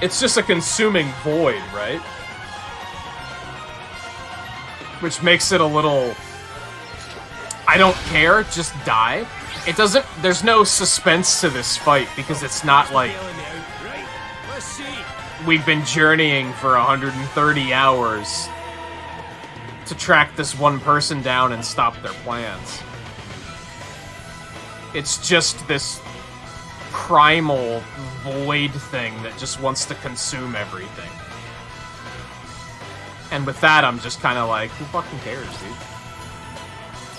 It's just a consuming void, right? Which makes it a little... I don't care, just die. It doesn't... There's no suspense to this fight, because it's not like... Bailing me out. Right, let's see. We've been journeying for 130 hours to track this one person down and stop their plans. It's just this primal void thing that just wants to consume everything. And with that, I'm just kind of like, who fucking cares, dude?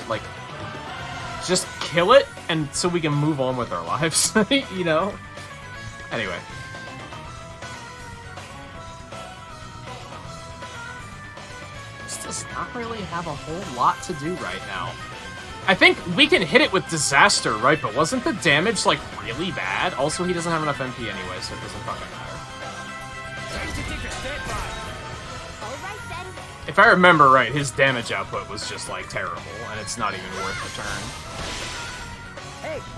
Like, just kill it, and so we can move on with our lives, you know? Anyway. This does not really have a whole lot to do right now. I think we can hit it with Disaster, right? But wasn't the damage, like, really bad? Also, he doesn't have enough MP anyway, so it doesn't fucking matter. Time to take a step back. Alright then. If I remember right, his damage output was just, like, terrible, and it's not even worth the turn.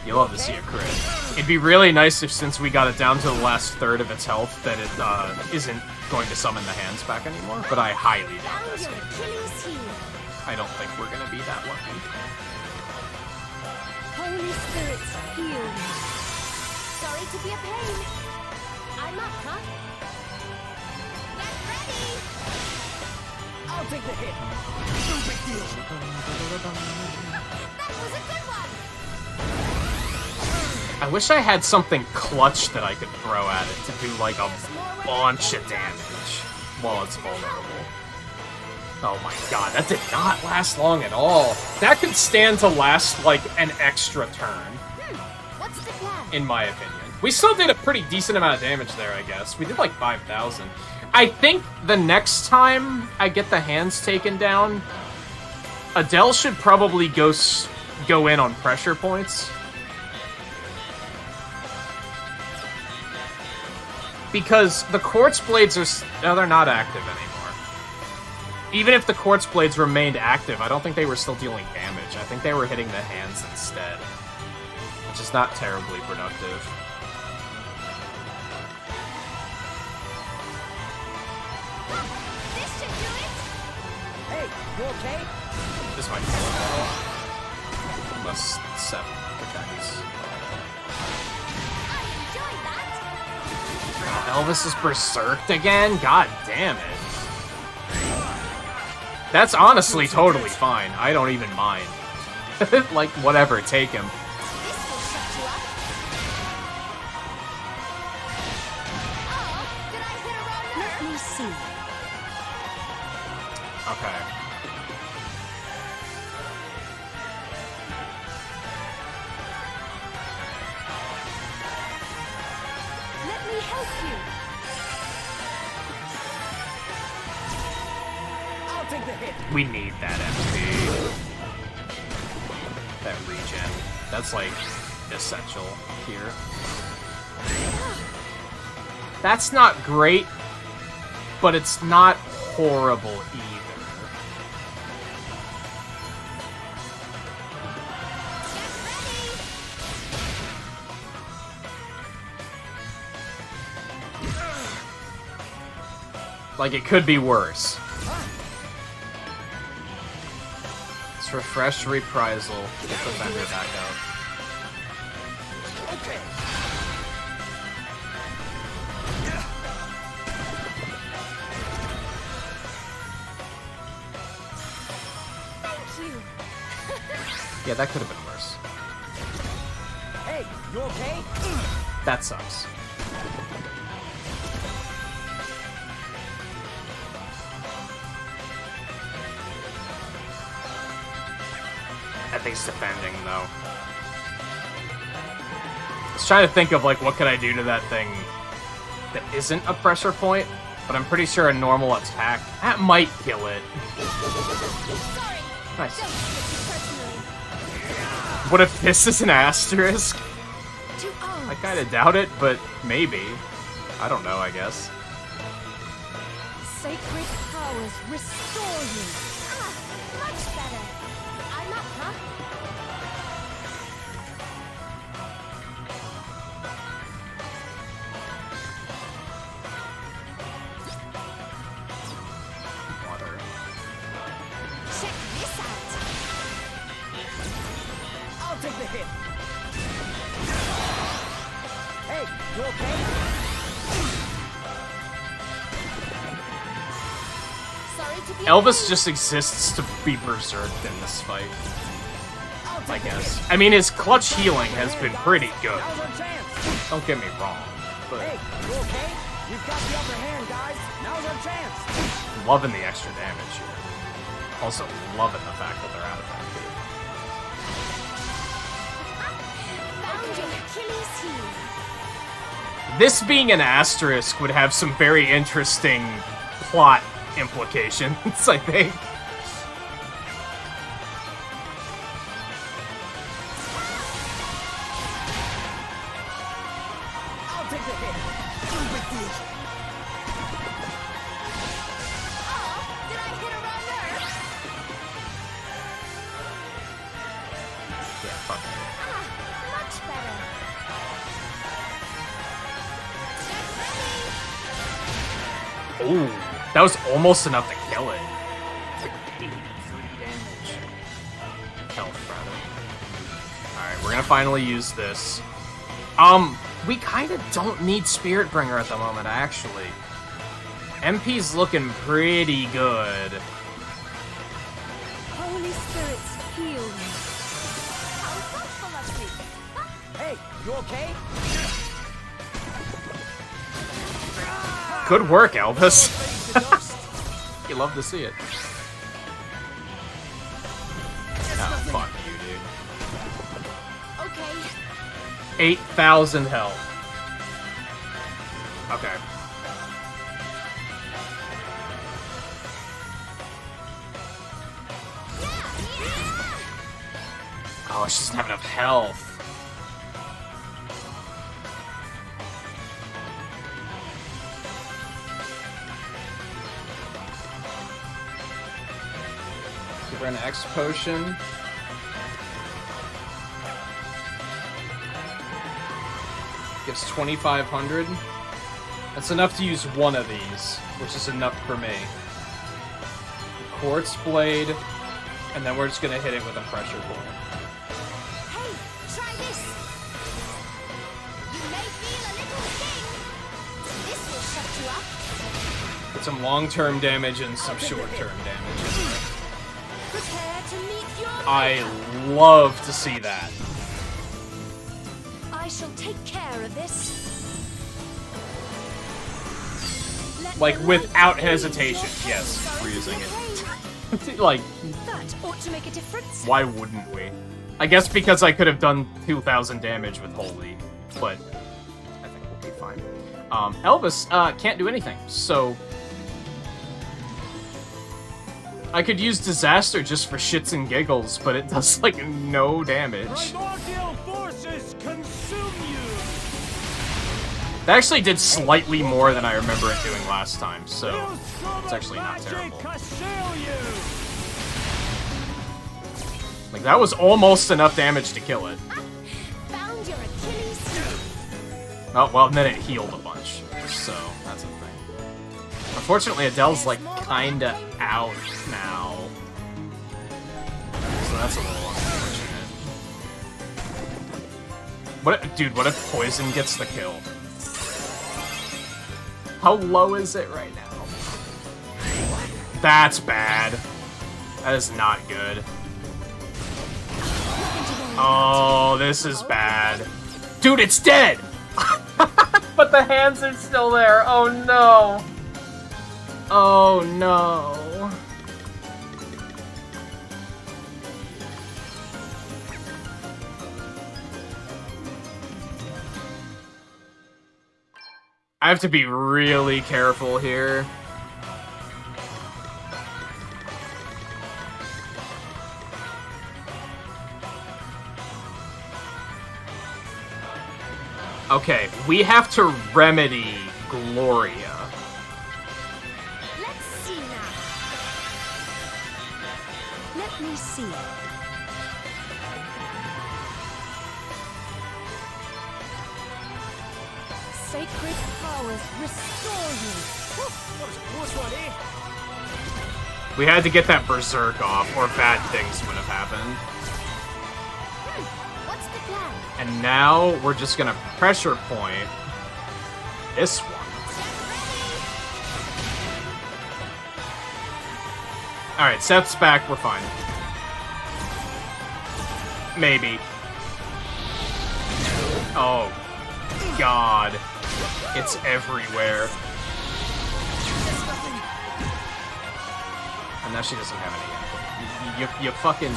You love to see a crit. It'd be really nice if, since we got it down to the last third of its health, that it isn't going to summon the hands back anymore, but I highly doubt that's it. I don't think we're gonna be that lucky. Holy spirits, heal me. Sorry to be a pain. I'm up, huh? Get ready! I'll take the hit. No big deal. That was a good one! I wish I had something clutch that I could throw at it to do like a bunch of damage while it's vulnerable. Oh my god, that did not last long at all. That could stand to last like an extra turn, What's the plan? in my opinion. We still did a pretty decent amount of damage there, I guess. We did like 5,000. I think the next time I get the hands taken down, Adele should probably go in on pressure points. Because the Quartz Blades are... No, they're not active anymore. Even if the Quartz Blades remained active, I don't think they were still dealing damage. I think they were hitting the hands instead. Which is not terribly productive. This should do it! Hey, you okay? This might be plus 7 protects. I enjoyed that! Oh, Elvis is berserked again? God damn it. That's honestly totally fine. I don't even mind. Like, whatever, take him. This will shut you up. Oh, did I hit a wrong nerve? Let me see. Okay. Let me help you. I'll take the hit. We need that MP. That regen. That's, like, essential here. That's not great, but it's not horrible either. Like, it could be worse. Let's refresh reprisal. Get the vendor back out. Okay. Thank you. Yeah, that could have been worse. Hey, you okay? That sucks. That thing's defending, though. I was trying to think of, like, what could I do to that thing that isn't a pressure point, but I'm pretty sure a normal attack, that might kill it. Sorry. Nice. Don't take it personally. What if this is an asterisk? To arms. I kind of doubt it, but maybe. I don't know, I guess. Sacred powers restore you. Ah, much better. I'm up, huh? Water. Check this out. I'll take the hit. Hey, you okay? Sorry to be a Elvis pain. just exists to be berserked in this fight, I'll I take the guess. hit. I mean, his clutch healing has been pretty good. Now's our chance. Don't get me wrong, but Hey, you okay? We've got the upper hand, guys. Now's our chance. loving the extra damage here. Also loving the fact that they're out of that Found your Achilles heel. This being an asterisk would have some very interesting plot implications, I think. I'll take the hit. No big deal. Oh, did I hit a wrong nerve? Yeah, fuck it. Ah, Ooh, that was almost enough to kill it. It's like 83 damage. Health, rather. Alright, we're gonna finally use this. We kind of don't need Spiritbringer at the moment, actually. MP's looking pretty good. Holy spirits, heal me. How thoughtful of me. Hey, you okay? Good work, Elvis. You love to see it. Oh, fuck you, dude. Okay. 8,000 health. Okay. Oh, she doesn't have enough health. Give her an X potion. Gives 2,500. That's enough to use one of these, which is enough for me. Quartz blade, and then we're just gonna hit it with a pressure point. Hey, try this. You may feel a little sting. This will shut you up. Get some long-term damage and some short-term damage. Prepare to meet your I love to see that. I shall take care of this. Like, without hesitation, yes, we're using it. Like, That ought to make a difference. why wouldn't we? I guess because I could have done 2,000 damage with Holy, but I think we'll be fine. Elvis can't do anything, so I could use Disaster just for shits and giggles, but it does, like, no damage. Primordial forces consume you! That actually did slightly more than I remember it doing last time, so it's actually not terrible. Like, that was almost enough damage to kill it. Found your Achilles heel. Oh, well, then it healed a bunch, so that's a thing. Unfortunately, Adele's, like, kinda out now. So that's a little unfortunate. Dude, what if Poison gets the kill? How low is it right now? That's bad. That is not good. Oh, this is bad. Dude, it's dead! But the hands are still there. Oh no. Oh no. I have to be really careful here. Okay, we have to remedy Gloria. Let's see now. Let me see. Sacred powers restore you. We had to get that Berserk off, or bad things would have happened. What's the plan? And now we're just gonna pressure point this one. Alright, Seth's back, we're fine. Maybe. Oh, God. It's everywhere. And now she doesn't have any yet. You fucking...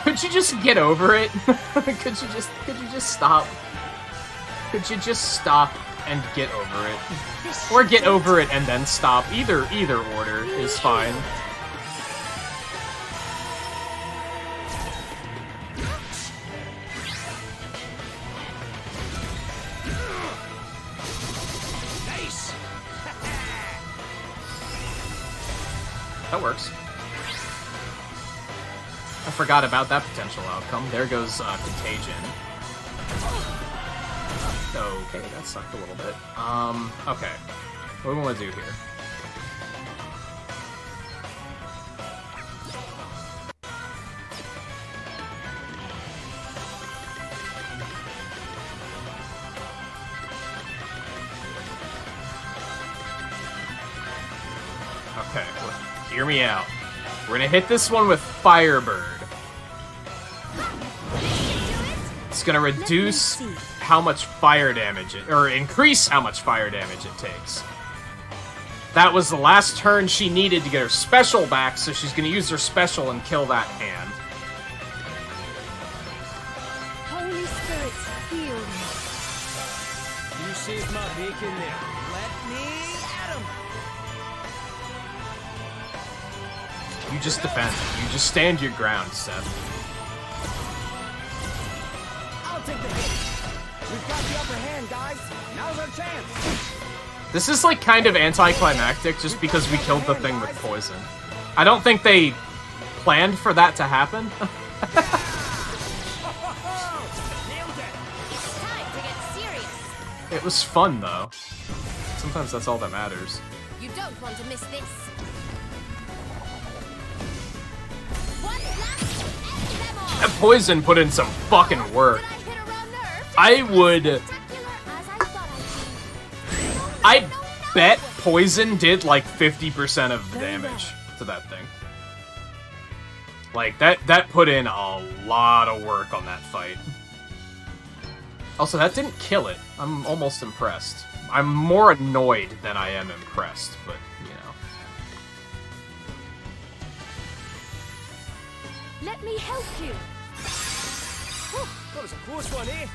Could you just get over it? Could you just stop? Could you just stop and get over it? Or get over it and then stop. Either order is fine. That works. I forgot about that potential outcome. There goes Contagion. Okay, that sucked a little bit. Okay. What do we want to do here? Okay, well, hear me out. We're gonna hit this one with Firebird. It's gonna reduce how much fire damage it, or increase how much fire damage it takes. That was the last turn she needed to get her special back, so she's gonna use her special and kill that hand. Holy Spirit, heal me. You saved my bacon there. Let me at him. You just defend. You just stand your ground, Seth. I'll take the hit. We've got the upper hand, guys. Now's our chance. This is like kind of anticlimactic just because we killed the thing with poison. I don't think they planned for that to happen. It's time to get serious. It was fun though. Sometimes that's all that matters. You don't want to miss this. One blast, end them all. That poison put in some fucking work. Did I hit a raw nerve? I would... Spectacular as I thought I bet poison did like 50% of the damage to that thing. Like, that put in a lot of work on that fight. Also, that didn't kill it. I'm almost impressed. I'm more annoyed than I am impressed, but, you know. Let me help you. That was a close one, eh?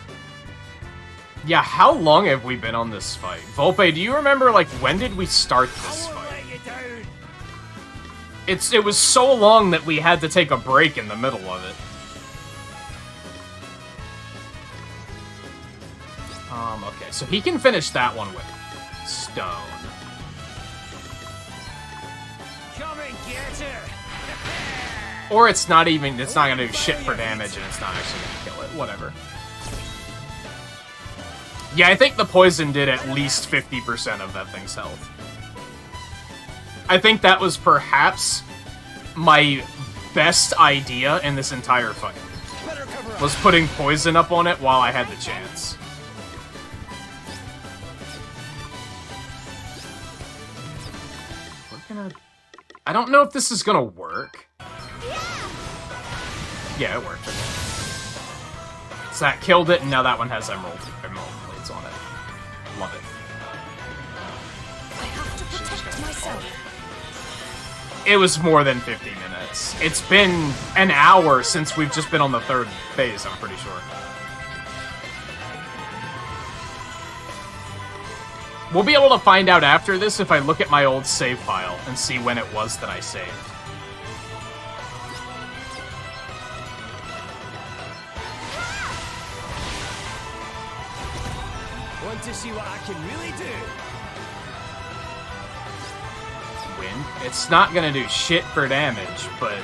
Yeah, how long have we been on this fight? Volpe, do you remember, like, when did we start this I won't fight? let you down. It was so long that we had to take a break in the middle of it. Okay, so he can finish that one with stone. Come and get her. Or it's not gonna do shit for damage and it's not actually gonna kill it. Whatever. Yeah, I think the poison did at least 50% of that thing's health. I think that was perhaps my best idea in this entire fight. Was putting poison up on it while I had the chance. I don't know if this is gonna work. Yeah, it worked. So that killed it, and now that one has emerald blades on it. Love it. I have to protect myself. It was more than 50 minutes. It's been an hour since we've just been on the third phase, I'm pretty sure. We'll be able to find out after this if I look at my old save file and see when it was that I saved. Want to see what I can really do? Win. It's not gonna do shit for damage, but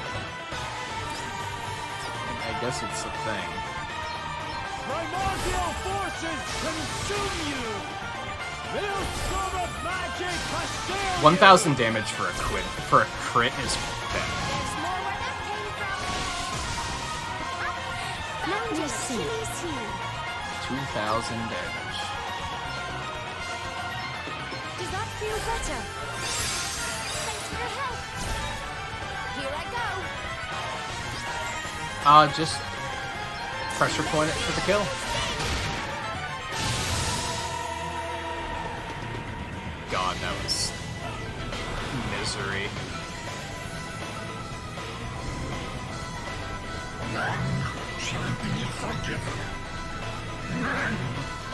I guess it's a thing. Primordial forces consume you! Maelstrom of magic has sailed 1,000 damage for a crit is bad. There's more where that came from. Let me see. 2,000 damage. Does that feel better? Thanks for your help. Here I go. Just pressure point it for the kill. God, that was misery. None shall be forgiven. None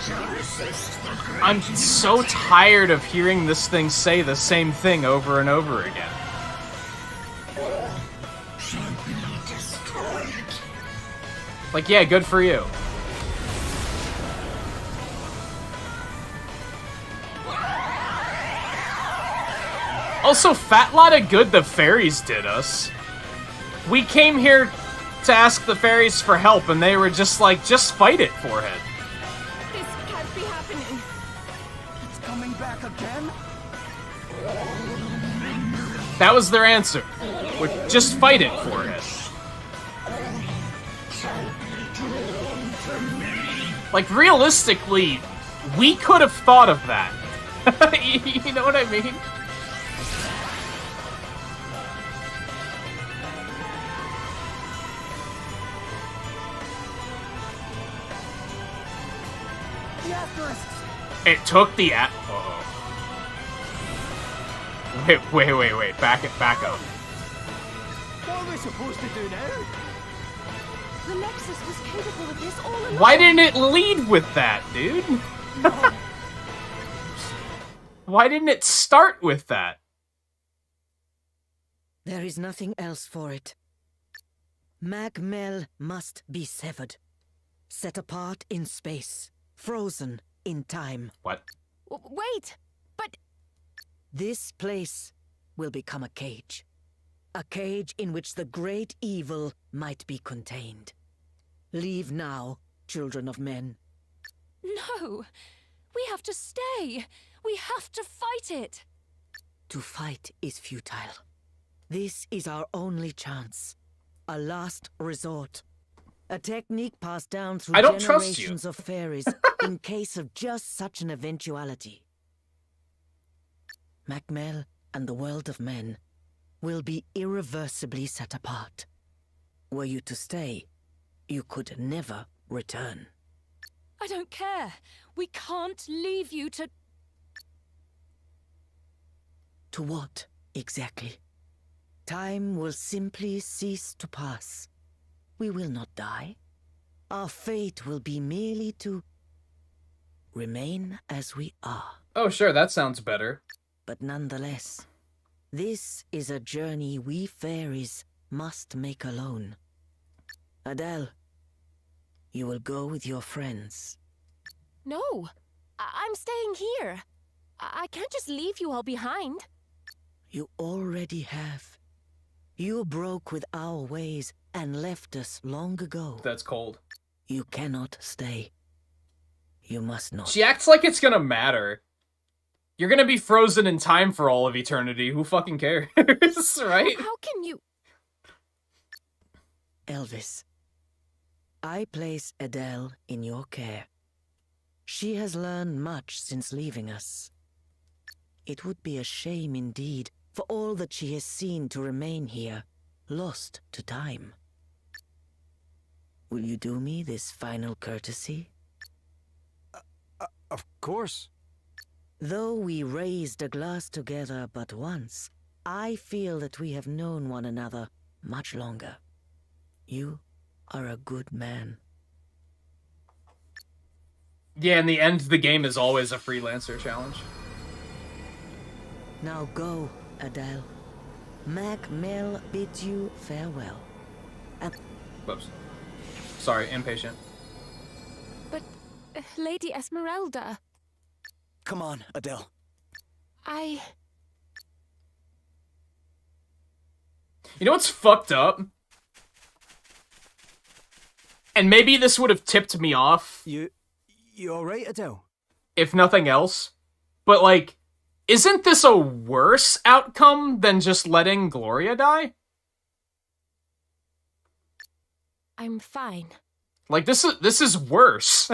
shall resist the great. I'm so tired of hearing this thing say the same thing over and over again. All shall be destroyed. Like, yeah, good for you. Also, fat lot of good the fairies did us. We came here to ask the fairies for help, and they were just like, just fight it, Forehead. This can't be happening. coming back again? That was their answer. Just fight it for it. Like, realistically, we could have thought of that. You know what I mean? The asterisks! It took the uh-oh. Wait. Back up. What are we supposed to do now? The Nexus was capable of this all along. Why didn't it lead with that, dude? Why didn't it start with that? There is nothing else for it. Magmel must be severed. Set apart in space. Frozen in time. What? Wait, but This place will become a cage. A cage in which the great evil might be contained. Leave now, children of men. No! We have to stay! We have to fight it! To fight is futile. This is our only chance. A last resort. A technique passed down through I don't trust you. generations of fairies in case of just such an eventuality. Macmel and the world of men will be irreversibly set apart. Were you to stay, you could never return. I don't care! We can't leave you to... To what, exactly? Time will simply cease to pass. We will not die. Our fate will be merely to remain as we are. Oh, sure, that sounds better. But nonetheless, this is a journey we fairies must make alone. Adele, you will go with your friends. no. I'm staying here. I can't just leave you all behind. You already have. You broke with our ways and left us long ago. That's cold. You cannot stay. You must not. She acts like it's gonna matter. You're gonna be frozen in time for all of eternity. Who fucking cares, right? How can you... Elvis, I place Adele in your care. She has learned much since leaving us. It would be a shame indeed for all that she has seen to remain here, lost to time. Will you do me this final courtesy? Of course. Though we raised a glass together but once, I feel that we have known one another much longer. You are a good man. Yeah, in the end, the game is always a freelancer challenge. Now go, Adele. Macmel bids you farewell. Whoops. Sorry, impatient. But, Lady Esmeralda, Come on, Adele. You know what's fucked up? And maybe this would have tipped me off. You alright, Adele? If nothing else. But, like, isn't this a worse outcome than just letting Gloria die? I'm fine. Like, this is worse.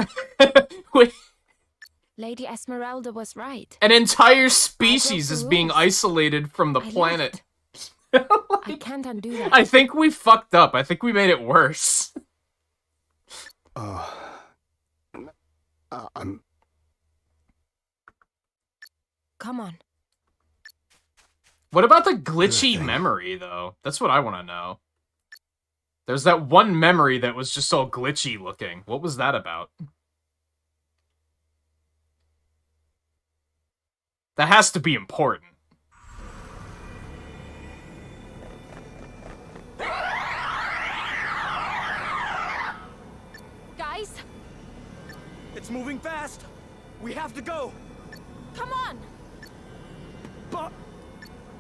Lady Esmeralda was right. An entire species the is being rules. isolated from the I planet. left. I can't undo that. I think we fucked up. I think we made it worse. Come on. What about the glitchy memory, though? That's what I want to know. There's that one memory that was just all glitchy looking. What was that about? That has to be important. Guys, It's moving fast! We have to go! come on! But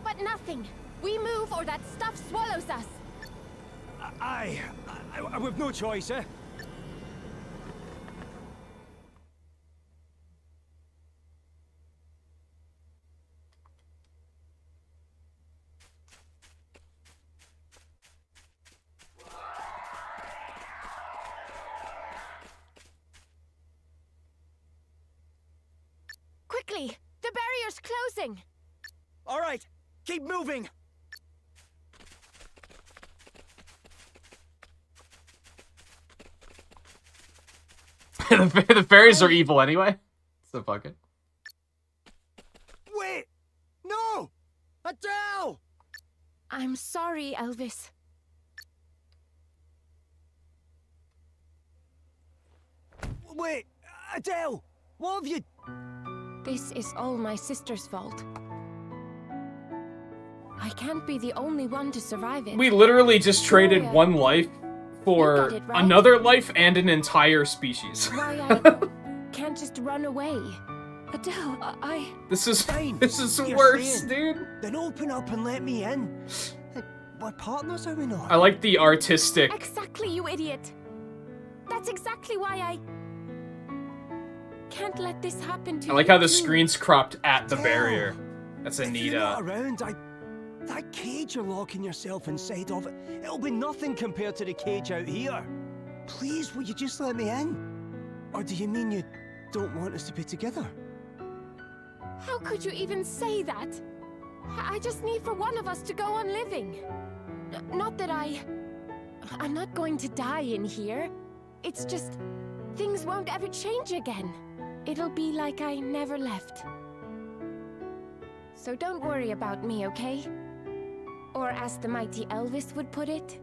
But nothing. We move or that stuff swallows us. We've no choice, eh? The barrier's closing! All right, keep moving! The fairies are evil anyway. So fuck it. Wait! No! Adele! I'm sorry, Elvis. Wait, Adele! What have you... This is all my sister's fault. I can't be the only one to survive it. We literally just traded Gloria, one life you for got it, right? another life and an entire species. Why I can't just run away. Adele, This is Fine. the You're worst, staying. dude. Then open up and let me in. We're partners, are we not? I like the artistic. Exactly, you idiot. That's exactly why I can't let this happen to I you. like how the too. screen's cropped at the Adele, barrier. That's a If neat, you're not around, that cage you're locking yourself inside of, it'll be nothing compared to the cage out here. Please, will you just let me in? Or do you mean you don't want us to be together? How could you even say that? I just need for one of us to go on living. Not that I'm not going to die in here. It's just things won't ever change again. It'll be like I never left. So don't worry about me, okay? Or as the mighty Elvis would put it,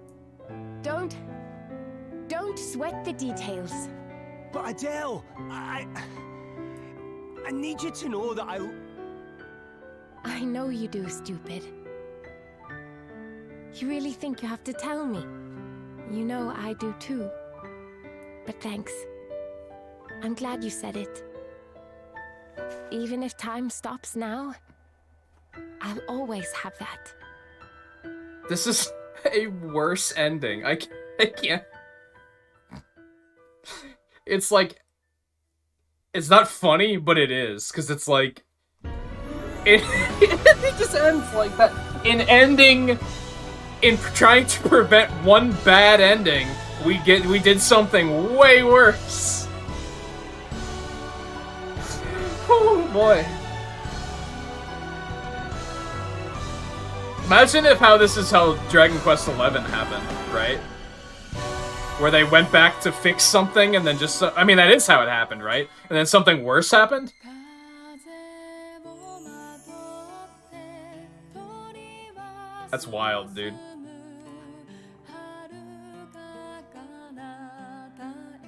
don't sweat the details. But Adele, I need you to know that I know you do, stupid. You really think you have to tell me? You know I do too. But thanks. I'm glad you said it. Even if time stops now, I'll always have that. This is a worse ending. I can't. It's like, it's not funny, but it is, because it's like, it just ends like that. In trying to prevent one bad ending, we did something way worse. Oh boy. Imagine how this is how Dragon Quest XI happened, right? Where they went back to fix something and then just... I mean, that is how it happened, right? And then something worse happened? That's wild, dude.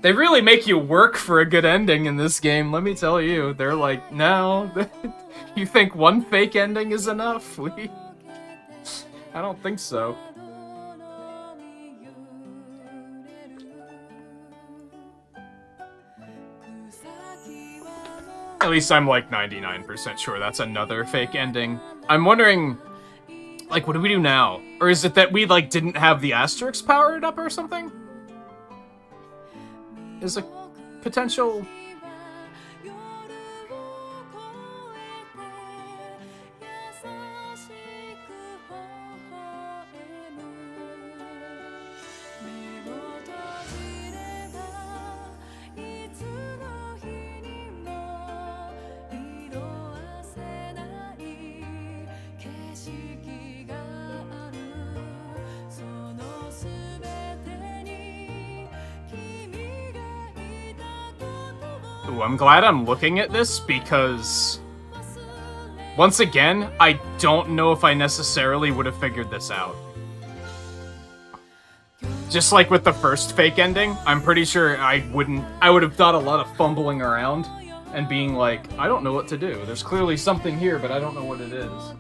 They really make you work for a good ending in this game, let me tell you. They're like, no, you think one fake ending is enough? I don't think so. At least I'm like 99% sure that's another fake ending. I'm wondering, like, what do we do now? Or is it that we, like, didn't have the asterisks powered up or something? Is a potential... Ooh, I'm glad I'm looking at this because, once again, I don't know if I necessarily would have figured this out. Just like with the first fake ending, I'm pretty sure I would have done a lot of fumbling around and being like, I don't know what to do. There's clearly something here, but I don't know what it is.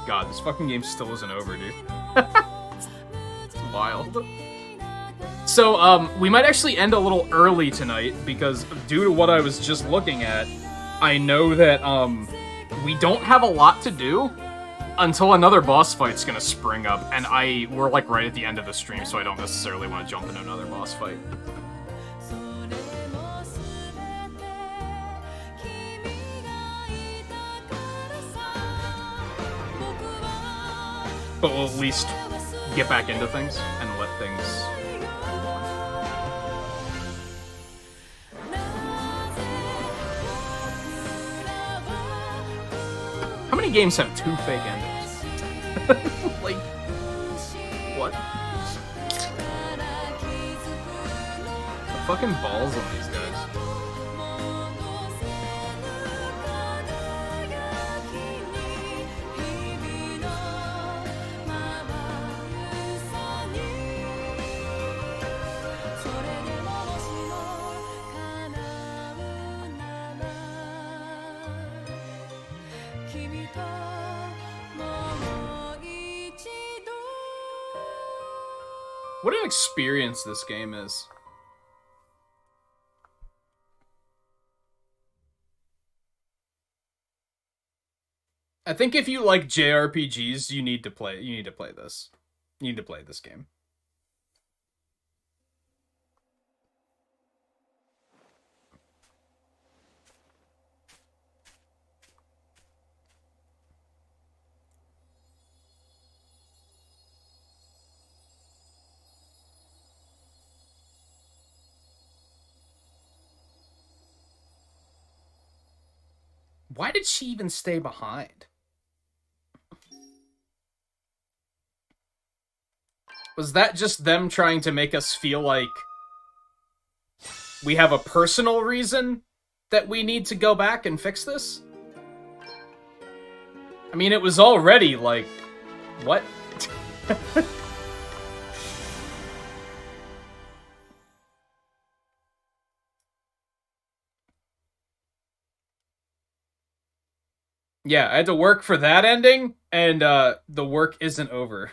God, this fucking game still isn't over, dude. It's wild. So, we might actually end a little early tonight, because due to what I was just looking at, I know that, we don't have a lot to do until another boss fight's gonna spring up, and we're, like, right at the end of the stream, so I don't necessarily want to jump into another boss fight. But we'll at least get back into things and let things many games have 2 fake endings? Like, what? The fucking balls on these guys. What an experience this game is. I think if you like JRPGs, you need to play this. You need to play this game. Why did she even stay behind? Was that just them trying to make us feel like we have a personal reason that we need to go back and fix this? I mean, it was already like, what? Yeah, I had to work for that ending, and the work isn't over.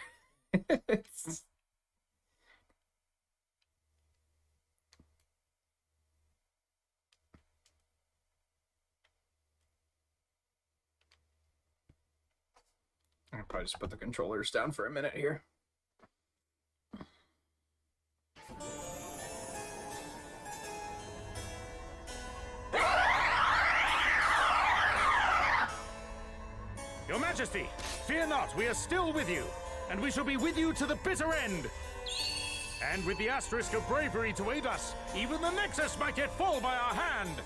I'll probably just put the controllers down for a minute here. Your Majesty, fear not, we are still with you, and we shall be with you to the bitter end. And with the asterisk of bravery to aid us, even the Nexus might yet fall by our hand.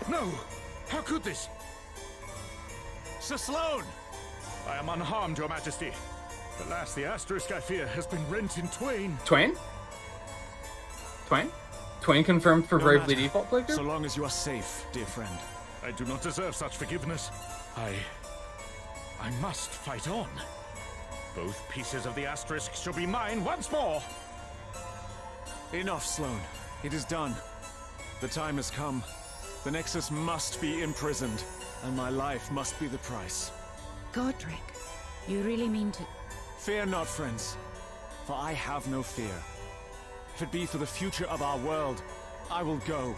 No! How could this? Sir Sloane! I am unharmed, Your Majesty. Alas, the asterisk, I fear, has been rent in twain. Twain? Twain? Twain confirmed for Bravely Default playthrough? So long as you are safe, dear friend. I do not deserve such forgiveness. I must fight on. Both pieces of the asterisk shall be mine once more! Enough, Sloane. It is done. The time has come. The Nexus must be imprisoned, and my life must be the price. Godric, you really mean to... Fear not, friends, for I have no fear. If it be for the future of our world, I will go,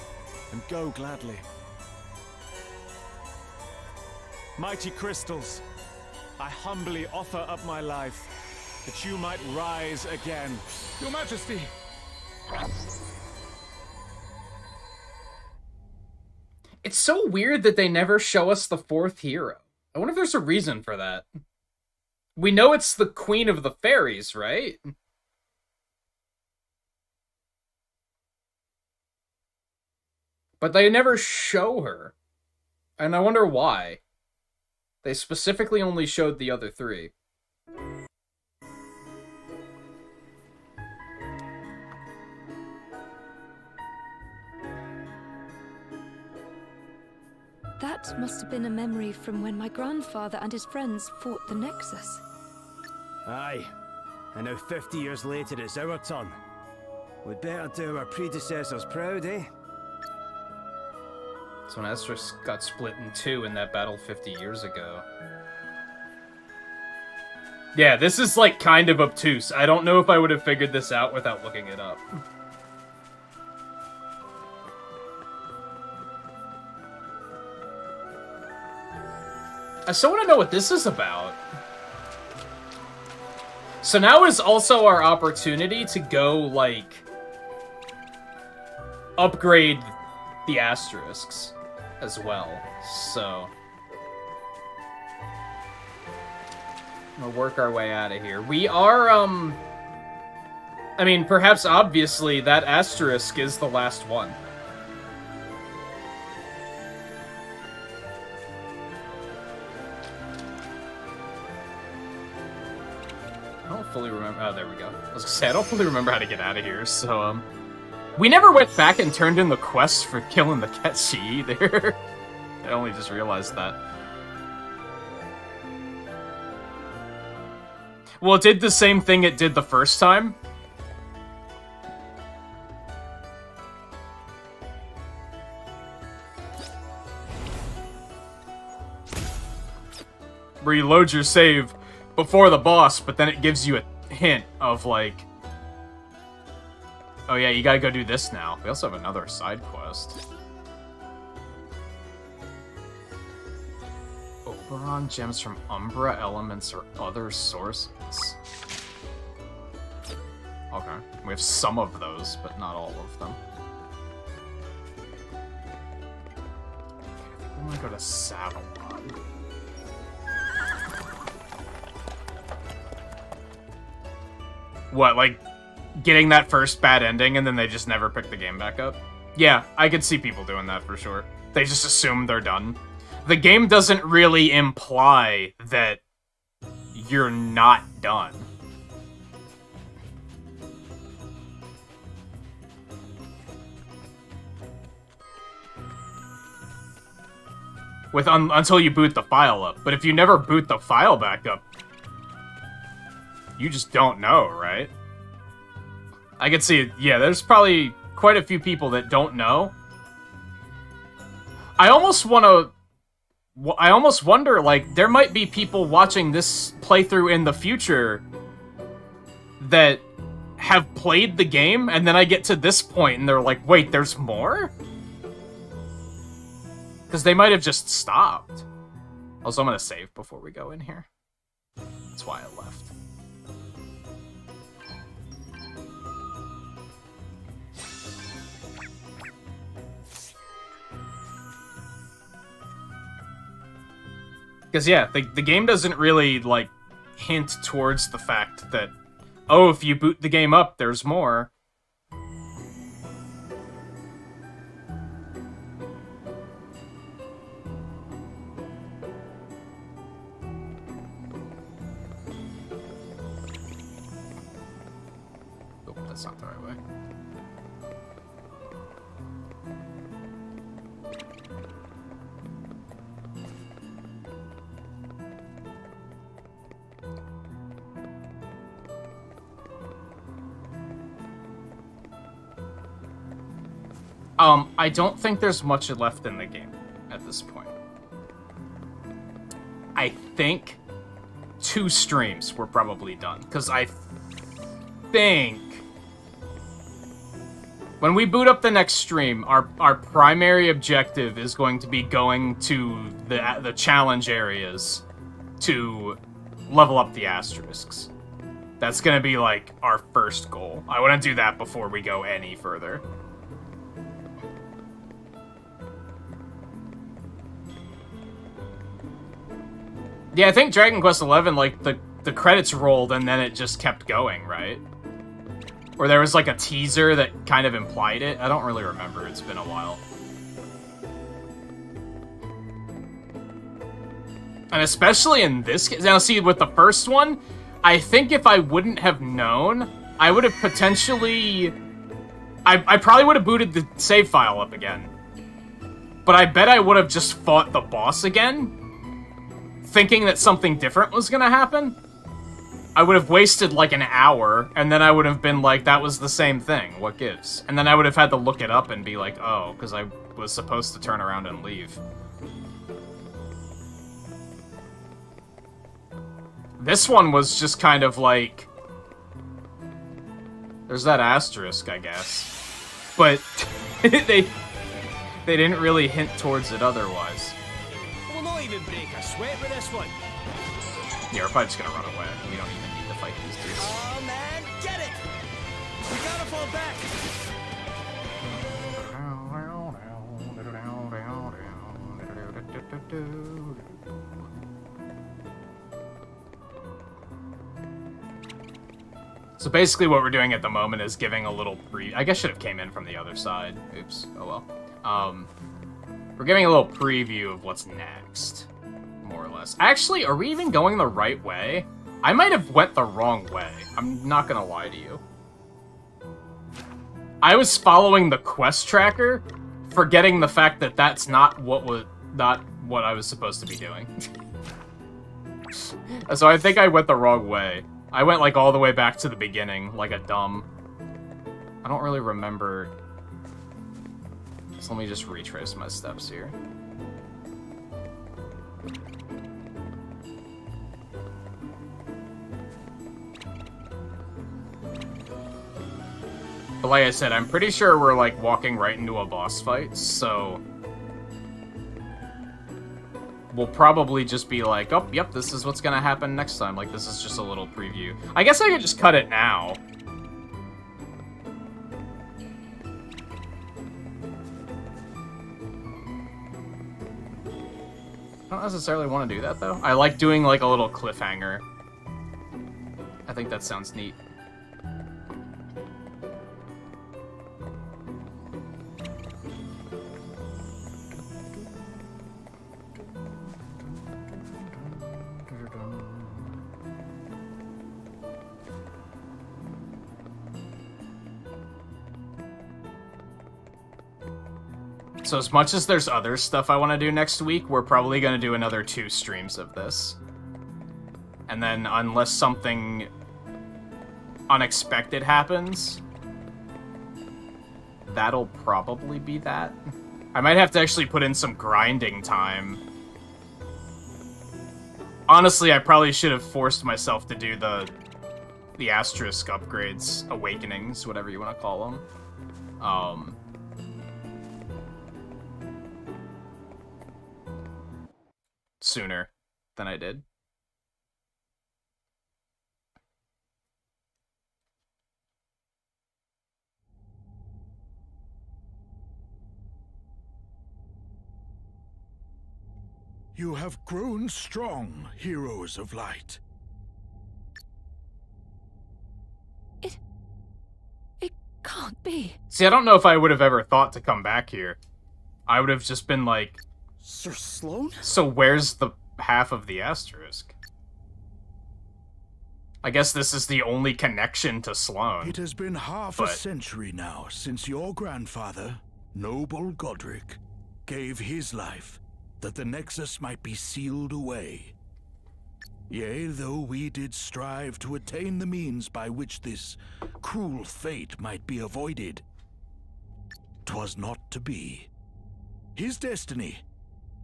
and go gladly. Mighty crystals, I humbly offer up my life, that you might rise again. Your Majesty! It's so weird that they never show us the 4th hero. I wonder if there's a reason for that. We know it's the Queen of the Fairies, right? But they never show her. And I wonder why. They specifically only showed the other 3. That must have been a memory from when my grandfather and his friends fought the Nexus. Aye. And now 50 years later, it's our turn. We'd better do our predecessors proud, eh? So when Asterisk got split in 2 in that battle 50 years ago. Yeah, this is like kind of obtuse. I don't know if I would have figured this out without looking it up. I still want to know what this is about. So now is also our opportunity to go, like, upgrade the asterisks as well, so we'll work our way out of here. We are, I mean, perhaps obviously that asterisk is the last one. I don't fully remember. Oh, there we go. I was gonna say, I don't fully remember how to get out of here, so, we never went back and turned in the quest for killing the Ketsi either. I only just realized that. Well, it did the same thing it did the first time. Where you load your save before the boss, but then it gives you a hint of, like, oh yeah, you gotta go do this now. We also have another side quest. Oberon gems from Umbra elements or other sources. Okay, we have some of those, but not all of them. I'm gonna go to Saddle Run. What, like, getting that first bad ending and then they just never pick the game back up? Yeah, I could see people doing that for sure. They just assume they're done. The game doesn't really imply that you're not done. Until you boot the file up. But if you never boot the file back up, you just don't know, right? I could see, yeah, there's probably quite a few people that don't know. I almost wonder, like, there might be people watching this playthrough in the future that have played the game, and then I get to this point and they're like, wait, there's more? Because they might have just stopped. Also, I'm gonna save before we go in here. That's why I left. Because, yeah, the game doesn't really, like, hint towards the fact that, oh, if you boot the game up, there's more. Oh, that's not the right way. I don't think there's much left in the game at this point. I think 2 streams were probably done, because I think when we boot up the next stream, our primary objective is going to be going to the challenge areas to level up the asterisks. That's gonna be, like, our first goal. I want to do that before we go any further. Yeah, I think Dragon Quest XI, like, the credits rolled and then it just kept going, right? Or there was, like, a teaser that kind of implied it. I don't really remember. It's been a while. And especially in this case... Now, see, with the first one, I think if I wouldn't have known, I would have potentially... I probably would have booted the save file up again. But I bet I would have just fought the boss again, thinking that something different was gonna happen. I would have wasted like an hour, and then I would have been like, that was the same thing, what gives? And then I would have had to look it up and be like, oh, because I was supposed to turn around and leave. This one was just kind of like... There's that asterisk, I guess. But they didn't really hint towards it otherwise. We'll not even break a sweat with this one. Yeah, we're probably just gonna run away. We don't even need to fight these dudes. Oh man, get it! We gotta fall back! So basically what we're doing at the moment is giving a little I guess should have came in from the other side. Oops. Oh well. We're giving a little preview of what's next, more or less. Actually, are we even going the right way? I might have went the wrong way. I'm not gonna lie to you. I was following the quest tracker, forgetting the fact that that's not what I was supposed to be doing. So I think I went the wrong way. I went like all the way back to the beginning, like a dumb. I don't really remember. So let me just retrace my steps here. But like I said, I'm pretty sure we're like walking right into a boss fight, so we'll probably just be like, oh, yep, this is what's gonna happen next time. Like, this is just a little preview. I guess I could just cut it now. I don't necessarily want to do that, though. I like doing, like, a little cliffhanger. I think that sounds neat. So as much as there's other stuff I want to do next week, we're probably going to do another 2 streams of this. And then, unless something unexpected happens, that'll probably be that. I might have to actually put in some grinding time. Honestly, I probably should have forced myself to do the asterisk upgrades, awakenings, whatever you want to call them. Sooner than I did. You have grown strong, heroes of light. It can't be. See, I don't know if I would have ever thought to come back here. I would have just been like, Sir Sloan? so where's the half of the asterisk? I guess this is the only connection to Sloan. It has been half a century now since your grandfather, noble Godric, gave his life that the Nexus might be sealed away. Yea, though we did strive to attain the means by which this cruel fate might be avoided, 'twas not to be. His destiny,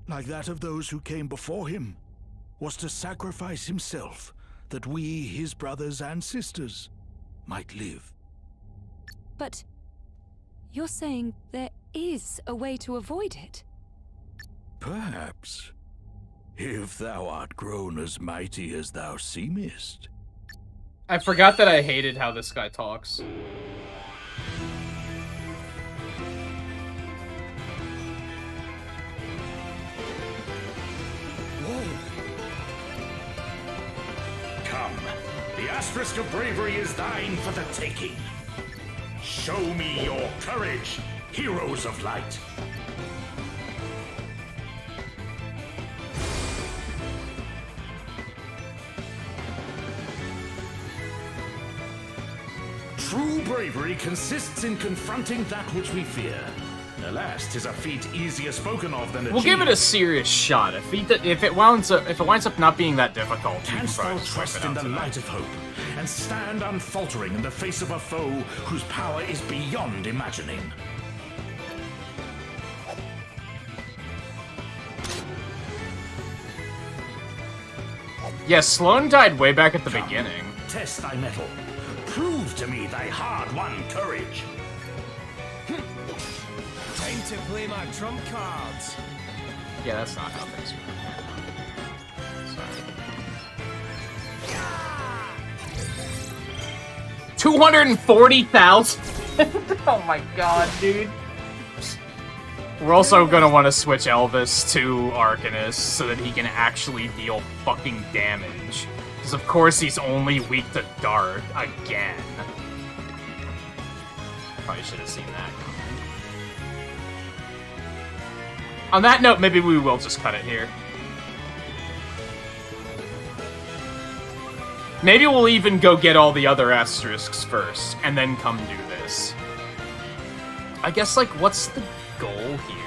like that of those who came before him, was to sacrifice himself that we, his brothers and sisters, might live. But you're saying there is a way to avoid it? Perhaps, if thou art grown as mighty as thou seemest. I forgot that I hated how this guy talks. Come, the asterisk of bravery is thine for the taking. Show me your courage, heroes of light. True bravery consists in confronting that which we fear. Alas, 'tis a feat easier spoken of than achieved. We'll give it a serious shot. If it winds up not being that difficult, Canst thou trust in the light of hope, and stand unfaltering in the face of a foe whose power is beyond imagining? Yeah, Sloan died way back at the beginning. Test thy mettle. Prove to me thy hard-won courage. Time to play my trump cards. Yeah, that's not how things work. Sorry. 240,000. Oh my god, dude. We're also gonna want to switch Elvis to Arcanist so that he can actually deal fucking damage. Because of course he's only weak to Dark again. Probably should have seen that coming. On that note, maybe we will just cut it here. Maybe we'll even go get all the other asterisks first, and then come do this. I guess, like, what's the goal here?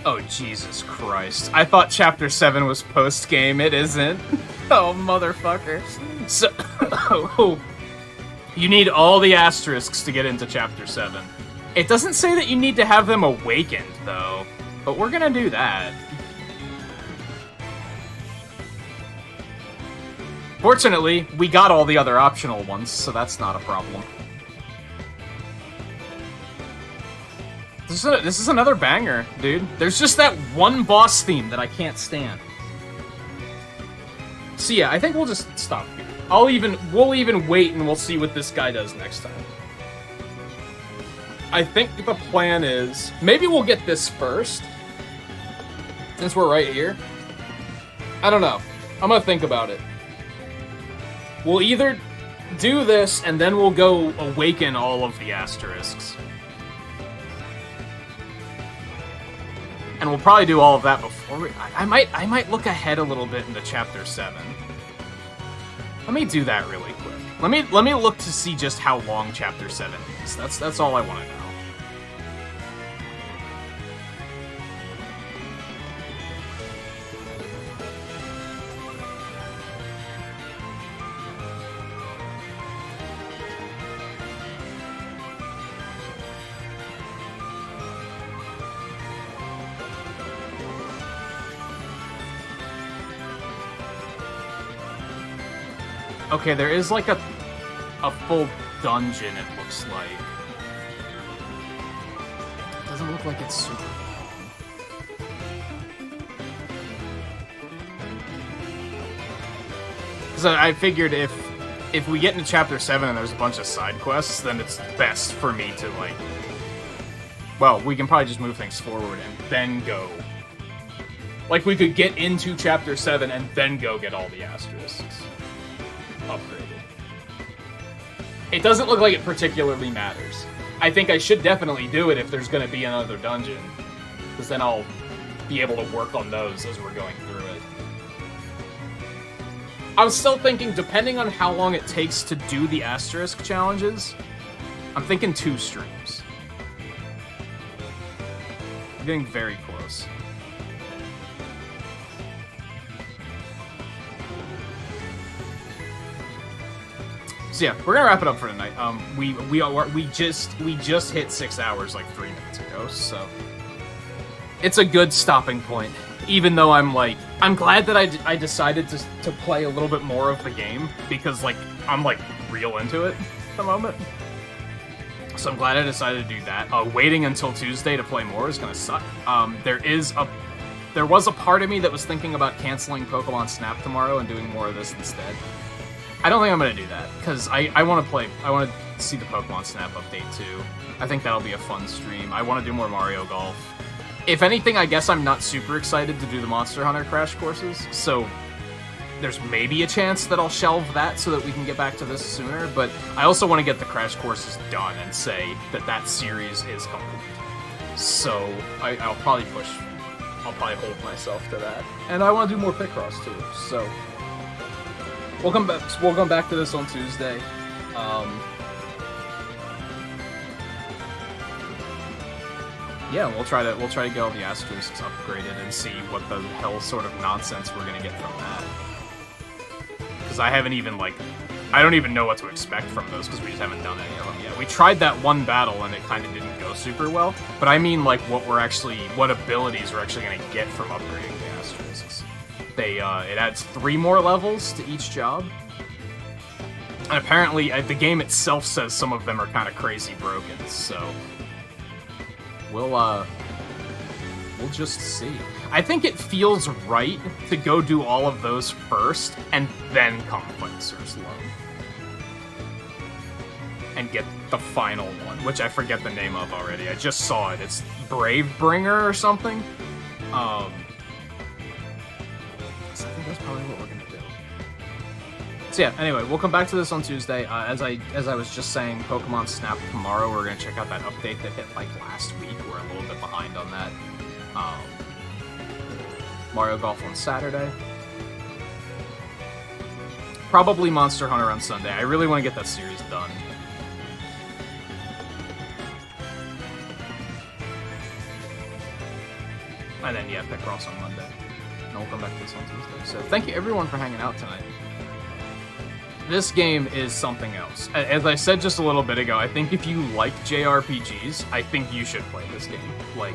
Oh, Jesus Christ. I thought Chapter 7 was post-game. It isn't. Oh, motherfucker. So, you need all the asterisks to get into Chapter 7. It doesn't say that you need to have them awakened, though. But we're gonna do that. Fortunately, we got all the other optional ones, so that's not a problem. This is another banger, dude. There's just that one boss theme that I can't stand. So yeah, I think we'll just stop here. We'll even wait and we'll see what this guy does next time. I think the plan is, maybe we'll get this first, since we're right here. I don't know. I'm gonna think about it. We'll either do this and then we'll go awaken all of the asterisks. And we'll probably do all of that before I might look ahead a little bit into Chapter 7. Let me do that really quick. Let me look to see just how long Chapter 7 is. That's all I want to know. Okay, there is like a full dungeon, it looks like. Doesn't look like it's super long. Because I figured if we get into Chapter 7 and there's a bunch of side quests, then it's best for me to, like... Well, we can probably just move things forward and then go... Like, we could get into Chapter 7 and then go get all the asterisks upgraded. It doesn't look like it particularly matters. I think I should definitely do it if there's going to be another dungeon, because then I'll be able to work on those as we're going through it. I was still thinking, depending on how long it takes to do the asterisk challenges, I'm thinking 2 streams. I'm getting very close. So yeah, we're gonna wrap it up for tonight. We just hit 6 hours like 3 minutes ago, so it's a good stopping point. Even though I'm glad that I decided to play a little bit more of the game, because like I'm like real into it at the moment. So I'm glad I decided to do that. Waiting until Tuesday to play more is gonna suck. There was a part of me that was thinking about canceling Pokemon Snap tomorrow and doing more of this instead. I don't think I'm going to do that, because I want to see the Pokemon Snap update too. I think that'll be a fun stream. I want to do more Mario Golf. If anything, I guess I'm not super excited to do the Monster Hunter Crash courses, so there's maybe a chance that I'll shelve that so that we can get back to this sooner, but I also want to get the Crash courses done and say that series is complete. So I'll probably hold myself to that. And I want to do more Picross too, so... We'll come back to this on Tuesday. Yeah, we'll try to get all the asterisks upgraded and see what the hell sort of nonsense we're gonna get from that. Because I haven't even I don't even know what to expect from those because we just haven't done any of them yet. We tried that one battle and it kind of didn't go super well, but I mean like what abilities we're actually going to get from upgrading the Asterisks. It adds 3 more levels to each job. And apparently the game itself says some of them are kind of crazy broken, so we'll just see. I think it feels right to go do all of those first and then come fight Sir Sloan. And get the final one, which I forget the name of already. I just saw it. It's Brave Bringer or something. So I think that's probably what we're gonna do. So yeah, anyway, we'll come back to this on Tuesday. As I was just saying, Pokemon Snap tomorrow. We're gonna check out that update that hit like last week. We're a little bit behind on that. Mario Golf on Saturday. Probably Monster Hunter on Sunday. I really want to get that series done. And then, yeah, Picross on Monday. And we'll come back to this on Tuesday. So thank you everyone for hanging out tonight. This game is something else. As I said just a little bit ago, I think if you like JRPGs, I think you should play this game. Like,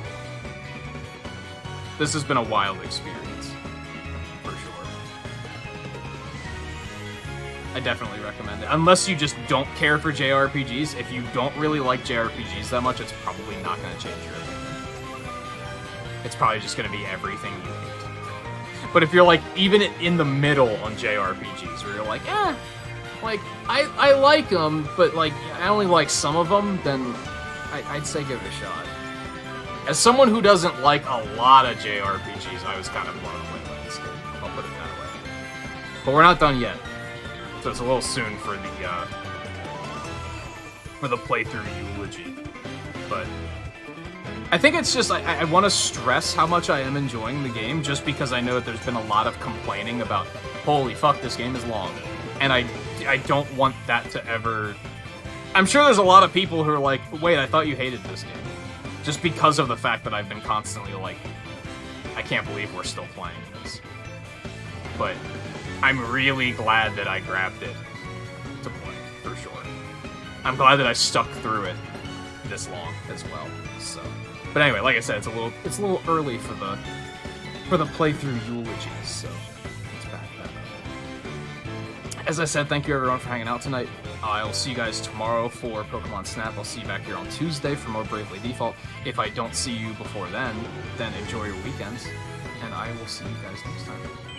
this has been a wild experience, for sure. I definitely recommend it. Unless you just don't care for JRPGs, if you don't really like JRPGs that much, it's probably not going to change your opinion. It's probably just going to be everything you hate. But if you're like, even in the middle on JRPGs, where you're like, like, I like them, but like, I only like some of them, then I'd say give it a shot. As someone who doesn't like a lot of JRPGs, I was kind of blown away by this game. I'll put it that way. But we're not done yet, so it's a little soon for the playthrough eulogy. But I think it's just I want to stress how much I am enjoying the game, just because I know that there's been a lot of complaining about, holy fuck, this game is long, and I don't want that to ever. I'm sure there's a lot of people who are like, wait, I thought you hated this game. Just because of the fact that I've been constantly like, I can't believe we're still playing this. But I'm really glad that I grabbed it to play, for sure. I'm glad that I stuck through it this long as well. So, but anyway, like I said, it's a little early for the playthrough eulogies. So let's back that up. As I said, thank you everyone for hanging out tonight. I'll see you guys tomorrow for Pokemon Snap. I'll see you back here on Tuesday for more Bravely Default. If I don't see you before then enjoy your weekends, and I will see you guys next time.